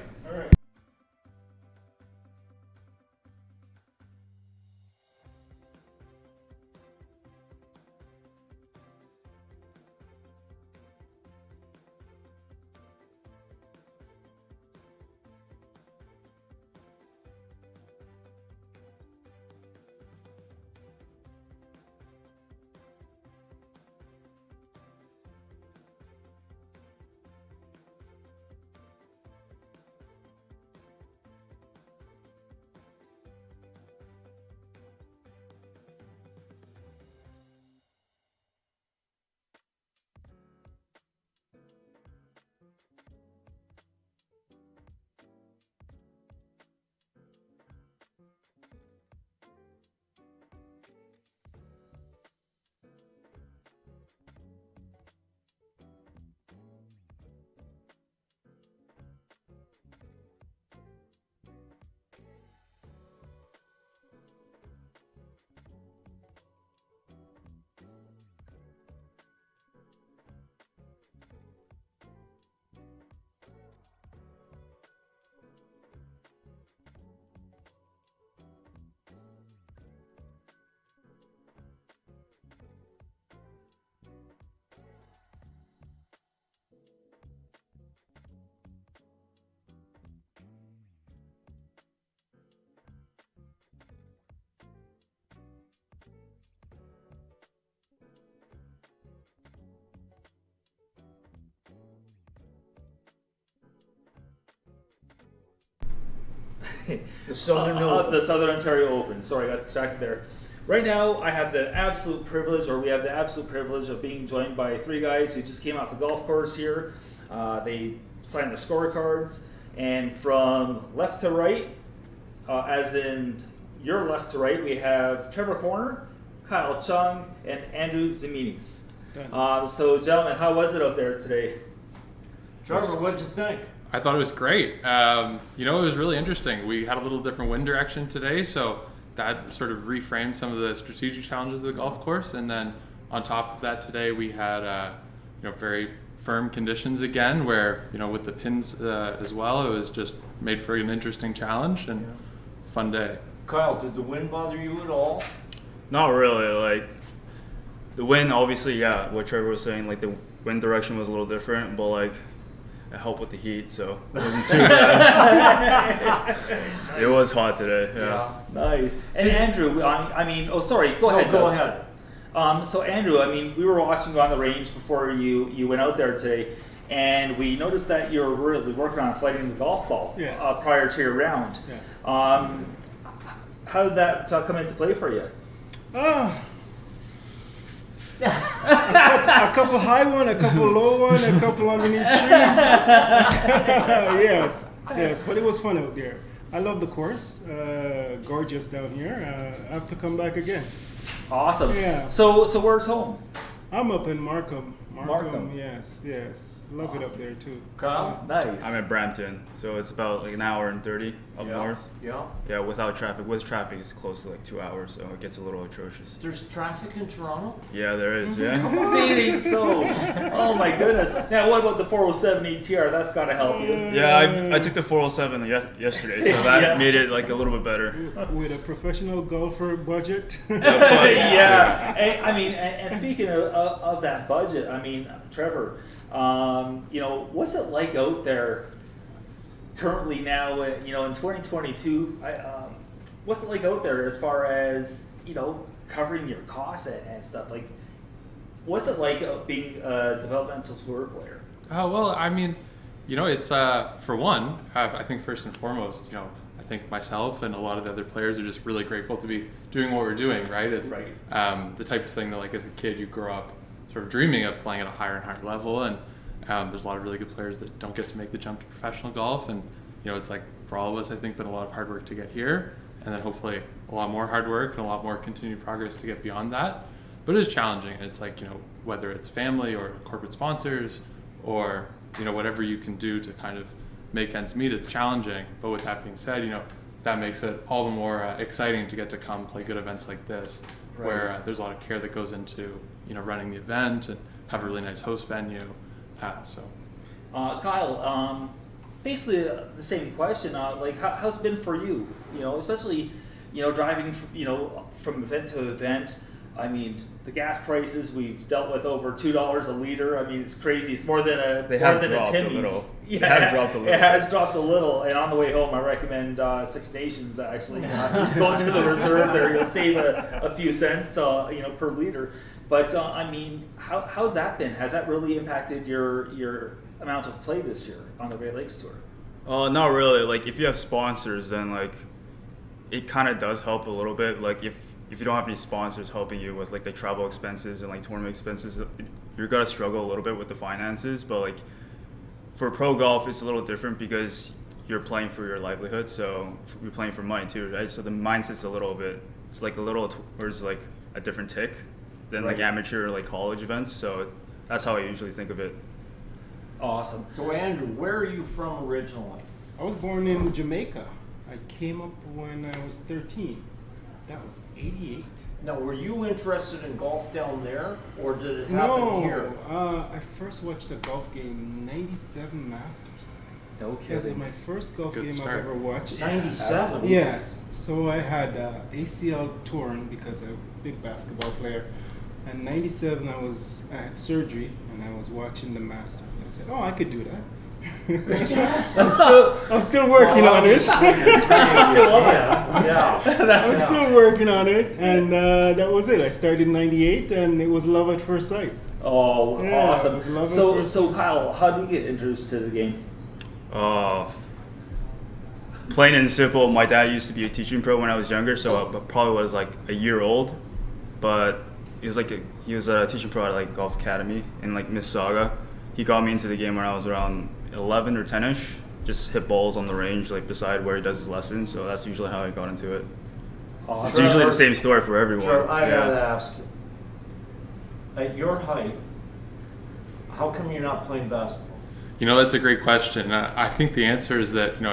Speaker 2: the Southern
Speaker 1: Of the Southern Ontario Open. Sorry, I got distracted there. Right now, I have the absolute privilege, or we have the absolute privilege of being joined by three guys who just came off the golf course here. They signed their scorecards, and from left to right, as in your left to right, we have Trevor Corner, Kyle Chung, and Andrew Ziminis. So, gentlemen, how was it out there today?
Speaker 2: Trevor, what'd you think?
Speaker 7: I thought it was great. It was really interesting. We had a little different wind direction today, so that sort of reframed some of the strategic challenges of the golf course. And then on top of that, today we had very firm conditions again, where with the pins as well, it was just made for an interesting challenge and fun day.
Speaker 2: Kyle, did the wind bother you at all?
Speaker 8: Not really. Like the wind, obviously, yeah. What Trevor was saying, like the wind direction was a little different, but like it helped with the heat, so it wasn't too bad. It was hot today. Yeah.
Speaker 1: Nice. And Andrew, go ahead.
Speaker 2: Go ahead.
Speaker 1: So Andrew, we were watching you on the range before you went out there today, and we noticed that you were really working on flighting the golf ball
Speaker 6: Yes.
Speaker 1: prior to your round.
Speaker 6: Yeah.
Speaker 1: How did that come into play for you?
Speaker 6: A couple high one, a couple low one, a couple underneath trees. yes, but it was fun out there. I love the course. Gorgeous down here. I have to come back again.
Speaker 1: Awesome.
Speaker 6: Yeah.
Speaker 1: So where's home?
Speaker 6: I'm up in Markham,
Speaker 1: Markham.
Speaker 6: Yes, yes. Love it up there too.
Speaker 2: Kyle?
Speaker 1: Nice.
Speaker 8: I'm at Brampton, so it's about like an hour and 30 up north.
Speaker 2: Yeah.
Speaker 8: Yeah, without traffic. With traffic, it's close to like 2 hours, so it gets a little atrocious.
Speaker 2: There's traffic in Toronto?
Speaker 8: Yeah, there is. Yeah.
Speaker 1: See, so, oh my goodness. Now, what about the 407 ETR? That's got to help you.
Speaker 8: Yeah, I took the 407 yesterday, so that
Speaker 1: Yeah.
Speaker 8: made it like a little bit better.
Speaker 6: With a professional golfer budget.
Speaker 1: Yeah. And, I mean, and speaking of that budget, I mean, Trevor, you know, what's it like out there currently now, you know, in 2022? What's it like out there as far as, you know, covering your costs and stuff? Like, what's it like being a developmental tour player?
Speaker 7: Oh, well, I mean, you know, it's for one, I think first and foremost, you know, I think myself and a lot of the other players are just really grateful to be doing what we're doing, right? It's
Speaker 1: Right.
Speaker 7: The type of thing that, like, as a kid, you grow up sort of dreaming of playing at a higher and higher level, and there's a lot of really good players that don't get to make the jump to professional golf, and, you know, it's like, for all of us, I think, been a lot of hard work to get here, and then hopefully a lot more hard work and a lot more continued progress to get beyond that. But it is challenging, and it's like, you know, whether it's family or corporate sponsors or, you know, whatever you can do to kind of make ends meet, it's challenging. But with that being said, you know, that makes it all the more exciting to get to come play good events like this, where there's a lot of care that goes into, you know, running the event and have a really nice host venue.
Speaker 1: Kyle, basically the same question. Like, how's it been for you? You know, especially, you know, driving, you know, from event to event. I mean, the gas prices we've dealt with over $2 a liter. I mean, it's crazy. It's more than a
Speaker 8: They
Speaker 1: more
Speaker 8: have
Speaker 1: than
Speaker 8: dropped a
Speaker 1: Timmy's.
Speaker 8: little.
Speaker 1: Yeah,
Speaker 8: They have dropped a little.
Speaker 1: It has dropped a little. And on the way home, I recommend Six Nations. Actually, go to the reserve there. You'll save a few cents, you know, per liter. But I mean, how's that been? Has that really impacted your amount of play this year on the Great Lakes Tour?
Speaker 8: Not really. Like, if you have sponsors, then like it kind of does help a little bit. Like, if you don't have any sponsors helping you with like the travel expenses and like tournament expenses, you're gonna struggle a little bit with the finances. But like for pro golf, it's a little different because you're playing for your livelihood, so you're playing for money too, right? So the mindset's a little bit, it's like a little towards like a different tick than like amateur or like college events. So that's how I usually think of it.
Speaker 1: Awesome.
Speaker 2: So Andrew, where are you from originally?
Speaker 6: I was born in Jamaica. I came up when I was 13. That was 88.
Speaker 2: Now, were you interested in golf down there, or did it happen here?
Speaker 6: I first watched a golf game in '97 Masters.
Speaker 1: No
Speaker 6: That was
Speaker 1: kidding.
Speaker 6: my first golf
Speaker 7: Good
Speaker 6: game
Speaker 7: start.
Speaker 6: I've ever watched.
Speaker 2: 97?
Speaker 6: Yes. So I had ACL torn because I'm a big basketball player. And '97, I had surgery and I was watching the Masters. And I said, "Oh, I could do that." I'm still working on it.
Speaker 2: Yeah.
Speaker 6: I'm still working on it, and that was it. I started in '98, and it was love at first sight.
Speaker 1: Oh,
Speaker 6: Yeah,
Speaker 1: awesome.
Speaker 6: it's lovely.
Speaker 1: So Kyle, how do you get introduced to the game?
Speaker 8: Plain and simple, my dad used to be a teaching pro when I was younger, so I probably was like a year old. But he was a teaching pro at like Golf Academy in like Mississauga. He got me into the game when I was around 11 or 10ish. Just hit balls on the range, like beside where he does his lessons. So that's usually how I got into it. It's
Speaker 1: Awesome.
Speaker 8: usually the same story for everyone.
Speaker 2: Sure, I
Speaker 8: Yeah.
Speaker 2: gotta ask you. At your height, how come you're not playing basketball?
Speaker 7: You know, that's a great question. I think the answer is that, you know,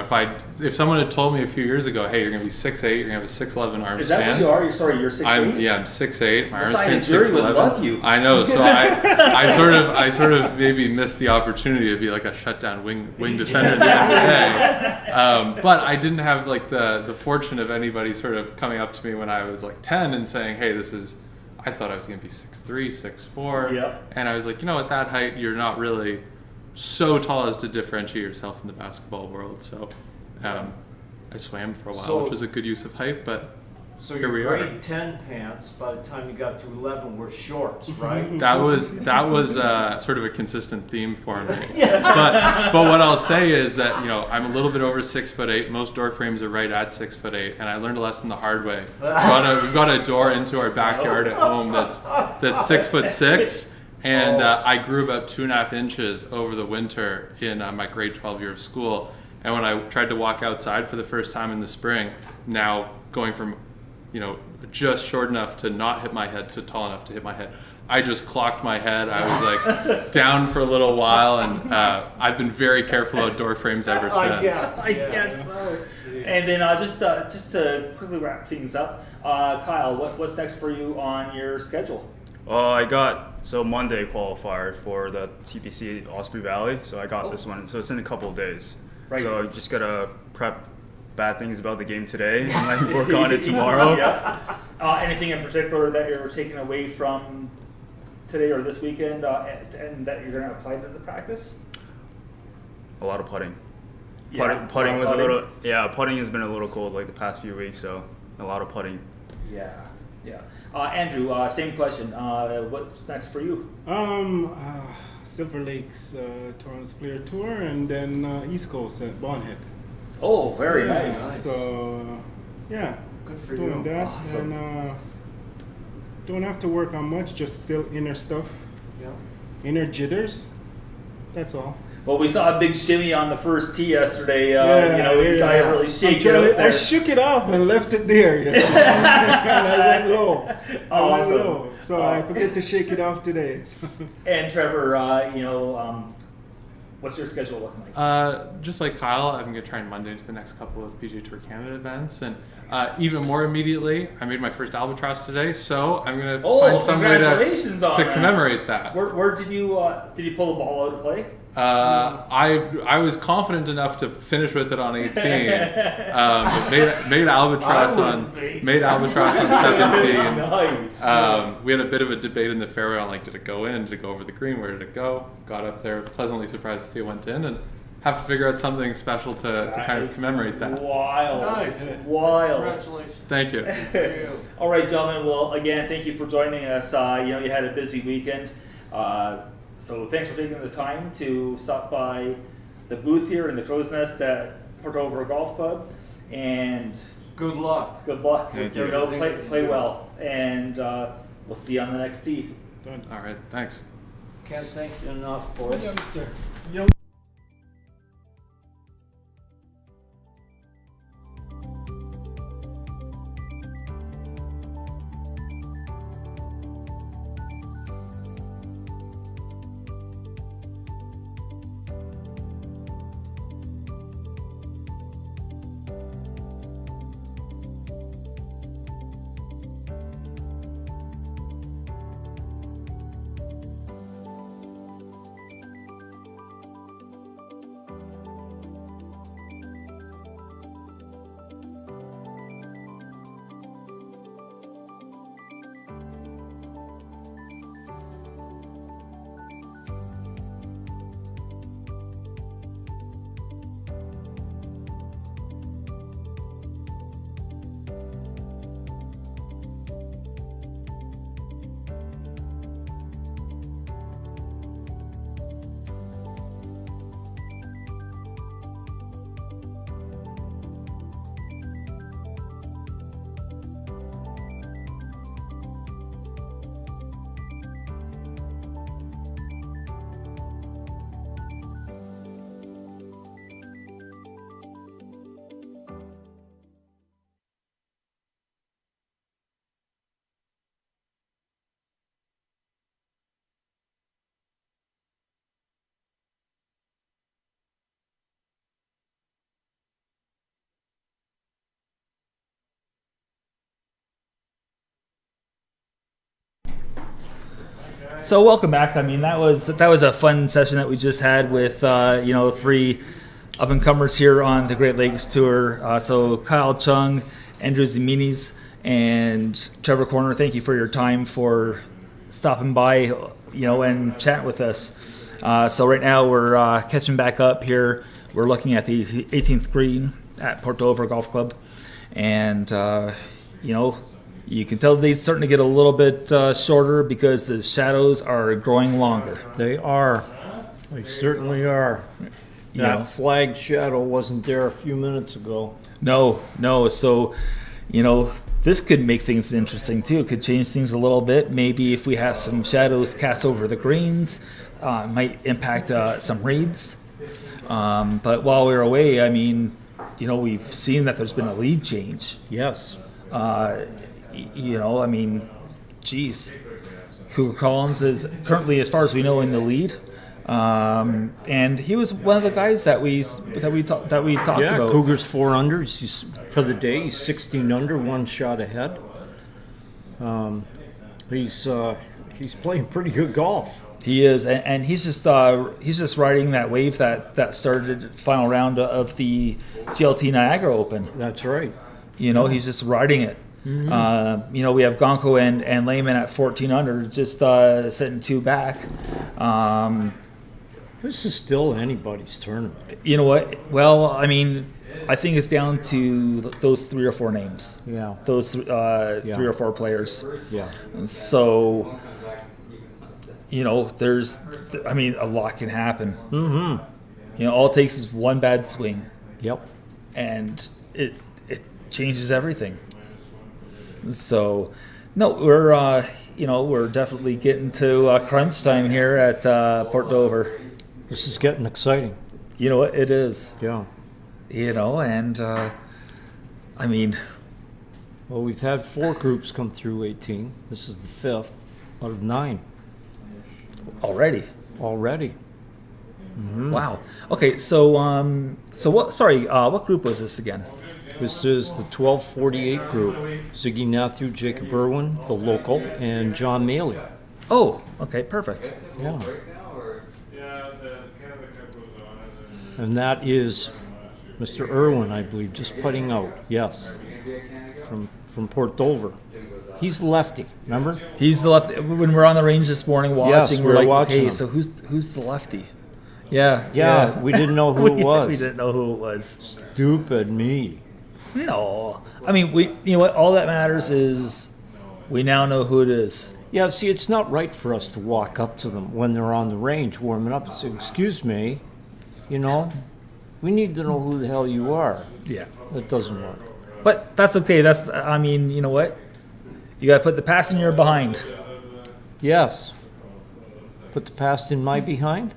Speaker 7: if someone had told me a few years ago, hey, you're going to be 6'8", you're going to have a 6'11" arm
Speaker 1: Is that
Speaker 7: span.
Speaker 1: what you are? You're sorry, you're 6'8"?
Speaker 7: I'm 6'8", my arm
Speaker 1: Besides,
Speaker 7: span's
Speaker 1: Jerry would
Speaker 7: 6'11".
Speaker 1: love you.
Speaker 7: I know, so I sort of maybe missed the opportunity to be like a shutdown wing defender at the end of the day. But I didn't have like the fortune of anybody sort of coming up to me when I was like 10 and saying, hey, I thought I was going to be 6'3", 6'4".
Speaker 1: Yeah.
Speaker 7: And I was like, you know, at that height, you're not really so tall as to differentiate yourself in the basketball world. So I swam for a while, which was a good use of height, but
Speaker 2: So
Speaker 7: here
Speaker 2: your
Speaker 7: we are.
Speaker 2: grade 10 pants, by the time you got to 11, were shorts, right?
Speaker 7: That was sort of a consistent theme for me. But what I'll say is that, you know, I'm a little bit over 6'8". Most door frames are right at 6'8", and I learned a lesson the hard way. We've got a door into our backyard at home that's 6'6". And I grew about 2.5 inches over the winter in my grade 12 year of school. And when I tried to walk outside for the first time in the spring, now going from, you know, just short enough to not hit my head to tall enough to hit my head, I just clocked my head. I was like down for a little while, and I've been very careful about door frames ever since.
Speaker 1: I guess so. And then just to quickly wrap things up, Kyle, what's next for you on your schedule?
Speaker 8: I got Monday qualifier for the TPC Osprey Valley, so I got this one. So it's in a couple of days.
Speaker 1: Right.
Speaker 8: So I just gotta prep bad things about the game today and like work on it tomorrow.
Speaker 1: Yeah. Anything in particular that you're taking away from today or this weekend, and that you're going to apply to the practice?
Speaker 8: A lot of putting.
Speaker 1: Yeah,
Speaker 8: Putting was
Speaker 1: putting.
Speaker 8: putting has been a little cold like the past few weeks, so a lot of putting.
Speaker 1: Yeah. Andrew, same question. What's next for you?
Speaker 6: Silver Lakes Torrance Player Tour, and then East Coast at Bonhead.
Speaker 1: Oh, very nice.
Speaker 6: So, yeah.
Speaker 2: Good for
Speaker 6: doing
Speaker 2: you.
Speaker 6: that.
Speaker 1: Awesome.
Speaker 6: And don't have to work on much, just still inner stuff,
Speaker 2: Yeah.
Speaker 6: inner jitters. That's all.
Speaker 1: Well, we saw a big shimmy on the first tee yesterday. We saw you really shake it out there.
Speaker 6: I shook it off and left it there. You know? And I went low.
Speaker 1: Awesome.
Speaker 6: So I forget to shake it off today.
Speaker 1: And Trevor, what's your schedule looking like?
Speaker 7: Just like Kyle, I'm going to try and Monday into the next couple of PGA Tour Canada events. And even more immediately, I made my first albatross today, so I'm going to find some way
Speaker 1: congratulations on
Speaker 7: to
Speaker 1: that.
Speaker 7: commemorate that.
Speaker 1: Where did you pull the ball out to play?
Speaker 7: I was confident enough to finish with it on 18, but made albatross on 17.
Speaker 1: Nice.
Speaker 7: We had a bit of a debate in the fairway on like, did it go in? Did it go over the green? Where did it go? Got up there, pleasantly surprised to see it went in, and have to figure out something special to kind of commemorate that.
Speaker 1: Wild.
Speaker 2: Nice.
Speaker 1: Wild.
Speaker 2: Congratulations.
Speaker 7: Thank you.
Speaker 1: All right, gentlemen. Well, again, thank you for joining us. You had a busy weekend. So thanks for taking the time to stop by the booth here in the Crow's Nest at Port Dover Golf Club. And
Speaker 2: Good luck.
Speaker 1: good luck.
Speaker 8: Thank you.
Speaker 1: Play well. And we'll see you on the next tee.
Speaker 7: All right, thanks.
Speaker 2: Can't thank you enough, boys.
Speaker 6: Youngster.
Speaker 1: So welcome back. I mean, that was a fun session that we just had with three up and comers here on the Great Lakes Tour. So Kyle Chung, Andrew Ziminis, and Trevor Corner. Thank you for your time for stopping by, and chatting with us. So right now we're catching back up here. We're looking at the 18th green at Port Dover Golf Club, and you can tell they're starting to get a little bit shorter because the shadows are growing longer.
Speaker 2: They are. They certainly are. That flagged shadow wasn't there a few minutes ago.
Speaker 1: No. So, this could make things interesting too. It could change things a little bit. Maybe if we have some shadows cast over the greens, might impact some reads. But while we were away, I mean, we've seen that there's been a lead change.
Speaker 2: Yes.
Speaker 1: Geez. Cougar Collins is currently, as far as we know, in the lead. And he was one of the guys that we talked
Speaker 2: Yeah,
Speaker 1: about.
Speaker 2: Cougars 4 under. He's for the day. He's 16 under, one shot ahead. He's playing pretty good golf.
Speaker 1: He is, and he's just riding that wave that started final round of the GLT Niagara Open.
Speaker 2: That's right.
Speaker 1: You know, he's just riding it.
Speaker 2: Mm-hmm.
Speaker 1: You know, we have Gonko and Lehman at 14 under, just sitting 2 back.
Speaker 2: This is still anybody's tournament.
Speaker 1: You know what? Well, I mean, I think it's down to those 3 or 4 names.
Speaker 2: Yeah.
Speaker 1: Those 3 or 4 players.
Speaker 2: Yeah.
Speaker 1: So, you know, a lot can happen.
Speaker 2: Mm-hmm.
Speaker 1: You know, all it takes is one bad swing,
Speaker 2: Yep.
Speaker 1: and it changes everything. So, no, we're definitely getting to crunch time here at Port Dover.
Speaker 2: This is getting exciting.
Speaker 1: You know what? It is.
Speaker 2: Yeah.
Speaker 1: You know, and I mean,
Speaker 2: Well, we've had 4 groups come through 18. This is the 5th out of 9
Speaker 1: already.
Speaker 2: already.
Speaker 1: Wow. Okay, so what? Sorry, what group was this again?
Speaker 2: This is the 1248 group. Ziggy Matthew, Jacob Irwin, the local, and John Maley.
Speaker 1: Oh, okay, perfect.
Speaker 2: Yeah. And that is Mr. Irwin, I believe, just putting out. Yes. From Port Dover. He's the lefty, remember?
Speaker 1: He's the lefty. When we're on the range this morning watching,
Speaker 2: Yes,
Speaker 1: we're
Speaker 2: we were
Speaker 1: like,
Speaker 2: watching
Speaker 1: okay,
Speaker 2: him.
Speaker 1: so who's the lefty? Yeah,
Speaker 2: Yeah, we didn't know who it was.
Speaker 1: We didn't know who it was.
Speaker 2: Stupid me.
Speaker 1: No, I mean, you know what? All that matters is we now know who it is.
Speaker 2: Yeah, see, it's not right for us to walk up to them when they're on the range warming up and say, excuse me, you know, we need to know who the hell you are.
Speaker 1: Yeah,
Speaker 2: That doesn't work.
Speaker 1: but that's okay. I mean, you know what? You got to put the passenger behind.
Speaker 2: Yes. Put the past in my behind?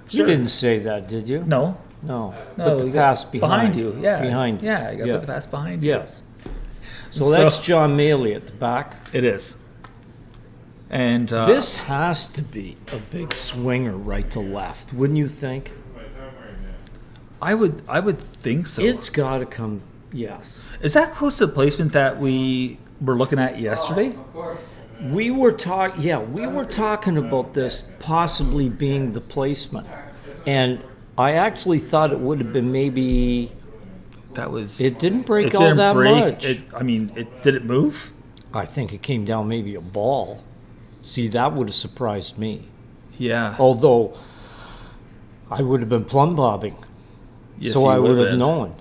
Speaker 1: Sure.
Speaker 2: You didn't say that, did you?
Speaker 1: No,
Speaker 2: No.
Speaker 1: no,
Speaker 2: Put the
Speaker 1: you got-
Speaker 2: past behind.
Speaker 1: you. Yeah,
Speaker 2: Behind you.
Speaker 1: Yeah, you got to
Speaker 2: Yeah.
Speaker 1: put the past behind you.
Speaker 2: Yes. So that's John Maley at the back.
Speaker 1: It is. And
Speaker 2: This has to be a big swinger right to left, wouldn't you think?
Speaker 1: I would think so.
Speaker 2: It's got to come, yes.
Speaker 1: Is that close to the placement that we were looking at yesterday?
Speaker 2: We were talking about this possibly being the placement. And I actually thought it would have been maybe,
Speaker 1: That was.
Speaker 2: it didn't break
Speaker 1: it
Speaker 2: all
Speaker 1: didn't
Speaker 2: that
Speaker 1: break.
Speaker 2: much.
Speaker 1: Did it move?
Speaker 2: I think it came down maybe a ball. See, that would have surprised me.
Speaker 1: Yeah.
Speaker 2: Although I would have been plumb bobbing.
Speaker 1: Yes,
Speaker 2: so
Speaker 1: you
Speaker 2: I would have
Speaker 1: been.
Speaker 2: known.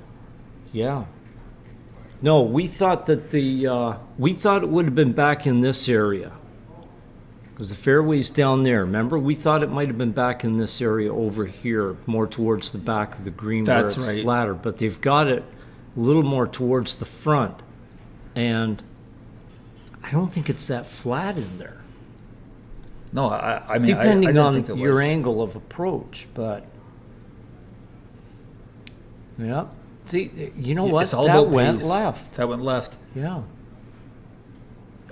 Speaker 2: Yeah. No, we thought that we thought it would have been back in this area. Because the fairway's down there. Remember? We thought it might have been back in this area over here, more towards the back of the green
Speaker 1: That's
Speaker 2: where it's
Speaker 1: right.
Speaker 2: flatter. But they've got it a little more towards the front. And I don't think it's that flat in there.
Speaker 1: No, I mean,
Speaker 2: Depending
Speaker 1: I didn't
Speaker 2: on
Speaker 1: think it
Speaker 2: your
Speaker 1: was.
Speaker 2: angle of approach, but yeah. See, you know what?
Speaker 1: It's all
Speaker 2: That
Speaker 1: about
Speaker 2: went
Speaker 1: pace.
Speaker 2: left.
Speaker 1: That went left.
Speaker 2: Yeah.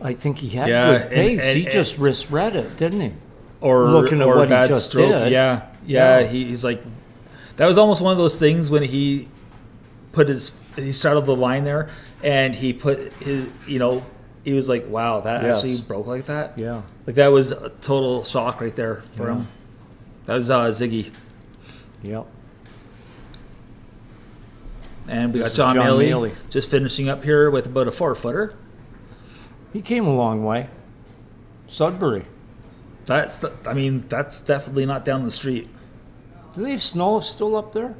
Speaker 2: I think he had
Speaker 1: Yeah,
Speaker 2: good
Speaker 1: and-
Speaker 2: pace.
Speaker 1: and-
Speaker 2: he just misread it, didn't he?
Speaker 1: Or
Speaker 2: Looking at
Speaker 1: or
Speaker 2: what he
Speaker 1: bad
Speaker 2: just
Speaker 1: stroke.
Speaker 2: did.
Speaker 1: Yeah.
Speaker 2: Yeah.
Speaker 1: He's like, that was almost one of those things when he started the line there, and he put his, he was like, wow, that
Speaker 2: Yes.
Speaker 1: actually broke like that.
Speaker 2: Yeah.
Speaker 1: Like that was a total shock right there for
Speaker 2: Yeah.
Speaker 1: him. That was Ziggy.
Speaker 2: Yep.
Speaker 1: And we
Speaker 2: This
Speaker 1: got
Speaker 2: is
Speaker 1: John
Speaker 2: John
Speaker 1: Maley
Speaker 2: Maley.
Speaker 1: just finishing up here with about a 4-footer.
Speaker 2: He came a long way. Sudbury.
Speaker 1: That's definitely not down the street.
Speaker 2: Do they have snow still up there?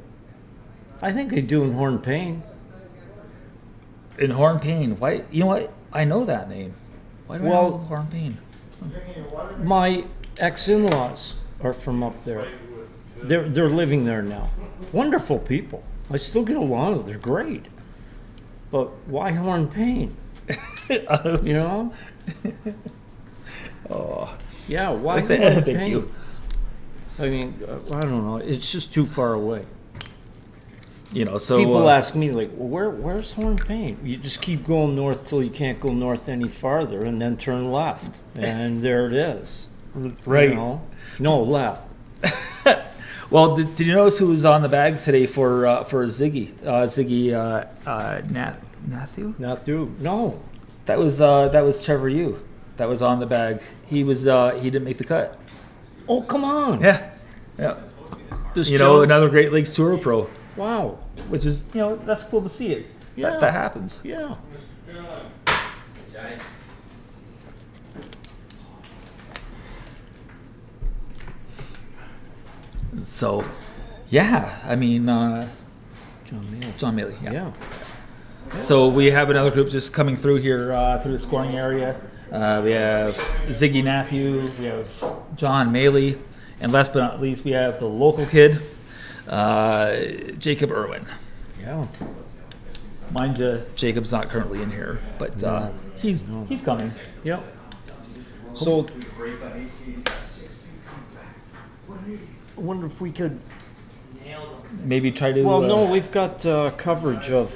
Speaker 2: I think they do in Hornpain.
Speaker 1: In Hornpain. Why? You know what? I know that name. Why do I
Speaker 2: Well-
Speaker 1: know Hornpain?
Speaker 2: My ex-in-laws are from up there. They're living there now. Wonderful people. I still get along with them. They're great. But why Hornpain? You know?
Speaker 1: Oh,
Speaker 2: Yeah, why
Speaker 1: Thank
Speaker 2: Hornpain?
Speaker 1: you.
Speaker 2: I mean, I don't know. It's just too far away.
Speaker 1: You know, so
Speaker 2: People ask me, like, well, where's Horn Paint? You just keep going north till you can't go north any farther, and then turn left, and there it is.
Speaker 1: Right.
Speaker 2: You know? No, left.
Speaker 1: Well, did you notice who was on the bag today for Ziggy? Matthew?
Speaker 2: Not through. No.
Speaker 1: That was Trevor Yu. That was on the bag. He didn't make the cut.
Speaker 2: Oh, come on.
Speaker 1: Yeah.
Speaker 2: This
Speaker 1: You know,
Speaker 2: Joe-
Speaker 1: another Great Lakes Tour pro,
Speaker 2: Wow.
Speaker 1: which is, you know, that's cool to see it.
Speaker 2: Yeah.
Speaker 1: That happens.
Speaker 2: Yeah.
Speaker 1: So, yeah, I mean,
Speaker 2: John Mayle.
Speaker 1: John Maley. Yeah.
Speaker 2: Yeah.
Speaker 1: So we have another group just coming through here through the scoring area. We have Ziggy Matthew, we have John Maley, and last but not least, we have the local kid, Jacob Irwin.
Speaker 2: Yeah.
Speaker 1: Mind you, Jacob's not currently in here, but he's coming.
Speaker 2: Yeah. So, I wonder if we could.
Speaker 1: Maybe try to.
Speaker 2: Well, no, we've got coverage of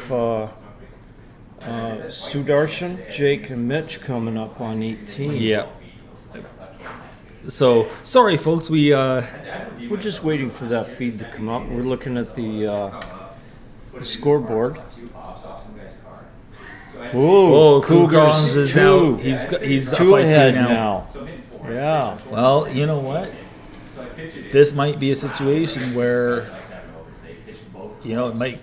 Speaker 2: Sudarshan, Jake, and Mitch coming up on 18.
Speaker 1: Yeah. So sorry, folks.
Speaker 2: We're just waiting for that feed to come up. We're looking at the scoreboard.
Speaker 1: Oh,
Speaker 2: Cougars
Speaker 1: Cougars is now. He's up
Speaker 2: two
Speaker 1: by
Speaker 2: ahead
Speaker 1: 2
Speaker 2: now. Yeah.
Speaker 1: Well, you know what? This might be a situation where, you know, it might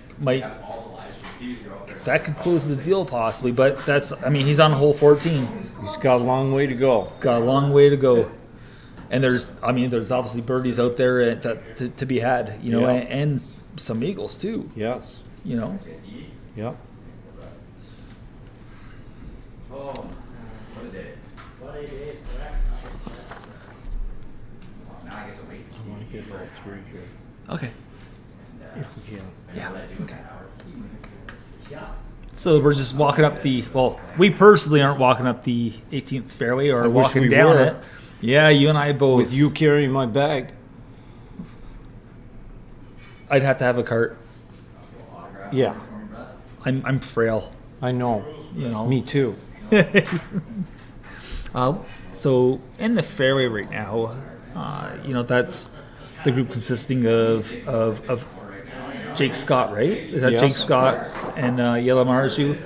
Speaker 1: that could close the deal possibly. But he's on hole 14.
Speaker 2: He's got a long way to go.
Speaker 1: Got a long way to go. And there's obviously birdies out there that to be had, you know,
Speaker 2: Yeah.
Speaker 1: and some eagles too,
Speaker 2: Yes.
Speaker 1: you know.
Speaker 2: Yep. I want to get all three here,
Speaker 1: Okay.
Speaker 2: if we can.
Speaker 1: Yeah. Okay. So we're just walking up we personally aren't walking up the 18th fairway or
Speaker 2: wish
Speaker 1: walking
Speaker 2: we
Speaker 1: down
Speaker 2: were.
Speaker 1: it. Yeah, you and I both.
Speaker 2: With you carrying my bag.
Speaker 1: I'd have to have a cart.
Speaker 2: Yeah,
Speaker 1: I'm frail,
Speaker 2: I know.
Speaker 1: you know.
Speaker 2: Me too.
Speaker 1: So in the fairway right now, you know, that's the group consisting of Jake Scott, right? Is that
Speaker 2: Yes.
Speaker 1: Jake Scott and Yella Marju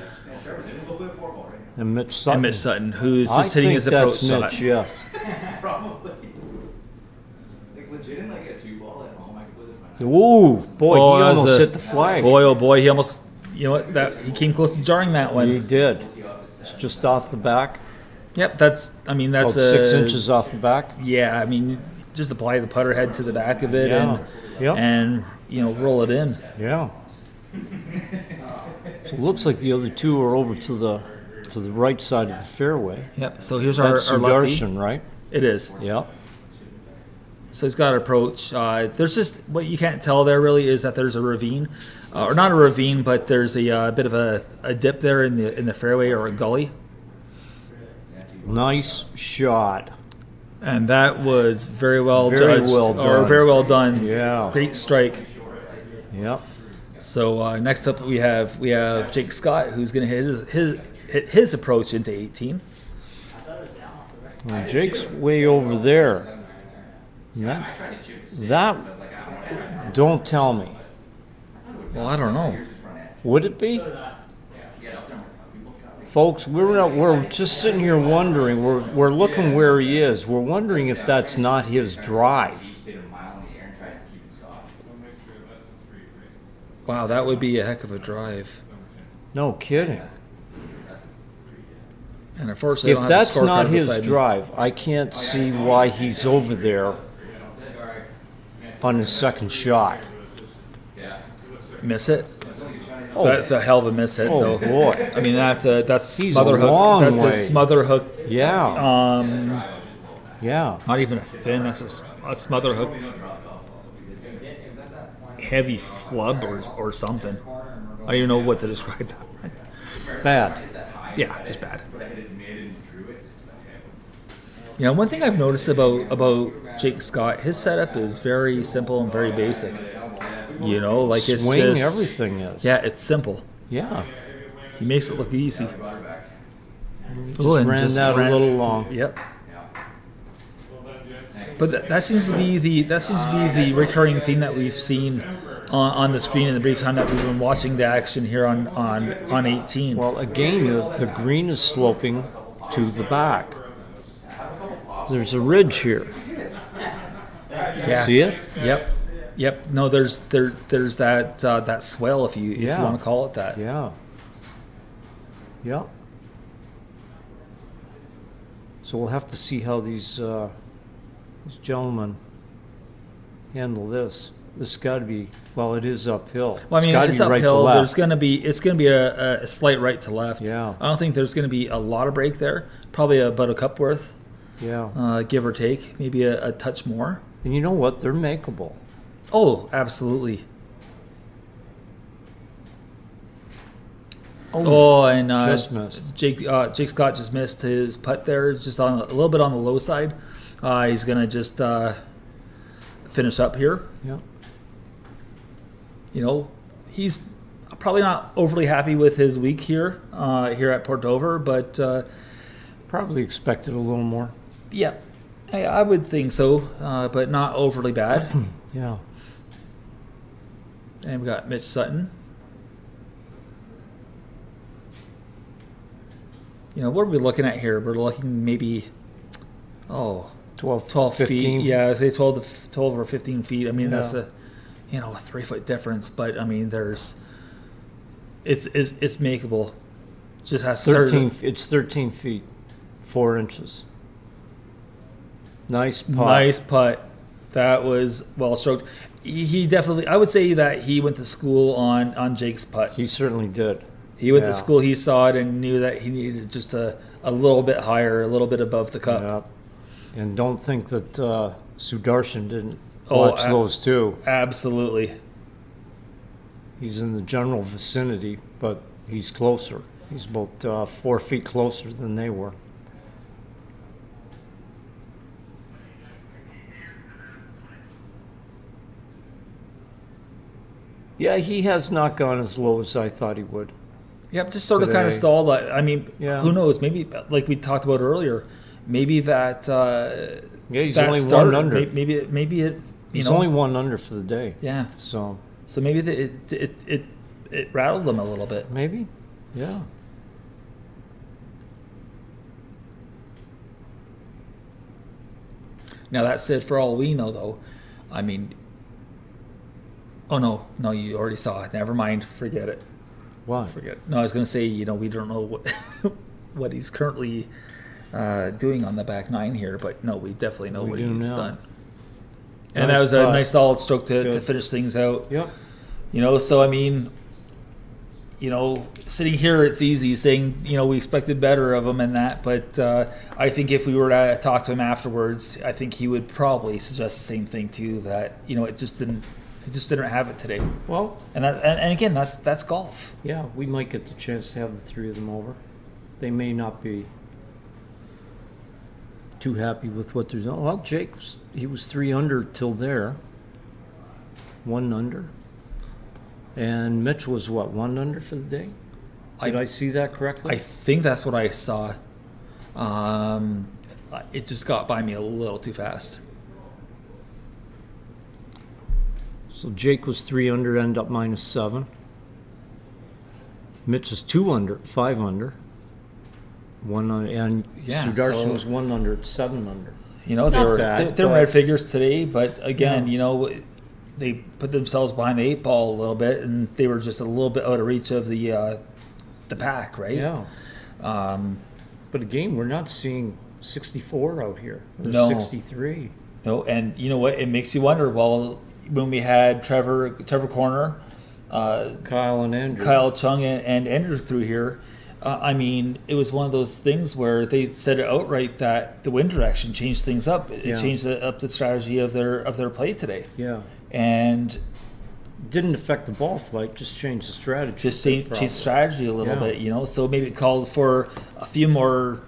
Speaker 2: And Mitch Sutton.
Speaker 1: and Mitch Sutton, who's
Speaker 2: I
Speaker 1: just hitting
Speaker 2: think
Speaker 1: his approach
Speaker 2: that's
Speaker 1: shot?
Speaker 2: Mitch, yes.
Speaker 9: Like legit in like a 2-ball at home, I could put it
Speaker 2: Ooh, boy,
Speaker 1: Oh,
Speaker 2: he
Speaker 1: that was
Speaker 2: almost
Speaker 1: a-
Speaker 2: hit the flag.
Speaker 1: Boy, oh boy, he almost, you know what, he came close to jarring that
Speaker 2: He
Speaker 1: one.
Speaker 2: did. It's just off the back.
Speaker 1: Yep, that's
Speaker 2: About
Speaker 1: a
Speaker 2: 6 inches off the back.
Speaker 1: Yeah, I mean, just apply the putter head to the back of it
Speaker 2: Yeah. Yep.
Speaker 1: and you know, roll it in.
Speaker 2: Yeah. So it looks like the other two are over to the right side of the fairway.
Speaker 1: Yep. So here's
Speaker 2: That's
Speaker 1: our lefty.
Speaker 2: Sudarshan, right?
Speaker 1: It is.
Speaker 2: Yep.
Speaker 1: So he's got an approach. There's just what you can't tell there really is that there's a ravine, or not a ravine, but there's a bit of a dip there in the fairway or a gully,
Speaker 2: Nice shot.
Speaker 1: and that was very well
Speaker 2: Very
Speaker 1: judged
Speaker 2: well
Speaker 1: or
Speaker 2: done.
Speaker 1: very well done.
Speaker 2: Yeah.
Speaker 1: Great strike.
Speaker 2: Yep.
Speaker 1: So next up we have Jake Scott, who's going to hit his approach into 18.
Speaker 2: Well, Jake's way over there. That don't tell me.
Speaker 1: Well, I don't know.
Speaker 2: Would it be? Folks, we're just sitting here wondering. We're looking where he is. We're wondering if that's not his drive.
Speaker 9: stayed a mile in the air and tried to keep it soft.
Speaker 1: Wow, that would be a heck of a drive.
Speaker 2: No kidding.
Speaker 1: And unfortunately, I
Speaker 2: If
Speaker 1: don't have the
Speaker 2: that's not
Speaker 1: scorecard
Speaker 2: his
Speaker 1: beside me.
Speaker 2: drive, I can't see why he's over there on his second shot.
Speaker 1: Miss it.
Speaker 2: Oh,
Speaker 1: That's a hell of a miss hit,
Speaker 2: oh
Speaker 1: though.
Speaker 2: boy.
Speaker 1: I mean, that's a
Speaker 2: He's
Speaker 1: smother
Speaker 2: a
Speaker 1: hook.
Speaker 2: long
Speaker 1: That's
Speaker 2: way.
Speaker 1: a smother hook.
Speaker 2: Yeah. Yeah.
Speaker 1: Not even a fin. That's a smother hook. Heavy flub or something. I don't even know what to describe that.
Speaker 2: Bad.
Speaker 1: Yeah, just bad. You know, one thing I've noticed about Jake Scott, his setup is very simple and very basic. You know, like it's
Speaker 2: Swing,
Speaker 1: just
Speaker 2: everything is.
Speaker 1: Yeah, it's simple.
Speaker 2: Yeah.
Speaker 1: He makes it look easy.
Speaker 9: Yeah, we got her back.
Speaker 2: Just ran that a little long.
Speaker 1: Yep.
Speaker 9: Yeah.
Speaker 1: But that seems to be the recurring theme that we've seen on the screen in the brief time that we've been watching the action here on 18.
Speaker 2: Well, again, the green is sloping to the back. There's a ridge here.
Speaker 1: Yeah.
Speaker 2: See it?
Speaker 1: Yep. No, there's that swell if you
Speaker 2: Yeah.
Speaker 1: want to call it that.
Speaker 2: Yeah. Yeah. So we'll have to see how these gentlemen handle this. This has got to be, well, it is uphill.
Speaker 1: Well, I mean,
Speaker 2: gotta
Speaker 1: it's
Speaker 2: be right to
Speaker 1: uphill.
Speaker 2: left.
Speaker 1: It's going to be a slight right to left.
Speaker 2: Yeah.
Speaker 1: I don't think there's going to be a lot of break there. Probably about a cup worth,
Speaker 2: Yeah.
Speaker 1: give or take. Maybe a touch more.
Speaker 2: And you know what? They're makeable.
Speaker 1: Oh, absolutely. Oh, and
Speaker 2: just missed.
Speaker 1: Jake Scott just missed his putt there, just on a little bit on the low side. He's going to just finish up here.
Speaker 2: Yeah.
Speaker 1: You know, he's probably not overly happy with his week here at Port Dover, but
Speaker 2: Probably expected a little more.
Speaker 1: yeah, I would think so, but not overly bad.
Speaker 2: Yeah.
Speaker 1: And we got Mitch Sutton. You know, what are we looking at here? We're looking maybe, 12
Speaker 2: 12
Speaker 1: feet.
Speaker 2: 15.
Speaker 1: Yeah, I say 12 or 15 feet. I mean, that's
Speaker 2: Yeah.
Speaker 1: a 3-foot difference, but I mean, it's makeable. Just has
Speaker 2: 13. It's 13 feet, 4 inches. Nice putt.
Speaker 1: Nice putt. That was well stroked. He definitely, I would say that he went to school on Jake's putt.
Speaker 2: He certainly did.
Speaker 1: He went
Speaker 2: Yeah.
Speaker 1: to school, he saw it and knew that he needed just a little bit higher, a little bit above the cup.
Speaker 2: Yeah. And don't think that Sudarshan didn't
Speaker 1: Oh,
Speaker 2: watch those too.
Speaker 1: Absolutely.
Speaker 2: He's in the general vicinity, but he's closer. He's about 4 feet closer than they were. Yeah, he has not gone as low as I thought he would.
Speaker 1: Yep, just sort of kind of
Speaker 2: Today.
Speaker 1: stalled. I mean,
Speaker 2: Yeah.
Speaker 1: who knows? Maybe, like we talked about earlier, maybe that.
Speaker 2: Yeah, he's
Speaker 1: that
Speaker 2: only
Speaker 1: started,
Speaker 2: one under.
Speaker 1: Maybe it.
Speaker 2: He's only one under for the day.
Speaker 1: Yeah.
Speaker 2: So
Speaker 1: So maybe it rattled them a little bit.
Speaker 2: maybe, yeah.
Speaker 1: Now that said, for all we know, though, I mean. Oh no, you already saw it. Never mind. Forget it.
Speaker 2: Why?
Speaker 1: Forget. No, I was going to say, we don't know what what he's currently doing on the back nine here, but no, we definitely know
Speaker 2: We
Speaker 1: what
Speaker 2: do
Speaker 1: he's
Speaker 2: now.
Speaker 1: done. And that
Speaker 2: Nice
Speaker 1: was a
Speaker 2: putt.
Speaker 1: nice solid stroke to
Speaker 2: Good.
Speaker 1: finish things out.
Speaker 2: Yep.
Speaker 1: So I mean, sitting here, it's easy saying, we expected better of him and that, but I think if we were to talk to him afterwards, I think he would probably suggest the same thing too. That it just didn't have it today.
Speaker 2: Well,
Speaker 1: And again, that's golf.
Speaker 2: yeah, we might get the chance to have the three of them over. They may not be too happy with what they're doing. Well, Jake, he was 3 under till there. 1 under. And Mitch was what, 1 under for the day? Did I see that correctly?
Speaker 1: I think that's what I saw. It just got by me a little too fast.
Speaker 2: So Jake was 3 under, end up -7. Mitch is 2 under, 5 under. 1 under, and
Speaker 1: Yeah,
Speaker 2: Sudarshan
Speaker 1: so-
Speaker 2: was 1 under at 7 under.
Speaker 1: They
Speaker 2: Not
Speaker 1: were
Speaker 2: bad,
Speaker 1: they're
Speaker 2: but-
Speaker 1: red figures today, but again, they put themselves behind the 8 ball a little bit, and they were just a little bit out of reach of the pack, right?
Speaker 2: Yeah.
Speaker 1: Um,
Speaker 2: But again, we're not seeing 64 out here. Or
Speaker 1: No.
Speaker 2: 63.
Speaker 1: no, and you know what? It makes you wonder. Well, when we had Trevor Corner,
Speaker 2: Kyle and Andrew.
Speaker 1: Kyle Chung and Andrew through here. I mean, it was one of those things where they said it outright that the wind direction changed things up. It
Speaker 2: Yeah.
Speaker 1: changed up the strategy of their play today,
Speaker 2: Yeah.
Speaker 1: and
Speaker 2: Didn't affect the ball flight, just changed the strategy.
Speaker 1: just
Speaker 2: Probably.
Speaker 1: changed strategy a little
Speaker 2: Yeah.
Speaker 1: bit. So maybe it called for a few more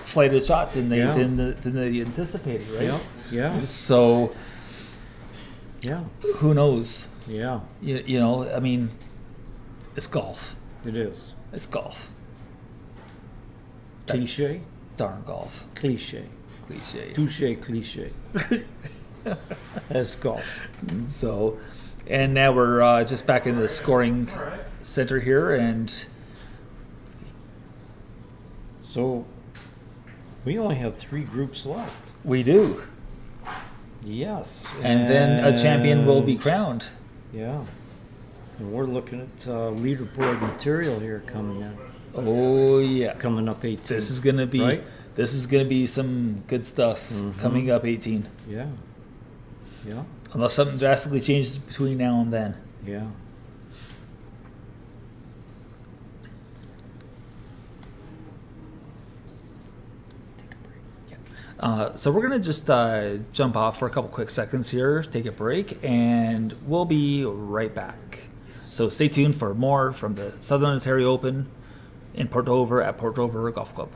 Speaker 1: flighted shots than they
Speaker 2: Yeah.
Speaker 1: than they anticipated, right?
Speaker 2: Yeah. Yeah.
Speaker 1: So
Speaker 2: Yeah.
Speaker 1: who knows?
Speaker 2: Yeah,
Speaker 1: You know, I mean, it's golf.
Speaker 2: it is.
Speaker 1: It's golf.
Speaker 2: Cliche?
Speaker 1: Darn golf.
Speaker 2: Cliche.
Speaker 1: Cliche.
Speaker 2: Touche cliche. That's golf.
Speaker 1: So, and now we're just back in the scoring center here, and
Speaker 2: So we only have 3 groups left.
Speaker 1: we do.
Speaker 2: Yes.
Speaker 1: And then a champion will be crowned.
Speaker 2: Yeah. And we're looking at leaderboard material here coming in.
Speaker 1: Oh yeah,
Speaker 2: Coming up 18.
Speaker 1: this is gonna be
Speaker 2: Right?
Speaker 1: this is gonna be some good stuff coming up 18.
Speaker 2: Yeah. Yeah.
Speaker 1: Unless something drastically changes between now and then.
Speaker 2: Yeah.
Speaker 1: So we're gonna just jump off for a couple quick seconds here, take a break, and we'll be right back. So stay tuned for more from the Southern Ontario Open in Port Dover at Port Dover Golf Club.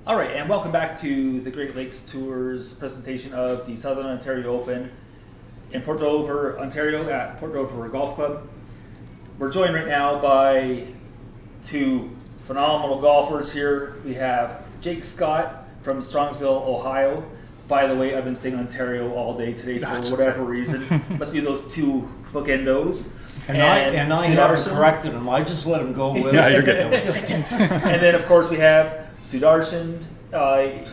Speaker 1: All right, and welcome back to the Great Lakes Tours presentation of the Southern Ontario Open in Port Dover, Ontario at Port Dover Golf Club. We're joined right now by 2 phenomenal golfers here. We have Jake Scott from Strongsville, Ohio. By the way, I've been saying Ontario all day today for whatever reason. Must be those 2 bookendos.
Speaker 2: And I
Speaker 1: Stu
Speaker 2: haven't
Speaker 1: Darson.
Speaker 2: corrected him. I just let him go with
Speaker 8: Yeah,
Speaker 2: it.
Speaker 8: you're good.
Speaker 1: And then, of course, we have Stu Darshan.
Speaker 2: Yalamaraju.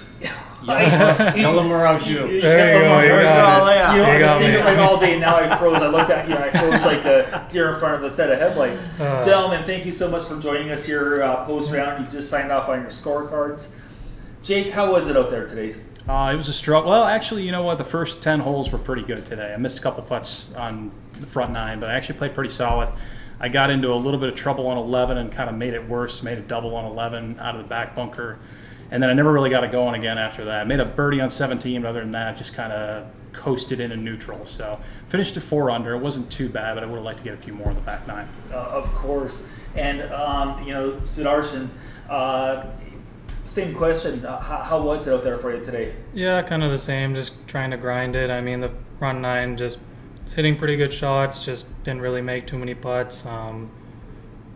Speaker 1: There
Speaker 2: you go, you got it.
Speaker 1: You know,
Speaker 2: You
Speaker 1: I've
Speaker 2: got
Speaker 1: been
Speaker 2: me.
Speaker 1: seeing it like all day. Now I froze. I looked at you. I froze like a deer in front of a set of headlights. Gentlemen, thank you so much for joining us here post round. You just signed off on your scorecards. Jake, how was it out there today?
Speaker 5: It was a struggle. Well, actually, you know what? The first 10 holes were pretty good today. I missed a couple putts on the front 9, but I actually played pretty solid. I got into a little bit of trouble on 11 and kind of made it worse, made a double on 11 out of the back bunker. And then I never really got it going again after that. I made a birdie on 17, but other than that, just kind of coasted in neutral. So finished at 4 under. It wasn't too bad, but I would have liked to get a few more in the back 9.
Speaker 1: Of course. And, Sudarshan, same question. How was it out there for you today?
Speaker 10: Yeah, kind of the same. Just trying to grind it. I mean, the front 9 just was hitting pretty good shots. Just didn't really make too many putts.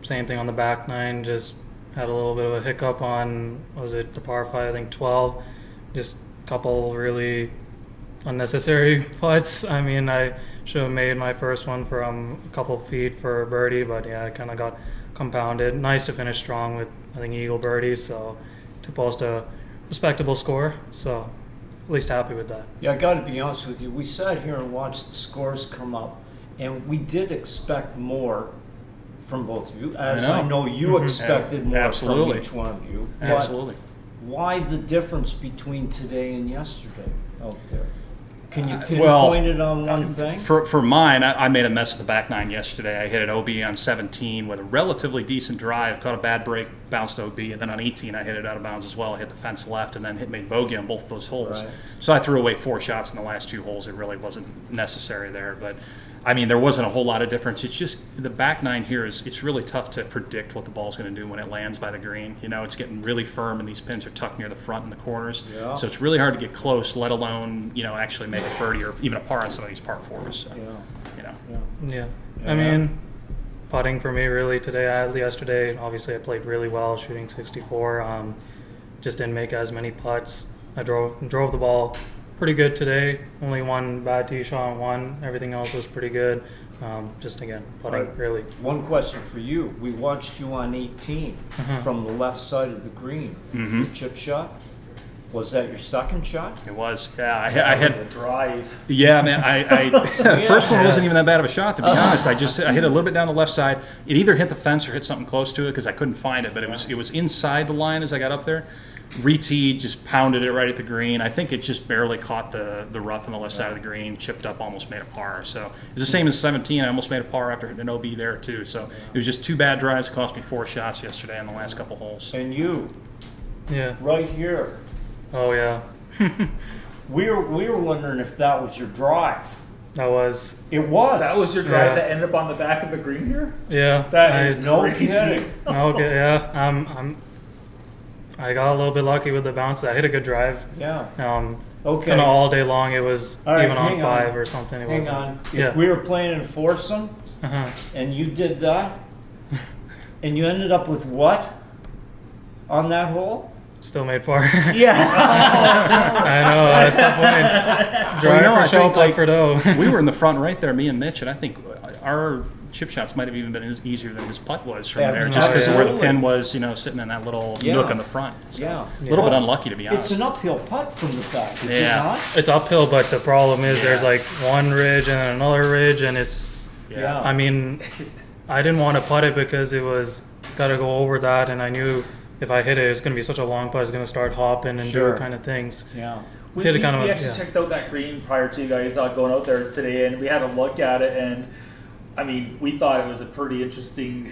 Speaker 10: Same thing on the back 9. Just had a little bit of a hiccup on, was it the par 5, I think 12. Just a couple really unnecessary putts. I mean, I should have made my first one from a couple feet for a birdie, but yeah, it kind of got compounded. Nice to finish strong with, I think, eagle birdie, so to post a respectable score. So at least happy with that.
Speaker 2: Yeah, I got to be honest with you. We sat here and watched the scores come up, and we did expect more from both of you, as I know you expected more
Speaker 11: Absolutely.
Speaker 2: from each one of you. But
Speaker 11: Absolutely.
Speaker 2: why the difference between today and yesterday out there? Can you
Speaker 11: well,
Speaker 2: pinpoint it on one thing?
Speaker 11: For mine, I made a mess of the back nine yesterday. I hit an OB on 17 with a relatively decent drive, caught a bad break, bounced OB, and then on 18 I hit it out of bounds as well. I hit the fence left and then made bogey on both those holes.
Speaker 2: Right.
Speaker 11: So I threw away 4 shots in the last 2 holes. It really wasn't necessary there, but I mean, there wasn't a whole lot of difference. It's just the back nine here it's really tough to predict what the ball's going to do when it lands by the green. You know, it's getting really firm, and these pins are tucked near the front and the corners.
Speaker 2: Yeah.
Speaker 11: So it's really hard to get close, let alone, you know, actually make a birdie or even a par on some of these par 4s. So, you know.
Speaker 10: Yeah. I mean, putting for me really today, yesterday, obviously I played really well, shooting 64. Just didn't make as many putts. I drove the ball pretty good today. Only one bad tee shot on one. Everything else was pretty good. Just again, putting
Speaker 2: Right.
Speaker 10: really.
Speaker 2: One question for you. We watched you on 18 from the left side of the green. Your chip shot. Was that your second shot?
Speaker 11: It was, yeah. I had
Speaker 1: a drive.
Speaker 11: Yeah, man. The first one wasn't even that bad of a shot, to be honest. I hit it a little bit down the left side. It either hit the fence or hit something close to it because I couldn't find it. But it was inside the line as I got up there. Re-teed, just pounded it right at the green. I think it just barely caught the rough on the left side of the green. Chipped up, almost made a par. So it was the same as 17. I almost made a par after hitting an OB there too. So it was just 2 bad drives. Cost me 4 shots yesterday on the last couple holes.
Speaker 2: And you,
Speaker 10: Yeah.
Speaker 2: right here.
Speaker 10: Oh yeah.
Speaker 2: We were wondering if that was your drive.
Speaker 10: That was.
Speaker 2: It was.
Speaker 1: That was your drive
Speaker 10: Yeah.
Speaker 1: that ended up on the back of the green here?
Speaker 10: Yeah.
Speaker 1: That is
Speaker 2: no
Speaker 1: crazy.
Speaker 2: kidding.
Speaker 10: Okay. Yeah. I got a little bit lucky with the bounce. I hit a good drive.
Speaker 2: Yeah.
Speaker 10: Okay. Kind of all day long. It was
Speaker 2: All right,
Speaker 10: even on
Speaker 2: hang
Speaker 10: 5 or something. It
Speaker 2: Hang
Speaker 10: wasn't.
Speaker 2: on. If
Speaker 10: Yeah.
Speaker 2: we were playing in foursome and you did that, and you ended up with what on that hole?
Speaker 10: Still made par.
Speaker 2: Yeah.
Speaker 10: I know. That's the point. Drive
Speaker 11: Well,
Speaker 10: for
Speaker 11: I
Speaker 10: show,
Speaker 11: think,
Speaker 10: play
Speaker 11: like,
Speaker 10: for dough.
Speaker 11: We were in the front right there, me and Mitch, and I think our chip shots might have even been easier than his putt was from there, just because of where the pin was, you know, sitting in that little nook on the front. So,
Speaker 2: Yeah.
Speaker 11: a little bit unlucky, to be honest.
Speaker 2: It's an uphill putt from the back, is it
Speaker 11: Yeah.
Speaker 2: not?
Speaker 10: It's uphill, but the problem is there's like one ridge and then another ridge, and it's.
Speaker 2: Yeah.
Speaker 10: I mean, I didn't want to putt it because it was got to go over that, and I knew if I hit it, it's going to be such a long putt. It's going to start hopping and
Speaker 2: Sure.
Speaker 10: do kind of things.
Speaker 2: Yeah.
Speaker 1: We
Speaker 10: Hit it kind of-
Speaker 1: actually
Speaker 10: yeah.
Speaker 1: checked out that green prior to you guys going out there today, and we had a look at it, and I mean, we thought it was a pretty interesting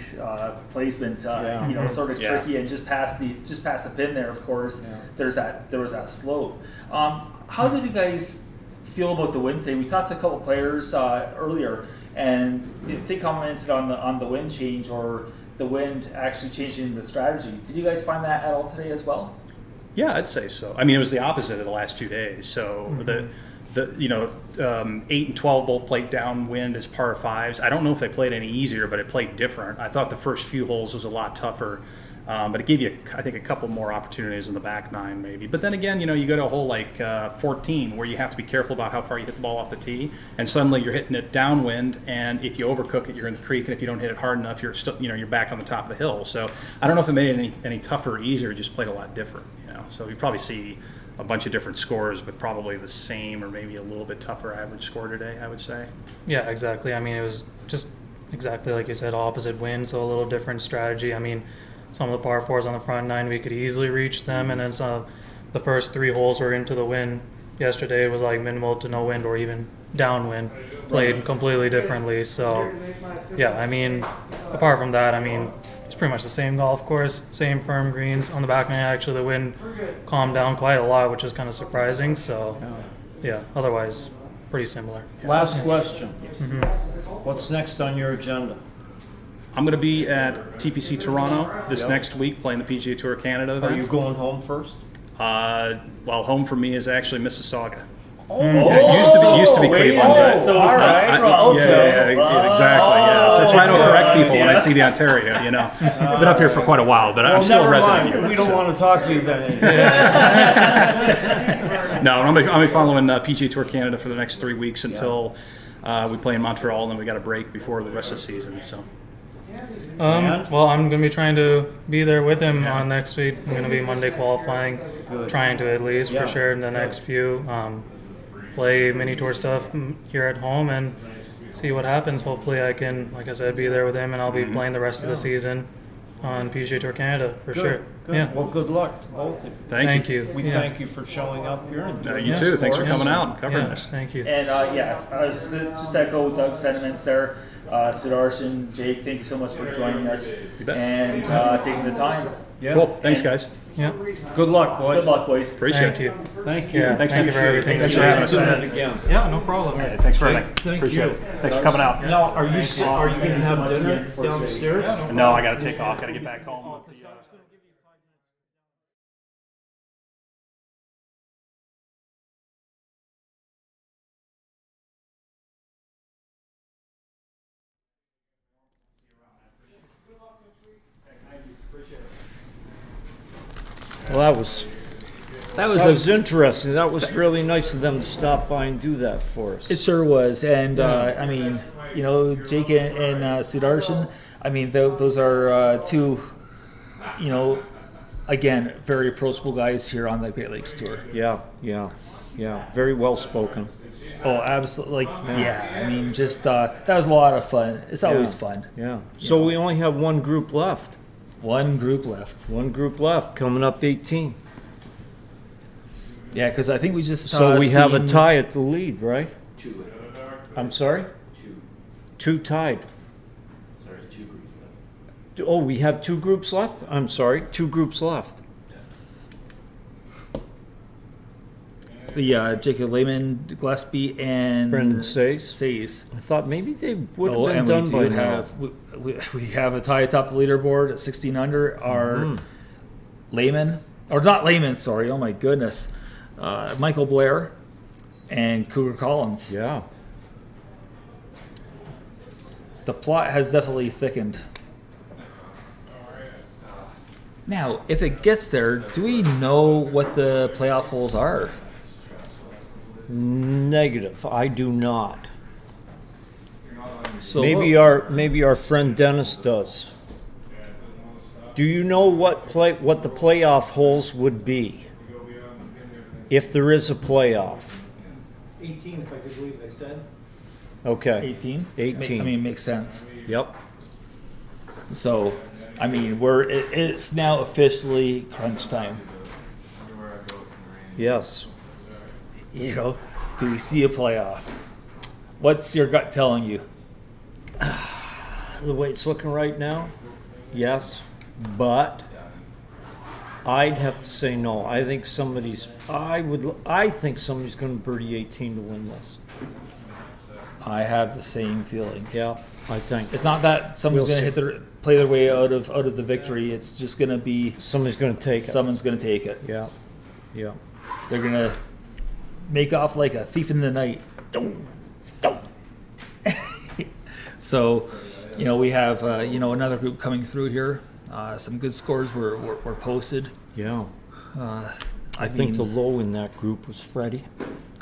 Speaker 1: placement.
Speaker 2: Yeah.
Speaker 1: You know, sort of
Speaker 11: Yeah.
Speaker 1: tricky, and just past the pin there. Of course,
Speaker 2: Yeah.
Speaker 1: there was that slope. How did you guys feel about the wind today? We talked to a couple players earlier, and they commented on the wind change or the wind actually changing the strategy. Did you guys find that at all today as well?
Speaker 11: Yeah, I'd say so. I mean, it was the opposite of the last 2 days. So the 8 and 12 both played downwind as par 5s. I don't know if they played any easier, but it played different. I thought the first few holes was a lot tougher, but it gave you, I think, a couple more opportunities in the back 9 maybe. But then again, you know, you go to a hole like 14 where you have to be careful about how far you hit the ball off the tee, and suddenly you're hitting it downwind, and if you overcook it, you're in the creek, and if you don't hit it hard enough, you're still, you're back on the top of the hill. So I don't know if it made it any tougher or easier. It just played a lot different, you know. So you probably see a bunch of different scores, but probably the same or maybe a little bit tougher average score today, I would say.
Speaker 10: Yeah, exactly. I mean, it was just exactly like you said, opposite wind, so a little different strategy. I mean, some of the par 4s on the front 9, we could easily reach them, and then the first 3 holes were into the wind. Yesterday was like minimal to no wind or even downwind, played completely differently. So, yeah, I mean, apart from that, I mean, it's pretty much the same golf course, same firm greens. On the back 9, actually, the wind calmed down quite a lot, which is kind of surprising. So, yeah, otherwise, pretty similar.
Speaker 2: Last question. What's next on your agenda?
Speaker 11: I'm going to be at TPC Toronto this next week playing the PGA Tour Canada event.
Speaker 2: Are you going home first?
Speaker 11: Well, home for me is actually Mississauga. Yeah, it used to be Cleveland. but-
Speaker 1: So it's not
Speaker 11: I-
Speaker 1: strong.
Speaker 11: yeah, exactly. Yeah, so that's why I don't correct people when I see the Ontario. You know, I've been up here for quite a while, but I'm still a resident here.
Speaker 2: We don't
Speaker 11: so.
Speaker 2: want to talk to you then.
Speaker 11: No, I'm gonna be following PGA Tour Canada for the next 3 weeks until we play in Montreal, and then we got a break before the rest of the season. So
Speaker 10: Well, I'm gonna be trying to be there with him on next week. I'm gonna be Monday qualifying, trying to at least
Speaker 2: Yeah.
Speaker 10: for sure in the next few. Play mini tour stuff here at home and see what happens. Hopefully, I can, like I said, be there with him, and I'll be playing the rest of the season on PGA Tour Canada for sure.
Speaker 2: Good.
Speaker 10: Yeah.
Speaker 2: Well, good luck to both of you.
Speaker 11: thank you.
Speaker 2: We
Speaker 10: Yeah.
Speaker 2: thank you for showing up here. And doing
Speaker 11: You
Speaker 2: this
Speaker 11: too. Thanks for
Speaker 2: us.
Speaker 11: coming out and covering
Speaker 10: Yeah,
Speaker 11: this.
Speaker 10: thank you.
Speaker 1: And yes, I was gonna just echo Doug's sentiments there. Sudarshan, Jake, thank you so much for joining us
Speaker 11: bet.
Speaker 1: and taking the time.
Speaker 2: Yeah.
Speaker 11: Cool. Thanks, guys.
Speaker 10: Yeah.
Speaker 2: Good luck, boys.
Speaker 1: Good luck, boys.
Speaker 11: Appreciate
Speaker 10: Thank
Speaker 11: it.
Speaker 10: you.
Speaker 2: Thank you.
Speaker 10: Yeah.
Speaker 11: Thanks,
Speaker 10: Thank
Speaker 11: man.
Speaker 10: you for everything.
Speaker 11: Thanks for having us.
Speaker 2: Do that again.
Speaker 10: Yeah. No problem.
Speaker 11: Hey, thanks for everything.
Speaker 2: Thank
Speaker 11: Appreciate
Speaker 2: you.
Speaker 11: it. Thanks for coming out.
Speaker 2: Now, are you going
Speaker 1: Thank
Speaker 2: to
Speaker 1: you so
Speaker 2: have
Speaker 1: much
Speaker 2: dinner
Speaker 1: again for
Speaker 2: downstairs?
Speaker 11: No, I got to take off. Got to get back home.
Speaker 2: Well, that was interesting. That was really nice of them to stop by and do that for us.
Speaker 1: It sure was, and I mean, you know, Jake and Sudarshan. I mean, those are two, you know, again, very approachable guys here on the Great Lakes Tour.
Speaker 2: Yeah. Very well spoken.
Speaker 1: Oh, absolutely! Like, yeah. I mean, just that was a lot of fun. It's always fun.
Speaker 2: Yeah. So we only have one group left.
Speaker 1: One group left.
Speaker 2: One group left, coming up 18.
Speaker 1: Yeah, because I think we just
Speaker 2: So we have a
Speaker 1: seen-
Speaker 2: tie at the lead, right?
Speaker 9: 2.
Speaker 2: I'm sorry?
Speaker 9: 2.
Speaker 2: 2 tied.
Speaker 9: Sorry, 2 groups left.
Speaker 2: Oh, we have 2 groups left? I'm sorry, 2 groups left.
Speaker 1: the Jacob Lehman, Gillespie, and
Speaker 2: Brendan Says.
Speaker 1: Says.
Speaker 2: I thought maybe they would have
Speaker 1: Oh,
Speaker 2: been
Speaker 1: and
Speaker 2: done
Speaker 1: we
Speaker 2: by
Speaker 1: do
Speaker 2: now.
Speaker 1: have we have a tie atop the leaderboard at 16 under. Our Lehman, or not Lehman, sorry. Oh my goodness, Michael Blair and Cougar Collins.
Speaker 2: Yeah.
Speaker 1: The plot has definitely thickened. Now, if it gets there, do we know what the playoff holes are?
Speaker 2: Negative. I do not.
Speaker 1: So
Speaker 2: Maybe our friend Dennis does. Do you know what the playoff holes would be if there is a playoff?
Speaker 12: 18, if I could believe they said.
Speaker 2: Okay.
Speaker 1: 18.
Speaker 2: 18.
Speaker 1: I mean, it makes sense.
Speaker 2: Yep.
Speaker 1: So, I mean, it's now officially crunch time.
Speaker 2: Yes.
Speaker 1: You know, do we see a playoff? What's your gut telling you?
Speaker 2: The way it's looking right now, yes, but I'd have to say no. I think somebody's going to birdie 18 to win this.
Speaker 1: I have the same feeling.
Speaker 2: Yeah, I think
Speaker 1: It's not that someone's
Speaker 2: We'll
Speaker 1: going to play their way out of the victory. It's just going to be
Speaker 2: somebody's going to take it.
Speaker 1: someone's going to take it.
Speaker 2: Yeah, yeah.
Speaker 1: They're going to make off like a thief in the night. So, you know, we have another group coming through here. Some good scores were posted.
Speaker 2: Yeah.
Speaker 1: I
Speaker 2: think
Speaker 1: mean,
Speaker 2: the low in that group was Freddie.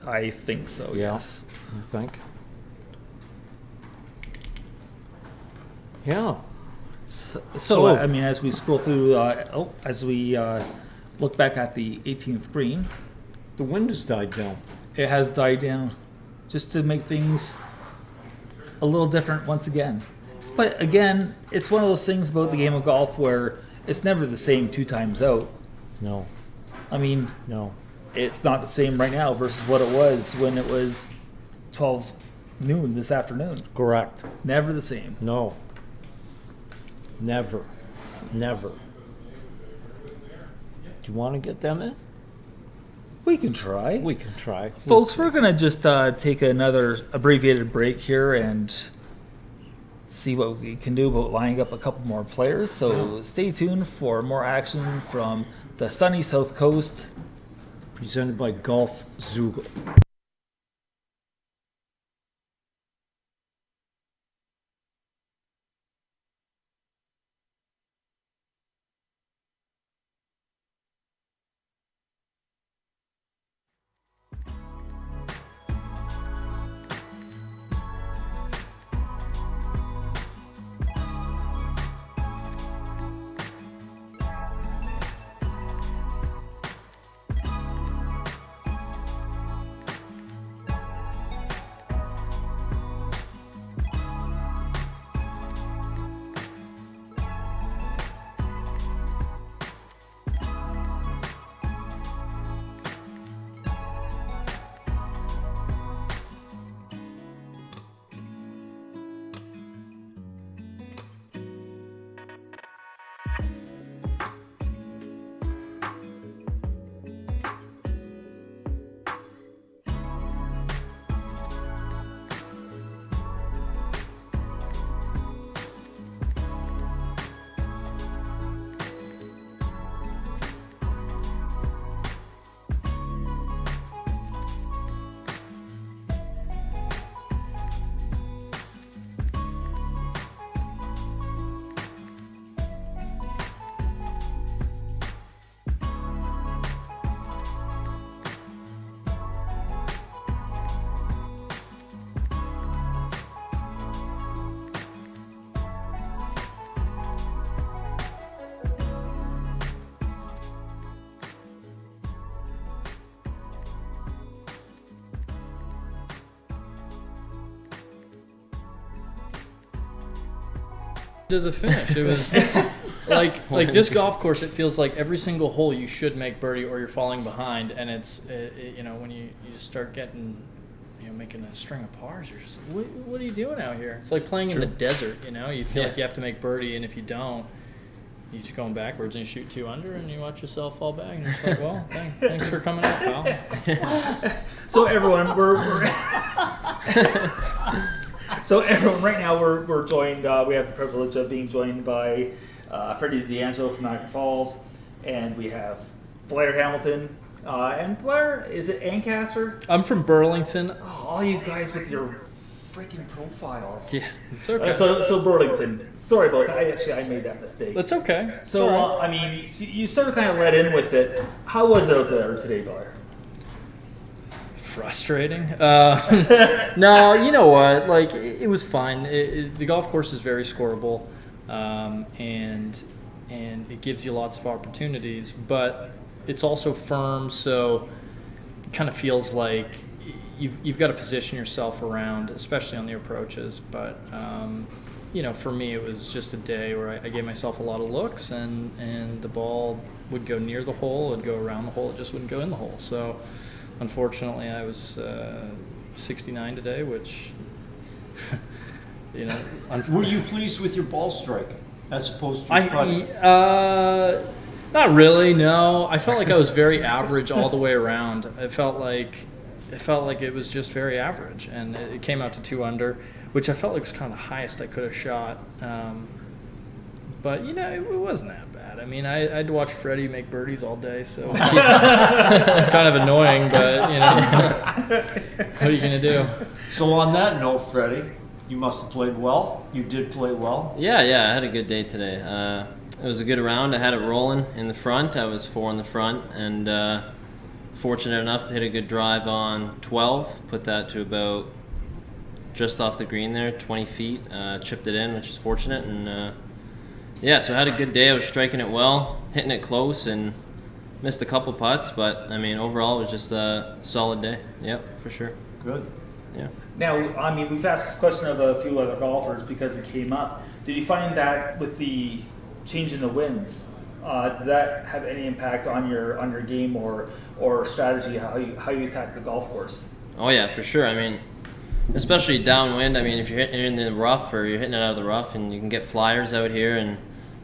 Speaker 1: I think so.
Speaker 2: Yeah.
Speaker 1: Yes.
Speaker 2: I think. Yeah.
Speaker 1: So, I mean, as we scroll through, as we look back at the 18th green,
Speaker 2: the wind has died down.
Speaker 1: It has died down, just to make things a little different once again. But again, it's one of those things about the game of golf where it's never the same 2 times out.
Speaker 2: No.
Speaker 1: I mean,
Speaker 2: no.
Speaker 1: It's not the same right now versus what it was when it was 12 noon this afternoon.
Speaker 2: Correct.
Speaker 1: Never the same.
Speaker 2: No. Never. Never. Do you want to get them in?
Speaker 1: We can try.
Speaker 2: We can try.
Speaker 1: Folks, we're going to just take another abbreviated break here and see what we can do about lining up a couple more players. So stay tuned for more action from the sunny South Coast.
Speaker 2: Presented by Golf Zoogle.
Speaker 13: to the finish. It was like this golf course. It feels like every single hole you should make birdie or you're falling behind, and it's you know, when you just start getting, you know, making a string of pars, you're just like, what are you doing out here? It's like playing in the desert. You know, you feel like you have to make birdie, and if you don't, you just going backwards and you shoot 2 under, and you watch yourself fall back, and you're just like, well, thanks for coming out, pal.
Speaker 1: So everyone, So everyone, right now we're joined. We have the privilege of being joined by Freddie D'Angelo from Niagara Falls, and we have Blair Hamilton. And Blair, is it Ancaster?
Speaker 13: I'm from Burlington.
Speaker 1: Oh, all you guys with your freaking profiles.
Speaker 13: Yeah, it's okay.
Speaker 1: So Burlington. Sorry about that. I made that mistake.
Speaker 13: It's okay.
Speaker 1: So I mean, you sort of kind of let in with it. How was it out there today, Blair?
Speaker 13: Frustrating. No, you know what? Like it was fine. The golf course is very scoreable, and it gives you lots of opportunities. But it's also firm, so it kind of feels like you've got to position yourself around, especially on the approaches. But you know, for me, it was just a day where I gave myself a lot of looks, and the ball would go near the hole, it'd go around the hole, it just wouldn't go in the hole. So. Unfortunately, I was 69 today, which, you know.
Speaker 2: Were you pleased with your ball strike as opposed to your putt?
Speaker 13: Not really. No, I felt like I was very average all the way around. It felt like it was just very average, and it came out to 2 under, which I felt like was kind of the highest I could have shot. But you know, it wasn't that bad. I mean, I had to watch Freddie make birdies all day, so it's kind of annoying. But you know, what are you gonna do?
Speaker 2: So on that note, Freddie, you must have played well. You did play well.
Speaker 14: Yeah, I had a good day today. It was a good round. I had it rolling in the front. I was 4 in the front, and fortunate enough to hit a good drive on 12. Put that to about just off the green there, 20 feet. Chipped it in, which is fortunate, and. Yeah, so I had a good day. I was striking it well, hitting it close, and missed a couple putts. But, I mean, overall, it was just a solid day. Yep, for sure.
Speaker 2: Good.
Speaker 14: Yeah.
Speaker 1: Now, I mean, we've asked this question of a few other golfers because it came up. Did you find that with the change in the winds, did that have any impact on your game or strategy, how you attack the golf course?
Speaker 14: Oh, yeah, for sure. I mean, especially downwind. I mean, if you're hitting it in the rough or you're hitting it out of the rough, and you can get flyers out here, and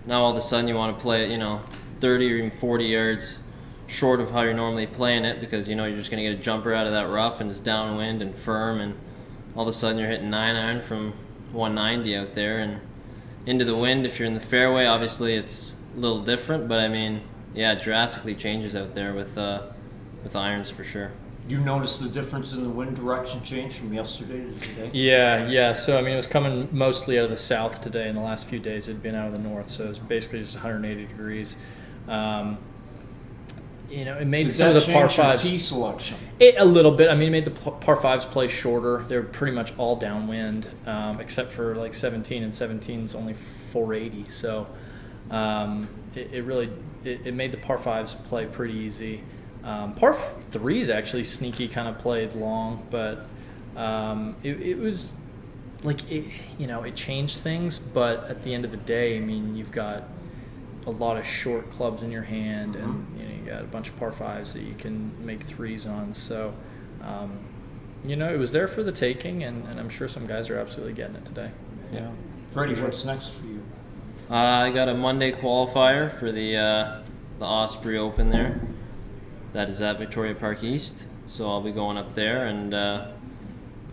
Speaker 14: now all of a sudden you want to play it, you know, 30 or even 40 yards short of how you're normally playing it, because you know you're just going to get a jumper out of that rough, and it's downwind and firm, and all of a sudden you're hitting 9-iron from 190 out there and into the wind. If you're in the fairway, obviously it's a little different, but I mean, yeah, it drastically changes out there with irons for sure.
Speaker 2: You noticed the difference in the wind direction change from yesterday to today?
Speaker 13: Yeah. So, I mean, it was coming mostly out of the south today. In the last few days, it had been out of the north, so it was basically just 180 degrees. You know, it made some of the par fives.
Speaker 2: Tee selection?
Speaker 13: A little bit. I mean, it made the par fives play shorter. They're pretty much all downwind, except for like 17, and 17 is only 480. So, it really made the par fives play pretty easy. Par 3s actually sneaky, kind of played long, but it was like it changed things. But at the end of the day, I mean, you've got a lot of short clubs in your hand, and you got a bunch of par 5s that you can make 3s on. So it was there for the taking, and I'm sure some guys are absolutely getting it today.
Speaker 2: Yeah. Freddie, what's next for you?
Speaker 14: I got a Monday qualifier for the Osprey Open there. That is at Victoria Park East, so I'll be going up there, and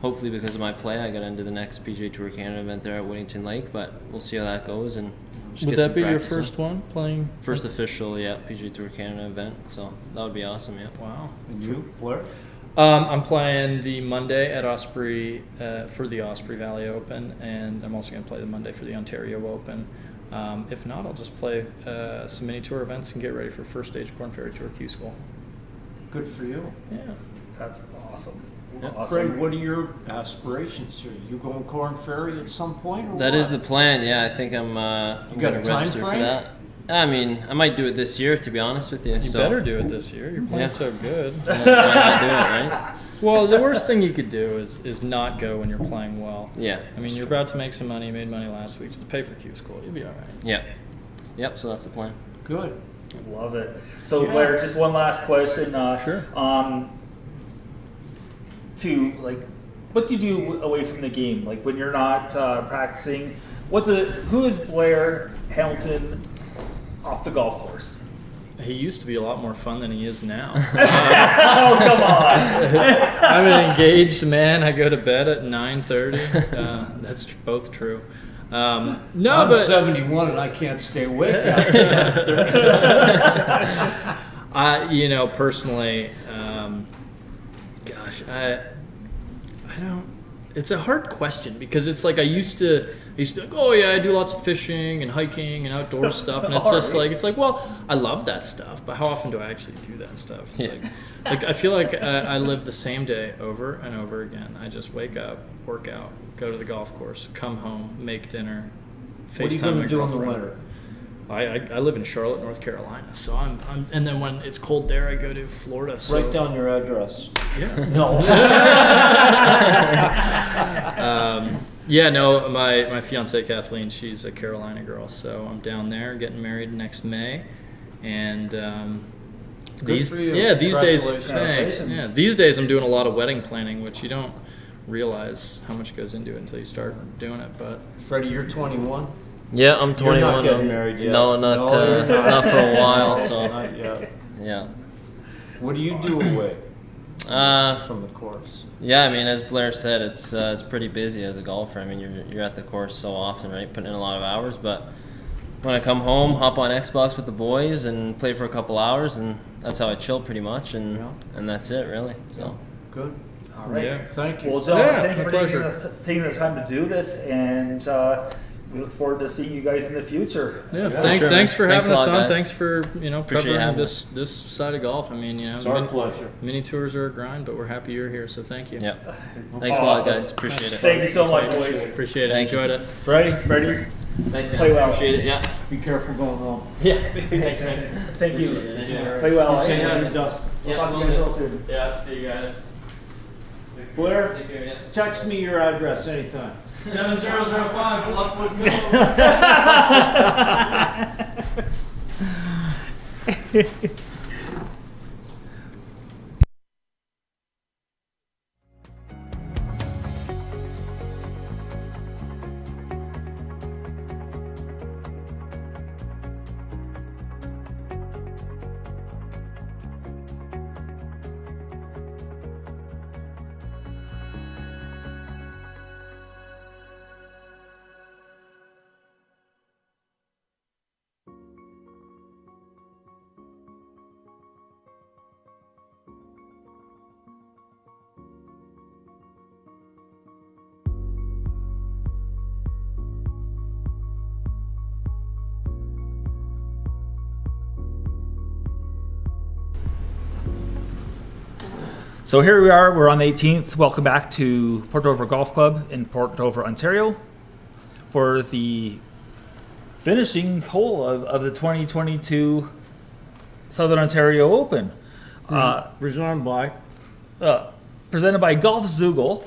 Speaker 14: hopefully because of my play, I got into the next PGA Tour Canada event there at Whittington Lake, but we'll see how that goes. And
Speaker 13: would that be your first one playing?
Speaker 14: First official, PGA Tour Canada event, so that would be awesome, yeah.
Speaker 13: Wow.
Speaker 2: And you, Blair?
Speaker 13: I'm playing the Monday at Osprey for the Osprey Valley Open, and I'm also going to play the Monday for the Ontario Open. If not, I'll just play some mini tour events and get ready for first stage Corn Ferry Tour Q School.
Speaker 2: Good for you.
Speaker 13: Yeah.
Speaker 1: That's awesome.
Speaker 2: Yeah.
Speaker 1: Awesome.
Speaker 2: Fred, what are your aspirations? Are you going Corn Ferry at some point? Or
Speaker 14: that
Speaker 2: what?
Speaker 14: is the plan, yeah. I think I'm going to register for that. I mean, I might do it this year, to be honest with you.
Speaker 13: You better do it this year. You're playing so good.
Speaker 14: Why not do it, right?
Speaker 13: Well, the worst thing you could do is not go when you're playing well.
Speaker 14: Yeah.
Speaker 13: I mean, you're about to make some money. You made money last week. Just pay for Q School. You'll be all right.
Speaker 14: Yeah. Yep. So that's the plan.
Speaker 2: Good.
Speaker 1: Love it. So Blair, just one last question.
Speaker 13: Sure.
Speaker 1: To like, what do you do away from the game? Like when you're not practicing, who is Blair Hamilton off the golf course?
Speaker 13: He used to be a lot more fun than he is now.
Speaker 1: Oh, come on.
Speaker 13: I'm an engaged man. I go to bed at 9:30. That's both true. No,
Speaker 2: I'm
Speaker 13: but
Speaker 2: 71 and I can't stay awake after 37.
Speaker 13: personally, gosh, I don't. It's a hard question because it's like I used to be like, oh yeah, I do lots of fishing and hiking and outdoor stuff, and it's just like well, I love that stuff, but how often do I actually do that stuff? It's like I feel like I live the same day over and over again. I just wake up, work out, go to the golf course, come home, make dinner, FaceTime
Speaker 2: What are you going
Speaker 13: my
Speaker 2: to do in the
Speaker 13: girlfriend.
Speaker 2: winter?
Speaker 13: I live in Charlotte, North Carolina, so I'm and then when it's cold there, I go to Florida. So.
Speaker 2: Write down your address.
Speaker 13: Yeah.
Speaker 2: No.
Speaker 13: No, my fiancée Kathleen, she's a Carolina girl, so I'm down there getting married next May, and these
Speaker 2: for you.
Speaker 13: these days,
Speaker 1: Congratulations.
Speaker 13: thanks. Yeah, these days I'm doing a lot of wedding planning, which you don't realize how much goes into it until you start doing it. But
Speaker 2: Freddie, you're 21?
Speaker 14: Yeah, I'm 21.
Speaker 2: You're not getting
Speaker 14: I'm-
Speaker 2: married yet.
Speaker 14: No, not not for a while. So
Speaker 2: Not yet.
Speaker 14: yeah.
Speaker 2: What do you do away
Speaker 14: Uh,
Speaker 2: from the course?
Speaker 14: Yeah, I mean, as Blair said, it's pretty busy as a golfer. I mean, you're at the course so often, right? Putting in a lot of hours. But when I come home, hop on Xbox with the boys and play for a couple hours, and that's how I chill pretty much, and that's it really. So
Speaker 2: Good.
Speaker 1: All right.
Speaker 13: Yeah.
Speaker 2: Thank you.
Speaker 1: Well, gentlemen,
Speaker 13: Yeah,
Speaker 1: thank you
Speaker 13: my
Speaker 1: for taking the time to do this, and we look forward to seeing you guys in the future.
Speaker 13: thanks for
Speaker 14: Thanks
Speaker 13: having
Speaker 14: a
Speaker 13: us
Speaker 14: lot,
Speaker 13: on.
Speaker 14: guys.
Speaker 13: Thanks for
Speaker 14: Appreciate
Speaker 13: covering
Speaker 14: having
Speaker 13: this side of golf. I mean,
Speaker 2: It's our pleasure.
Speaker 13: mini tours are a grind, but we're happy you're here. So thank you.
Speaker 14: yeah. Thanks a lot,
Speaker 1: Awesome.
Speaker 14: guys. Appreciate it.
Speaker 1: Thank you so much, boys.
Speaker 13: Appreciate it.
Speaker 14: Thank you.
Speaker 13: Enjoyed it.
Speaker 1: Freddie, play well.
Speaker 14: Appreciate it. Yeah.
Speaker 2: Be careful going home.
Speaker 14: Yeah.
Speaker 1: Thank you.
Speaker 14: Yeah.
Speaker 1: Play well.
Speaker 2: Say hi to Dustin.
Speaker 1: We'll talk to you guys real soon.
Speaker 13: Yeah. See you guys.
Speaker 2: Blair,
Speaker 14: Take care, yeah.
Speaker 2: text me your address anytime.
Speaker 13: 7005 Bluffwood Cove.
Speaker 1: So here we are, we're on the 18th. Welcome back to Port Dover Golf Club in Port Dover, Ontario for the finishing hole of the 2022 Southern Ontario Open.
Speaker 2: Presented by?
Speaker 1: Presented by Golf Zoogle,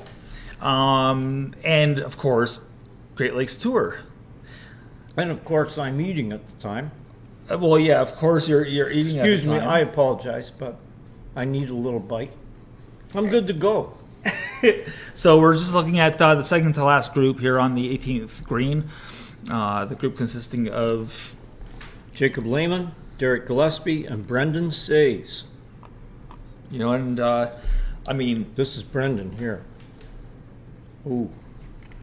Speaker 1: and of course, Great Lakes Tour.
Speaker 2: And of course, I'm eating at the time.
Speaker 1: Well, yeah, of course you're eating at the
Speaker 2: Excuse me,
Speaker 1: time.
Speaker 2: I apologize, but I need a little bite. I'm good to go.
Speaker 1: So we're just looking at the second to last group here on the 18th green. The group consisting of
Speaker 2: Jacob Lehman, Derek Gillespie, and Brendan Says.
Speaker 1: You know, and I mean,
Speaker 2: this is Brendan here. Ooh,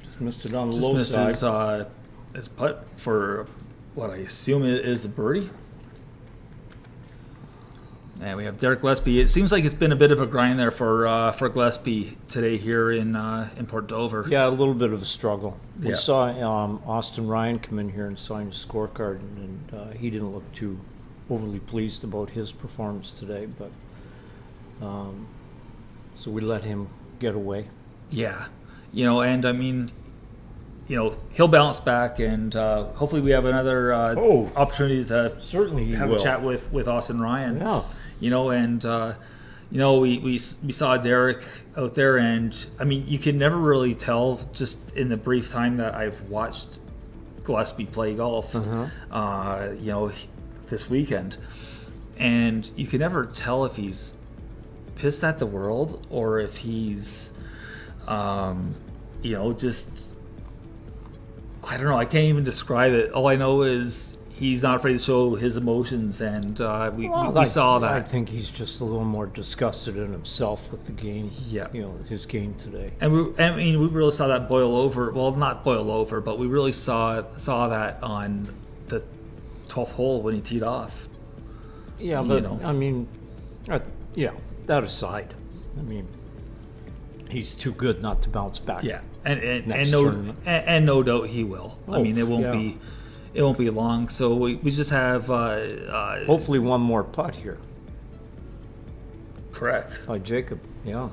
Speaker 2: just missed it on the
Speaker 1: just
Speaker 2: low
Speaker 1: misses
Speaker 2: side.
Speaker 1: his putt for what I assume is a birdie. And we have Derek Gillespie. It seems like it's been a bit of a grind there for Gillespie today here in Port Dover.
Speaker 2: Yeah, a little bit of a struggle. We
Speaker 1: Yeah.
Speaker 2: saw Austin Ryan come in here and sign his scorecard, and he didn't look too overly pleased about his performance today. But so we let him get away.
Speaker 1: Yeah, you know, and I mean, you know, he'll bounce back, and hopefully we have another opportunity to
Speaker 2: certainly he
Speaker 1: have
Speaker 2: will.
Speaker 1: a chat with Austin Ryan.
Speaker 2: Yeah.
Speaker 1: You know, and you know, we saw Derek out there, and I mean, you can never really tell just in the brief time that I've watched Gillespie play golf, you know, this weekend, and you can never tell if he's pissed at the world or if he's, you know, just, I don't know. I can't even describe it. All I know is he's not afraid to show his emotions, and we saw that.
Speaker 2: I think he's just a little more disgusted in himself with the game.
Speaker 1: Yeah.
Speaker 2: You know, his game today.
Speaker 1: And we really saw that boil over. Well, not boil over, but we really saw that on the 12th hole when he teed off.
Speaker 2: Yeah, but I mean, yeah. That aside, I mean, he's too good not to bounce back.
Speaker 1: Yeah, and no doubt he will. I mean, it won't be long. So we just have
Speaker 2: hopefully one more putt here.
Speaker 1: Correct.
Speaker 2: By Jacob. Yeah.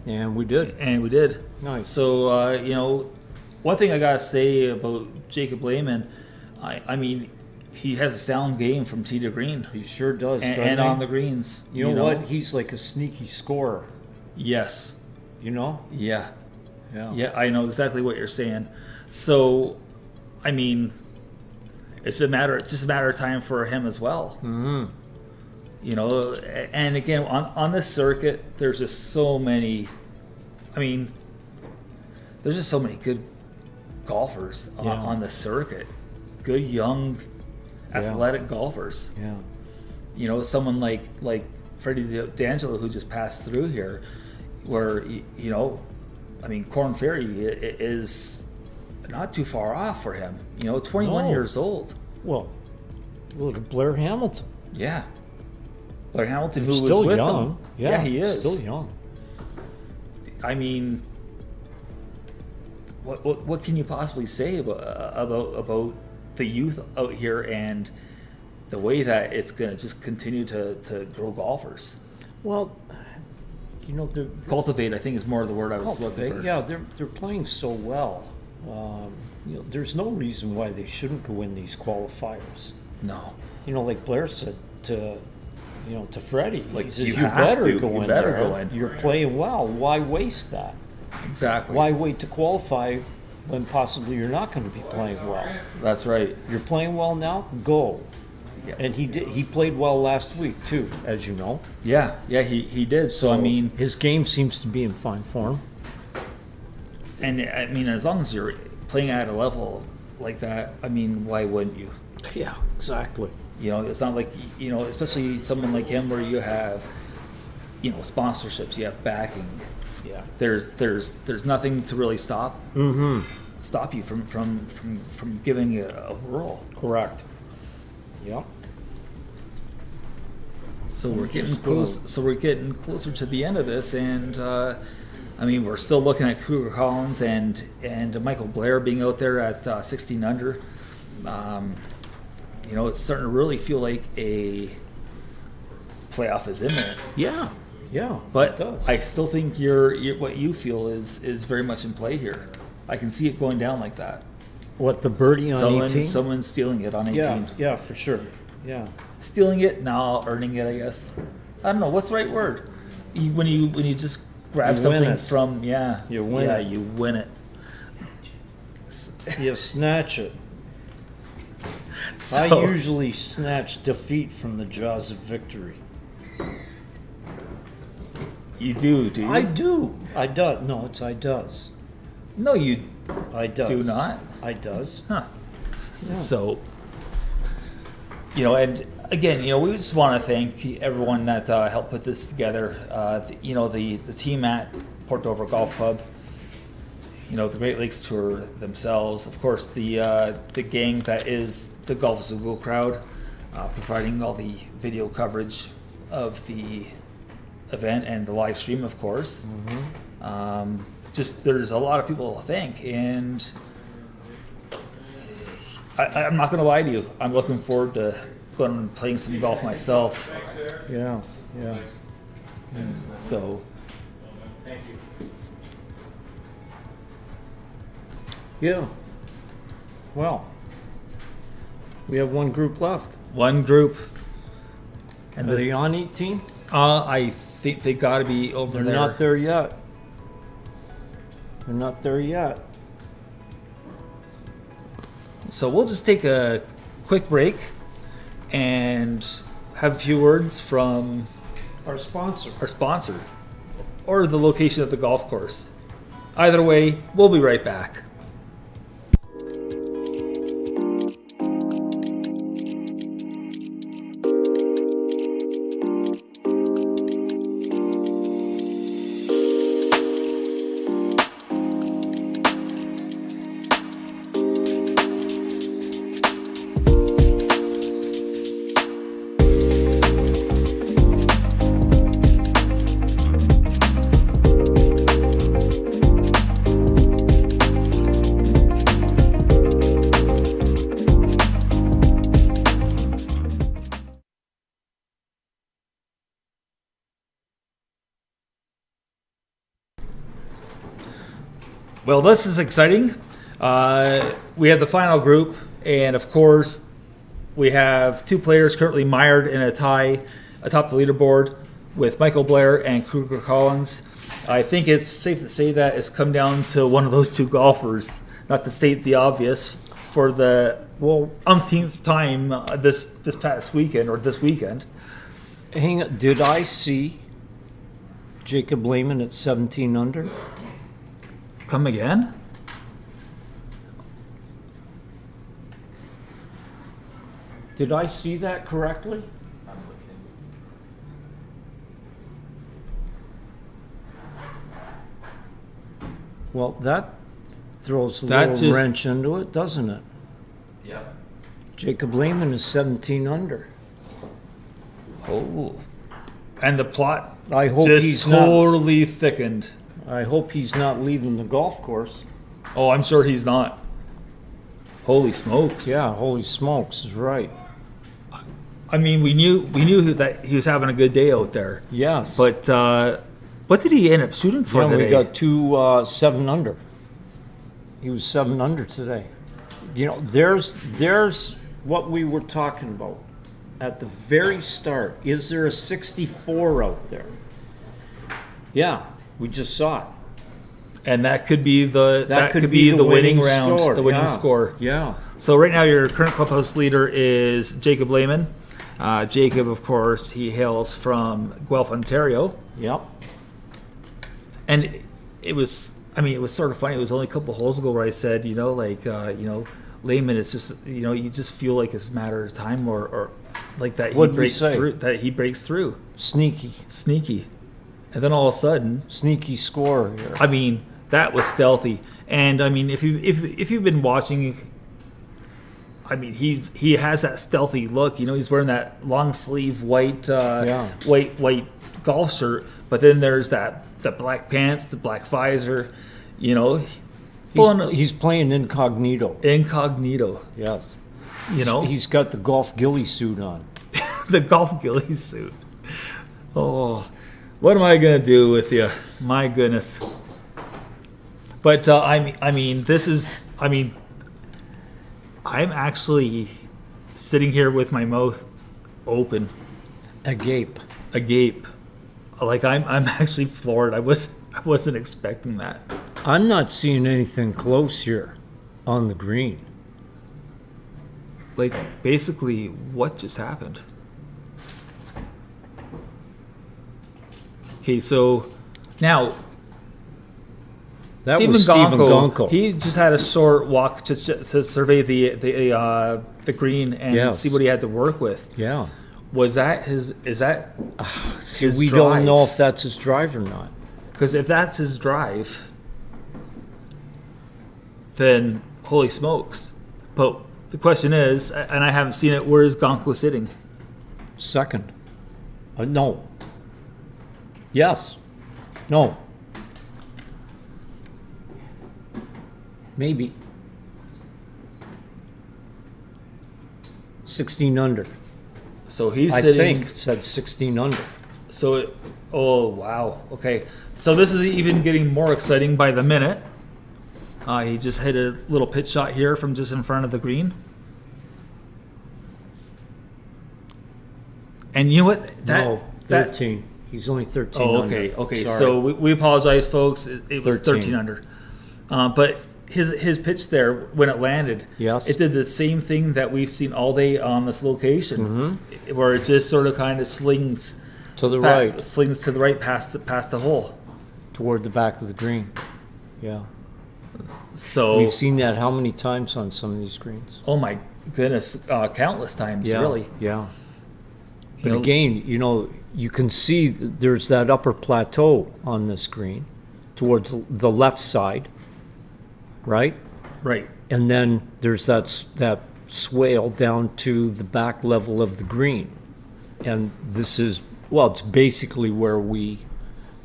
Speaker 2: And we did.
Speaker 1: Nice. So you know, one thing I gotta say about Jacob Lehman, I mean, he has a sound game from tee to green.
Speaker 2: He sure does.
Speaker 1: And on the greens.
Speaker 2: You know what? He's like a sneaky scorer.
Speaker 1: Yes.
Speaker 2: You know?
Speaker 1: Yeah.
Speaker 2: Yeah.
Speaker 1: Yeah, I know exactly what you're saying. So, I mean, it's just a matter of time for him as well.
Speaker 2: Mm-hmm.
Speaker 1: You know, and again, on this circuit, there's just so many. I mean, there's just so many good golfers on the circuit. Good young, athletic golfers.
Speaker 2: Yeah.
Speaker 1: You know, someone like Freddie D'Angelo, who just passed through here, where, you know, I mean, Corn Ferry is not too far off for him. You know, 21 years old.
Speaker 2: Well, look at Blair Hamilton.
Speaker 1: Yeah. Blair Hamilton, who
Speaker 2: He's
Speaker 1: was
Speaker 2: still
Speaker 1: with
Speaker 2: young.
Speaker 1: them.
Speaker 2: Yeah,
Speaker 1: he is.
Speaker 2: Still young.
Speaker 1: I mean, what can you possibly say about the youth out here and the way that it's going to just continue to grow golfers?
Speaker 2: Well, you know,
Speaker 1: cultivate, I think, is more the word I was looking for.
Speaker 2: Yeah, they're playing so well. You know, there's no reason why they shouldn't go in these qualifiers.
Speaker 1: No.
Speaker 2: You know, like Blair said to Freddie,
Speaker 1: like,
Speaker 2: he says,
Speaker 1: you
Speaker 2: better go in there.
Speaker 1: Go in.
Speaker 2: You're playing well. Why waste that?
Speaker 1: Exactly.
Speaker 2: Why wait to qualify when possibly you're not going to be playing well?
Speaker 1: That's right.
Speaker 2: You're playing well now. Go. Yeah. And he did. He played well last week too, as you know.
Speaker 1: Yeah, he did. So I mean,
Speaker 2: his game seems to be in fine form.
Speaker 1: And I mean, as long as you're playing at a level like that, I mean, why wouldn't you?
Speaker 2: Yeah, exactly.
Speaker 1: You know, it's not like, you know, especially someone like him where you have, you know, sponsorships, you have backing.
Speaker 2: Yeah.
Speaker 1: There's nothing to really stop you from giving it a whirl.
Speaker 2: Correct. Yep.
Speaker 1: So we're getting close. So we're getting closer to the end of this, and I mean, we're still looking at Kruger Collins and Michael Blair being out there at 16 under. You know, it's starting to really feel like a playoff is in there.
Speaker 2: Yeah, yeah.
Speaker 1: But I still think what you feel is very much in play here. I can see it going down like that.
Speaker 2: What, the birdie on 18?
Speaker 1: Someone's stealing it on 18.
Speaker 2: Yeah, for sure. Yeah.
Speaker 1: Stealing it, now earning it, I guess. I don't know, what's the right word? When you just grab something from,
Speaker 2: you win it.
Speaker 1: You win it.
Speaker 2: You snatch it.
Speaker 1: So,
Speaker 2: I usually snatch defeat from the jaws of victory.
Speaker 1: You do you?
Speaker 2: I do. I do. No, it's I does.
Speaker 1: No, you
Speaker 2: I does.
Speaker 1: do not.
Speaker 2: I does.
Speaker 1: Huh.
Speaker 2: Yeah.
Speaker 1: So, you know, and again, you know, we just want to thank everyone that helped put this together. You know, the team at Port Dover Golf Club. You know, the Great Lakes Tour themselves. Of course, the gang that is the Golf Zoogle crowd, providing all the video coverage of the event and the live stream, of course.
Speaker 2: Mm-hmm.
Speaker 1: Just there's a lot of people to thank, and I'm not going to lie to you. I'm looking forward to going and playing some golf myself.
Speaker 2: Yeah, yeah.
Speaker 1: So.
Speaker 2: Thank you. Yeah. Well, we have one group left.
Speaker 1: One group. And
Speaker 2: Are they on 18?
Speaker 1: I think they got to be over
Speaker 2: They're
Speaker 1: there.
Speaker 2: not there yet. They're not there yet.
Speaker 1: So we'll just take a quick break and have a few words from
Speaker 2: Our sponsor.
Speaker 1: our sponsor or the location of the golf course. Either way, we'll be right back. Well, this is exciting. We have the final group, and of course, we have two players currently mired in a tie atop the leaderboard with Michael Blair and Kruger Collins. I think it's safe to say that it's come down to one of those two golfers, not to state the obvious, for the umpteenth time this past weekend or this weekend.
Speaker 2: Hang on, did I see Jacob Lehman at 17 under?
Speaker 1: Come again?
Speaker 2: Did I see that correctly? Well, that throws a
Speaker 1: That
Speaker 2: little
Speaker 1: just-
Speaker 2: wrench into it, doesn't it?
Speaker 9: Yep.
Speaker 2: Jacob Lehman is 17 under.
Speaker 1: Oh. And the plot
Speaker 2: I hope
Speaker 1: just
Speaker 2: he's not.
Speaker 1: totally thickened.
Speaker 2: I hope he's not leaving the golf course.
Speaker 1: Oh, I'm sure he's not. Holy smokes.
Speaker 2: Yeah, holy smokes is right.
Speaker 1: I mean, we knew that he was having a good day out there.
Speaker 2: Yes.
Speaker 1: But what did he end up shooting for
Speaker 2: Yeah,
Speaker 1: today?
Speaker 2: we got two 7 under. He was 7 under today. You know, there's what we were talking about at the very start. Is there a 64 out there? Yeah, we just saw it.
Speaker 1: And that could be the
Speaker 2: could be
Speaker 1: the
Speaker 2: the
Speaker 1: winning
Speaker 2: winning
Speaker 1: round,
Speaker 2: score,
Speaker 1: the winning
Speaker 2: yeah.
Speaker 1: score.
Speaker 2: Yeah.
Speaker 1: So right now your current clubhouse leader is Jacob Lehman. Jacob, of course, he hails from Guelph, Ontario.
Speaker 2: Yep.
Speaker 1: And it was sort of funny. It was only a couple holes ago where I said, Lehman is just, you just feel like it's a matter of time or like that
Speaker 2: What'd we say?
Speaker 1: he breaks through.
Speaker 2: Sneaky.
Speaker 1: And then all of a sudden,
Speaker 2: Sneaky score here.
Speaker 1: I mean, that was stealthy. And I mean, if you've been watching, I mean, he has that stealthy look. He's wearing that long sleeve white golf shirt, but then there's the black pants, the black visor.
Speaker 2: He's playing incognito.
Speaker 1: Incognito.
Speaker 2: Yes.
Speaker 1: He's
Speaker 2: got the golf ghillie suit on.
Speaker 1: The golf ghillie suit. Oh, what am I gonna do with you? My goodness. But I'm actually sitting here with my mouth open,
Speaker 2: agape.
Speaker 1: Like I'm actually floored. I wasn't expecting that.
Speaker 2: I'm not seeing anything close here on the green.
Speaker 1: Like, basically, what just happened? Okay, so now
Speaker 2: That
Speaker 1: Stephen
Speaker 2: was Stephen
Speaker 1: Gonko,
Speaker 2: Gonko.
Speaker 1: he just had a short walk to survey the green and
Speaker 2: Yes.
Speaker 1: see what he had to work with.
Speaker 2: Yeah.
Speaker 1: Was that his? Is that his
Speaker 2: We
Speaker 1: drive?
Speaker 2: don't know if that's his drive or not.
Speaker 1: Because if that's his drive, then holy smokes. But the question is, and I haven't seen it, where is Gonko sitting?
Speaker 2: Second. No. Yes. No. Maybe. 16 under.
Speaker 1: So he's
Speaker 2: I
Speaker 1: sitting.
Speaker 2: think it said 16 under.
Speaker 1: So, oh wow, okay. So this is even getting more exciting by the minute. He just hit a little pitch shot here from just in front of the green. And you know what?
Speaker 2: No, 13. He's only 13
Speaker 1: Oh,
Speaker 2: under.
Speaker 1: okay, okay.
Speaker 2: Sorry.
Speaker 1: So we apologize, folks. It was
Speaker 2: 13.
Speaker 1: 13 under. But his pitch there, when it landed,
Speaker 2: Yes.
Speaker 1: it did the same thing that we've seen all day on this location, where it just sort of kind of slings
Speaker 2: to the right,
Speaker 1: slings to the right past the hole.
Speaker 2: toward the back of the green. Yeah.
Speaker 1: So
Speaker 2: We've seen that how many times on some of these greens?
Speaker 1: oh my goodness, countless times,
Speaker 2: Yeah,
Speaker 1: really.
Speaker 2: yeah. But
Speaker 1: know-
Speaker 2: again, you can see there's that upper plateau on this green towards the left side, right?
Speaker 1: Right.
Speaker 2: And then there's that swale down to the back level of the green. And this is, well, it's basically where we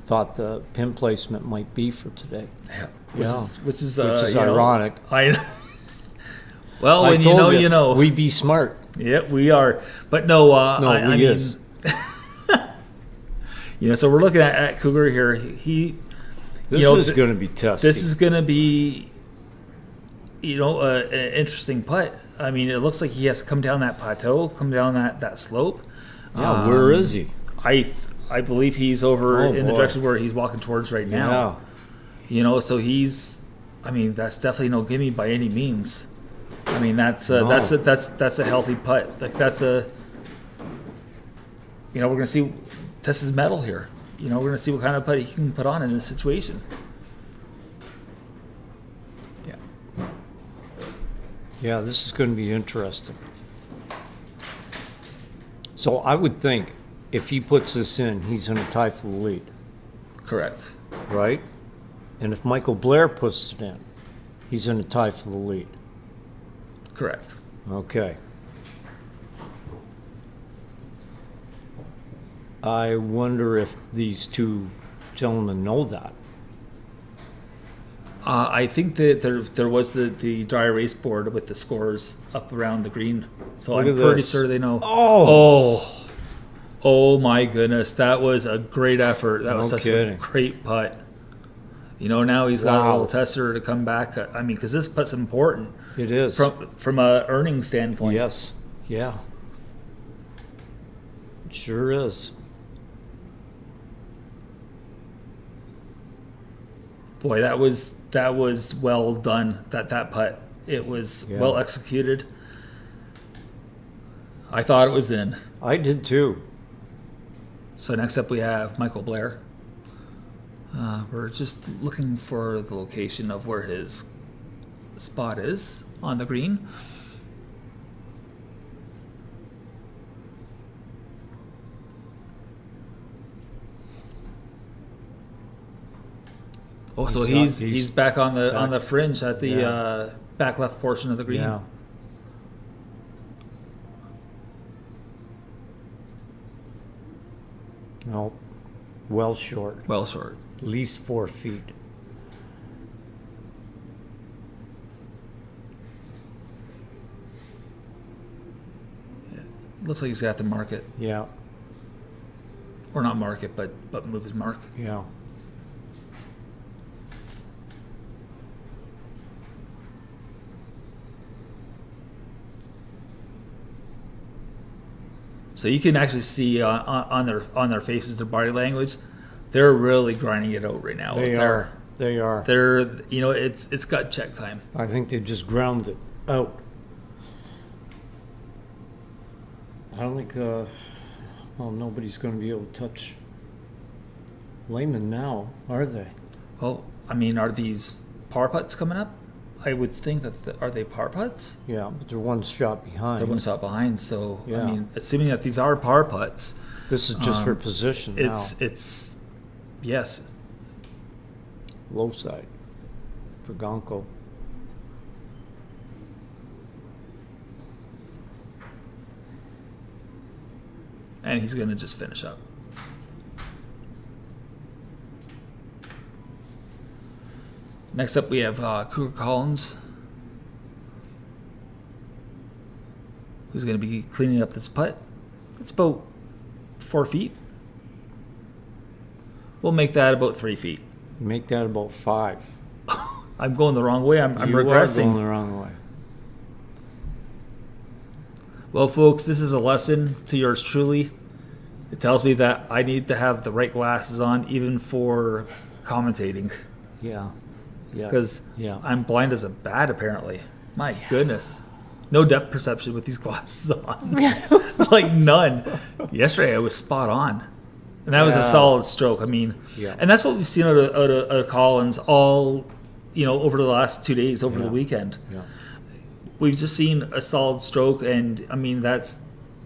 Speaker 2: thought the pin placement might be for today.
Speaker 1: Yeah.
Speaker 2: Yeah.
Speaker 1: Which is
Speaker 2: you know, ironic.
Speaker 1: I know. Well,
Speaker 2: I
Speaker 1: when you
Speaker 2: told
Speaker 1: know, you know.
Speaker 2: We be smart.
Speaker 1: Yeah, we are. But no, I mean,
Speaker 2: is.
Speaker 1: so we're looking at Cougar here. He
Speaker 2: This
Speaker 1: you know,
Speaker 2: is going to be testy.
Speaker 1: This is going to be, an interesting putt. I mean, it looks like he has to come down that plateau, come down that slope.
Speaker 2: Yeah, where is he?
Speaker 1: I believe he's over in the
Speaker 2: boy.
Speaker 1: direction where he's walking towards right now.
Speaker 2: Yeah.
Speaker 1: So he's. I mean, that's definitely no gimme by any means. I mean, that's
Speaker 2: No.
Speaker 1: a healthy putt. Like that's a. We're gonna see, test his metal here. We're gonna see what kind of putt he can put on in this situation. Yeah.
Speaker 2: Yeah, this is going to be interesting. So I would think if he puts this in, he's going to tie for the lead,
Speaker 1: Correct.
Speaker 2: right? And if Michael Blair puts it in, he's going to tie for the lead.
Speaker 1: Correct.
Speaker 2: Okay. I wonder if these two gentlemen know that.
Speaker 1: I think that there was the dry erase board with the scores up around the green, so
Speaker 2: Look
Speaker 1: I'm
Speaker 2: at
Speaker 1: pretty
Speaker 2: this.
Speaker 1: sure they know.
Speaker 2: Oh,
Speaker 1: My goodness, that was a great effort. That was
Speaker 2: No
Speaker 1: such
Speaker 2: kidding.
Speaker 1: a great putt. Now he's got a
Speaker 2: Wow.
Speaker 1: little tester to come back. I mean, because this putt's important
Speaker 2: it is.
Speaker 1: from a earning standpoint.
Speaker 2: Yes. Yeah. It sure is.
Speaker 1: Boy, that was well done. That putt, it was
Speaker 2: Yeah.
Speaker 1: well executed. I thought it was in.
Speaker 2: I did too.
Speaker 1: So next up we have Michael Blair. We're just looking for the location of where his spot is on the green. Oh, so he's back on the fringe at the back left portion of the green.
Speaker 2: Yeah. No. Well short.
Speaker 1: Well short.
Speaker 2: At least 4 feet.
Speaker 1: Looks like he's got to mark it,
Speaker 2: Yeah.
Speaker 1: or not mark it, but move his mark.
Speaker 2: Yeah.
Speaker 1: So you can actually see on their faces, their body language, they're really grinding it out right now.
Speaker 2: They are. They are.
Speaker 1: They're it's gut check time.
Speaker 2: I think they just ground it out. I don't think nobody's going to be able to touch Lehman now, are they?
Speaker 1: Well, I mean, are these par putts coming up? I would think that are they par putts?
Speaker 2: Yeah, but they're one shot behind.
Speaker 1: They're one shot behind. So
Speaker 2: Yeah.
Speaker 1: I mean, assuming that these are par putts,
Speaker 2: This is just for position
Speaker 1: it's yes.
Speaker 2: Low side for Gonko.
Speaker 1: And he's going to just finish up. Next up, we have Cougar Collins, who's going to be cleaning up this putt. It's about 4 feet. We'll make that about 3 feet.
Speaker 2: Make that about 5.
Speaker 1: I'm going the wrong way. I'm
Speaker 2: You
Speaker 1: regressing.
Speaker 2: are going the wrong way.
Speaker 1: Well, folks, this is a lesson to yours truly. it tells me that I need to have the right glasses on, even for commentating,
Speaker 2: Yeah. Yeah.
Speaker 1: because
Speaker 2: Yeah.
Speaker 1: I'm blind as a bat. Apparently, my goodness, no depth perception with these glasses on, like none. Yesterday, I was spot on, and that was a
Speaker 2: Yeah.
Speaker 1: solid stroke. I mean,
Speaker 2: Yeah.
Speaker 1: and that's what we've seen out of Collins all, over the last 2 days, over the
Speaker 2: Yeah.
Speaker 1: weekend.
Speaker 2: Yeah.
Speaker 1: We've just seen a solid stroke, and I mean that's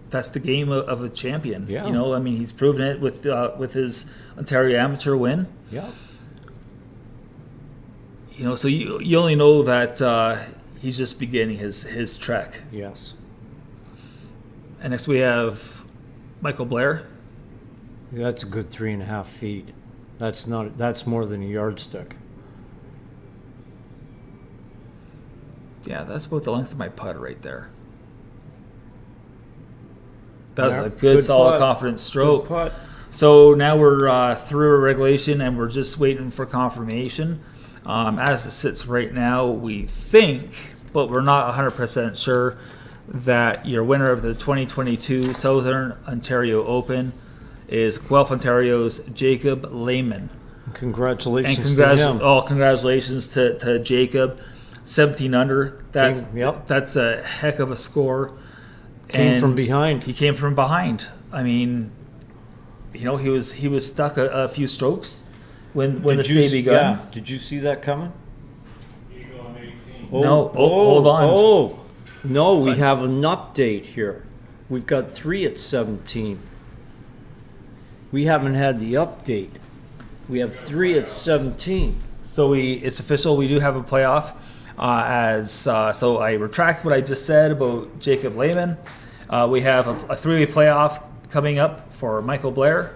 Speaker 1: the game of a champion.
Speaker 2: Yeah.
Speaker 1: I mean he's proven it with his Ontario Amateur win.
Speaker 2: Yeah.
Speaker 1: So you only know that he's just beginning his trek.
Speaker 2: Yes.
Speaker 1: And next we have Michael Blair.
Speaker 2: That's a good 3.5 feet. That's more than a yardstick.
Speaker 1: Yeah, that's about the length of my putt right there. That was
Speaker 2: Yeah,
Speaker 1: a good solid,
Speaker 2: putt.
Speaker 1: confident stroke.
Speaker 2: Good putt.
Speaker 1: So now we're through a regulation, and we're just waiting for confirmation. As it sits right now, we think, but we're not 100% sure, that your winner of the 2022 Southern Ontario Open is Guelph, Ontario's Jacob Lehman.
Speaker 2: Congratulations
Speaker 1: And
Speaker 2: to him.
Speaker 1: congratulations to Jacob. 17 under. That's
Speaker 2: Yep.
Speaker 1: that's a heck of a score.
Speaker 2: Came
Speaker 1: And
Speaker 2: from behind.
Speaker 1: He came from behind. I mean, he was stuck a few strokes when the stay begun.
Speaker 2: Yeah. Did you see that coming?
Speaker 1: No. Hold on.
Speaker 2: Oh, no, we have an update here. We've got 3 at 17. We haven't had the update. We have 3 at 17.
Speaker 1: So it's official. We do have a playoff. So I retract what I just said about Jacob Lehman. We have a 3-way playoff coming up for Michael Blair,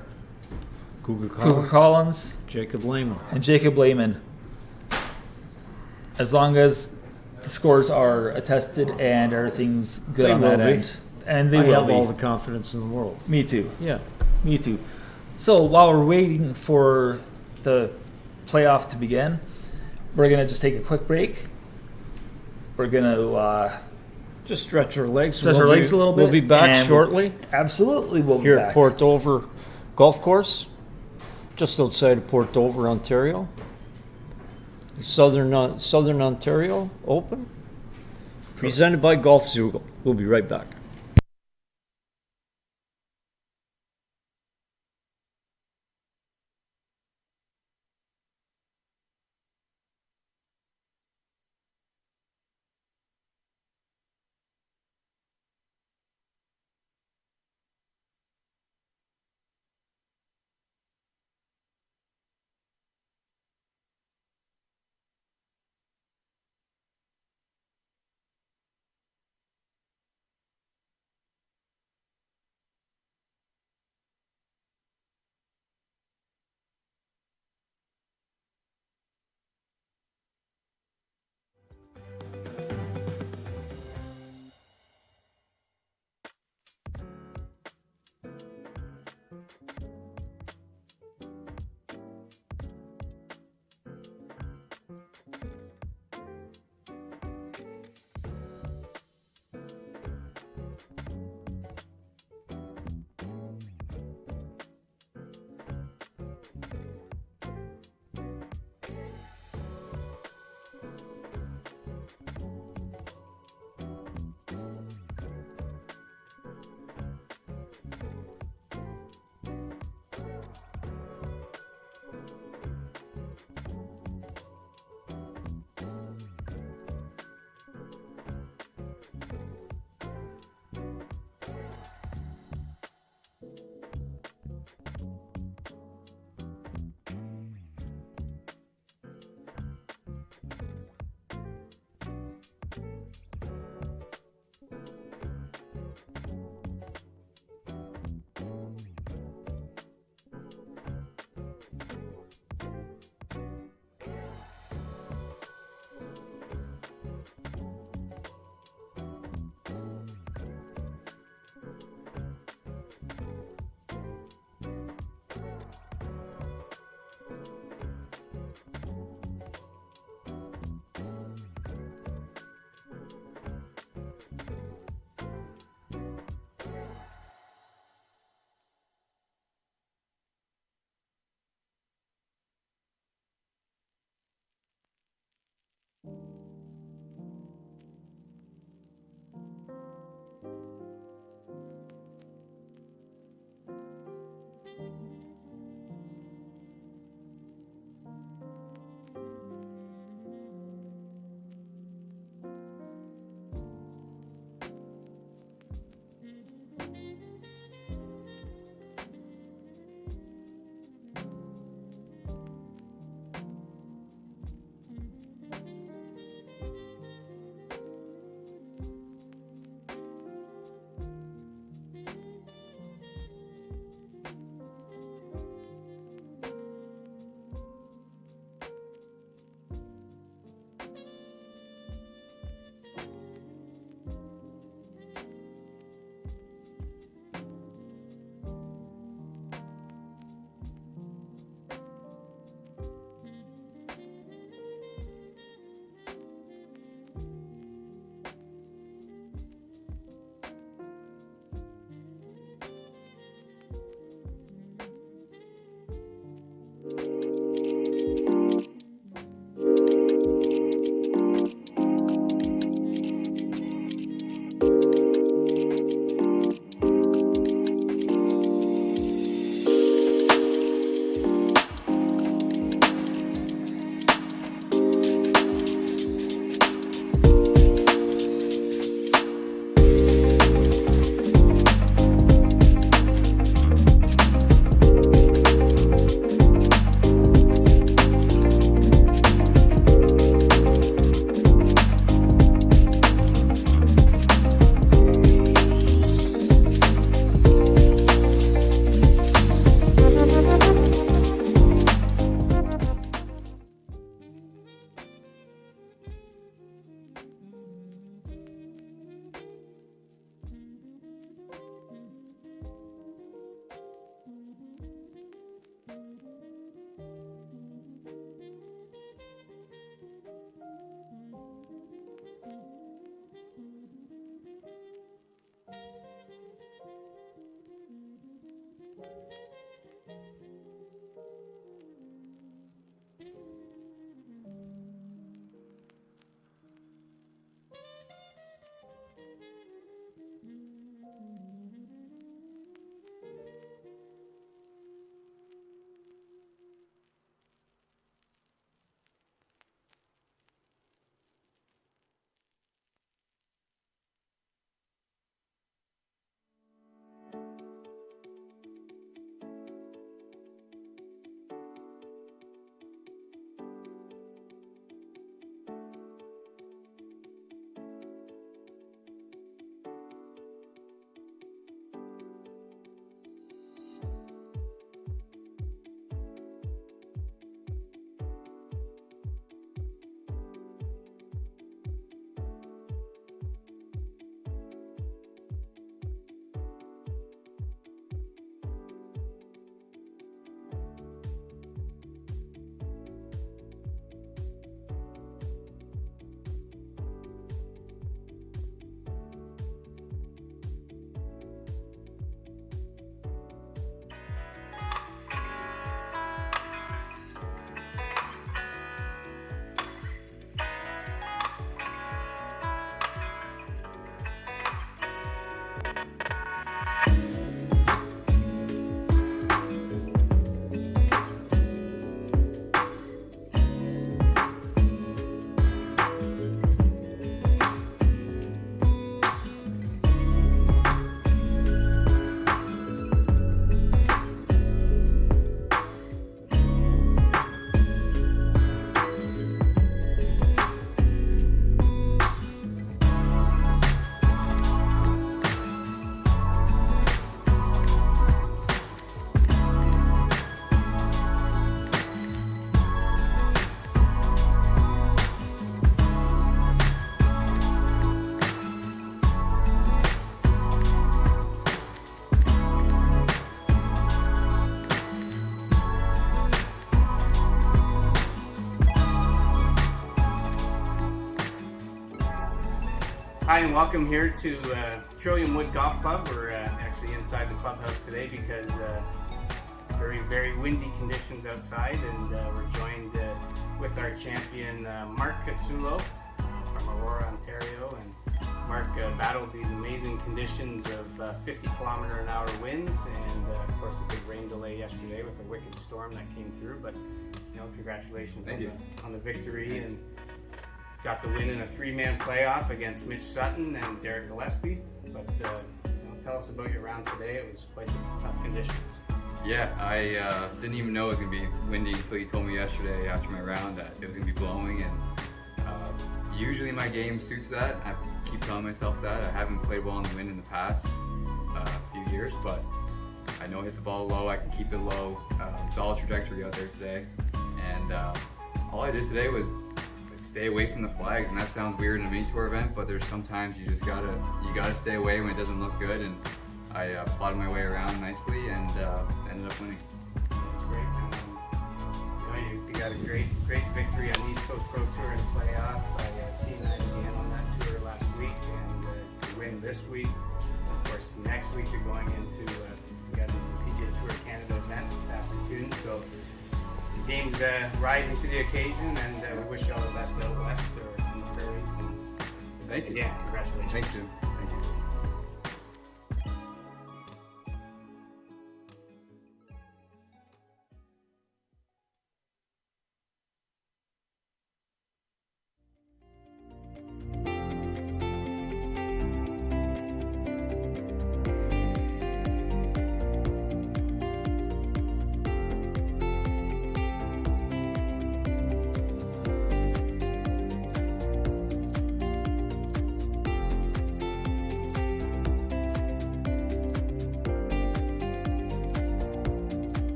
Speaker 1: Cougar Collins,
Speaker 2: Jacob Lehman.
Speaker 1: and Jacob Lehman. As long as the scores are attested and everything's good
Speaker 2: They
Speaker 1: on
Speaker 2: will
Speaker 1: that
Speaker 2: be.
Speaker 1: end. And they
Speaker 2: I
Speaker 1: will
Speaker 2: have
Speaker 1: be.
Speaker 2: all the confidence in the world.
Speaker 1: Me too.
Speaker 2: Yeah.
Speaker 1: Me too. So while we're waiting for the playoff to begin, we're going to just take a quick break. We're going to
Speaker 2: Just stretch our legs.
Speaker 1: stretch our legs a little bit.
Speaker 2: We'll be back
Speaker 1: and
Speaker 2: shortly.
Speaker 1: Absolutely, we'll
Speaker 2: Here
Speaker 1: be
Speaker 2: at
Speaker 1: back.
Speaker 2: Port Dover Golf Course, just outside of Port Dover, Ontario. Southern Ontario Open, presented by Golf Zoogle. We'll be right back.
Speaker 3: Hi, and welcome here to Trillium Wood Golf Club. We're actually inside the clubhouse today because very, very windy conditions outside, and we're joined with our champion Mark Casulo from Aurora, Ontario. And Mark battled these amazing conditions of 50-kilometer-an-hour winds, and of course a big rain delay yesterday with a wicked storm that came through. But congratulations on the victory.
Speaker 4: Thanks.
Speaker 3: And got the win in a three-man playoff against Mitch Sutton and Derek Gillespie. But tell us about your round today. It was quite tough conditions.
Speaker 4: Yeah, I didn't even know it was going to be windy until you told me yesterday after my round that it was going to be blowing. And usually my game suits that. I keep telling myself that. I haven't played well in the wind in the past few years, but I know I hit the ball low. I can keep it low. It's all trajectory out there today. And all I did today was stay away from the flags, and that sounds weird in a mini tour event, but there's sometimes you just gotta stay away when it doesn't look good. And I plotted my way around nicely and ended up winning.
Speaker 3: That's great. You got a great victory on the East Coast Pro Tour in the playoff. Team 9 again on that tour last week, and you win this week. Of course, next week you're going into you got this PGA Tour Canada event in Saskatoon. So the game's rising to the occasion, and we wish you all the best out west in the prairies. And
Speaker 4: Thank you.
Speaker 3: Yeah, congratulations.
Speaker 4: Thanks, Jim. Thank you.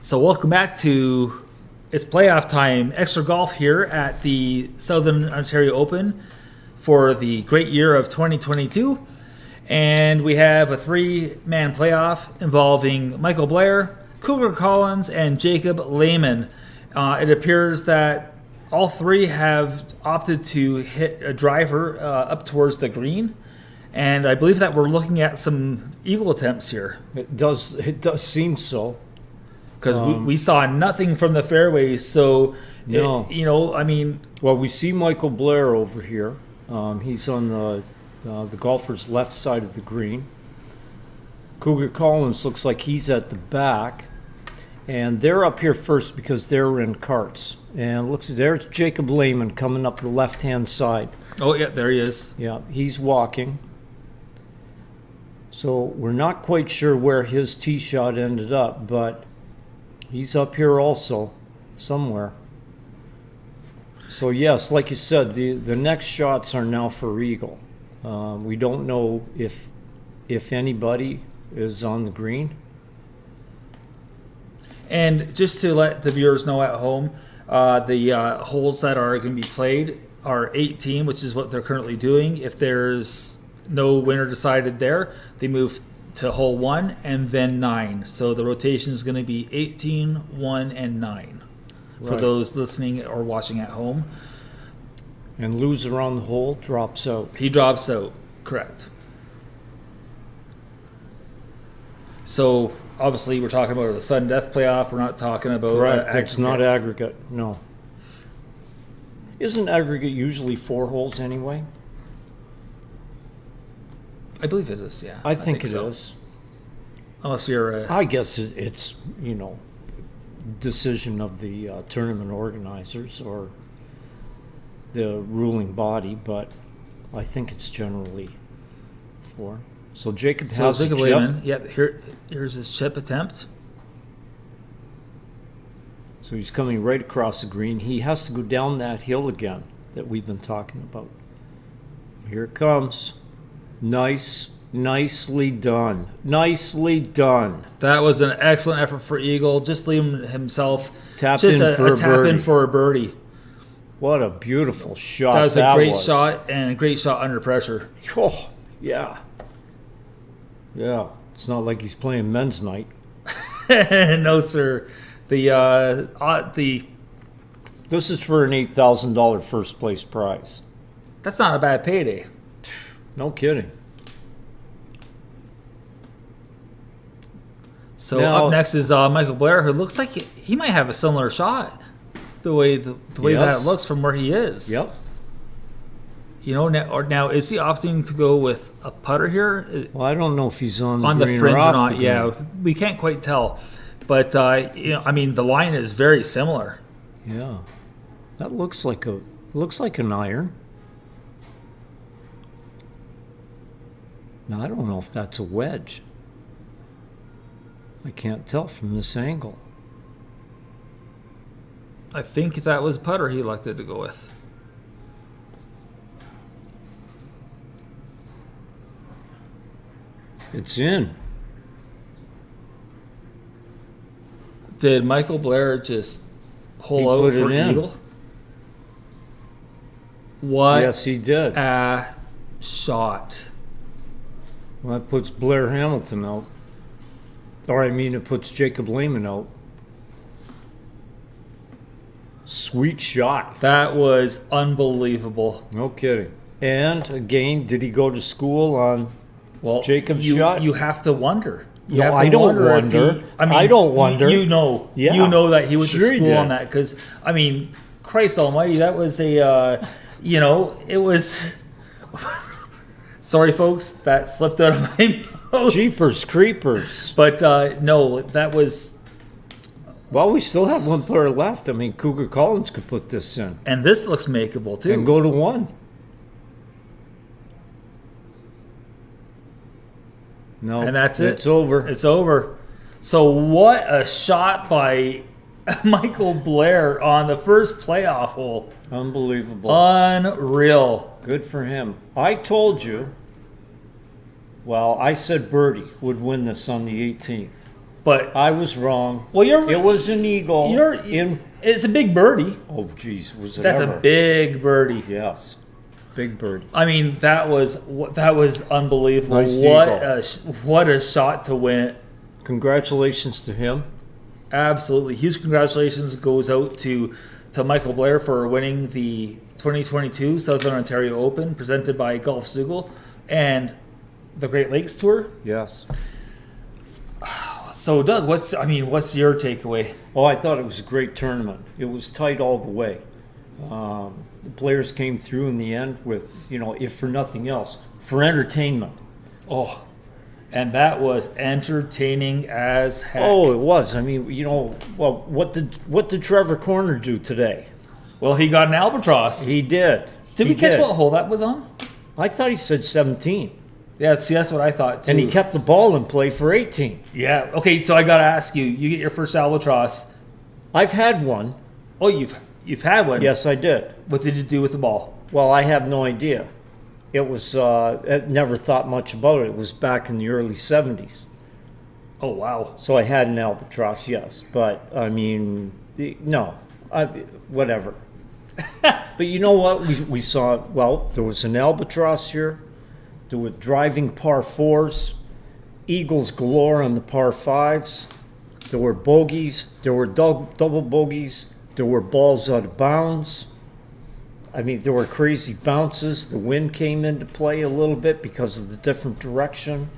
Speaker 1: So welcome back to It's playoff time. Extra golf here at the Southern Ontario Open for the great year of 2022. And we have a 3-man playoff involving Michael Blair, Cougar Collins, and Jacob Lehman. It appears that all three have opted to hit a driver up towards the green. And I believe that we're looking at some eagle attempts here.
Speaker 2: It does seem so.
Speaker 1: Because we saw nothing from the fairway, so
Speaker 2: No.
Speaker 1: Well,
Speaker 2: we see Michael Blair over here. He's on the golfer's left side of the green. Cougar Collins looks like he's at the back, and they're up here first because they're in carts. And there's Jacob Lehman coming up the left-hand side.
Speaker 1: Oh yeah, there he is.
Speaker 2: Yeah, he's walking. So we're not quite sure where his tee shot ended up, but he's up here also, somewhere. So yes, like you said, the next shots are now for eagle. We don't know if anybody is on the green.
Speaker 1: And just to let the viewers know at home, the holes that are going to be played are 18, which is what they're currently doing. If there's no winner decided there, they move to hole 1 and then 9. So the rotation is going to be 18, 1, and 9 for
Speaker 2: Right.
Speaker 1: those listening or watching at home.
Speaker 2: And loser on the hole drops out.
Speaker 1: He drops out, correct. So obviously we're talking about the sudden death playoff. We're not talking about
Speaker 2: Right, it's not aggregate, no. Isn't aggregate usually 4 holes anyway?
Speaker 1: I believe it is, yeah.
Speaker 2: I think it
Speaker 1: so.
Speaker 2: is.
Speaker 1: Unless you're
Speaker 2: I guess it's, decision of the tournament organizers or the ruling body, but I think it's generally 4. So Jacob has a chip.
Speaker 1: Lehman, yep, here's his chip attempt.
Speaker 2: So he's coming right across the green. He has to go down that hill again that we've been talking about. Here it comes. Nicely done. Nicely done.
Speaker 1: That was an excellent effort for Eagle. Just Lehman himself.
Speaker 2: Tapped
Speaker 1: just
Speaker 2: in for a
Speaker 1: tap
Speaker 2: birdie.
Speaker 1: in for a birdie.
Speaker 2: What a beautiful shot
Speaker 1: That was a great
Speaker 2: was.
Speaker 1: shot and a great shot under pressure.
Speaker 2: Oh, yeah. Yeah. It's not like he's playing men's night.
Speaker 1: No, sir. The
Speaker 2: This is for an $8,000 first place prize.
Speaker 1: That's not a bad payday.
Speaker 2: No kidding.
Speaker 1: So
Speaker 2: Now-
Speaker 1: up next is Michael Blair, who looks like he might have a similar shot. The way that
Speaker 2: Yes.
Speaker 1: it looks from where he is.
Speaker 2: Yep.
Speaker 1: Now is he opting to go with a putter here?
Speaker 2: Well, I don't know if he's on
Speaker 1: On the
Speaker 2: green
Speaker 1: fringe
Speaker 2: or
Speaker 1: or
Speaker 2: off
Speaker 1: not?
Speaker 2: the green.
Speaker 1: Yeah, we can't quite tell. But the line is very similar.
Speaker 2: Yeah. That looks like an iron. Now I don't know if that's a wedge. I can't tell from this angle.
Speaker 1: I think that was putter he elected to go with.
Speaker 2: It's in.
Speaker 1: Did Michael Blair just hole out
Speaker 2: put it
Speaker 1: for
Speaker 2: in.
Speaker 1: eagle? What?
Speaker 2: Yes, he did.
Speaker 1: A shot.
Speaker 2: Well, that puts Blair Hamilton out. Or it puts Jacob Lehman out. Sweet shot.
Speaker 1: That was unbelievable.
Speaker 2: No kidding. And again, did he go to school on Jacob's shot?
Speaker 1: You have to wonder. You
Speaker 2: No,
Speaker 1: have to
Speaker 2: I don't
Speaker 1: wonder if
Speaker 2: wonder.
Speaker 1: he-
Speaker 2: I don't wonder.
Speaker 1: You know.
Speaker 2: Yeah.
Speaker 1: You know that he went
Speaker 2: Sure
Speaker 1: to
Speaker 2: he
Speaker 1: school
Speaker 2: did.
Speaker 1: on that because Christ Almighty, that was a it was. Sorry, folks, that slipped out of my mouth.
Speaker 2: Jeepers creepers.
Speaker 1: But no, that was.
Speaker 2: Well, we still have one player left. Cougar Collins could put this in.
Speaker 1: And this looks makeable too.
Speaker 2: And go to 1. No,
Speaker 1: And that's it.
Speaker 2: It's over.
Speaker 1: It's over. So what a shot by Michael Blair on the first playoff hole.
Speaker 2: Unbelievable.
Speaker 1: Unreal.
Speaker 2: Good for him. I told you. Well, I said birdie would win this on the 18th.
Speaker 1: But
Speaker 2: I was wrong.
Speaker 1: well,
Speaker 2: It was an eagle.
Speaker 1: It's a big birdie.
Speaker 2: Oh, geez, was it
Speaker 1: That's
Speaker 2: ever?
Speaker 1: a big birdie.
Speaker 2: Yes, big birdie.
Speaker 1: I mean, that was unbelievable.
Speaker 2: Nice
Speaker 1: What a shot to win it.
Speaker 2: Congratulations to him.
Speaker 1: Absolutely. Huge congratulations goes out to Michael Blair for winning the 2022 Southern Ontario Open presented by Golfsugel and the Great Lakes Tour.
Speaker 2: Yes.
Speaker 1: So Doug, what's your takeaway?
Speaker 2: Oh, I thought it was a great tournament. It was tight all the way. The players came through in the end with, if for nothing else, for entertainment.
Speaker 1: Oh, and that was entertaining as heck.
Speaker 2: Oh, it was. I mean, well, what did Trevor Corner do today?
Speaker 1: Well, he got an albatross.
Speaker 2: He did.
Speaker 1: Did we catch what hole that was on?
Speaker 2: I thought he said 17.
Speaker 1: Yeah, see, that's what I thought too.
Speaker 2: And he kept the ball in play for 18.
Speaker 1: Yeah. Okay, so I got to ask you. You get your first albatross.
Speaker 2: I've had one.
Speaker 1: Oh, you've had one.
Speaker 2: Yes, I did.
Speaker 1: What did you do with the ball?
Speaker 2: Well, I have no idea. It was. I never thought much about it. It was back in the early 70s.
Speaker 1: Oh wow.
Speaker 2: So I had an albatross, yes, but I mean, no, whatever. But you know what? We saw. Well, there was an albatross here. There were driving par fours, eagles galore on the par fives. There were bogeys. There were double bogeys. There were balls out of bounds. I mean, there were crazy bounces. The wind came into play a little bit because of the different direction.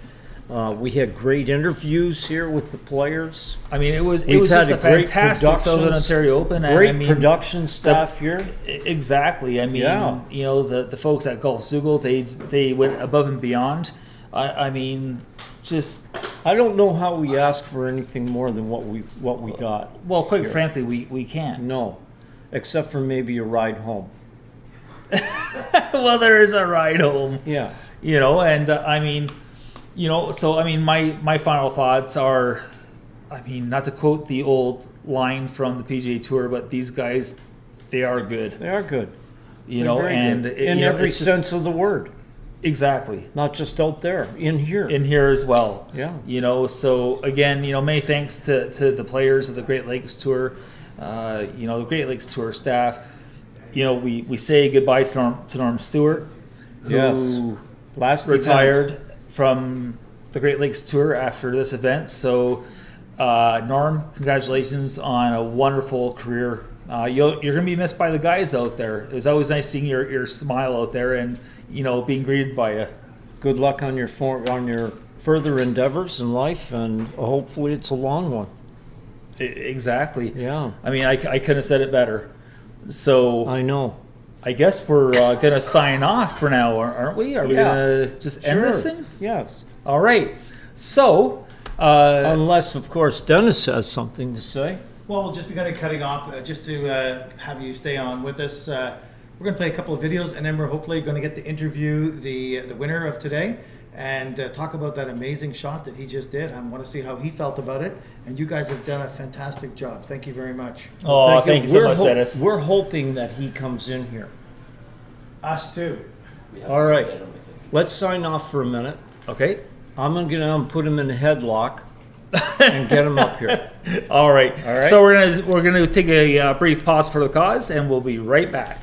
Speaker 2: We had great interviews here with the players.
Speaker 1: I mean, it was just a fantastic Southern Ontario Open.
Speaker 2: Great production staff here.
Speaker 1: Exactly. I mean, the folks at Golfsugel, they went above and beyond. I mean, just
Speaker 2: I don't know how we asked for anything more than what we got.
Speaker 1: Well, quite frankly, we can't.
Speaker 2: No, except for maybe a ride home.
Speaker 1: Well, there is a ride home.
Speaker 2: Yeah.
Speaker 1: And I mean. My final thoughts are, not to quote the old line from the PGA Tour, but these guys, they are good.
Speaker 2: They are good.
Speaker 1: In
Speaker 2: every sense of the word.
Speaker 1: Exactly.
Speaker 2: Not just out there, in here.
Speaker 1: In here as well.
Speaker 2: Yeah.
Speaker 1: So again, many thanks to the players of the Great Lakes Tour, the Great Lakes Tour staff. We say goodbye to Norm Stewart, who
Speaker 2: last
Speaker 1: retired from the Great Lakes Tour after this event. So, Norm, congratulations on a wonderful career. You're going to be missed by the guys out there. It was always nice seeing your smile out there and being greeted by you.
Speaker 2: Good luck on your further endeavors in life, and hopefully it's a long one.
Speaker 1: Exactly.
Speaker 2: Yeah.
Speaker 1: I couldn't have said it better. So
Speaker 2: I know.
Speaker 1: I guess we're going to sign off for now, aren't we? Are we going to just end this thing?
Speaker 2: Yes.
Speaker 1: All right. So,
Speaker 2: unless, of course, Dennis has something to say.
Speaker 12: Well, we'll just be kind of cutting off just to have you stay on with us. We're going to play a couple of videos, and then we're hopefully going to get to interview the winner of today and talk about that amazing shot that he just did. I want to see how he felt about it. And you guys have done a fantastic job. Thank you very much.
Speaker 1: Oh, thank you so much, Dennis.
Speaker 2: We're hoping that he comes in here.
Speaker 12: Us too.
Speaker 2: All right. Let's sign off for a minute.
Speaker 1: Okay.
Speaker 2: I'm going to put him in a headlock and get him up here.
Speaker 1: All right. So we're gonna take a brief pause for the cause, and we'll be right back.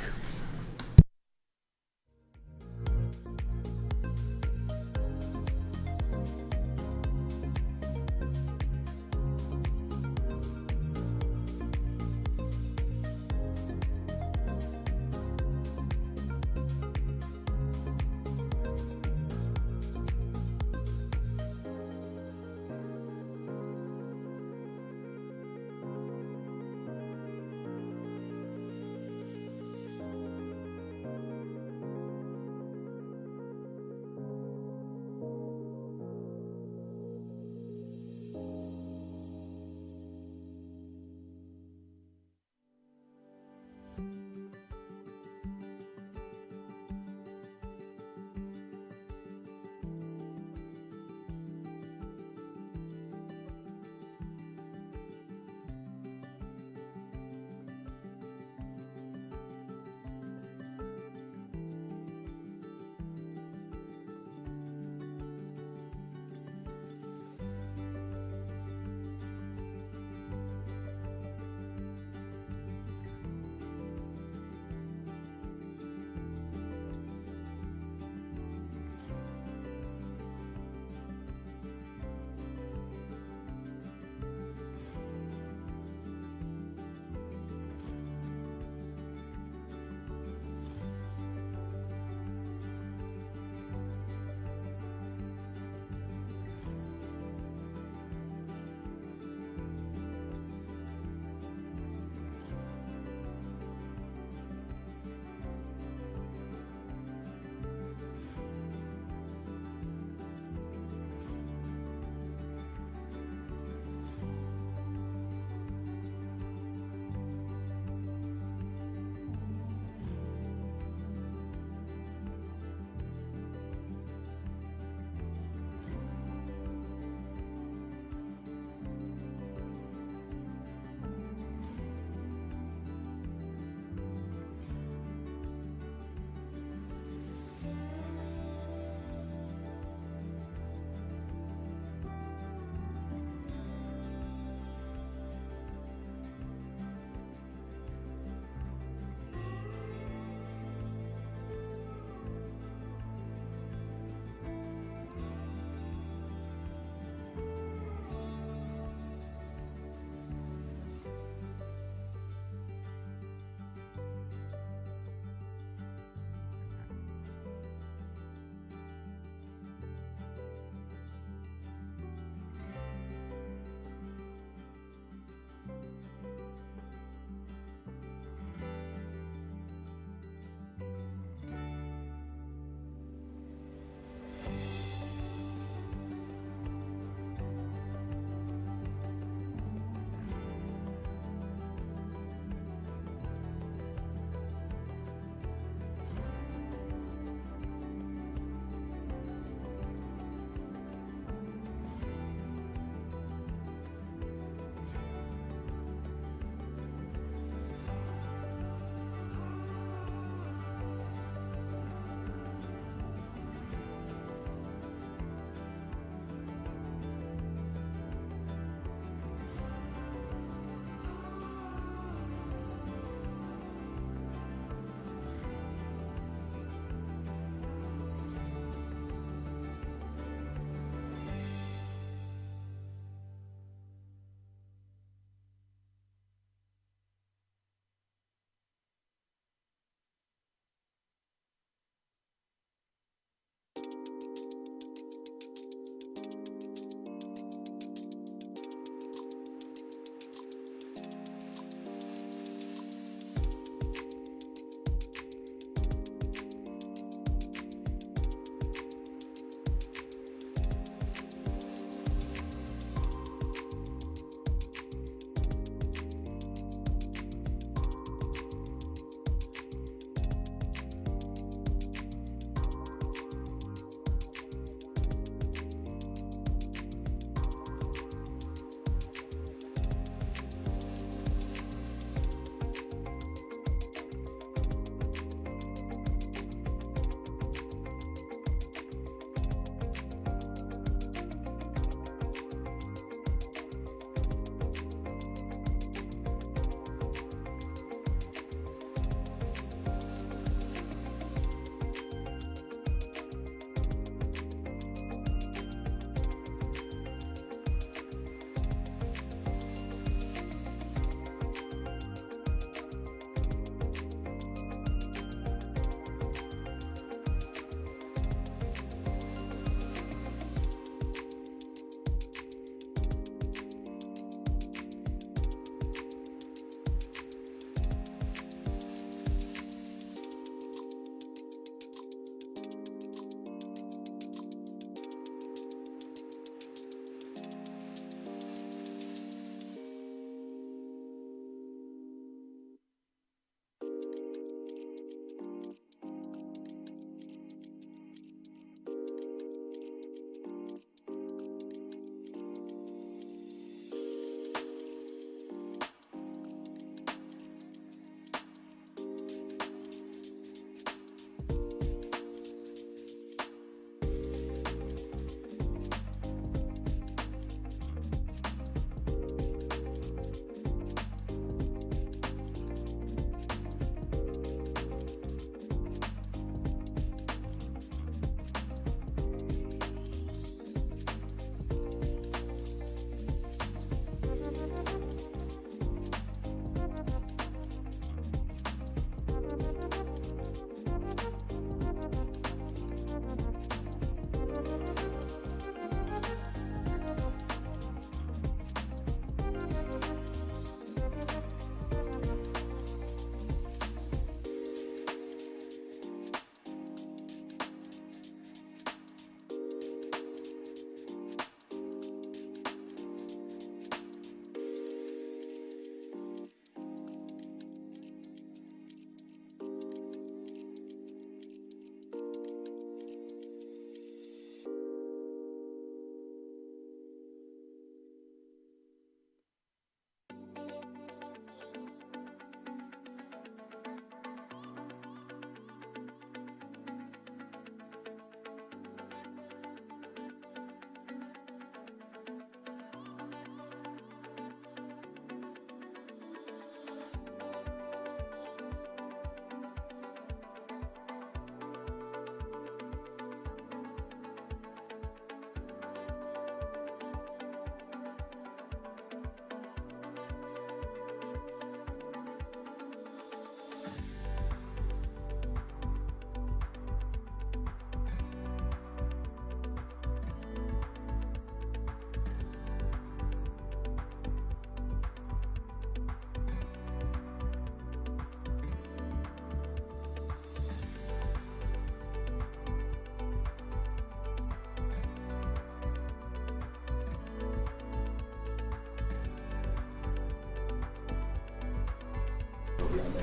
Speaker 15: we'll be on there.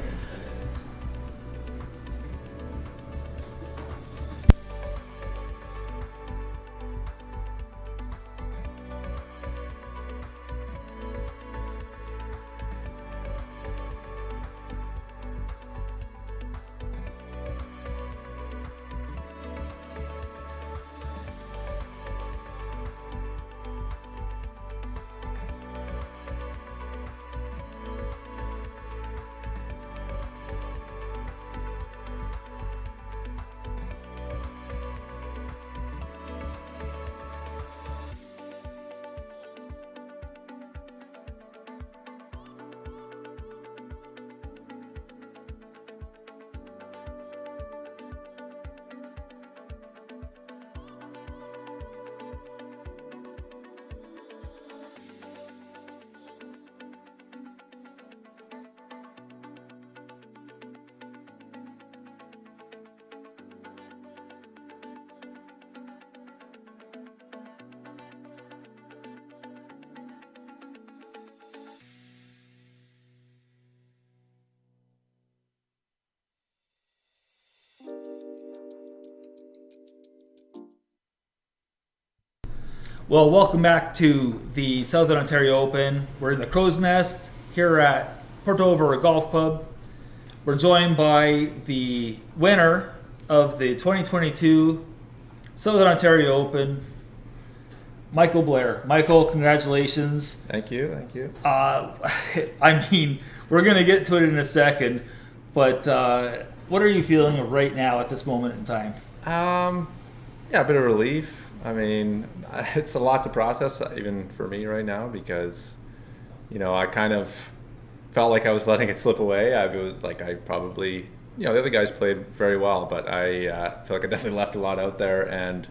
Speaker 1: Well, welcome back to the Southern Ontario Open. We're in the Crow's Nest here at Port Dover Golf Club. We're joined by the winner of the 2022 Southern Ontario Open, Michael Blair. Michael, congratulations.
Speaker 16: Thank you, thank you.
Speaker 1: I mean, we're going to get to it in a second, but what are you feeling right now at this moment in time?
Speaker 16: Yeah, a bit of relief. I mean, it's a lot to process, even for me right now, because, you know, I kind of felt like I was letting it slip away. I was like, I probably, you know, the other guys played very well, but I feel like I definitely left a lot out there and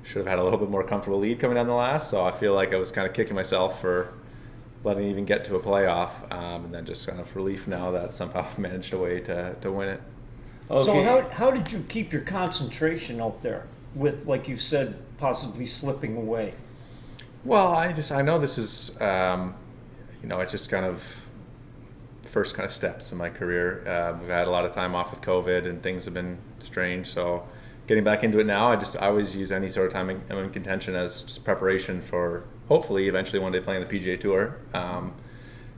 Speaker 16: should have had a little bit more comfortable lead coming down the last. So I feel like I was kind of kicking myself for letting it even get to a playoff, and then just kind of relief now that somehow I've managed a way to win it.
Speaker 2: Okay. So how did you keep your concentration out there with, like you said, possibly slipping away?
Speaker 16: Well, I know this is, you know, it's just kind of first kind of steps in my career. We've had a lot of time off with COVID and things have been strange. So getting back into it now, I always use any sort of time I'm in contention as just preparation for hopefully eventually one day playing the PGA Tour.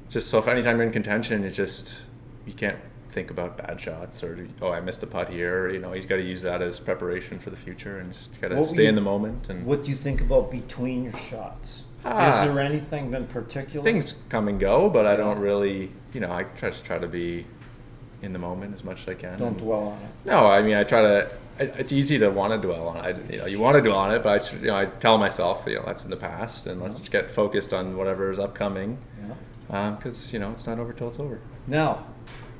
Speaker 16: Just so if anytime you're in contention, it's just, you can't think about bad shots or, oh, I missed a putt here. You know, you got to use that as preparation for the future and just got to stay in the moment. And
Speaker 2: what do you think about between your shots? Is there anything in particular?
Speaker 16: Things come and go, but I don't really, you know, I just try to be in the moment as much as I can.
Speaker 2: Don't dwell on it.
Speaker 16: No, I mean, I try to. It's easy to want to dwell on it. You know, you want to dwell on it, but I tell myself, you know, that's in the past, and let's get focused on whatever is upcoming. Because you know, it's not over till it's over.
Speaker 2: Now,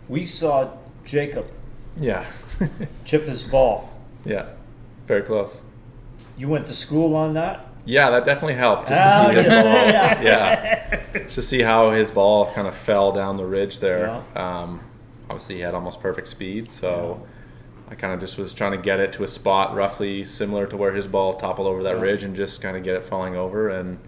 Speaker 2: we saw Jacob.
Speaker 16: Yeah.
Speaker 2: chip his ball.
Speaker 16: Yeah. Very close.
Speaker 2: You went to school on that?
Speaker 16: Yeah, that definitely helped. Just to see his ball. Yeah. To see how his ball kind of fell down the ridge there. Yeah. Obviously, he had almost perfect speed, so I kind of just was trying to get it to a spot roughly similar to where his ball toppled over that ridge and just kind of get it falling over. And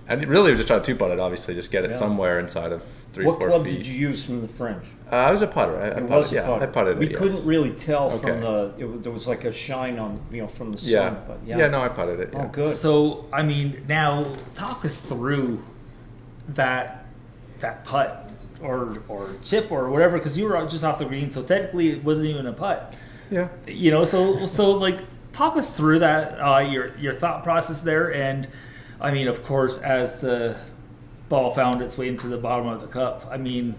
Speaker 16: really was just trying to two-putt it, obviously, just get it somewhere inside of 3-4 feet.
Speaker 2: What club did you use from the fringe?
Speaker 16: I was a putter. I putted
Speaker 2: We
Speaker 16: it,
Speaker 2: couldn't really tell from there was like a shine on, you know, from the sun. But
Speaker 16: yeah, I putted it. Yeah.
Speaker 2: Oh, good.
Speaker 1: So, I mean, now talk us through that putt or chip or whatever, because you were just off the green, so technically it wasn't even a putt.
Speaker 16: Yeah.
Speaker 1: You know, so like talk us through that, your thought process there, and I mean, of course, as the ball found its way into the bottom of the cup, I mean,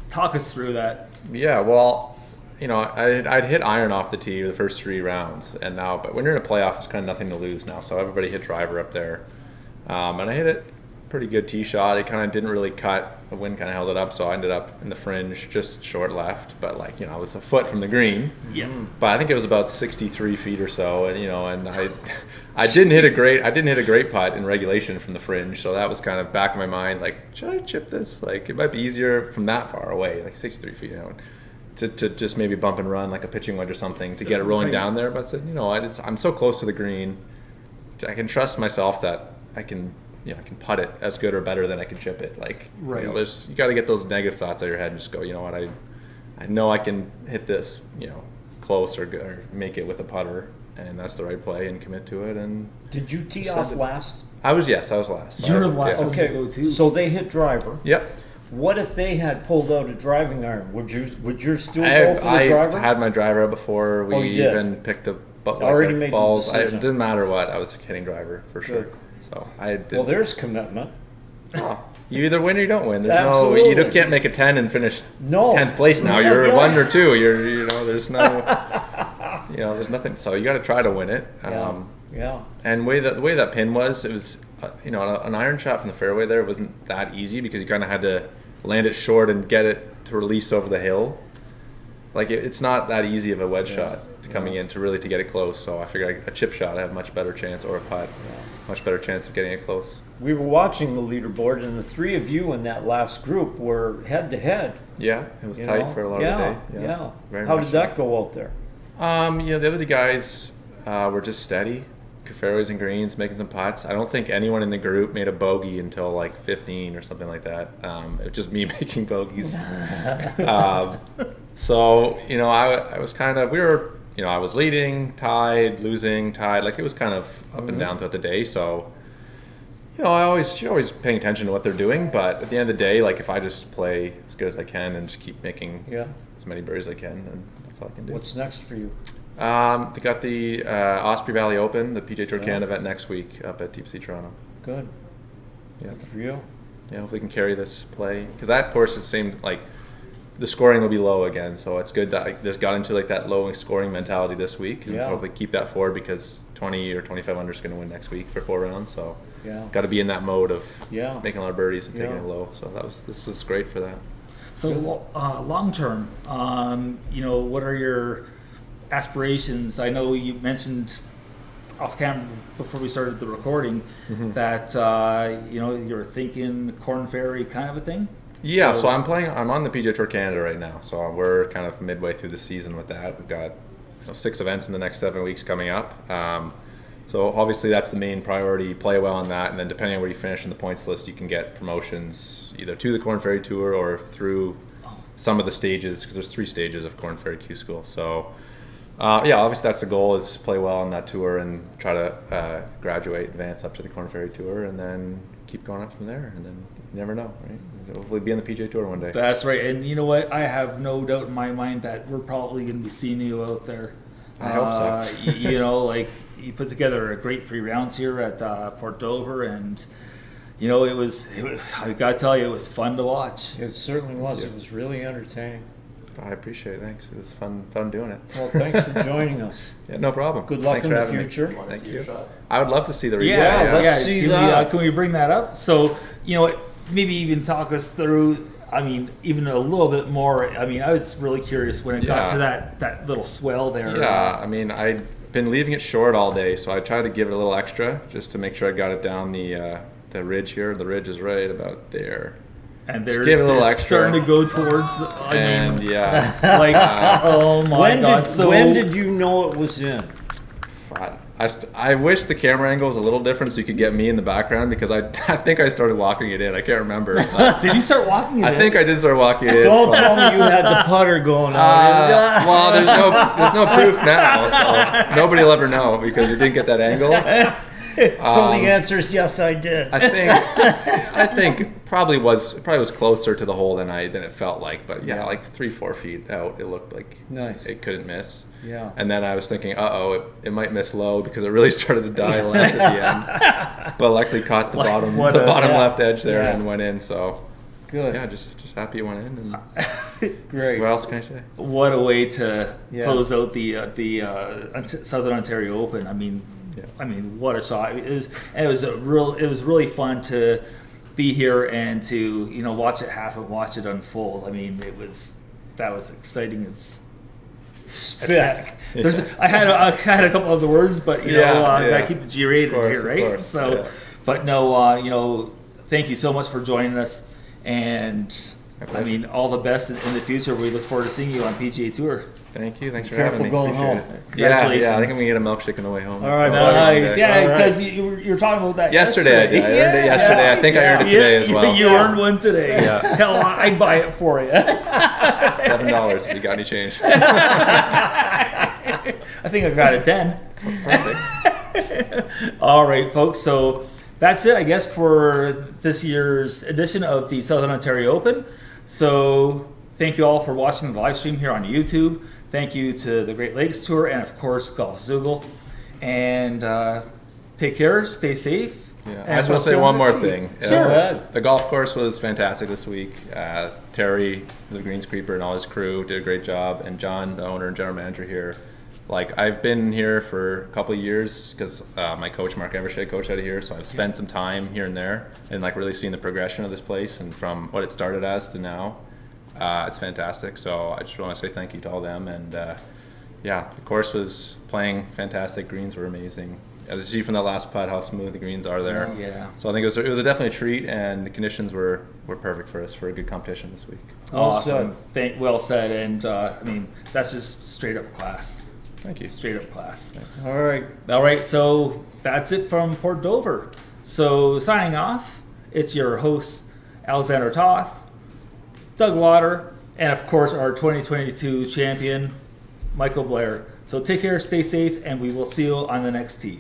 Speaker 1: talk us through that.
Speaker 16: Yeah, well, you know, I'd hit iron off the tee the first 3 rounds, and now, but when you're in a playoff, it's kind of nothing to lose now. So everybody hit driver up there, and I hit it pretty good tee shot. It kind of didn't really cut. The wind kind of held it up, so I ended up in the fringe, just short left. But like, you know, I was a foot from the green.
Speaker 1: Yeah.
Speaker 16: But I think it was about 63 feet or so, and you know, and I didn't hit a great putt in regulation from the fringe, so that was kind of back in my mind, like, should I chip this? Like, it might be easier from that far away, like 63 feet, you know, to just maybe bump and run like a pitching wedge or something to get it rolling down there. But I said, you know, I'm so close to the green, I can trust myself that I can I can putt it as good or better than I can chip it. Like,
Speaker 1: Right.
Speaker 16: you got to get those negative thoughts out of your head and just go, you know what, I know I can hit this, close or make it with a putter, and that's the right play, and commit to it. And
Speaker 2: Did you tee
Speaker 16: send
Speaker 2: off
Speaker 16: it.
Speaker 2: last?
Speaker 16: I was last. So
Speaker 1: You're
Speaker 16: I-
Speaker 1: the last
Speaker 16: yeah.
Speaker 1: one.
Speaker 2: Okay,
Speaker 1: go to.
Speaker 2: so they hit driver.
Speaker 16: Yep.
Speaker 2: What if they had pulled out a driving iron? Would you still
Speaker 16: I,
Speaker 2: go for the
Speaker 16: I
Speaker 2: driver?
Speaker 16: had my driver before we
Speaker 2: Oh, you did?
Speaker 16: even picked up
Speaker 2: Already made the
Speaker 16: balls. It
Speaker 2: decision.
Speaker 16: didn't matter what, I was hitting driver for sure.
Speaker 2: Good.
Speaker 16: So I did.
Speaker 2: Well, there's commitment.
Speaker 16: You either win or you don't win. There's
Speaker 2: Absolutely.
Speaker 16: you can't make a 10 and finish
Speaker 2: No.
Speaker 16: 10th place now.
Speaker 2: Yeah,
Speaker 16: You're
Speaker 2: yeah.
Speaker 16: 1 or 2. There's no, there's nothing. So you got to try to win it.
Speaker 2: Yeah.
Speaker 16: And the way that pin was, it was, an iron shot from the fairway there wasn't that easy because you kind of had to land it short and get it to release over the hill. Like it's not that easy of a wedge shot coming in to get it close. So I figured a chip shot I have a much better chance, or a putt, much better chance of getting it close.
Speaker 2: We were watching the leaderboard, and the three of you in that last group were head to head.
Speaker 16: Yeah, it was tight for a lot of the day.
Speaker 2: Yeah.
Speaker 16: Very
Speaker 2: How
Speaker 16: much
Speaker 2: did
Speaker 16: so.
Speaker 2: that go out there?
Speaker 16: The other two guys were just steady, good fairways and greens, making some putts. I don't think anyone in the group made a bogey until like 15 or something like that. It was just me making bogeys. So I was kind of, I was leading, tied, losing, tied. Like it was kind of up and down throughout the day. So you're always paying attention to what they're doing. But at the end of the day, like if I just play as good as I can and just keep making as many birdies as I can, then that's all I can do.
Speaker 2: What's next for you?
Speaker 16: They got the Osprey Valley Open, the PGA Tour Canada event next week up at Deep Sea Toronto.
Speaker 2: Good.
Speaker 16: Yeah.
Speaker 2: Good for you.
Speaker 16: Yeah, hopefully we can carry this play because that course is the same. Like the scoring will be low again, so it's good that I just got into like that low scoring mentality this week, and so hopefully keep that forward because 20 or 25 under is going to win next week for 4 rounds. So got to be in that mode of making a lot of birdies and taking it low. So this is great for that.
Speaker 1: So long term, what are your aspirations? I know you mentioned off camera before we started the recording that you're thinking Corn Ferry kind of a thing.
Speaker 16: Yeah, so I'm on the PGA Tour Canada right now, so we're kind of midway through the season with that. We've got 6 events in the next 7 weeks coming up. So obviously that's the main priority. Play well on that, and then depending on where you finish in the points list, you can get promotions either to the Corn Ferry Tour or through some of the stages, because there's 3 stages of Corn Ferry Q School. So obviously that's the goal, is play well on that tour and try to advance up to the Corn Ferry Tour, and then keep going up from there, and then you never know, right? Hopefully be on the PGA Tour one day.
Speaker 1: That's right, and you know what? I have no doubt in my mind that we're probably going to be seeing you out there.
Speaker 16: I hope so.
Speaker 1: Like you put together a great 3 rounds here at Port Dover, and it was I got to tell you, it was fun to watch.
Speaker 2: It certainly was. It was really entertaining.
Speaker 16: I appreciate it. Thanks. It was fun doing it.
Speaker 2: Well, thanks for joining us.
Speaker 16: Yeah, no problem.
Speaker 2: Good luck
Speaker 16: Thanks
Speaker 2: in
Speaker 16: for
Speaker 2: the
Speaker 16: having me.
Speaker 2: future.
Speaker 16: Thank you. I would love to see the replay.
Speaker 2: Yeah, let's see that.
Speaker 1: Can we bring that up? So, maybe even talk us through, even a little bit more. I was really curious when it got to that little swell there.
Speaker 16: Yeah, I'd been leaving it short all day, so I tried to give it a little extra just to make sure I got it down the ridge here. The ridge is right about there.
Speaker 1: And they're
Speaker 16: give it a little extra.
Speaker 1: Starting to go towards oh my God.
Speaker 2: When did you know it was in?
Speaker 16: I wish the camera angle was a little different so you could get me in the background, because I think I started walking it in. I can't remember.
Speaker 1: Did you start walking it in?
Speaker 16: I think I did start walking it in.
Speaker 2: Don't tell me you had the putter going on.
Speaker 16: Well, there's no proof now, so nobody will ever know because you didn't get that angle.
Speaker 2: So the answer is yes, I did.
Speaker 16: I think probably was closer to the hole than it felt like, but like 3-4 feet out, it looked like it couldn't miss.
Speaker 2: Yeah.
Speaker 16: And then I was thinking, it might miss low, because it really started to die left at the end. But luckily caught the bottom left edge there and went in. So
Speaker 2: good.
Speaker 16: Yeah, just happy it went in. And
Speaker 2: great.
Speaker 16: What else can I say?
Speaker 1: What a way to close out the Southern Ontario Open. What a shot! It was really fun to be here and to watch it happen, watch it unfold. That was exciting as heck. I had a couple other words, but gotta keep the G-rated here, right? So, but no, thank you so much for joining us, and
Speaker 16: My
Speaker 1: I
Speaker 16: pleasure.
Speaker 1: mean, all the best in the future. We look forward to seeing you on PGA Tour.
Speaker 16: Thank you. Thanks for
Speaker 1: Careful
Speaker 16: having me.
Speaker 1: going
Speaker 16: Appreciate
Speaker 1: home.
Speaker 16: it. Yeah,
Speaker 1: Congratulations.
Speaker 16: yeah. I think I'm gonna get a milkshake on the way home.
Speaker 1: All right,
Speaker 16: Probably one
Speaker 1: nice.
Speaker 16: day.
Speaker 1: Yeah,
Speaker 16: All right.
Speaker 1: because you were talking about that
Speaker 16: Yesterday I did. I earned it yesterday. I think I earned it today as well.
Speaker 1: You earned one today.
Speaker 16: Yeah.
Speaker 1: Hell, I'd buy it for you.
Speaker 16: $7 if you got any change.
Speaker 1: I think I got a 10.
Speaker 16: Perfect.
Speaker 1: All right, folks. So that's it, I guess, for this year's edition of the Southern Ontario Open. So thank you all for watching the live stream here on YouTube. Thank you to the Great Lakes Tour and, of course, Golf Zoogle. And take care, stay safe.
Speaker 16: Yeah,
Speaker 1: and
Speaker 16: I just want to say
Speaker 1: we'll
Speaker 16: one
Speaker 1: see
Speaker 16: more
Speaker 1: you next
Speaker 16: thing.
Speaker 1: week. Sure.
Speaker 16: The golf course was fantastic this week. Terry, the greenskeeper, and all his crew did a great job. And John, the owner and general manager here, like I've been here for a couple of years because my coach Mark Evershed coached out of here, so I've spent some time here and there and like really seeing the progression of this place and from what it started as to now. It's fantastic. So I just want to say thank you to all them. And yeah, the course was playing fantastic. Greens were amazing. As you see from the last putt, how smooth the greens are there.
Speaker 1: Yeah.
Speaker 16: So I think it was definitely a treat, and the conditions were perfect for us for a good competition this week.
Speaker 1: Awesome. Well said. And I mean, that's just straight up class.
Speaker 16: Thank you.
Speaker 1: Straight up class.
Speaker 6: All right.
Speaker 1: All right. So that's it from Port Dover. So signing off, it's your hosts, Alexander Toth, Doug Lauder, and of course our 2022 champion, Michael Blair. So take care, stay safe, and we will see you on the next tee.